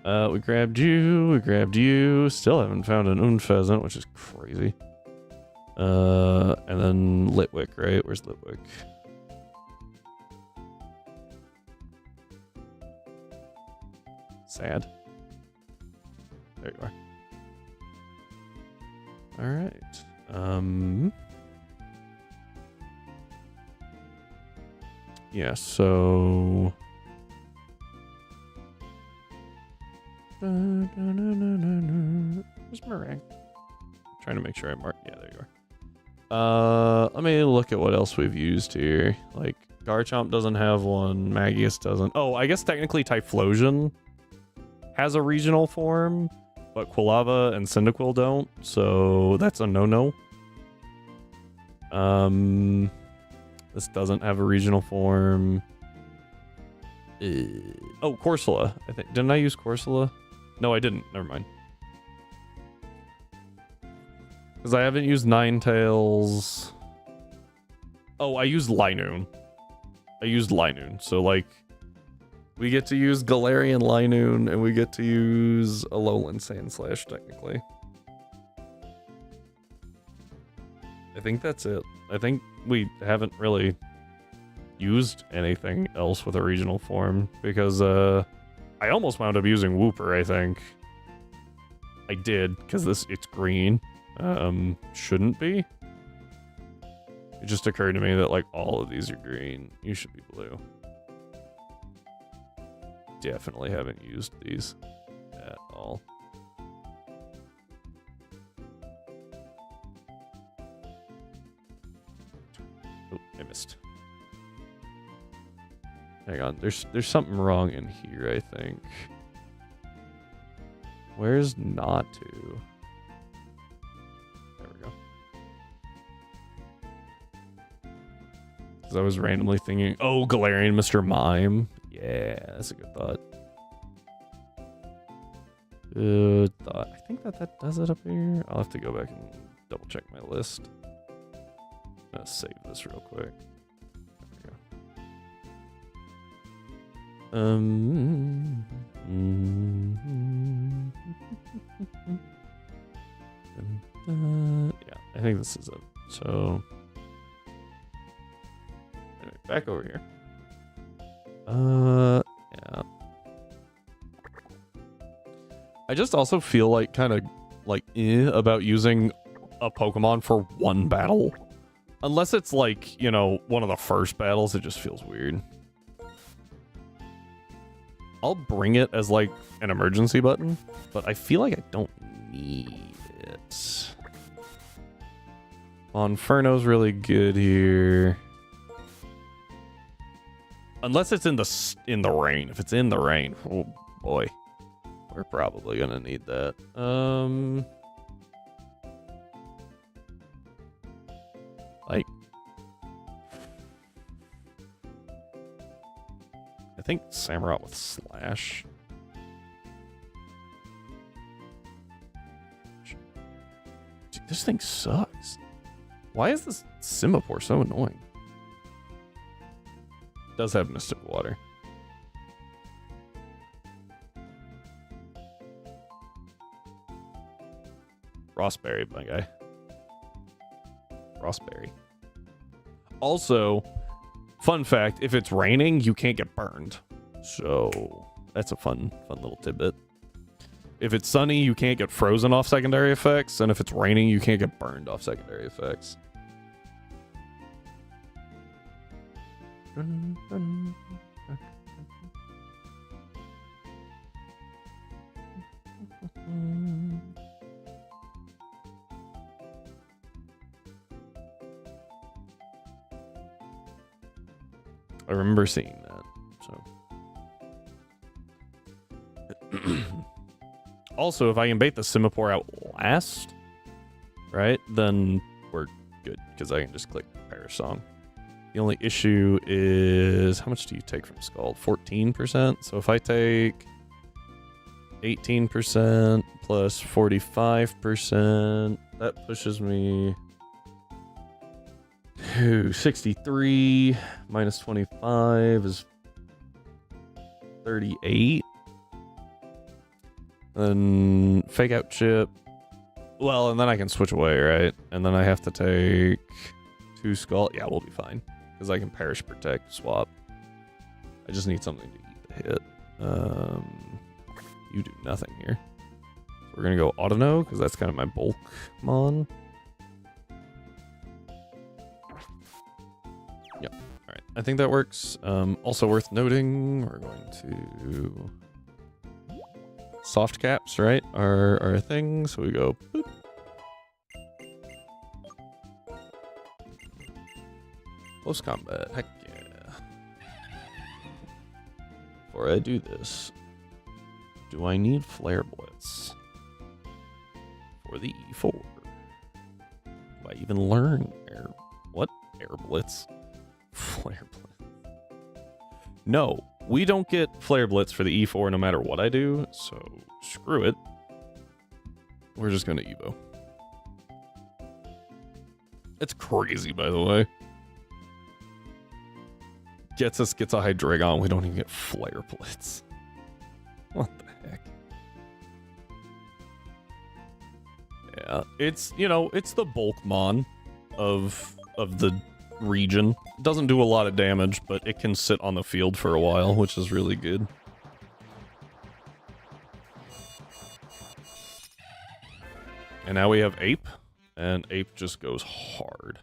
We grabbed you. Still haven't found an Unpheasant, which is crazy. And then Litwick, right? Where's Litwick? Sad. There you are. Alright. Yeah, so... Where's Meringue? Trying to make sure I mark. Yeah, there you are. Let me look at what else we've used here. Like, Garchomp doesn't have one. Magius doesn't. Oh, I guess technically Typhlosion has a regional form, but Quilava and Cyndaquil don't, so that's a no-no. This doesn't have a regional form. Oh, Corsola. I think. Didn't I use Corsola? No, I didn't. Never mind. Because I haven't used Ninetales. Oh, I used Linoon. So, like, we get to use Galarian Linoon, and we get to use Alolan Sandslash, technically. I think that's it. I think we haven't really used anything else with a regional form, because, I almost wound up using Wooper, I think. I did, because it's green. Shouldn't be. It just occurred to me that, like, all of these are green. You should be blue. Definitely haven't used these at all. Oh, I missed. Hang on, there's something wrong in here, I think. Where's not to? There we go. Because I was randomly thinking, oh, Galarian Mr. Mime. Yeah, that's a good thought. Good thought. I think that does it up here. I'll have to go back and double check my list. I'm gonna save this real quick. There we go. Yeah, I think this is it. So, anyway, back over here. Yeah. I just also feel like kind of like about using a Pokemon for one battle. Unless it's like, you know, one of the first battles, it just feels weird. I'll bring it as like an emergency button, but I feel like I don't need it. Inferno's really good here. Unless it's in the rain. If it's in the rain, oh boy. We're probably gonna need that. Like, I think Samurott with Slash. Dude, this thing sucks. Why is this Simipour so annoying? It does have Mystic Water. Frostberry, my guy. Frostberry. Also, fun fact, if it's raining, you can't get burned. So, that's a fun little tidbit. If it's sunny, you can't get frozen off secondary effects, and if it's raining, you can't get burned off secondary effects. I remember seeing that. So, also, if I can bait the Simipour out last, right, then we're good because I can just click Perish Song. The only issue is how much do you take from Scald? 14%. So if I take 18% plus 45%, that pushes me to 63 minus 25 is 38. Then fake out chip. Well, and then I can switch away, right? And then I have to take 2 Skull. Yeah, we'll be fine. Because I can Perish, Protect, swap. I just need something to eat the hit. You do nothing here. So we're going to go Autono, because that's kind of my bulk mon. Yep. Alright. I think that works. Also worth noting, we're going to... Soft caps, right, are a thing. So we go boop. Close combat, heck yeah. Before I do this, do I need Flare Blitz for the E4? Do I even learn Air Blitz? Flare Blitz. No, we don't get Flare Blitz for the E4 no matter what I do, so screw it. We're just gonna Evo. It's crazy, by the way. Gets a Hydreigon, we don't even get Flare Blitz. What the heck? Yeah, it's, you know, it's the Bulkmon of the region. It doesn't do a lot of damage, but it can sit on the field for a while, which is really good. And now we have Ape, and Ape just goes hard.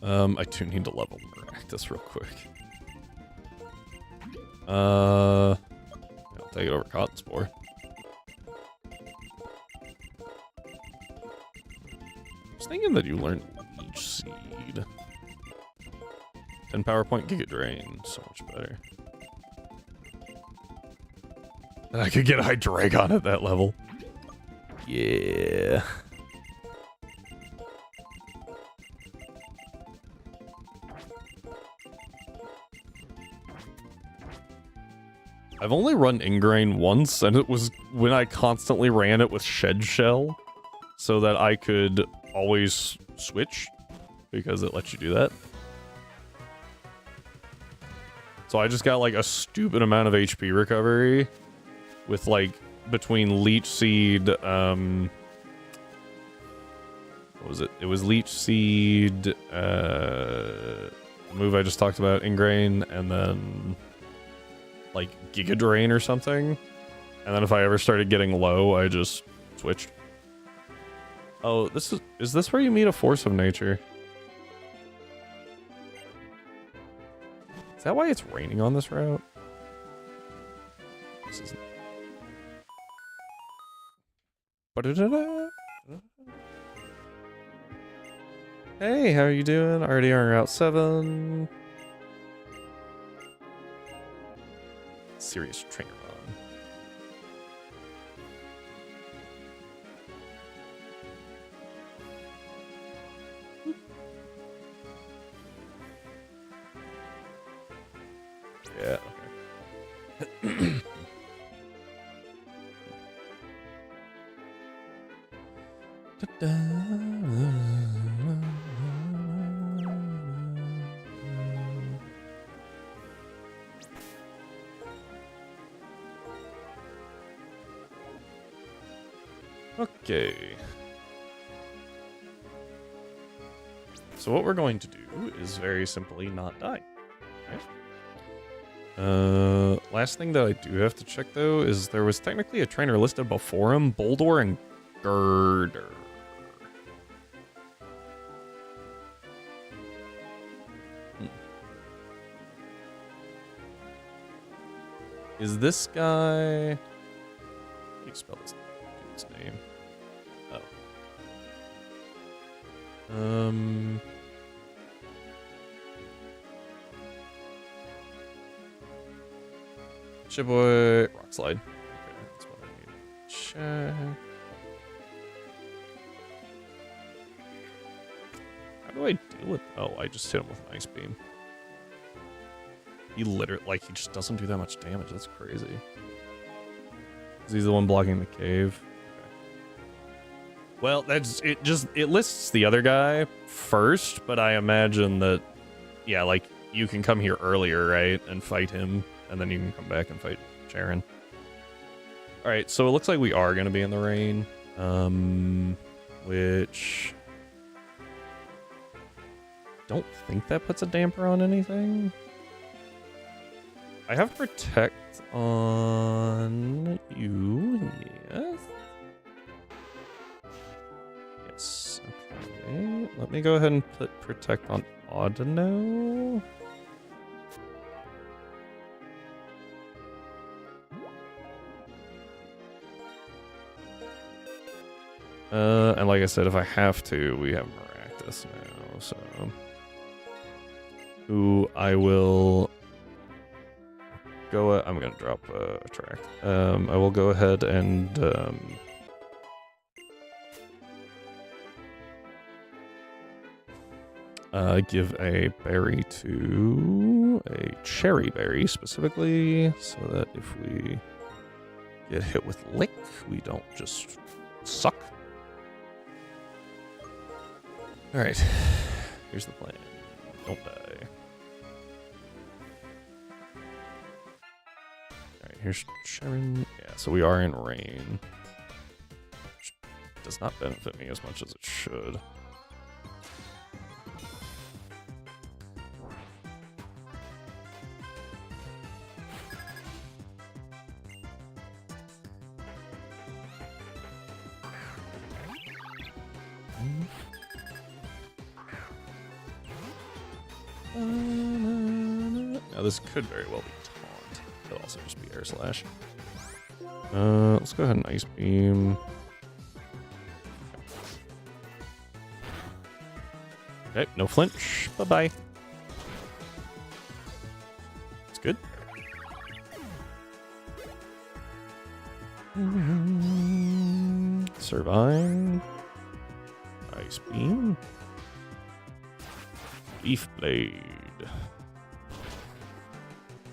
I do need to level Maractus real quick. I'll take it over Cotton Spore. I was thinking that you learned Leech Seed. 10 power point, Giga Drain, so much better. And I could get a Hydreigon at that level. Yeah. I've only run Ingrain once, and it was when I constantly ran it with Shed Shell, so that I could always switch, because it lets you do that. So I just got like a stupid amount of HP recovery with like between Leech Seed, what was it? It was Leech Seed, move I just talked about, Ingrain, and then like Giga Drain or something. And then if I ever started getting low, I just switched. Oh, is this where you meet a Force of Nature? Is that why it's raining on this route? This isn't. Ba-da-da-da. Hey, how are you doing? Already on Route 7. Serious trainer run. Yeah, okay. Okay. So what we're going to do is very simply not die. Okay. Last thing that I do have to check though is there was technically a trainer listed before him, Boldor and Girder. Is this guy? How do you spell this dude's name? Oh. Shipboy rock slide. Okay, that's what I need to check. How do I deal with? Oh, I just hit him with an ice beam. He literally, like, he just doesn't do that much damage. That's crazy. Is he the one blocking the cave? Okay. Well, that's it. Just it lists the other guy first, but I imagine that, yeah, like you can come here earlier, right, and fight him. And then you can come back and fight Sharon. All right, so it looks like we are going to be in the rain. Which... don't think that puts a damper on anything. I have Protect on you, yes. Yes, okay. Let me go ahead and put Protect on Audino. And like I said, if I have to, we have Maractus now, so... Who I will... go... I'm gonna drop a track. I will go ahead and... give a berry to... a cherry berry, specifically, so that if we get hit with Lick, we don't just suck. Alright, here's the plan. Don't die. Alright, here's Sharon. Yeah, so we are in rain. Which does not benefit me as much as it should. Now this could very well be Taunt. Could also just be Air Slash. Let's go ahead and Ice Beam. Okay, no flinch. Bye-bye. It's good. Survive. Ice Beam. Leaf Blade.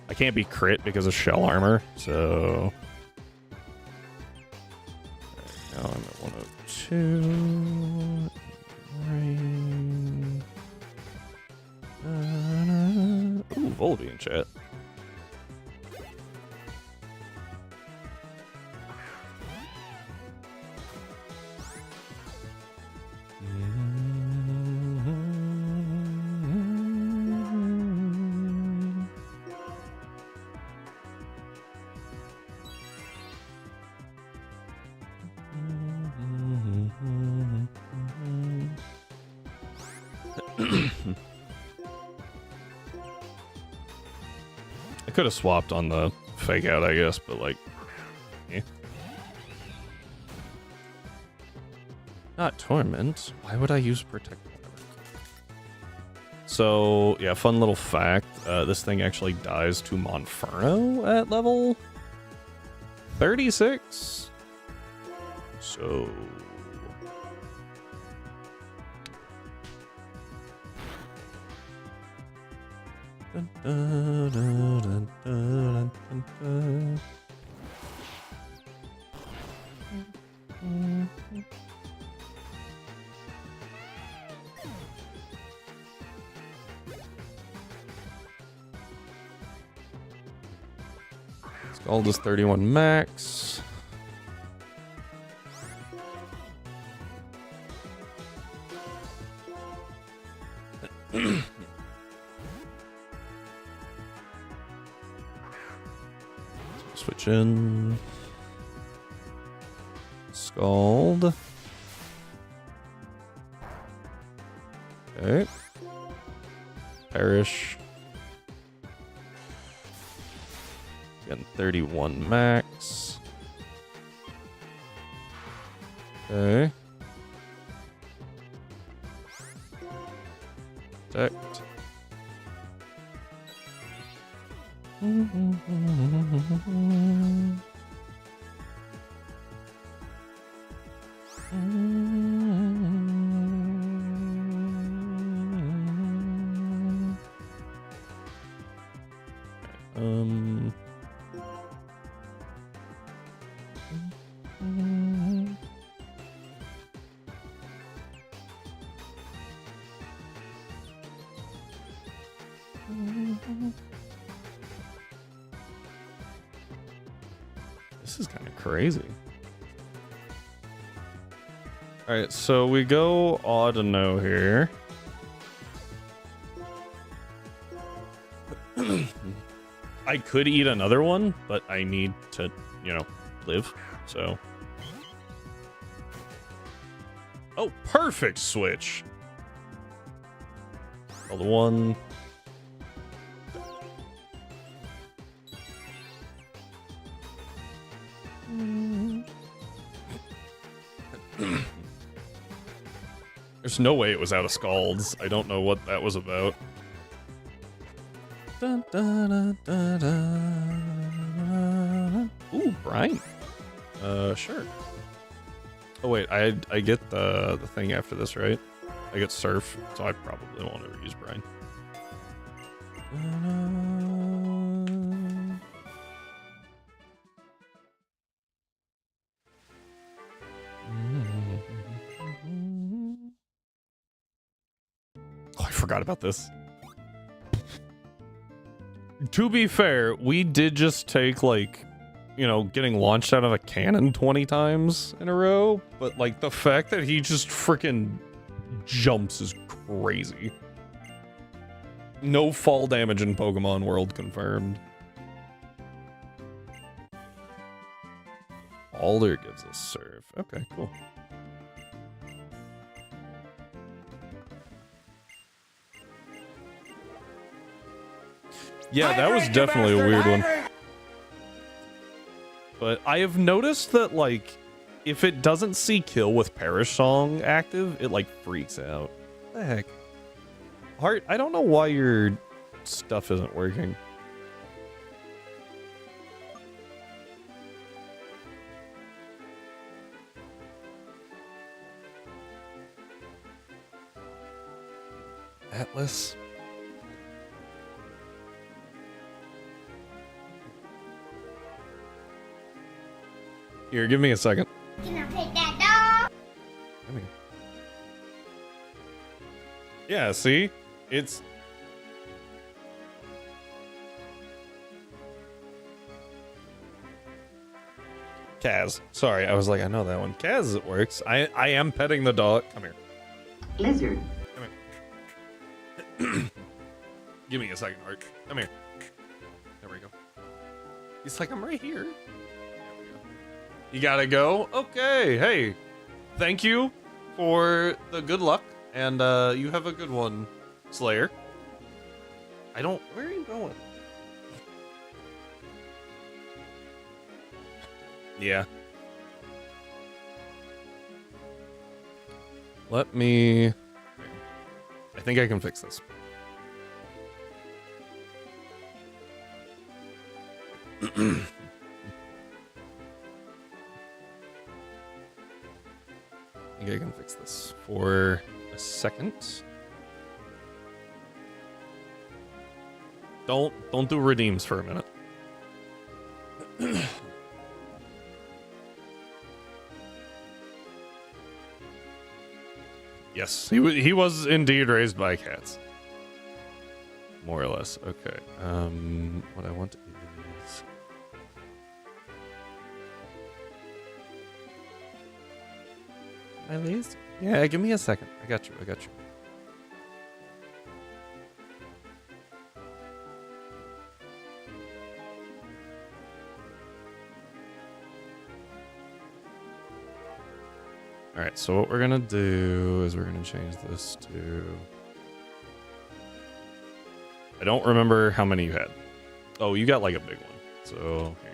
I can't be crit because of shell armor, so... Right, now I'm at 102. Rain. Ooh, Volby in chat. I could have swapped on the fake out, I guess, but like, eh. Not Torment. Why would I use Protect? So, yeah, fun little fact. This thing actually dies to Monferno at level 36. So... Scald is 31 max. Switch in. Scald. Okay. Perish. Getting 31 max. Okay. Protect. This is kind of crazy. All right, so we go odd to no here. I could eat another one, but I need to, you know, live. So. Oh, perfect switch. Oh, the one. There's no way it was out of Scalds. I don't know what that was about. Dun, dun, dun, dun, dun. Ooh, Brine. Sure. Oh wait, I get the thing after this, right? I get Surf, so I probably won't ever use Brine. Oh, I forgot about this. To be fair, we did just take, like, you know, getting launched out of a cannon 20 times in a row, but, like, the fact that he just freaking jumps is crazy. No fall damage in Pokemon World confirmed. Alder gives us Surf. Okay, cool. Yeah, that was definitely a weird one. But I have noticed that, like, if it doesn't see kill with Perish Song active, it, like, freaks out. What the heck? Heart, I don't know why your stuff isn't working. Atlas? Here, give me a second. Can I pet that dog? Come here. Yeah, see? It's... Kaz. Sorry, I was like, I know that one. Kaz, it works. I am petting the dog. Come here. Lizard. Come here. Give me a second, Art. Come here. There we go. He's like, I'm right here. You gotta go? Okay, hey. Thank you for the good luck, and you have a good one, Slayer. I don't... Where are you going? Yeah. Let me... I think I can fix this. I think I can fix this for a second. Don't do redeems for a minute. Yes, he was indeed raised by cats. More or less. Okay. What I want is... My laser? Yeah, give me a second. I got you. Alright, so what we're gonna do is we're gonna change this to... I don't remember how many you had. Oh, you got like a big one. So here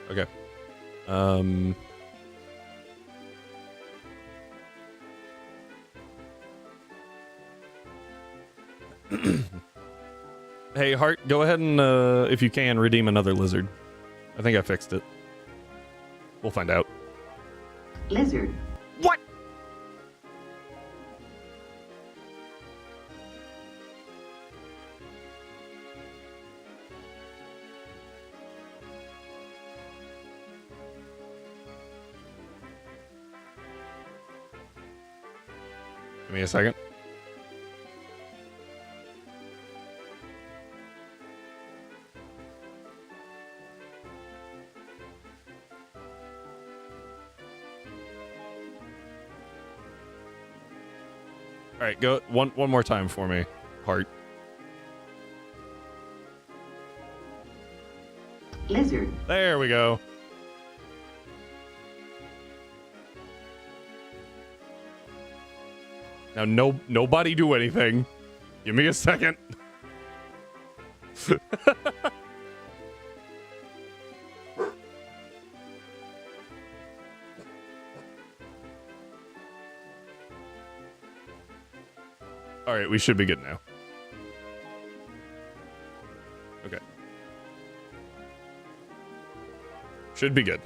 you go. Okay. Hey, Hart, go ahead and, if you can, redeem another lizard. I think I fixed it. We'll find out. Lizard. What? Give me a second. All right, go one more time for me, Hart. Lizard. There we go. Now, nobody do anything. Give me a second. All right, we should be good now. Okay. Should be good.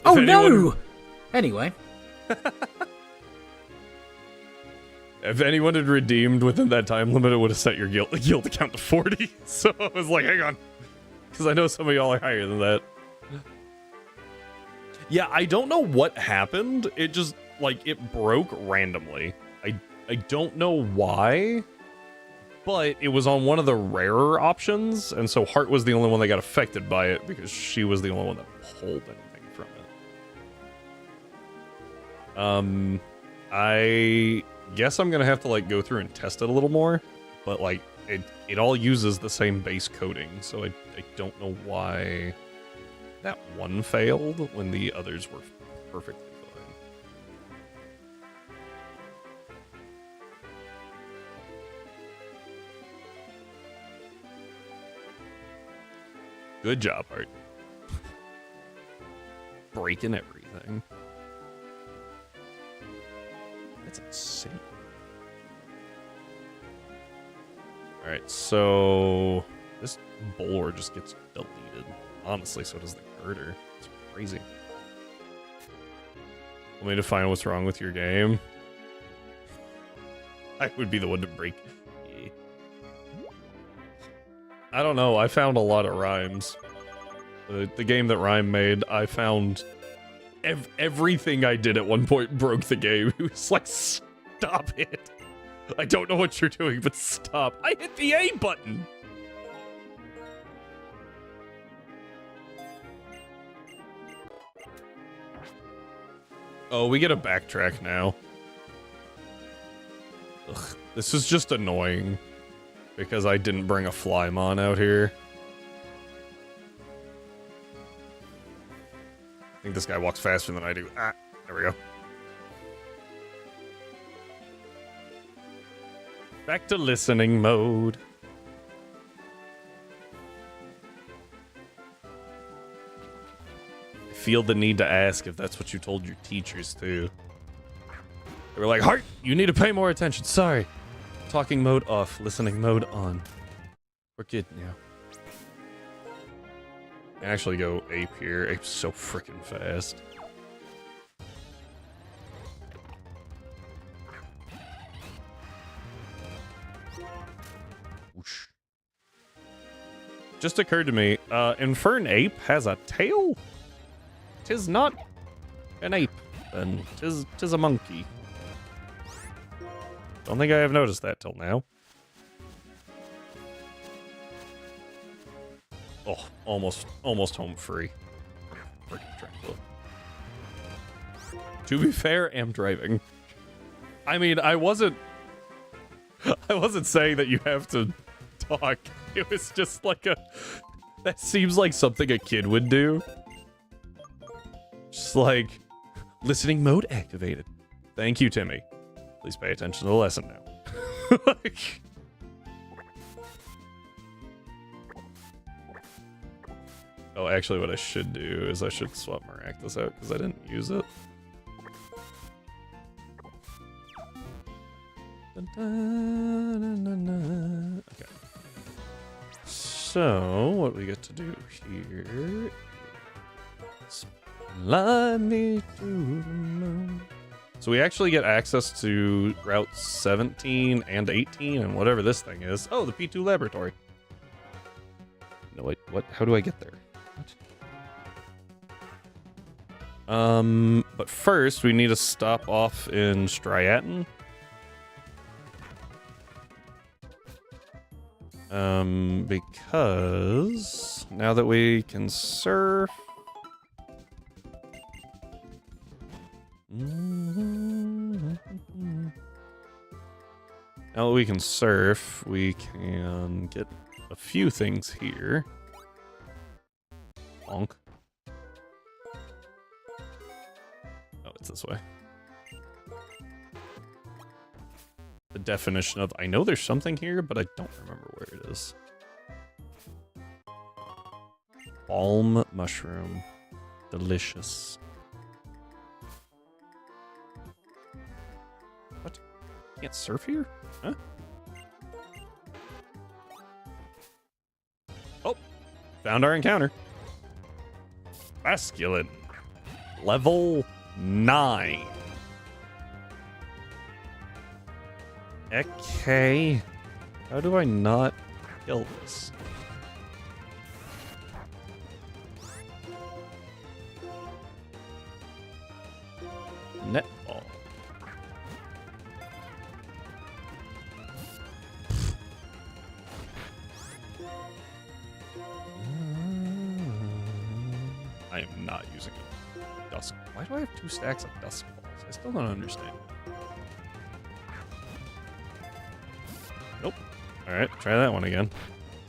Oh no! Anyway. If anyone had redeemed within that time limit, it would have set your guild account to 40. So I was like, hang on. Because I know some of y'all are higher than that. Yeah, I don't know what happened. It just, like, it broke randomly. I don't know why, but it was on one of the rarer options, and so Hart was the only one that got affected by it because she was the only one that pulled anything from it. I guess I'm gonna have to, like, go through and test it a little more, but, like, it all uses the same base coding, so I don't know why that one failed when the others were perfectly fine. Good job, Art. Breaking everything. That's insane. Alright, so this bowler just gets deleted. Honestly, so does the girder. It's crazy. Want me to find what's wrong with your game? I would be the one to break. I don't know. I found a lot of rhymes. The game that Rhyme made, I found everything I did at one point broke the game. He was like, stop it. I don't know what you're doing, but stop. I hit the A button. Oh, we get a backtrack now. Ugh, this is just annoying. Because I didn't bring a Flymon out here. I think this guy walks faster than I do. Ah, there we go. Back to listening mode. I feel the need to ask if that's what you told your teachers too. They were like, Hart, you need to pay more attention. Sorry. Talking mode off, listening mode on. We're good now. Actually go Ape here. Ape's so freaking fast. Whoosh. Just occurred to me, Infern Ape has a tail? Tis not an ape, then. Tis a monkey. Don't think I have noticed that till now. Oh, almost home free. Freaking Dracula. To be fair, am driving. I mean, I wasn't saying that you have to talk. It was just like that seems like something a kid would do. Just like, listening mode activated. Thank you, Timmy. Please pay attention to the lesson now. Like, oh, actually, what I should do is I should swap Maractus out because I didn't use it. Okay. So, what we get to do here is fly me to the moon. So we actually get access to Route 17 and 18 and whatever this thing is. Oh, the P2 laboratory. No, wait, what? How do I get there? What? But first we need to stop off in Striaton. Because now that we can surf. Now that we can surf, we can get a few things here. Bonk. Oh, it's this way. The definition of, I know there's something here, but I don't remember where it is. Balm mushroom. Delicious. What? Can't surf here? Huh? Oh! Found our encounter. Basculin. Level 9. Okay. How do I not kill this? Netball. I am not using it. Dusk. Why do I have 2 stacks of dusk balls? I still don't understand. Nope. Alright, try that one again.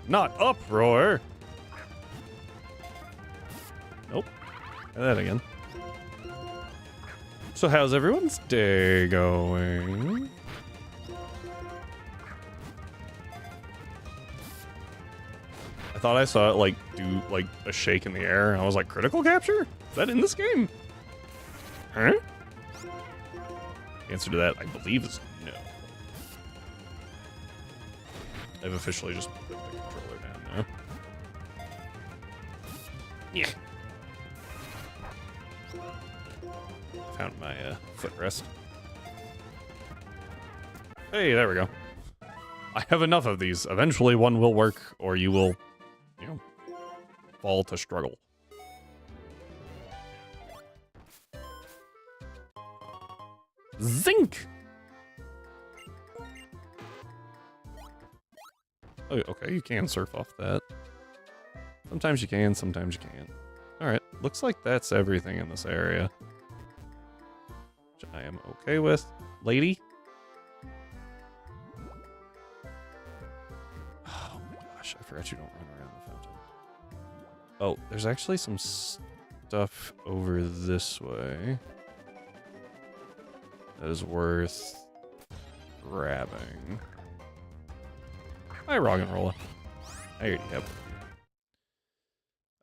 Not uproar! Nope. Try that again. So how's everyone's day going? I thought I saw it like do like a shake in the air, and I was like, critical capture? Is that in this game? Huh? The answer to that, I believe, is no. I've officially just put the controller down now. Yeah. Found my footrest. Hey, there we go. I have enough of these. Eventually one will work, or you will, you know, fall to struggle. Zinc! Oh, okay, you can surf off that. Sometimes you can, sometimes you can't. Alright, looks like that's everything in this area. Which I am okay with. Lady? Oh my gosh, I forgot you don't run around the fountain. Oh, there's actually some stuff over this way that is worth grabbing. Hi, Roggenrola. I already have one.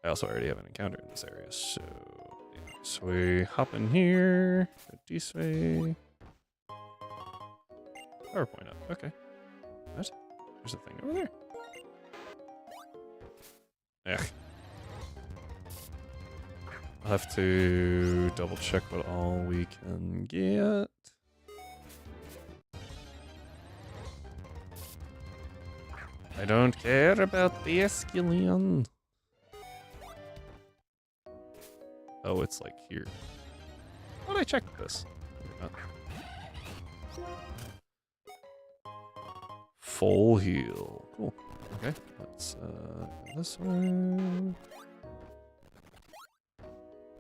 I also already have an encounter in this area, so yeah. So we hop in here, go this way. PowerPoint up. Okay. What? There's a thing over there. Ugh. I'll have to double check what all we can get. I don't care about the Basculin. Oh, it's like here. Why would I check this? Full heal. Cool. Okay, let's go this way.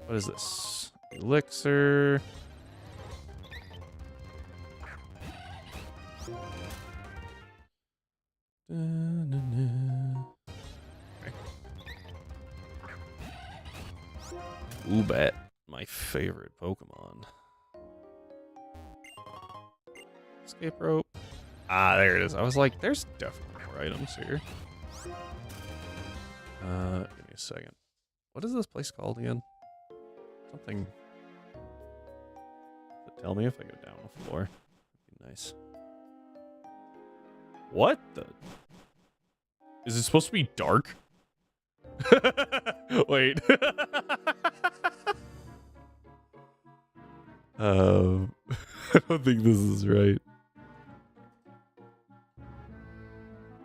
What is this? Elixir. Okay. Ubat, my favorite Pokemon. Escape rope. Ah, there it is. I was like, there's definitely more items here. Give me a second. What is this place called again? Something. Tell me if I go down the floor. That'd be nice. What the? Is it supposed to be dark? Wait. I don't think this is right.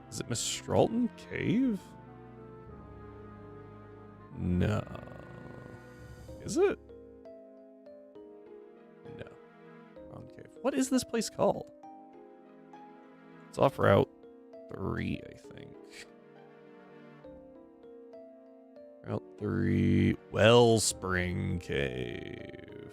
Is it Miss Stralton Cave? No. Is it? No. Wrong cave. What is this place called? It's off Route 3, I think. Route 3, Wellspring Cave.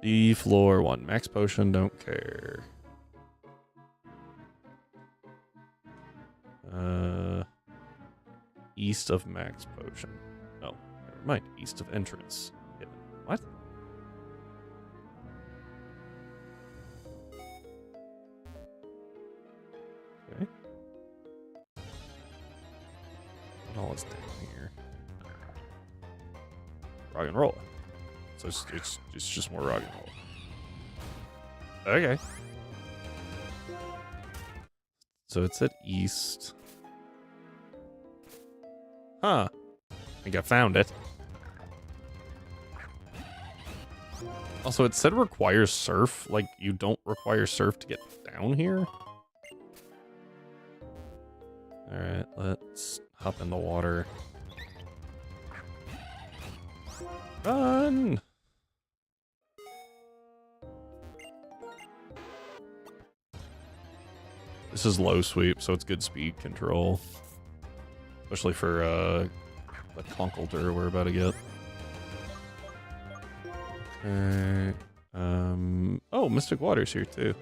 The floor 1. Max potion, don't care. East of max potion. Oh, never mind. East of entrance. Hidden. What? Okay. What all is down here? Rock and roll. So it's just more rock and roll. Okay. So it's at east. Huh. I think I found it. Also, it said requires surf. Like, you don't require surf to get down here? Alright, let's hop in the water. Run! This is low sweep, so it's good speed control. Especially for the Conkeldurr we're about to get. Okay. Oh, Mystic Water's here too.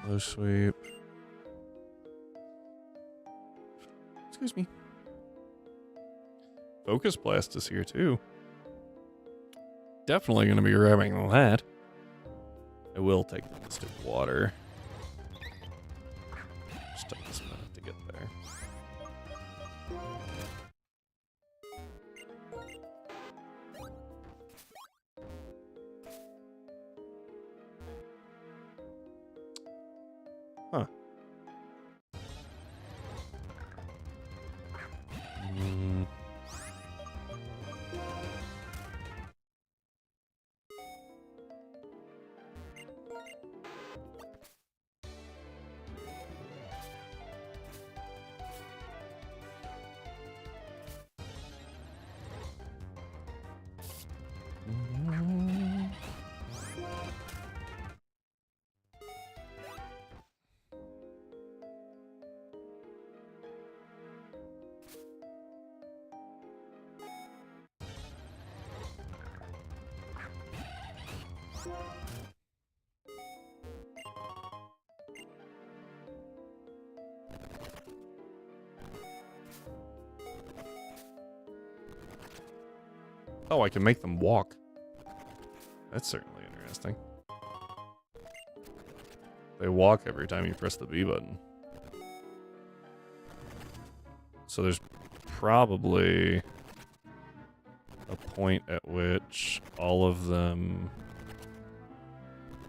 Low sweep. Excuse me. Focus Blast is here too. Definitely going to be grabbing that. I will take the Mystic Water. Just take this minute to get there. Huh. Oh, I can make them walk. That's certainly interesting. They walk every time you press the B button. So there's probably a point at which all of them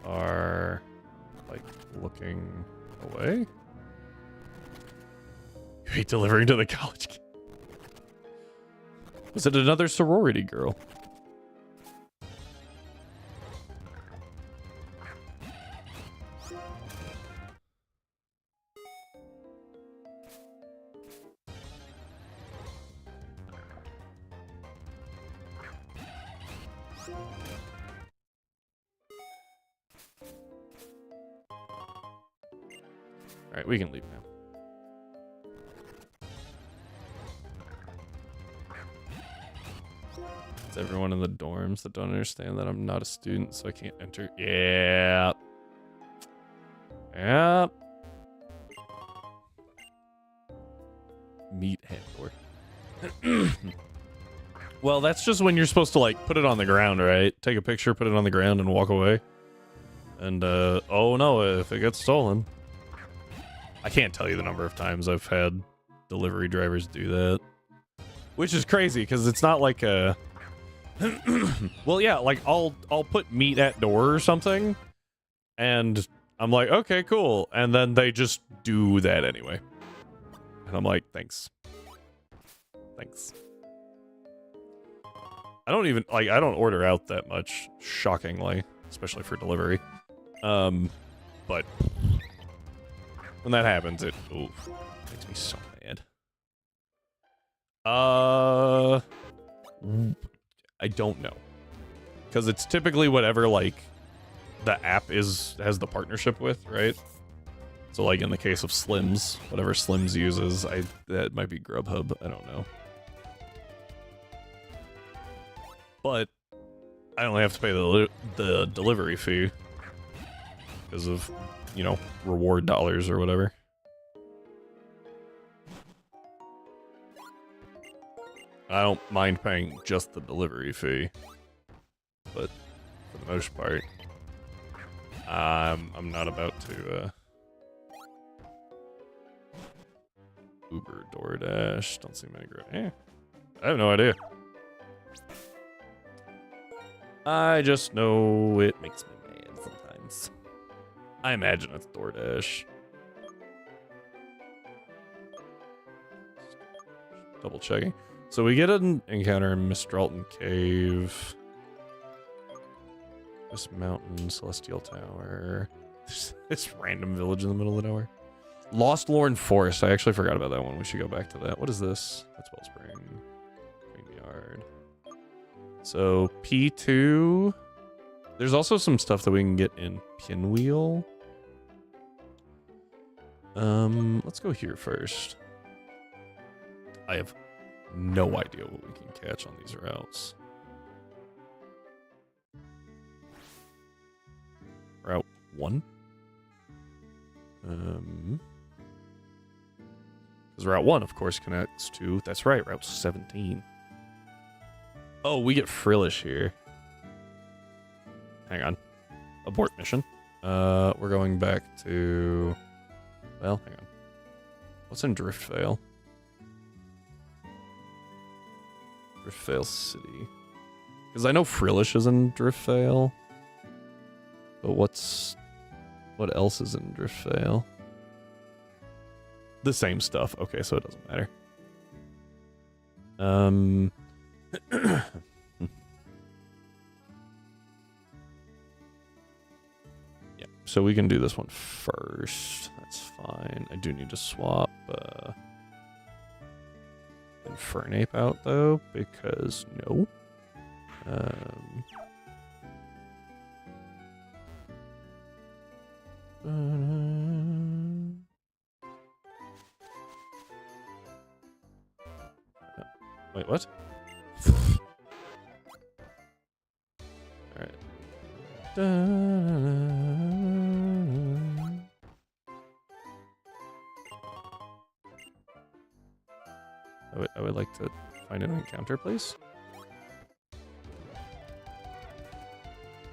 are, like, looking away. You hate delivering to the college kid. Was it another sorority girl? All right, we can leave now. It's everyone in the dorms that don't understand that I'm not a student, so I can't enter. Yeah. Yep. meat at door. Well, that's just when you're supposed to like put it on the ground, right? Take a picture, put it on the ground, and walk away. And oh no, if it gets stolen. I can't tell you the number of times I've had delivery drivers do that. Which is crazy, because it's not like a... Well, yeah, like, I'll put meat at door or something, and I'm like, okay, cool. And then they just do that anyway. And I'm like, thanks. Thanks. I don't even, like, I don't order out that much, shockingly, especially for delivery. But when that happens, it makes me so mad. I don't know. Because it's typically whatever, like, the app has the partnership with, right? So, like, in the case of Slims, whatever Slims uses, that might be Grubhub, I don't know. But I only have to pay the delivery fee because of, you know, reward dollars or whatever. I don't mind paying just the delivery fee, but for the most part, I'm not about to Uber, DoorDash. Don't see many. I have no idea. I just know it makes me mad sometimes. I imagine it's DoorDash. Double checking. So we get an encounter in Mistralton Cave. This mountain, Celestial Tower. This random village in the middle of nowhere. Lost Lorn Forest. I actually forgot about that one. We should go back to that. What is this? That's Wellspring. Green Yard. So P2. There's also some stuff that we can get in Pinwheel. Let's go here first. I have no idea what we can catch on these routes. Route 1. Because Route 1, of course, connects to, that's right, Route 17. Oh, we get Frillish here. Hang on. Abort mission. We're going back to, well, hang on. What's in Driftvale? Driftvale City. Because I know Frillish is in Driftvale. But what else is in Driftvale? The same stuff. Okay, so it doesn't matter. Yeah, so we can do this one first. That's fine. I do need to swap Infernape out though, because no. Wait, what? Alright. I would like to find an encounter, please.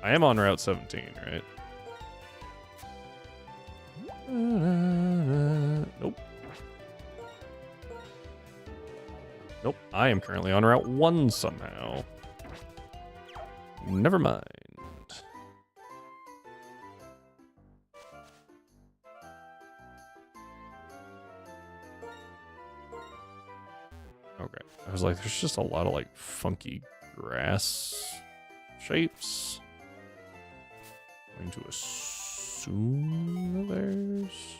I am on Route 17, right? Nope. Nope. I am currently on Route 1 somehow. Never mind. Okay. I was like, there's just a lot of like funky grass shapes. Going to assume there's...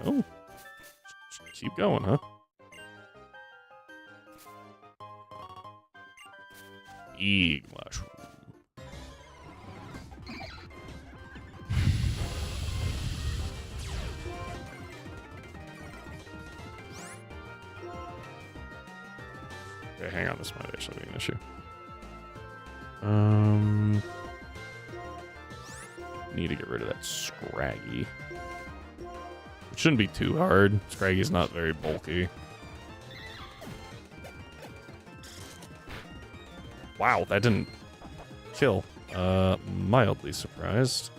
Oh. Just keep going, huh? Big mushroom. Okay, hang on, this might actually be an issue. need to get rid of that Scraggy. It shouldn't be too hard. Scraggy's not very bulky. Wow, that didn't kill. Mildly surprised.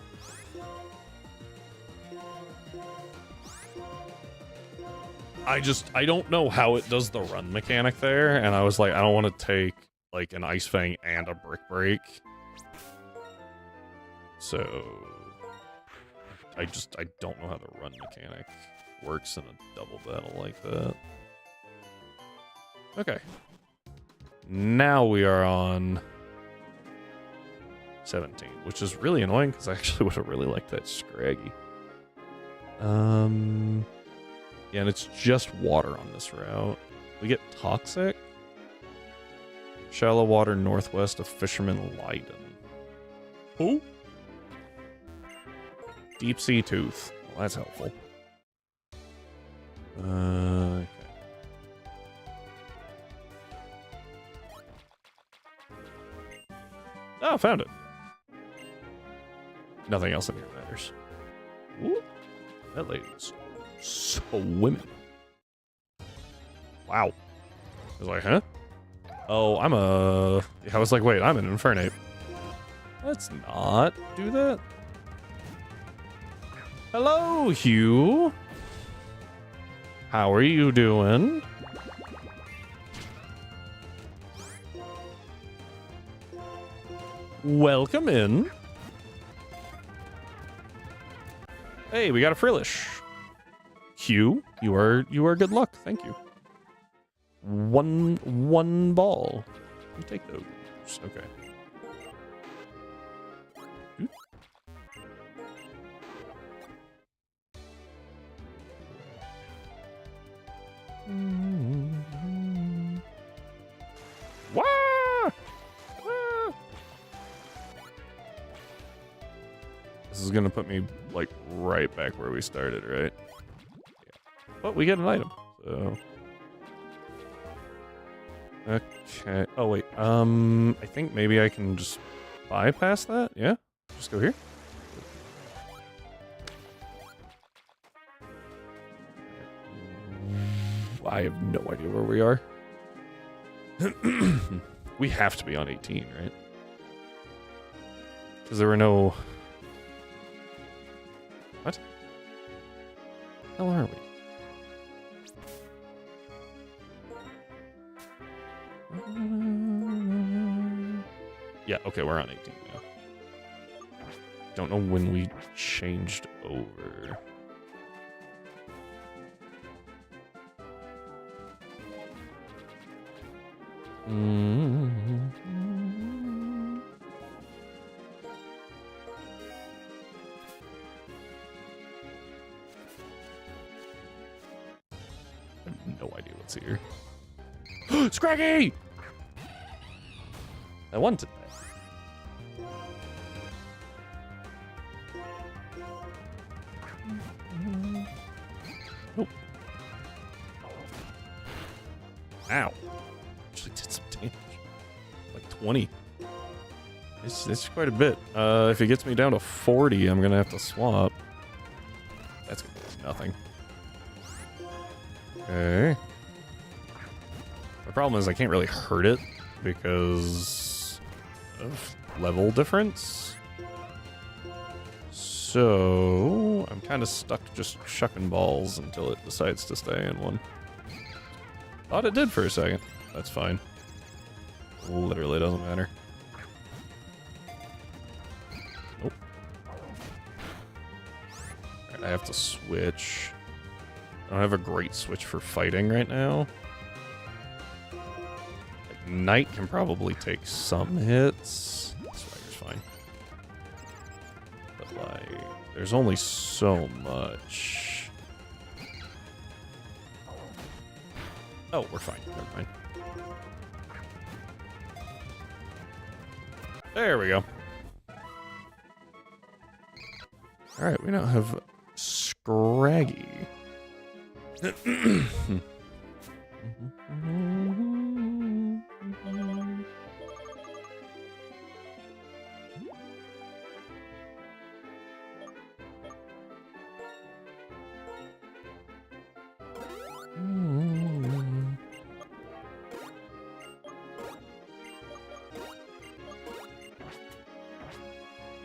I don't know how it does the run mechanic there, and I was like, I don't want to take, like, an Ice Fang and a Brick Break. So... I don't know how the run mechanic works in a double battle like that. Okay. Now we are on 17, which is really annoying because I actually would have really liked that Scraggy. Yeah, and it's just water on this route. We get Toxic. Shallow water northwest of Fisherman Leiden. Who? Deep Sea Tooth. Well, that's helpful. Okay. Oh, found it. Nothing else in here matters. Ooh, that lady's swimming. Wow. I was like, huh? Oh, I was like, wait, I'm an Infernape. Let's not do that. Hello, Hugh. How are you doing? Welcome in. Hey, we got a Frillish. Hugh, you are good luck. Thank you. One ball. You take those. Okay. Wah! Ah! This is gonna put me like right back where we started, right? Yeah. But we get an item, so okay. Oh wait, I think maybe I can just bypass that. Yeah, just go here. I have no idea where we are. We have to be on 18, right? Because there were no... What? How are we? Yeah, okay, we're on 18 now. Don't know when we changed over. I have no idea what's here. Scraggy! I wanted that. Oh. Ow. Actually did some damage. Like 20. It's quite a bit. If it gets me down to 40, I'm gonna have to swap. That's gonna be nothing. Okay. The problem is I can't really hurt it because of level difference. So I'm kind of stuck just shucking balls until it decides to stay in one. Thought it did for a second. That's fine. Literally doesn't matter. Nope. Alright, I have to switch. I don't have a great switch for fighting right now. Like, Knight can probably take some hits. Swagger's fine. But, like, there's only so much. Oh, we're fine. Never mind. There we go. Alright, we now have Scraggy.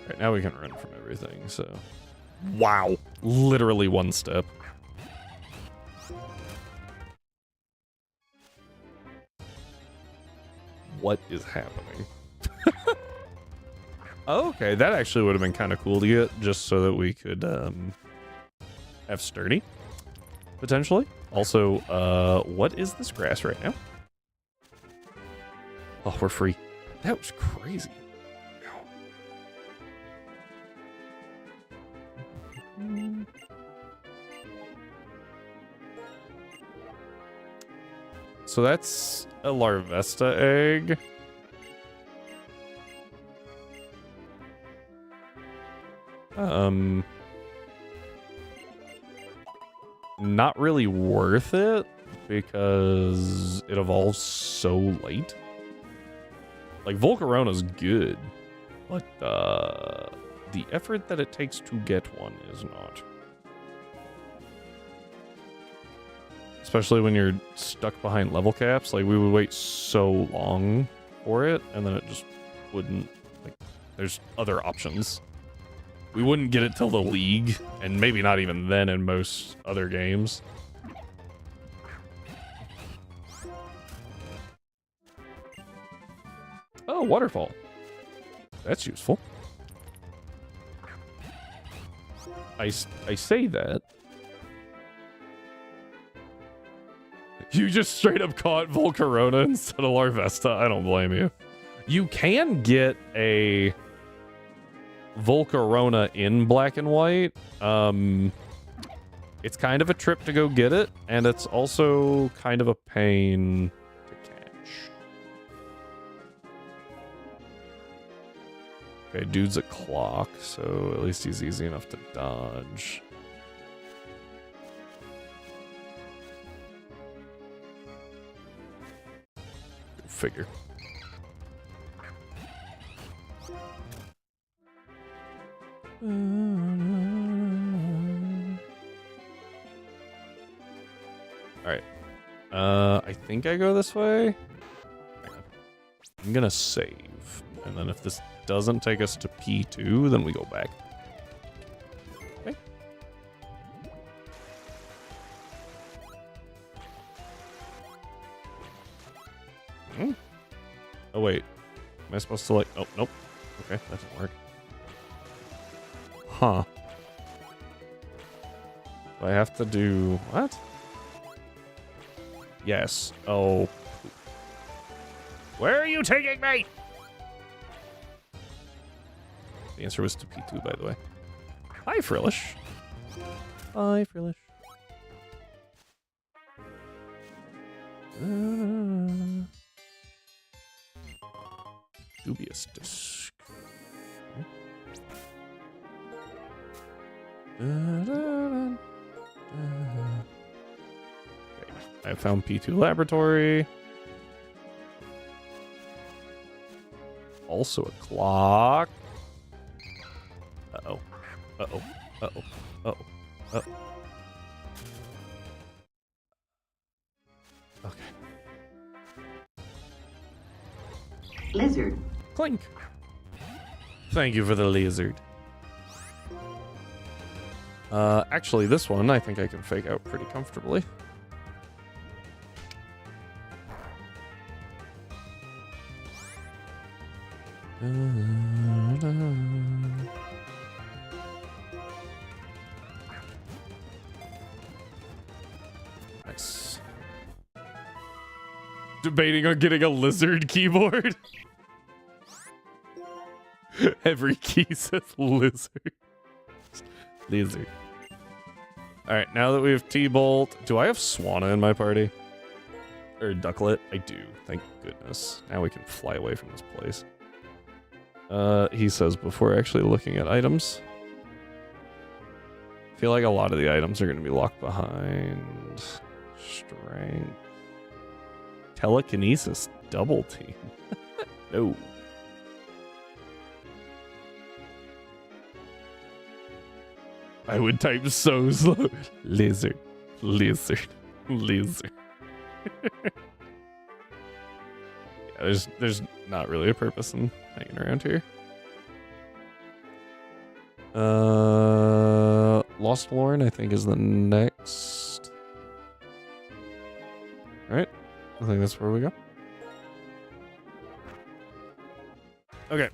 Right, now we can run from everything, so. Wow. Literally one step. What is happening? Okay, that actually would have been kind of cool to get, just so that we could have sturdy, potentially. Also, what is this grass right now? Oh, we're free. That was crazy. So that's a Larvesta egg. Not really worth it because it evolves so late. Like Volcarona's good, but the effort that it takes to get one is not. Especially when you're stuck behind level caps, like we would wait so long for it, and then it just wouldn't, like, there's other options. We wouldn't get it till the league, and maybe not even then in most other games. Oh, waterfall. That's useful. I say that. You just straight up caught Volcarona instead of Larvesta. I don't blame you. You can get a Volcarona in black and white. It's kind of a trip to go get it, and it's also kind of a pain to catch. Okay, dude's a clock, so at least he's easy enough to dodge. Go figure. Alright. I think I go this way. I'm gonna save. And then if this doesn't take us to P2, then we go back. Okay. Oh, wait. Am I supposed to, like... Oh, nope. Okay, that didn't work. Huh. Do I have to do... What? Yes. Oh. Where are you taking me? The answer was to P2, by the way. Hi, Frillish. Hi, Frillish. Dubious disc. Okay. I found P2 laboratory. Also a clock. Uh-oh. Uh-oh. Uh-oh. Uh-oh. Uh-oh. Okay. Lizard. Clink. Thank you for the lizard. Actually, this one I think I can fake out pretty comfortably. Nice. Debating on getting a lizard keyboard. Every key says lizard. Lizard. Alright, now that we have T-Bolt, do I have Swanna in my party? Or Ducklet? I do, thank goodness. Now we can fly away from this place. He says before actually looking at items. I feel like a lot of the items are going to be locked behind. Strength. Telekinesis double team. No. I would type so slow. Lizard. Lizard. Lizard. Yeah, there's not really a purpose in hanging around here. Lost Lorn, I think, is the next. Alright. I think that's where we go. Okay.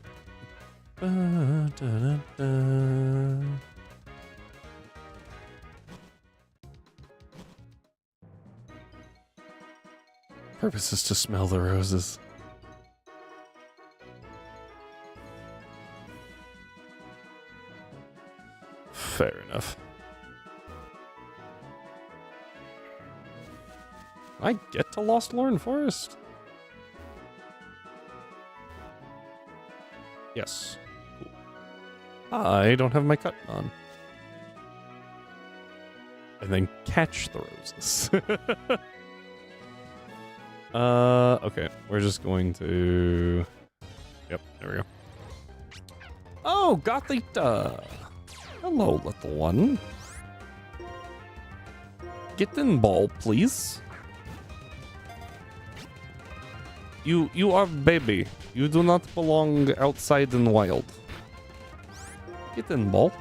Purpose is to smell the roses. Fair enough. I get to Lost Lorn Forest? Yes. Cool. I don't have my cut on. And then catch the roses. Okay. We're just going to... Yep, there we go. Oh, Gothita! Hello, little one. Get in ball, please. You are baby. You do not belong outside in the wild. Get in ball.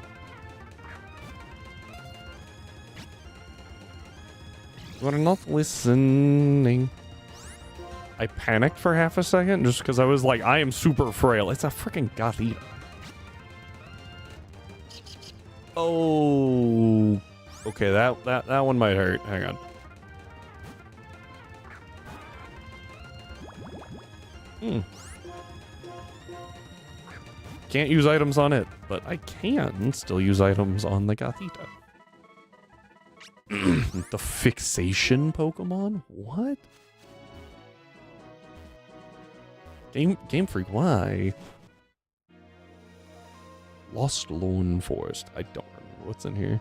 You are not listening. I panicked for half a second just because I was like, I am super frail. It's a freaking Gothita. Oh, okay. That one might hurt. Hang on. Can't use items on it, but I can still use items on the Gothita. The fixation Pokemon? What? Game Freak, why? Lost Lone Forest. I don't remember what's in here.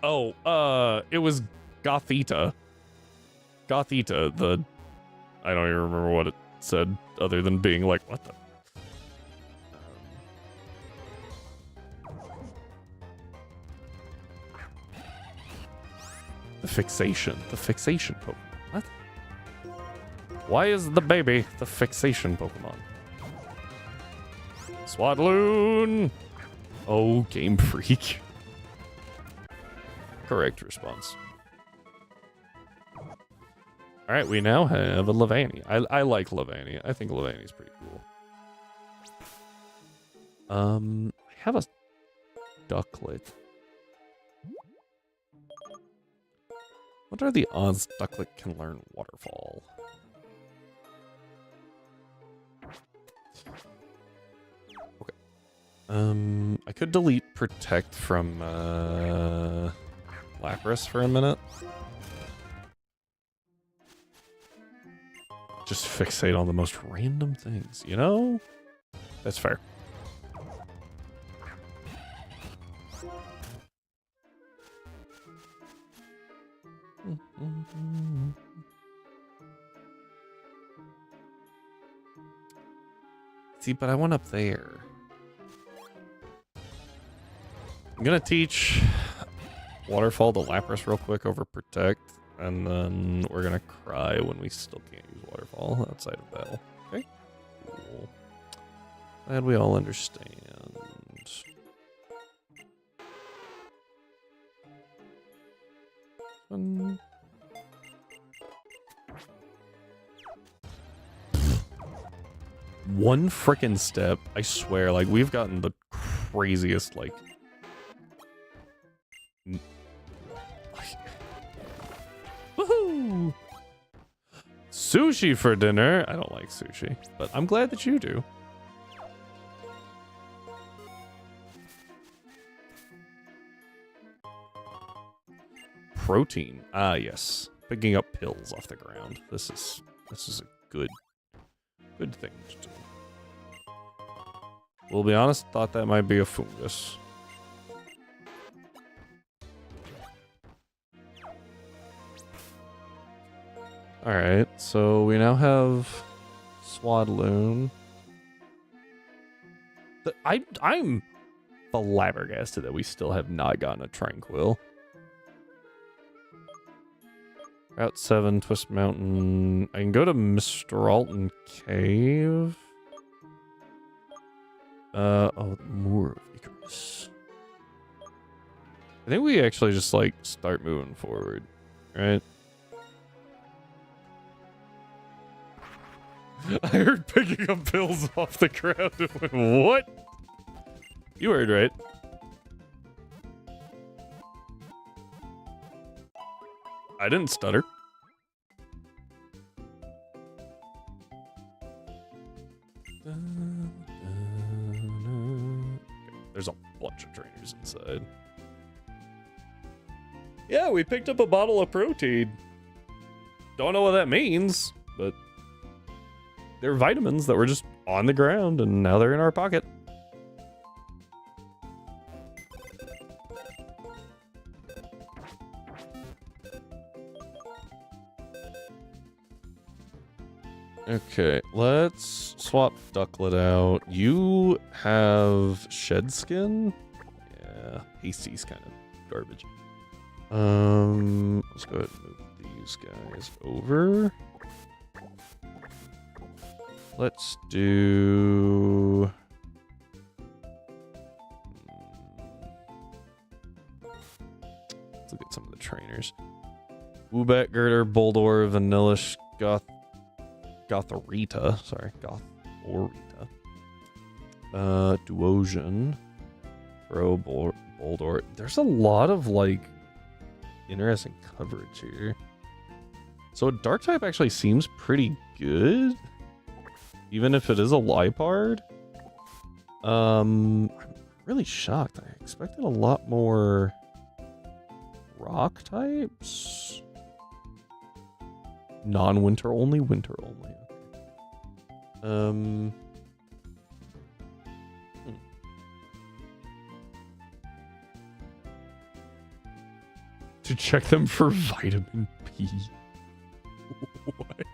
Oh, it was Gothita. Gothita, I don't even remember what it said other than being like, what the? The fixation Pokemon. What? Why is the baby the fixation Pokemon? Swadloon! Oh, Game Freak. Correct response. Alright, we now have a Levani. I like Levani. I think Levani's pretty cool. I have a Ducklet. What are the odds Ducklet can learn Waterfall? Okay. I could delete Protect from Lapras for a minute. Just fixate on the most random things, you know? That's fair. See, but I went up there. I'm gonna teach Waterfall to Lapras real quick over Protect, and then we're gonna cry when we still can't use Waterfall outside of battle. Okay? Cool. Glad we all understand. One frickin' step, I swear, like, we've gotten the craziest, like... Woohoo! Sushi for dinner? I don't like sushi, but I'm glad that you do. Protein. Ah, yes. Picking up pills off the ground. This is a good thing to do. We'll be honest, thought that might be a fungus. Alright, so we now have Swadloon. I'm flabbergasted that we still have not gotten a Tranquil. Route 7, Twist Mountain. I can go to Mr. Alton Cave. Oh, Moor of Icarus. I think we actually just, like, start moving forward, right? I heard picking up pills off the ground and went, what? You heard right. I didn't stutter. There's a bunch of trainers inside. Yeah, we picked up a bottle of protein. Don't know what that means, but they're vitamins that were just on the ground and now they're in our pocket. Okay, let's swap Ducklet out. You have Shed Skin? Yeah, Hasty's kind of garbage. Let's go ahead and move these guys over. Let's do... Let's look at some of the trainers. Woobat, Girder, Boldor, Vanillish, Gotharita. Sorry, Gothorita. Duosion. Bro, Boldor. There's a lot of, like, interesting coverage here. So a Dark type actually seems pretty good. Even if it is a Lipard. I'm really shocked. I expected a lot more rock types. Non-winter only, winter only. To check them for vitamin P. What?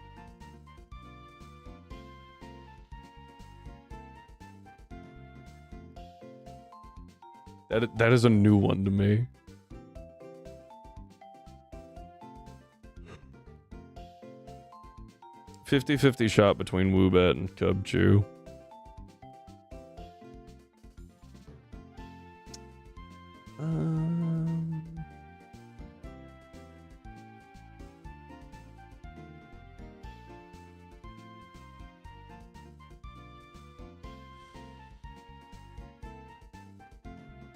That is a new one to me. .50-50 shot between Woobat and Cubchoo.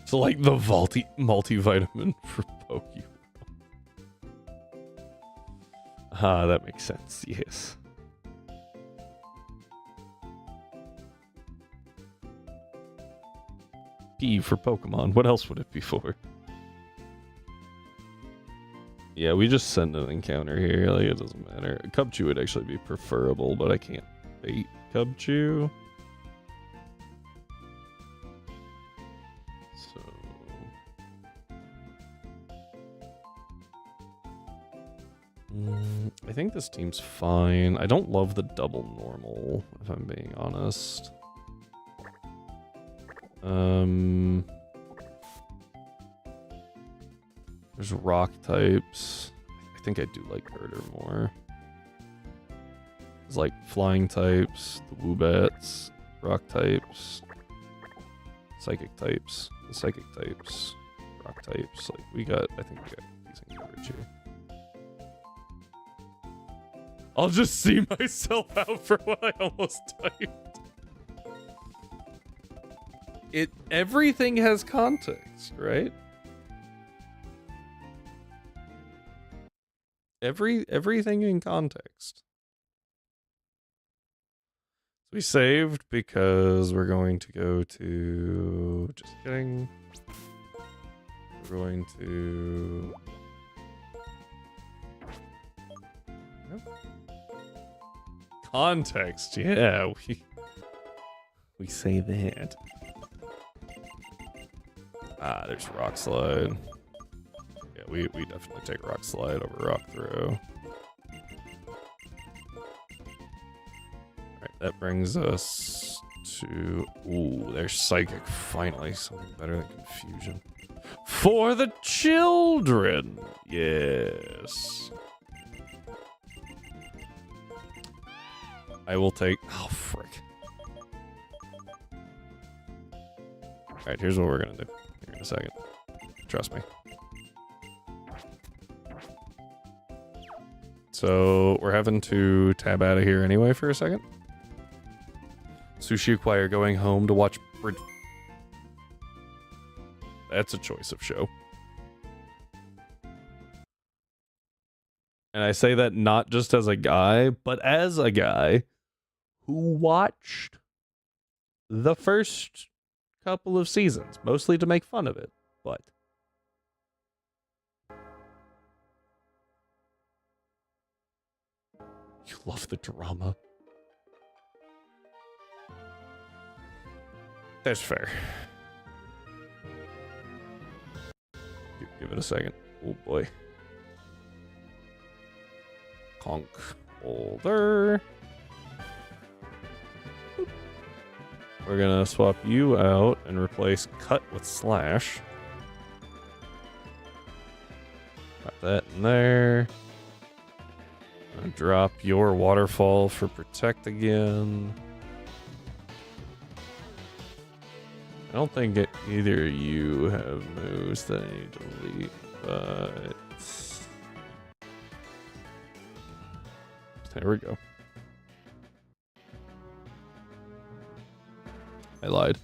So like the multivitamin for Pokemon. Ah, that makes sense, yes. P for Pokemon. What else would it be for? Yeah, we just send an encounter here. Like, it doesn't matter. Cubchoo would actually be preferable, but I can't bait Cubchoo. So... I think this team's fine. I don't love the double normal, if I'm being honest. There's rock types. I think I do like Girder more. There's like flying types, the Woobats, rock types, psychic types, the psychic types, rock types. Like I think we got decent coverage here. I'll just see myself out for what I almost typed. Everything has context, right? Everything in context. So we saved because we're going to go to... Just kidding. We're going to... Nope. Context, yeah. We say that. Ah, there's Rock Slide. Yeah, we definitely take Rock Slide over Rock Throw. That brings us to... Ooh, there's Psychic. Finally, something better than Confusion. For the children! Yes. I will take... Oh, frick. Alright, here's what we're gonna do. Here in a second. Trust me. So, we're having to tab out of here anyway for a second. Sushi Acquire going home to watch... That's a choice of show. And I say that not just as a guy, but as a guy who watched the first couple of seasons, mostly to make fun of it, but... You love the drama. That's fair. Give it a second. Oh boy. Conk holder. We're gonna swap you out and replace cut with slash. Got that in there. Gonna drop your waterfall for protect again. I don't think either of you have moves that I need to delete, but there we go. I lied.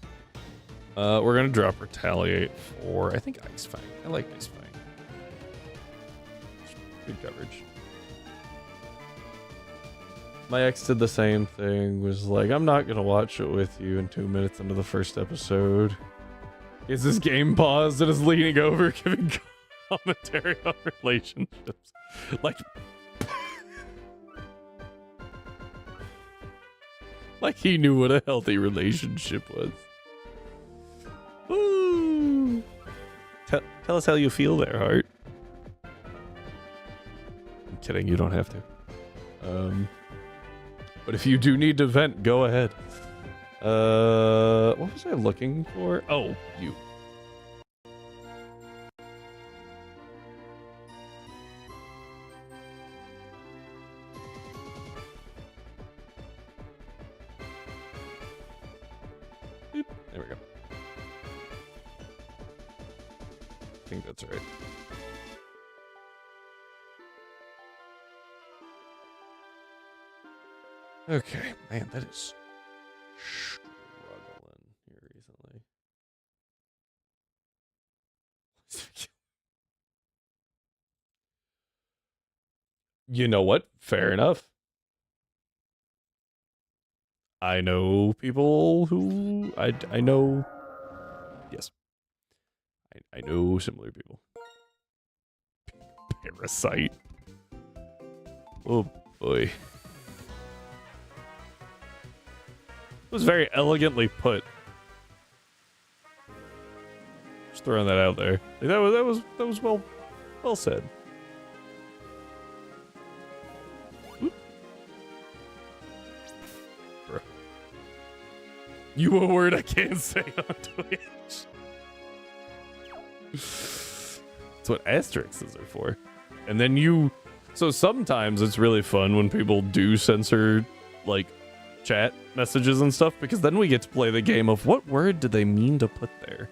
We're gonna drop Retaliate for, I think, Ice Fang. I like Ice Fang. Good coverage. My ex did the same thing, was like, I'm not gonna watch it with you in 2 minutes into the first episode. Is this game paused and is leaning over, giving commentary on relationships? Like, like he knew what a healthy relationship was. Woo! Tell us how you feel there, Heart. I'm kidding, you don't have to. But if you do need to vent, go ahead. What was I looking for? Oh, you. Boop. There we go. I think that's right. Okay, man, that is struggling here recently. You know what? Fair enough. I know people who I know. Yes, I know similar people. Parasite. Oh boy. Was very elegantly put. Just throwing that out there. Like, that was well said. Oop. Bruh. You a word I can't say on Twitch. That's what asterisks are for. And then you... So sometimes it's really fun when people do censor, like, chat messages and stuff, because then we get to play the game of what word did they mean to put there.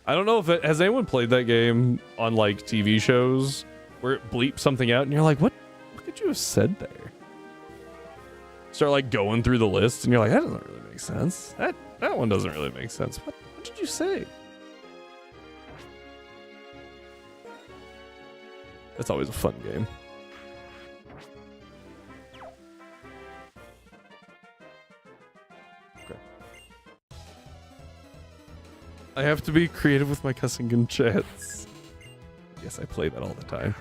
I don't know if it has anyone played that game on like TV shows where it bleeps something out and you're like, what could you have said there? Start like going through the list and you're like, that doesn't really make sense. That one doesn't really make sense. What did you say? That's always a fun game. I have to be creative with my cussing in chats. Yes, I play that all the time.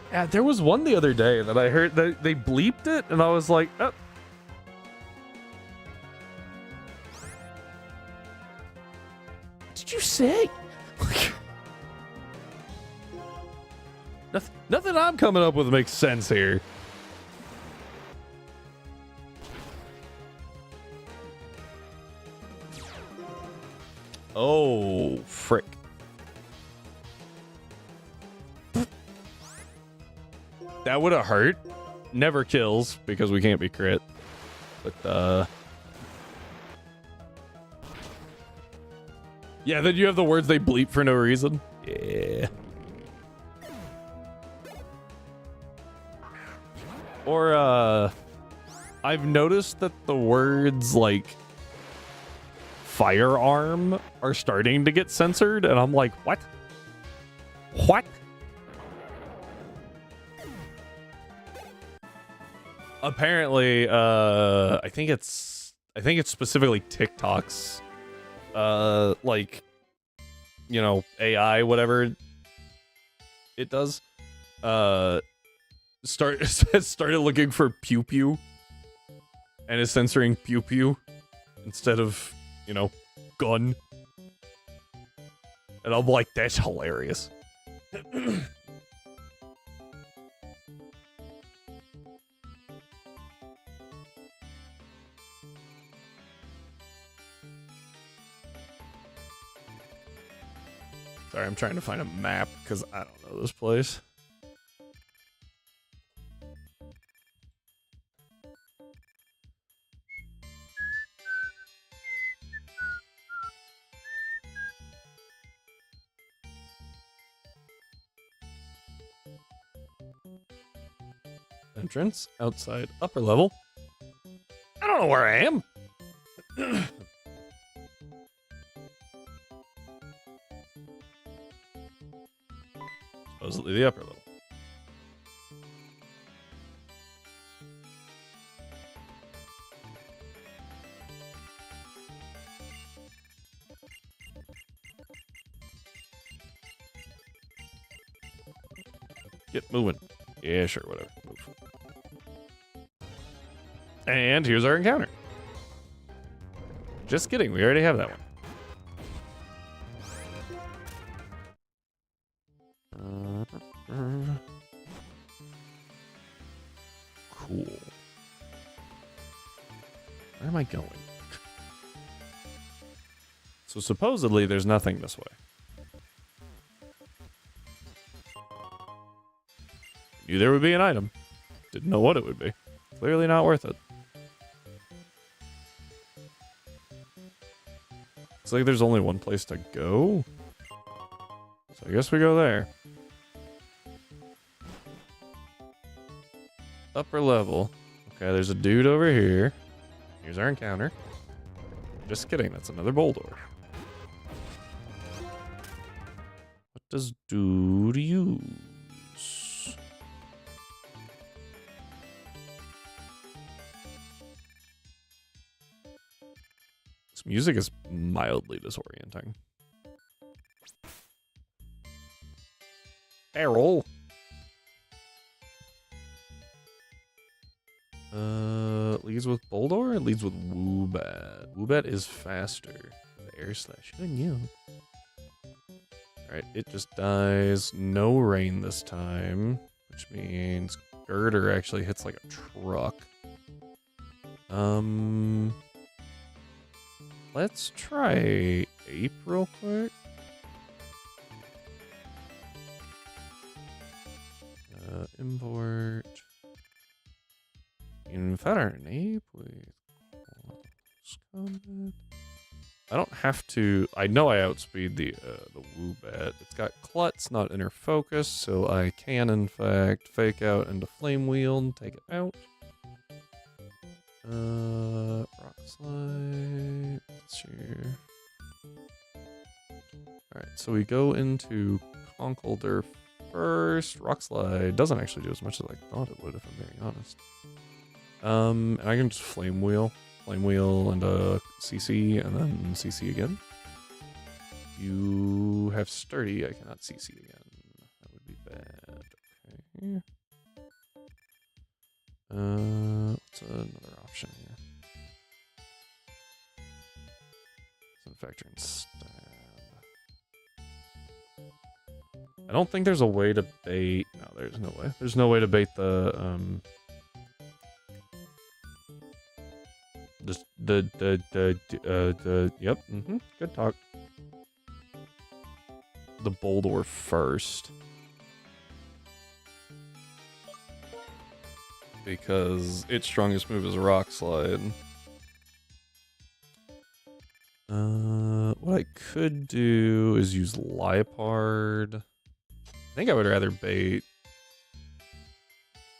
Yeah, there was one the other day that I heard that they bleeped it, and I was like, oh. What did you say? Nothing I'm coming up with makes sense here. Oh, frick. That would have hurt. Never kills because we can't be crit. But, yeah, then you have the words they bleep for no reason. Yeah. Or, I've noticed that the words, like, firearm are starting to get censored, and I'm like, what? What? Apparently, I think it's specifically TikTok's, like, you know, AI, whatever it does, started looking for pew pew and is censoring pew pew instead of, you know, gun. And I'm like, that's hilarious. Sorry, I'm trying to find a map because I don't know this place. Entrance, outside, upper level. I don't know where I am. Supposedly the upper level. Get moving. Yeah, sure, whatever. Move. And here's our encounter. Just kidding, we already have that one. Cool. Where am I going? So supposedly there's nothing this way. Knew there would be an item. Didn't know what it would be. Clearly not worth it. Looks like there's only one place to go. So I guess we go there. Upper level. Okay, there's a dude over here. Here's our encounter. Just kidding, that's another Boldor. What does dude use? This music is mildly disorienting. Errol. Leads with Boldor? It leads with Woobat. Woobat is faster. Air slash. Who knew? Alright, it just dies. No rain this time. Which means Girder actually hits like a truck. Let's try Ape real quick. Import. Infernape with combat. I don't have to. I know I outspeed the Woobat. It's got Klutz, not inner focus, so I can in fact fake out into Flame Wheel and take it out. Rock Slide. Sure. Alright, so we go into Conkeldurr first. Rock Slide doesn't actually do as much as I thought it would, if I'm being honest. And I can just Flame Wheel and CC, and then CC again. You have Sturdy, I cannot CC again. That would be bad. Okay. What's another option here? Infector and Stab. I don't think there's a way to bait. No, there's no way. There's no way to bait the yep, good talk. the Boldor first. Because its strongest move is Rock Slide. What I could do is use Liepard. I think I would rather bait.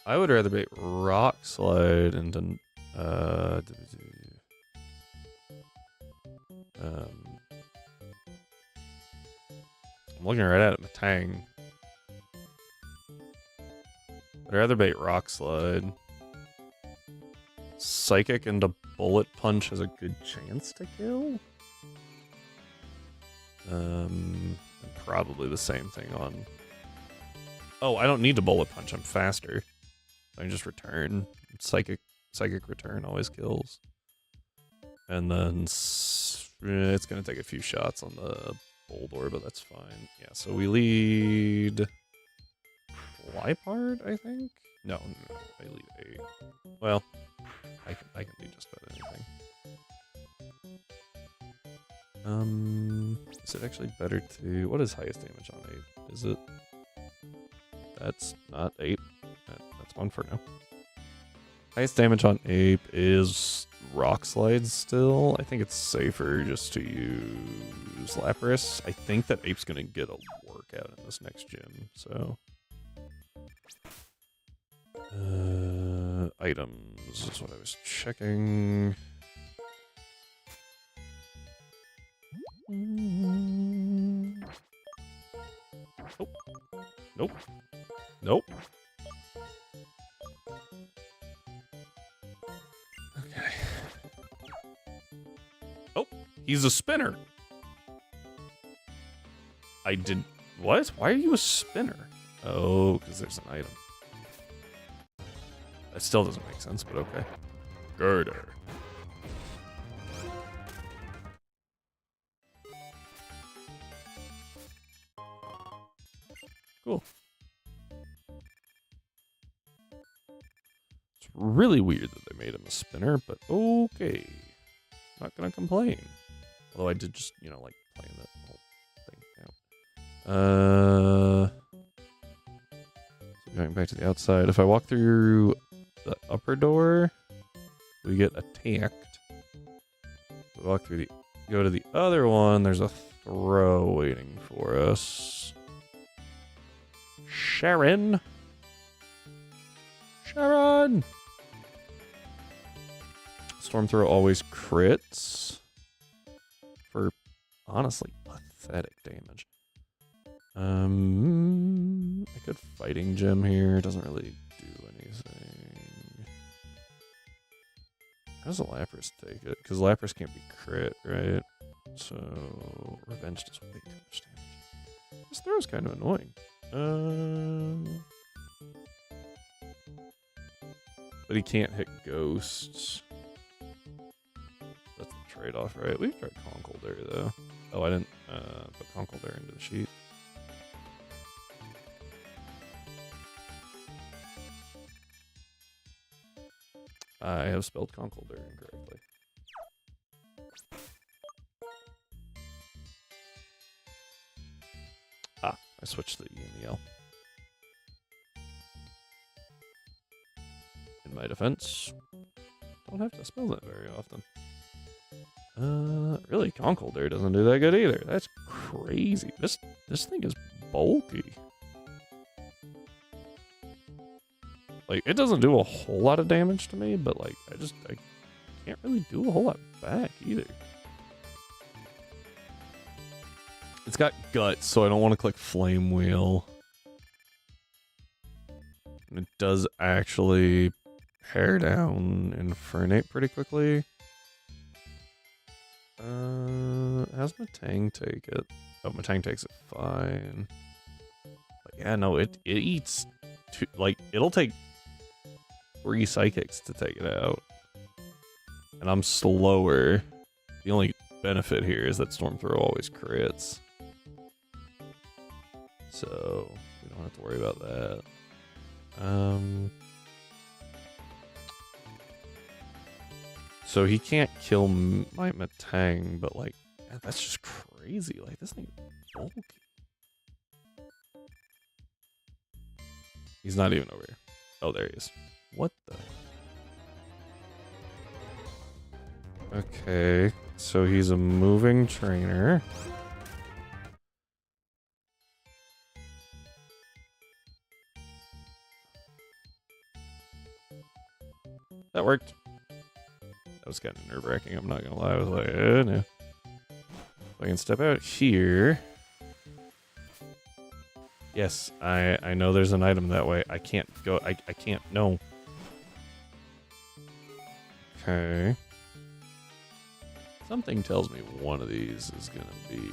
I would rather bait Rock Slide into. I'm looking right at it, Matang. I'd rather bait Rock Slide. Psychic into Bullet Punch has a good chance to kill. And probably the same thing on. Oh, I don't need to Bullet Punch. I'm faster. I can just return. Psychic return always kills. And then it's gonna take a few shots on the Boldor, but that's fine. Yeah, so we lead Liepard, I think? No, I lead a. Well, I can lead just about anything. Is it actually better to? What is highest damage on Ape? Is it? That's not Ape. That's one for now. Highest damage on Ape is Rock Slide still. I think it's safer just to use Lapras. I think that Ape's gonna get a workout in this next gym, so. Items is what I was checking. Nope. Nope. Okay. Oh, he's a spinner. I did. What? Why are you a spinner? Oh, because there's an item. That still doesn't make sense, but okay. Girder. Cool. It's really weird that they made him a spinner, but okay. Not gonna complain. Although I did just, like playing that whole thing out. So going back to the outside. If I walk through the upper door, we get attacked. We walk through go to the other one, there's a throw waiting for us. Sharon! Storm Throw always crits for honestly pathetic damage. I could Fighting Gem here, doesn't really do anything. How does a Lapras take it? Because Lapras can't be crit, right? So Revenge does way too much damage. This throw's kind of annoying. But he can't hit ghosts. That's the trade-off, right? We've tried Conkeldurr there, though. Oh, I didn't put Conkeldurr there into the sheet. I have spelled Conkeldurr there incorrectly. Ah, I switched the E and the L. In my defense, don't have to spell that very often. Really, Conkeldurr doesn't do that good either. That's crazy. This thing is bulky. Like, it doesn't do a whole lot of damage to me, but like, I can't really do a whole lot back either. It's got guts, so I don't want to click Flame Wheel. And it does actually pare down Infernate pretty quickly. How's Matang take it? Oh, Matang takes it fine. But yeah, no, it eats two, like, it'll take 3 psychics to take it out. And I'm slower. The only benefit here is that Storm Throw always crits. So we don't have to worry about that. So he can't kill my Matang, but like, that's just crazy. Like, this thing is bulky. He's not even over here. Oh, there he is. What the? Okay, so he's a moving trainer. That worked. That was kind of nerve-wracking, I'm not gonna lie. I was like, no. I can step out here. Yes, I know there's an item that way. I can't go. I can't. No. Okay. Something tells me one of these is gonna be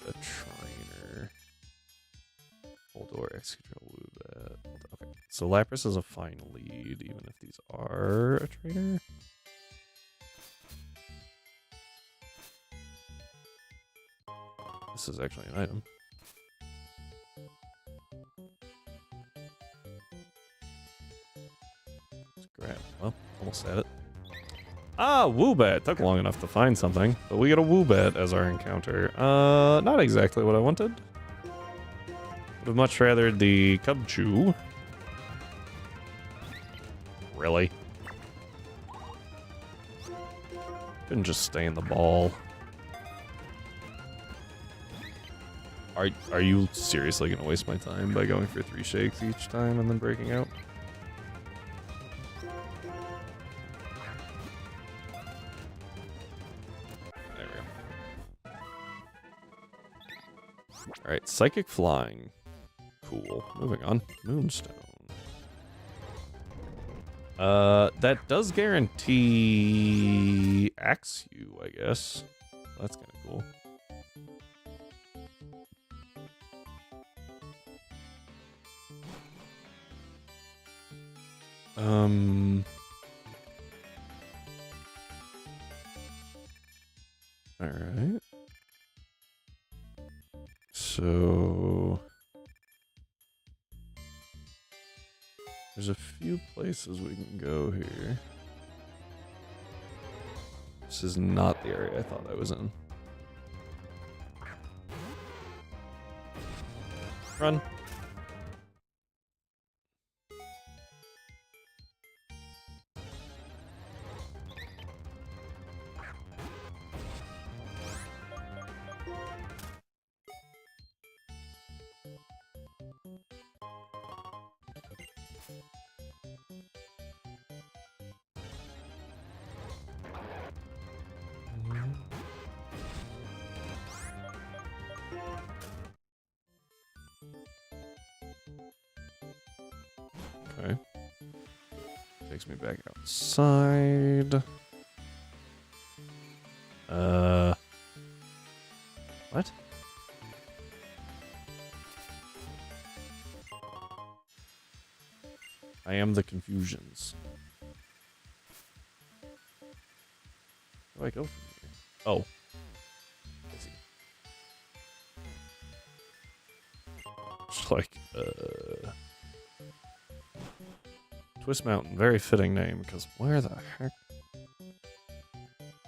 a trainer. Hold door, execute that. Okay. So Lapras is a fine lead, even if these are a trainer. This is actually an item. Let's grab. Well, almost had it. Ah, Woobat. Took long enough to find something, but we get a Woobat as our encounter. Not exactly what I wanted. Would have much rather the Cubchoo. Really? Couldn't just stay in the ball. Are you seriously gonna waste my time by going for 3 shakes each time and then breaking out? There we go. Alright, Psychic Flying. Cool. Moving on. Moonstone. That does guarantee Axew, I guess. That's kind of cool. All right. So there's a few places we can go here. This is not the area I thought I was in. Run. Okay. Takes me back outside. What? I am the confusions. Where do I go from here? Oh. I see. Just like, Twist Mountain, very fitting name, because where the heck?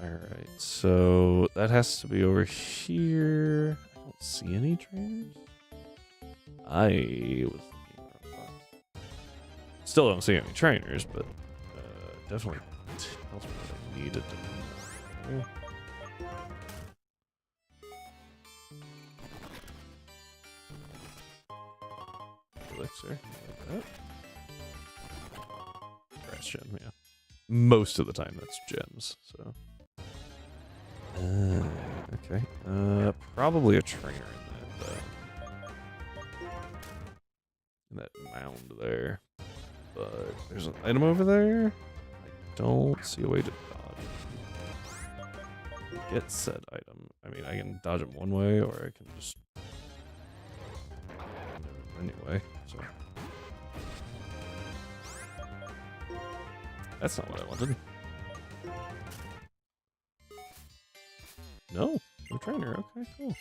Alright, so that has to be over here. I don't see any trainers. I was thinking wrong spot. Still don't see any trainers, but definitely tells me what I needed to know. Elixir, like that. Grass gem, yeah. Most of the time that's gems, so. Okay. Probably a trainer in that mound there. But there's an item over there. I don't see a way to dodge it. Get said item. I mean, I can dodge him one way, or I can just anyway. So that's not what I wanted. No trainer. Okay, cool.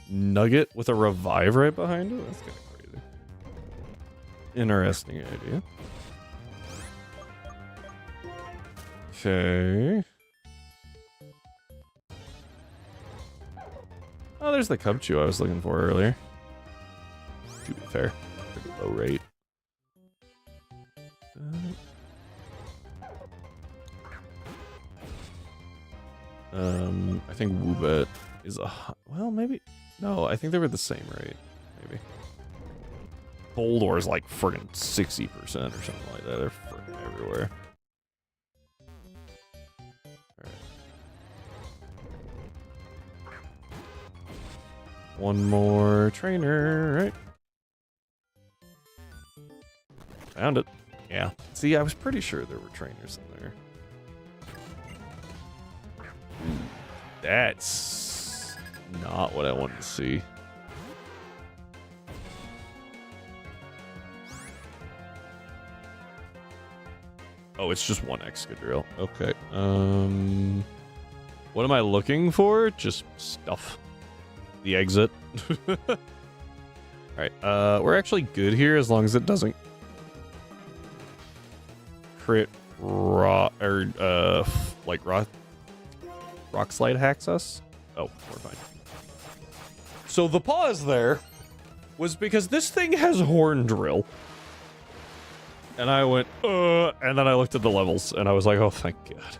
Nugget with a revive right behind it? That's kind of crazy. Interesting idea. Okay. Oh, there's the Cubchoo I was looking for earlier. to be fair. Pretty low rate. I think Woobet is well, maybe. No, I think they were the same rate. Maybe. Boldor is like friggin' 60% or something like that. They're friggin' everywhere. Alright. One more trainer, right? Found it. Yeah. See, I was pretty sure there were trainers in there. That's not what I wanted to see. Oh, it's just one Excadrill. Okay. What am I looking for? Just stuff. The exit. Alright, we're actually good here as long as it doesn't crit rock or like rock slide hacks us. Oh, we're fine. So the pause there was because this thing has Horn Drill. And I went, and then I looked at the levels and I was like, oh, thank God.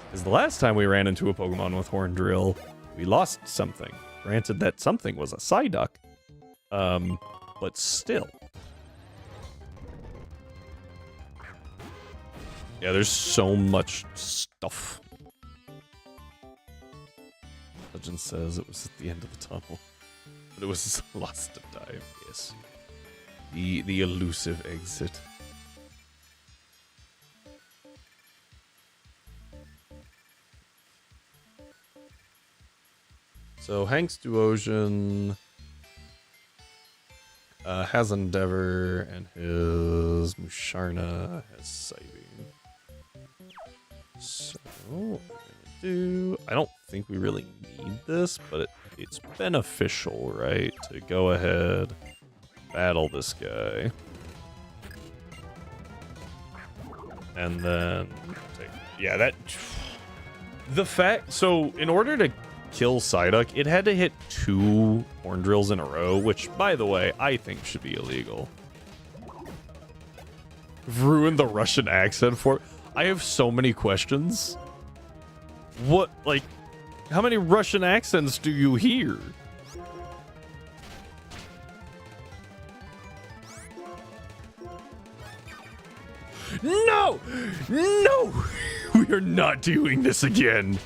Because the last time we ran into a Pokemon with Horn Drill, we lost something. Granted that something was a Psyduck. But still. Yeah, there's so much stuff. Legend says it was at the end of the tunnel. But it was lost to time, yes. The elusive exit. So Hank's Duosion has Endeavor, and his Musharna has Psybeam. So what we're gonna do, I don't think we really need this, but it's beneficial, right? To go ahead, battle this guy. And then take, yeah, that the fact, so in order to kill Psyduck, it had to hit 2 Horn Drills in a row, which, by the way, I think should be illegal. Ruined the Russian accent for... I have so many questions. What, like, how many Russian accents do you hear? No! No! We are not doing this again.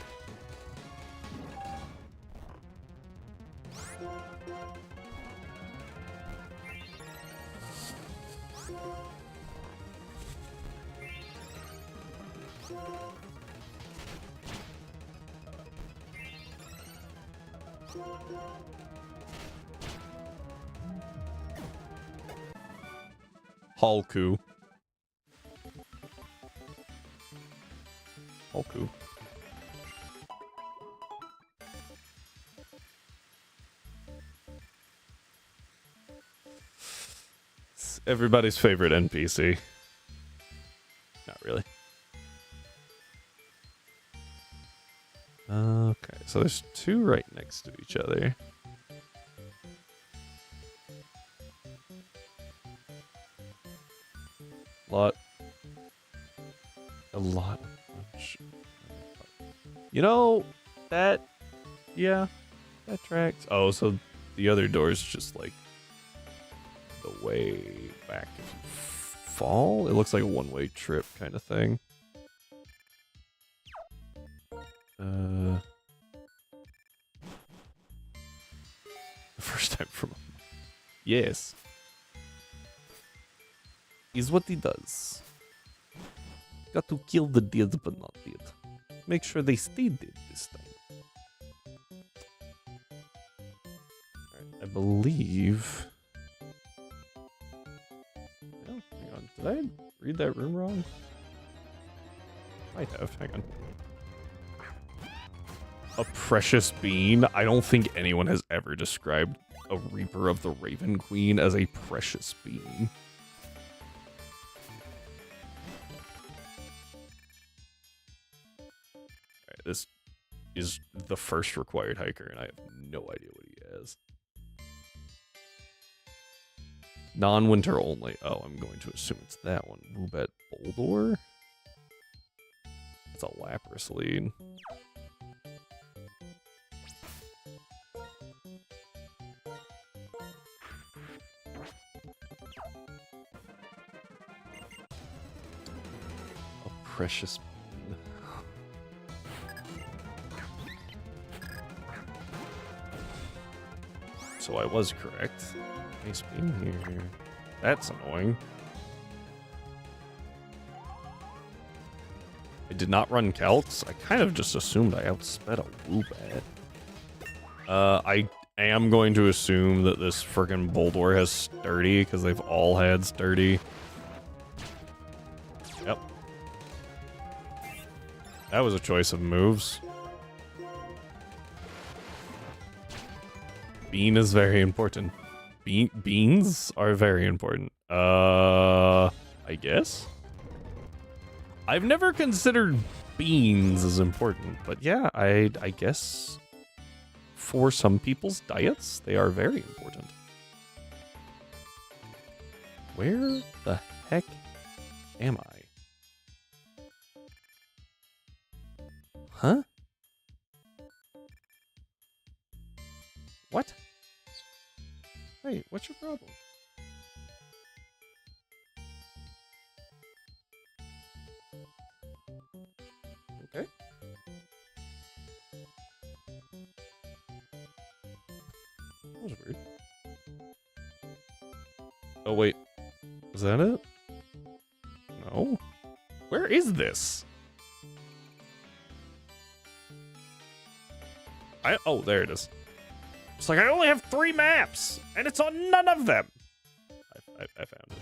Halku. Halku. It's everybody's favorite NPC. Not really. Okay, so there's 2 right next to each other. A lot of punch. You know, that, yeah, that tracks. Oh, so the other door is just like the way back if you fall? It looks like a one-way trip kind of thing. The first time from... Yes. Is what he does. Got to kill the dead but not dead. Make sure they stay dead this time. Alright, I believe... Oh, hang on. Did I read that room wrong? Might have. Hang on. A precious bean? I don't think anyone has ever described a Reaper of the Raven Queen as a precious bean. This is the first required hiker, and I have no idea what he has. Non-winter only. Oh, I'm going to assume it's that one. Woobat Boldor? It's a Lapras lead. A precious bean. So I was correct. Nice being here. That's annoying. I did not run calcs. I kind of just assumed I outsped a Woobat. I am going to assume that this frickin' Boldor has Sturdy, because they've all had Sturdy. Yep. That was a choice of moves. Bean is very important. Beans are very important. I guess? I've never considered beans as important, but yeah, I guess for some people's diets, they are very important. Where the heck am I? Huh? What? Hey, what's your problem? Okay. That was weird. Oh, wait. Was that it? No. Where is this? Oh, there it is. It's like I only have 3 maps, and it's on none of them. I found it.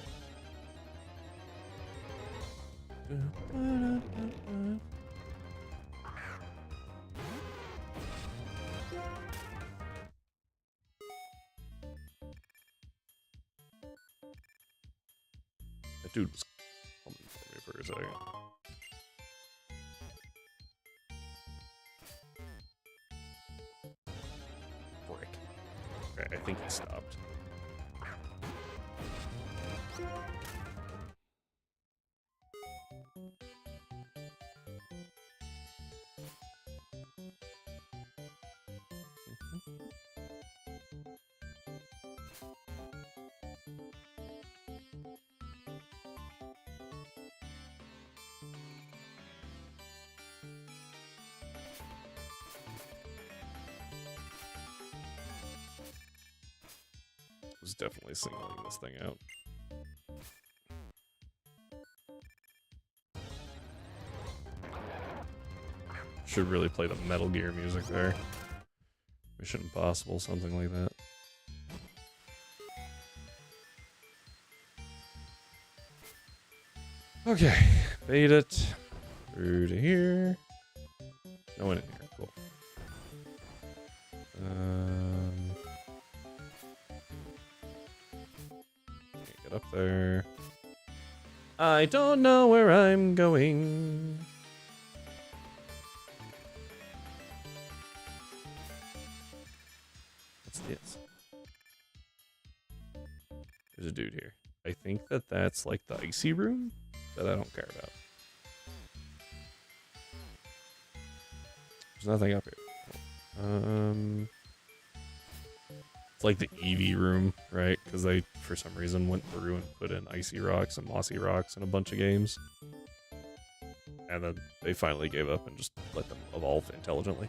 That dude was coming for me for a second. Frick. Okay, I think he stopped. Was definitely singling this thing out. Should really play the Metal Gear music there. Mission Impossible, something like that. Okay, bait it through to here. No one in here, cool. Can't get up there. I don't know where I'm going. What's this? There's a dude here. I think that that's like the icy room that I don't care about. There's nothing up here. It's like the Eevee room, right? Because they, for some reason, went through and put in icy rocks and mossy rocks in a bunch of games. And then they finally gave up and just let them evolve intelligently.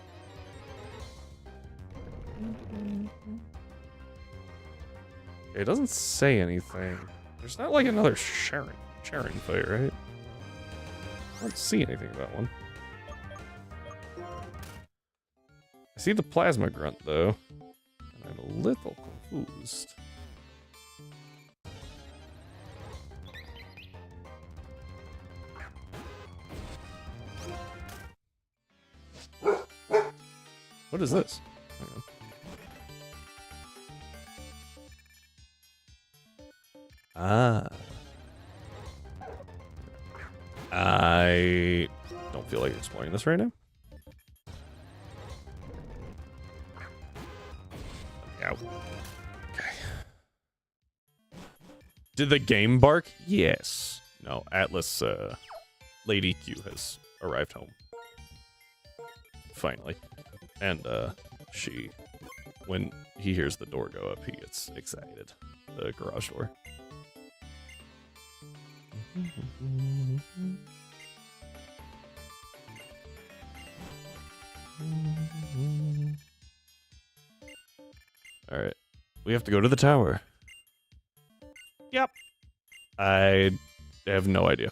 Okay, it doesn't say anything. There's not like another Sharon fight, right? I don't see anything about one. I see the plasma grunt though, and I'm a little confused. What is this? Hang on. Ah. I don't feel like exploring this right now. Out. Okay. Did the game bark? Yes. No, Atlas, Lady Q has arrived home. Finally. And, when he hears the door go up, he gets excited. The garage door. Alright. We have to go to the tower. Yep. I have no idea.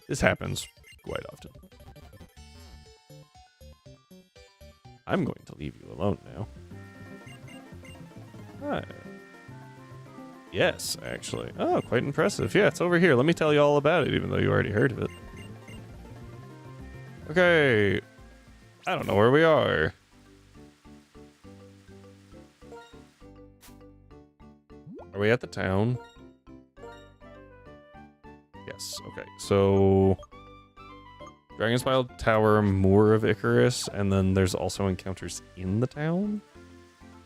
This happens quite often. I'm going to leave you alone now. Hi. Yes, actually. Oh, quite impressive. Yeah, it's over here. Let me tell you all about it, even though you already heard of it. Okay. I don't know where we are. Are we at the town? Yes, okay. So, Dragonspile Tower, Moor of Icarus, and then there's also encounters in the town.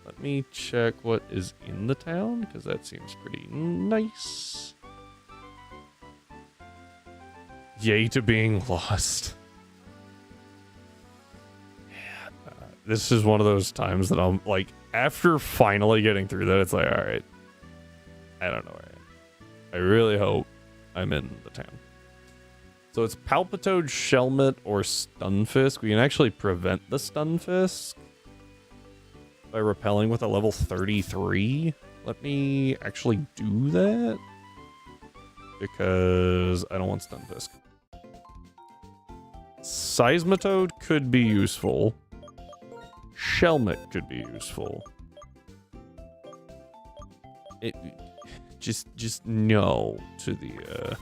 Let me check what is in the town, because that seems pretty nice. Yay to being lost. Yeah, this is one of those times that I'm like, after finally getting through that, it's like, alright, I don't know where I am. I really hope I'm in the town. So it's Palpitoad, Shelmet, or Stunfisk. We can actually prevent the Stunfisk by repelling with a level 33. Let me actually do that, because I don't want Stunfisk. Seismitoad could be useful. Shelmet could be useful. It just no to the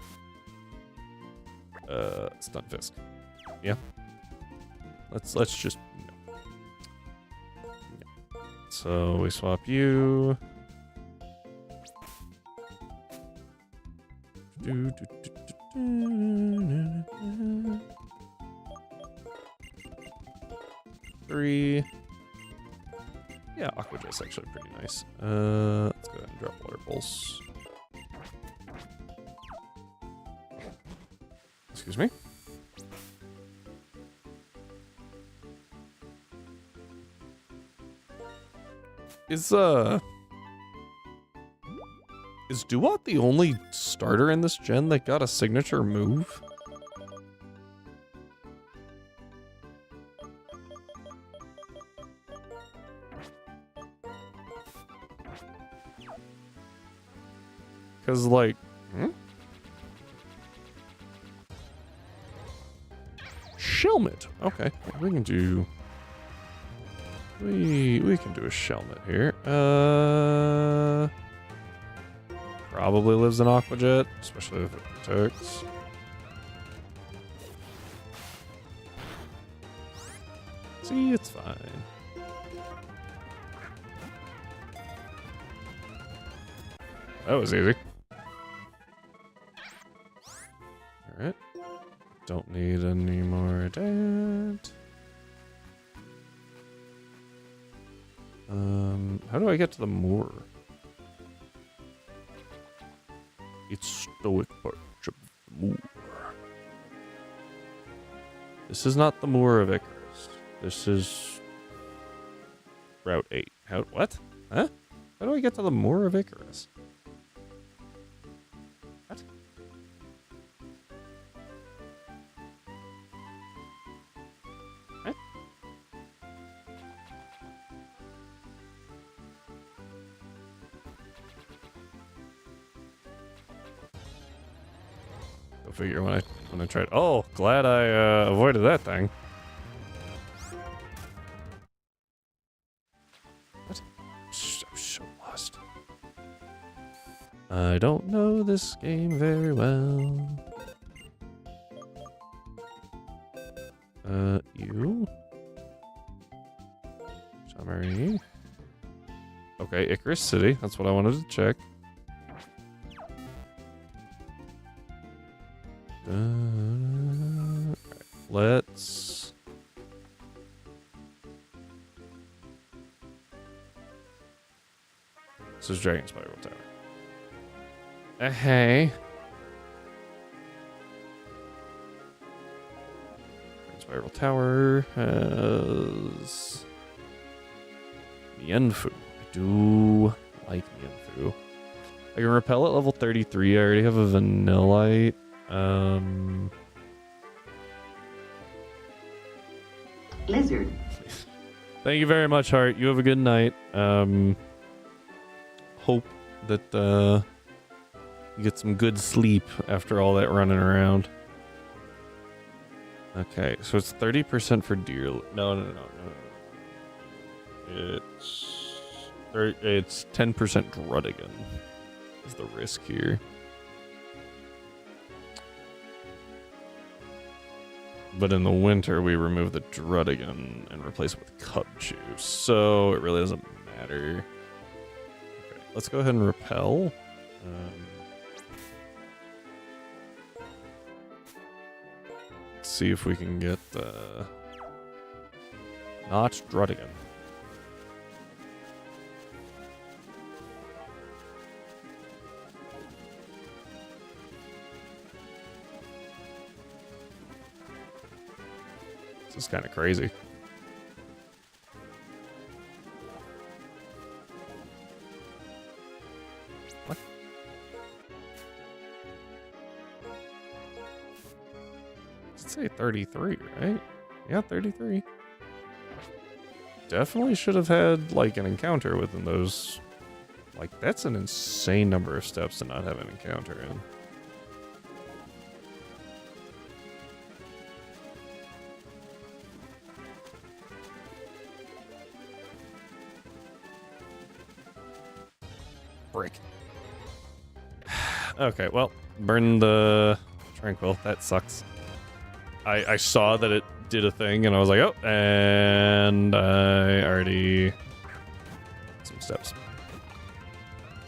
Stunfisk. Yeah. Let's just no. No. So we swap you. Three. Yeah, Aqua Jet's actually pretty nice. Let's go ahead and drop Water Pulse. Excuse me. Is Duat the only starter in this gen that got a signature move? Cause like, Shelmet. Okay, we can do. We can do a Shelmet here. Probably lives in Aqua Jet, especially if it protects. See, it's fine. That was easy. Alright. Don't need any more of that. How do I get to the moor? It's Stoic Perch of the Moor. This is not the Moor of Icarus. This is Route 8. What? Huh? How do I get to the Moor of Icarus? What? What? Go figure when I tried. Oh, glad I avoided that thing. What? I'm so lost. I don't know this game very well. You? Summary. Okay, Icarus City. That's what I wanted to check. Right, let's... This is Dragon Spiral Tower. Hey. Spiral Tower has Mienfu. I do like Mienfu. I can repel at level 33. I already have a Vanillite. Lizard. Thank you very much, Heart. You have a good night. Hope that you get some good sleep after all that running around. Okay, so it's 30% for deer. No. It's 10% Druddigan is the risk here. But in the winter, we remove the Druddigan and replace it with Cub Chew, so it really doesn't matter. Okay, let's go ahead and repel. Let's see if we can get not Druddigan. This is kind of crazy. What? Let's say 33, right? Yeah, 33. Definitely should have had, like, an encounter within those. Like, that's an insane number of steps to not have an encounter in. Brick. Okay, well, burn the Tranquil. That sucks. I saw that it did a thing, and I was like, oh, and I already... some steps.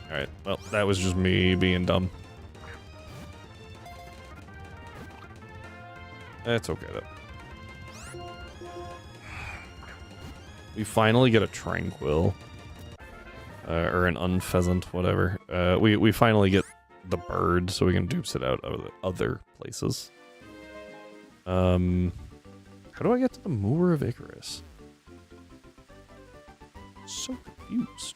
Alright, well, that was just me being dumb. That's okay, though. We finally get a Tranquil. Or an unpheasant, whatever. We finally get the bird, so we can dupes it out of the other places. How do I get to the Moor of Icarus? So confused.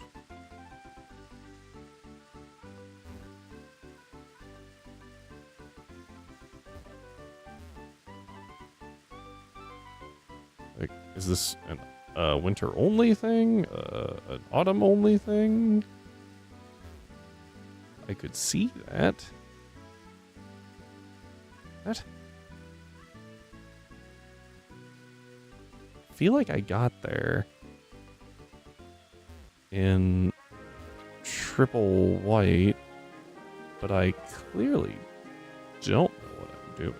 Like, is this an winter only thing? An autumn only thing? I could see that. What? I feel like I got there in triple white, but I clearly don't know what I'm doing.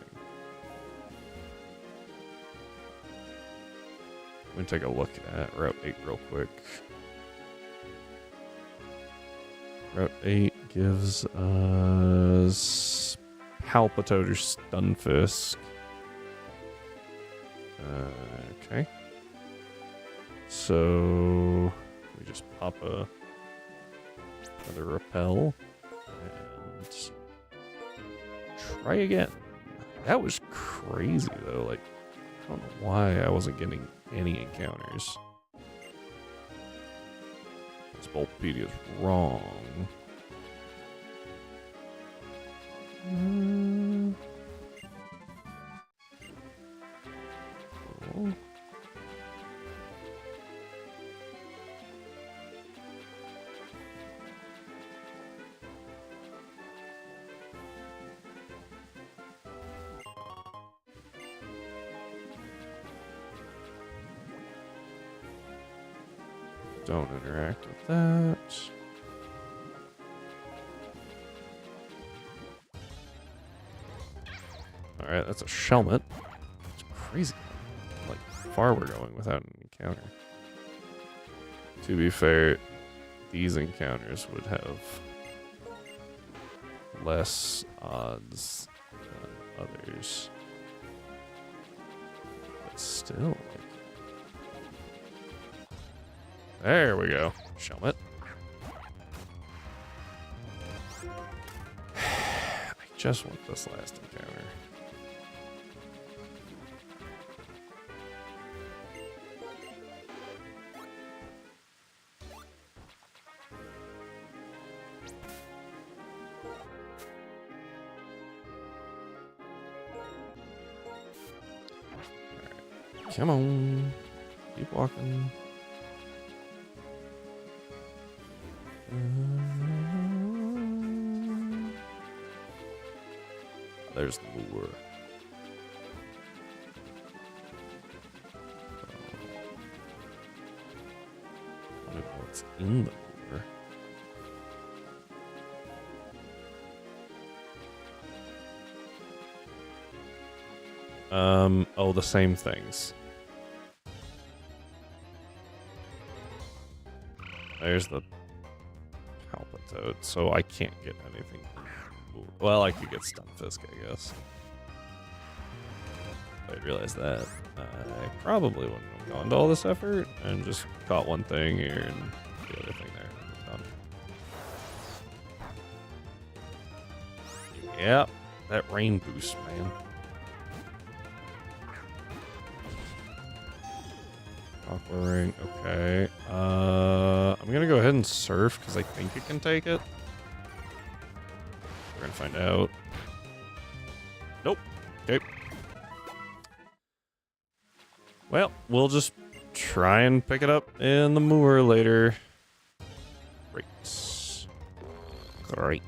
I'm gonna take a look at Route 8 real quick. Route 8 gives us Palpitoad or Stunfisk. Okay. So we just pop another repel and try again. That was crazy though. Like, I don't know why I wasn't getting any encounters. This Bulbapedia is wrong. Cool. Don't interact with that. Alright, that's a Shelmet. It's crazy like far we're going without an encounter. To be fair, these encounters would have less odds than others. But still, there we go. Shelmet. just want this last encounter. Alright. Come on. Keep walking. There's the lure. I don't know what's in the lure. Oh, the same things. There's the Palpitoad, so I can't get anything. Well, I could get Stunfisk, I guess. I realized that. I probably wouldn't have gone to all this effort and just caught one thing here and the other thing there. Done. Yep, that rain boost, man. Aqua ring, okay. I'm gonna go ahead and surf because I think it can take it. We're gonna find out. Nope. Okay. Well, we'll just try and pick it up in the moor later. Great. Great.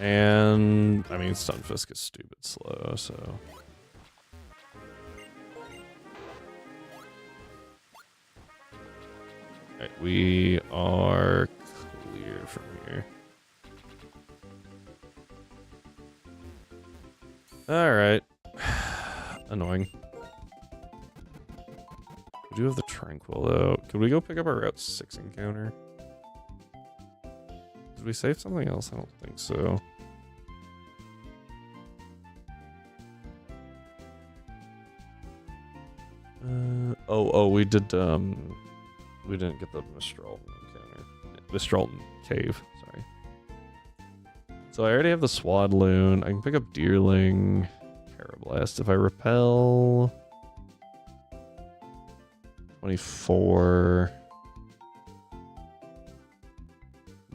And I mean, Stunfisk is stupid slow, so. Alright, we are clear from here. Alright. Annoying. We do have the Tranquil, though. Could we go pick up our Route 6 encounter? Did we save something else? I don't think so. Oh, we did, we didn't get the Mistral encounter. Mistral Cave, sorry. So I already have the Swadloon. I can pick up Deerling. Parablast. If I repel... 24...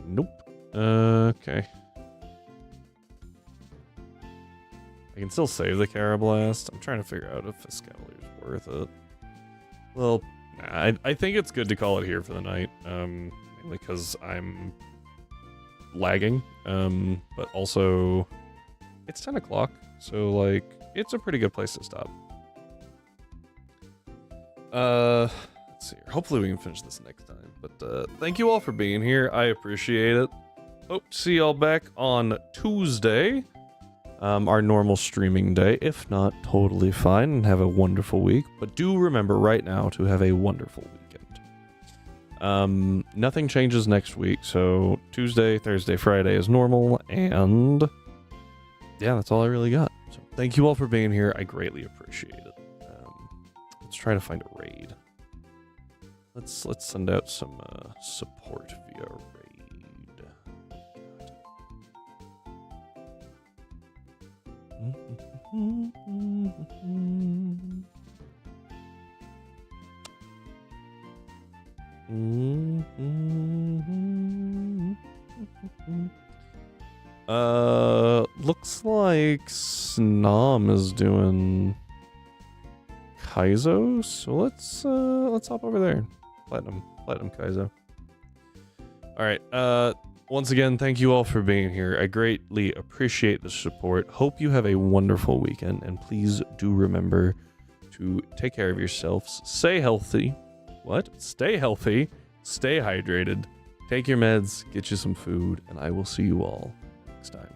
Nope. Okay. I can still save the Carablast. I'm trying to figure out if Escavalier's worth it. Well, nah, I think it's good to call it here for the night. Mainly because I'm lagging. But also, it's 10 o'clock. So, like, it's a pretty good place to stop. Let's see here. Hopefully we can finish this next time. But thank you all for being here. I appreciate it. Hope to see y'all back on Tuesday. Our normal streaming day. If not, totally fine. And have a wonderful week. But do remember right now to have a wonderful weekend. Nothing changes next week. So Tuesday, Thursday, Friday is normal. And yeah, that's all I really got. So thank you all for being here. I greatly appreciate it. Let's try to find a raid. Let's send out some support via raid. Looks like Snom is doing Kaizo, so let's hop over there. Platinum Kaizo. All right. Once again, thank you all for being here. I greatly appreciate the support. Hope you have a wonderful weekend, and please do remember to take care of yourselves. Stay healthy. Stay healthy. Stay hydrated. Take your meds. Get you some food, and I will see you all next time.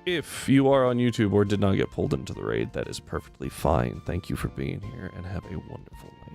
If you are on YouTube or did not get pulled into the raid, that is perfectly fine. Thank you for being here, and have a wonderful night.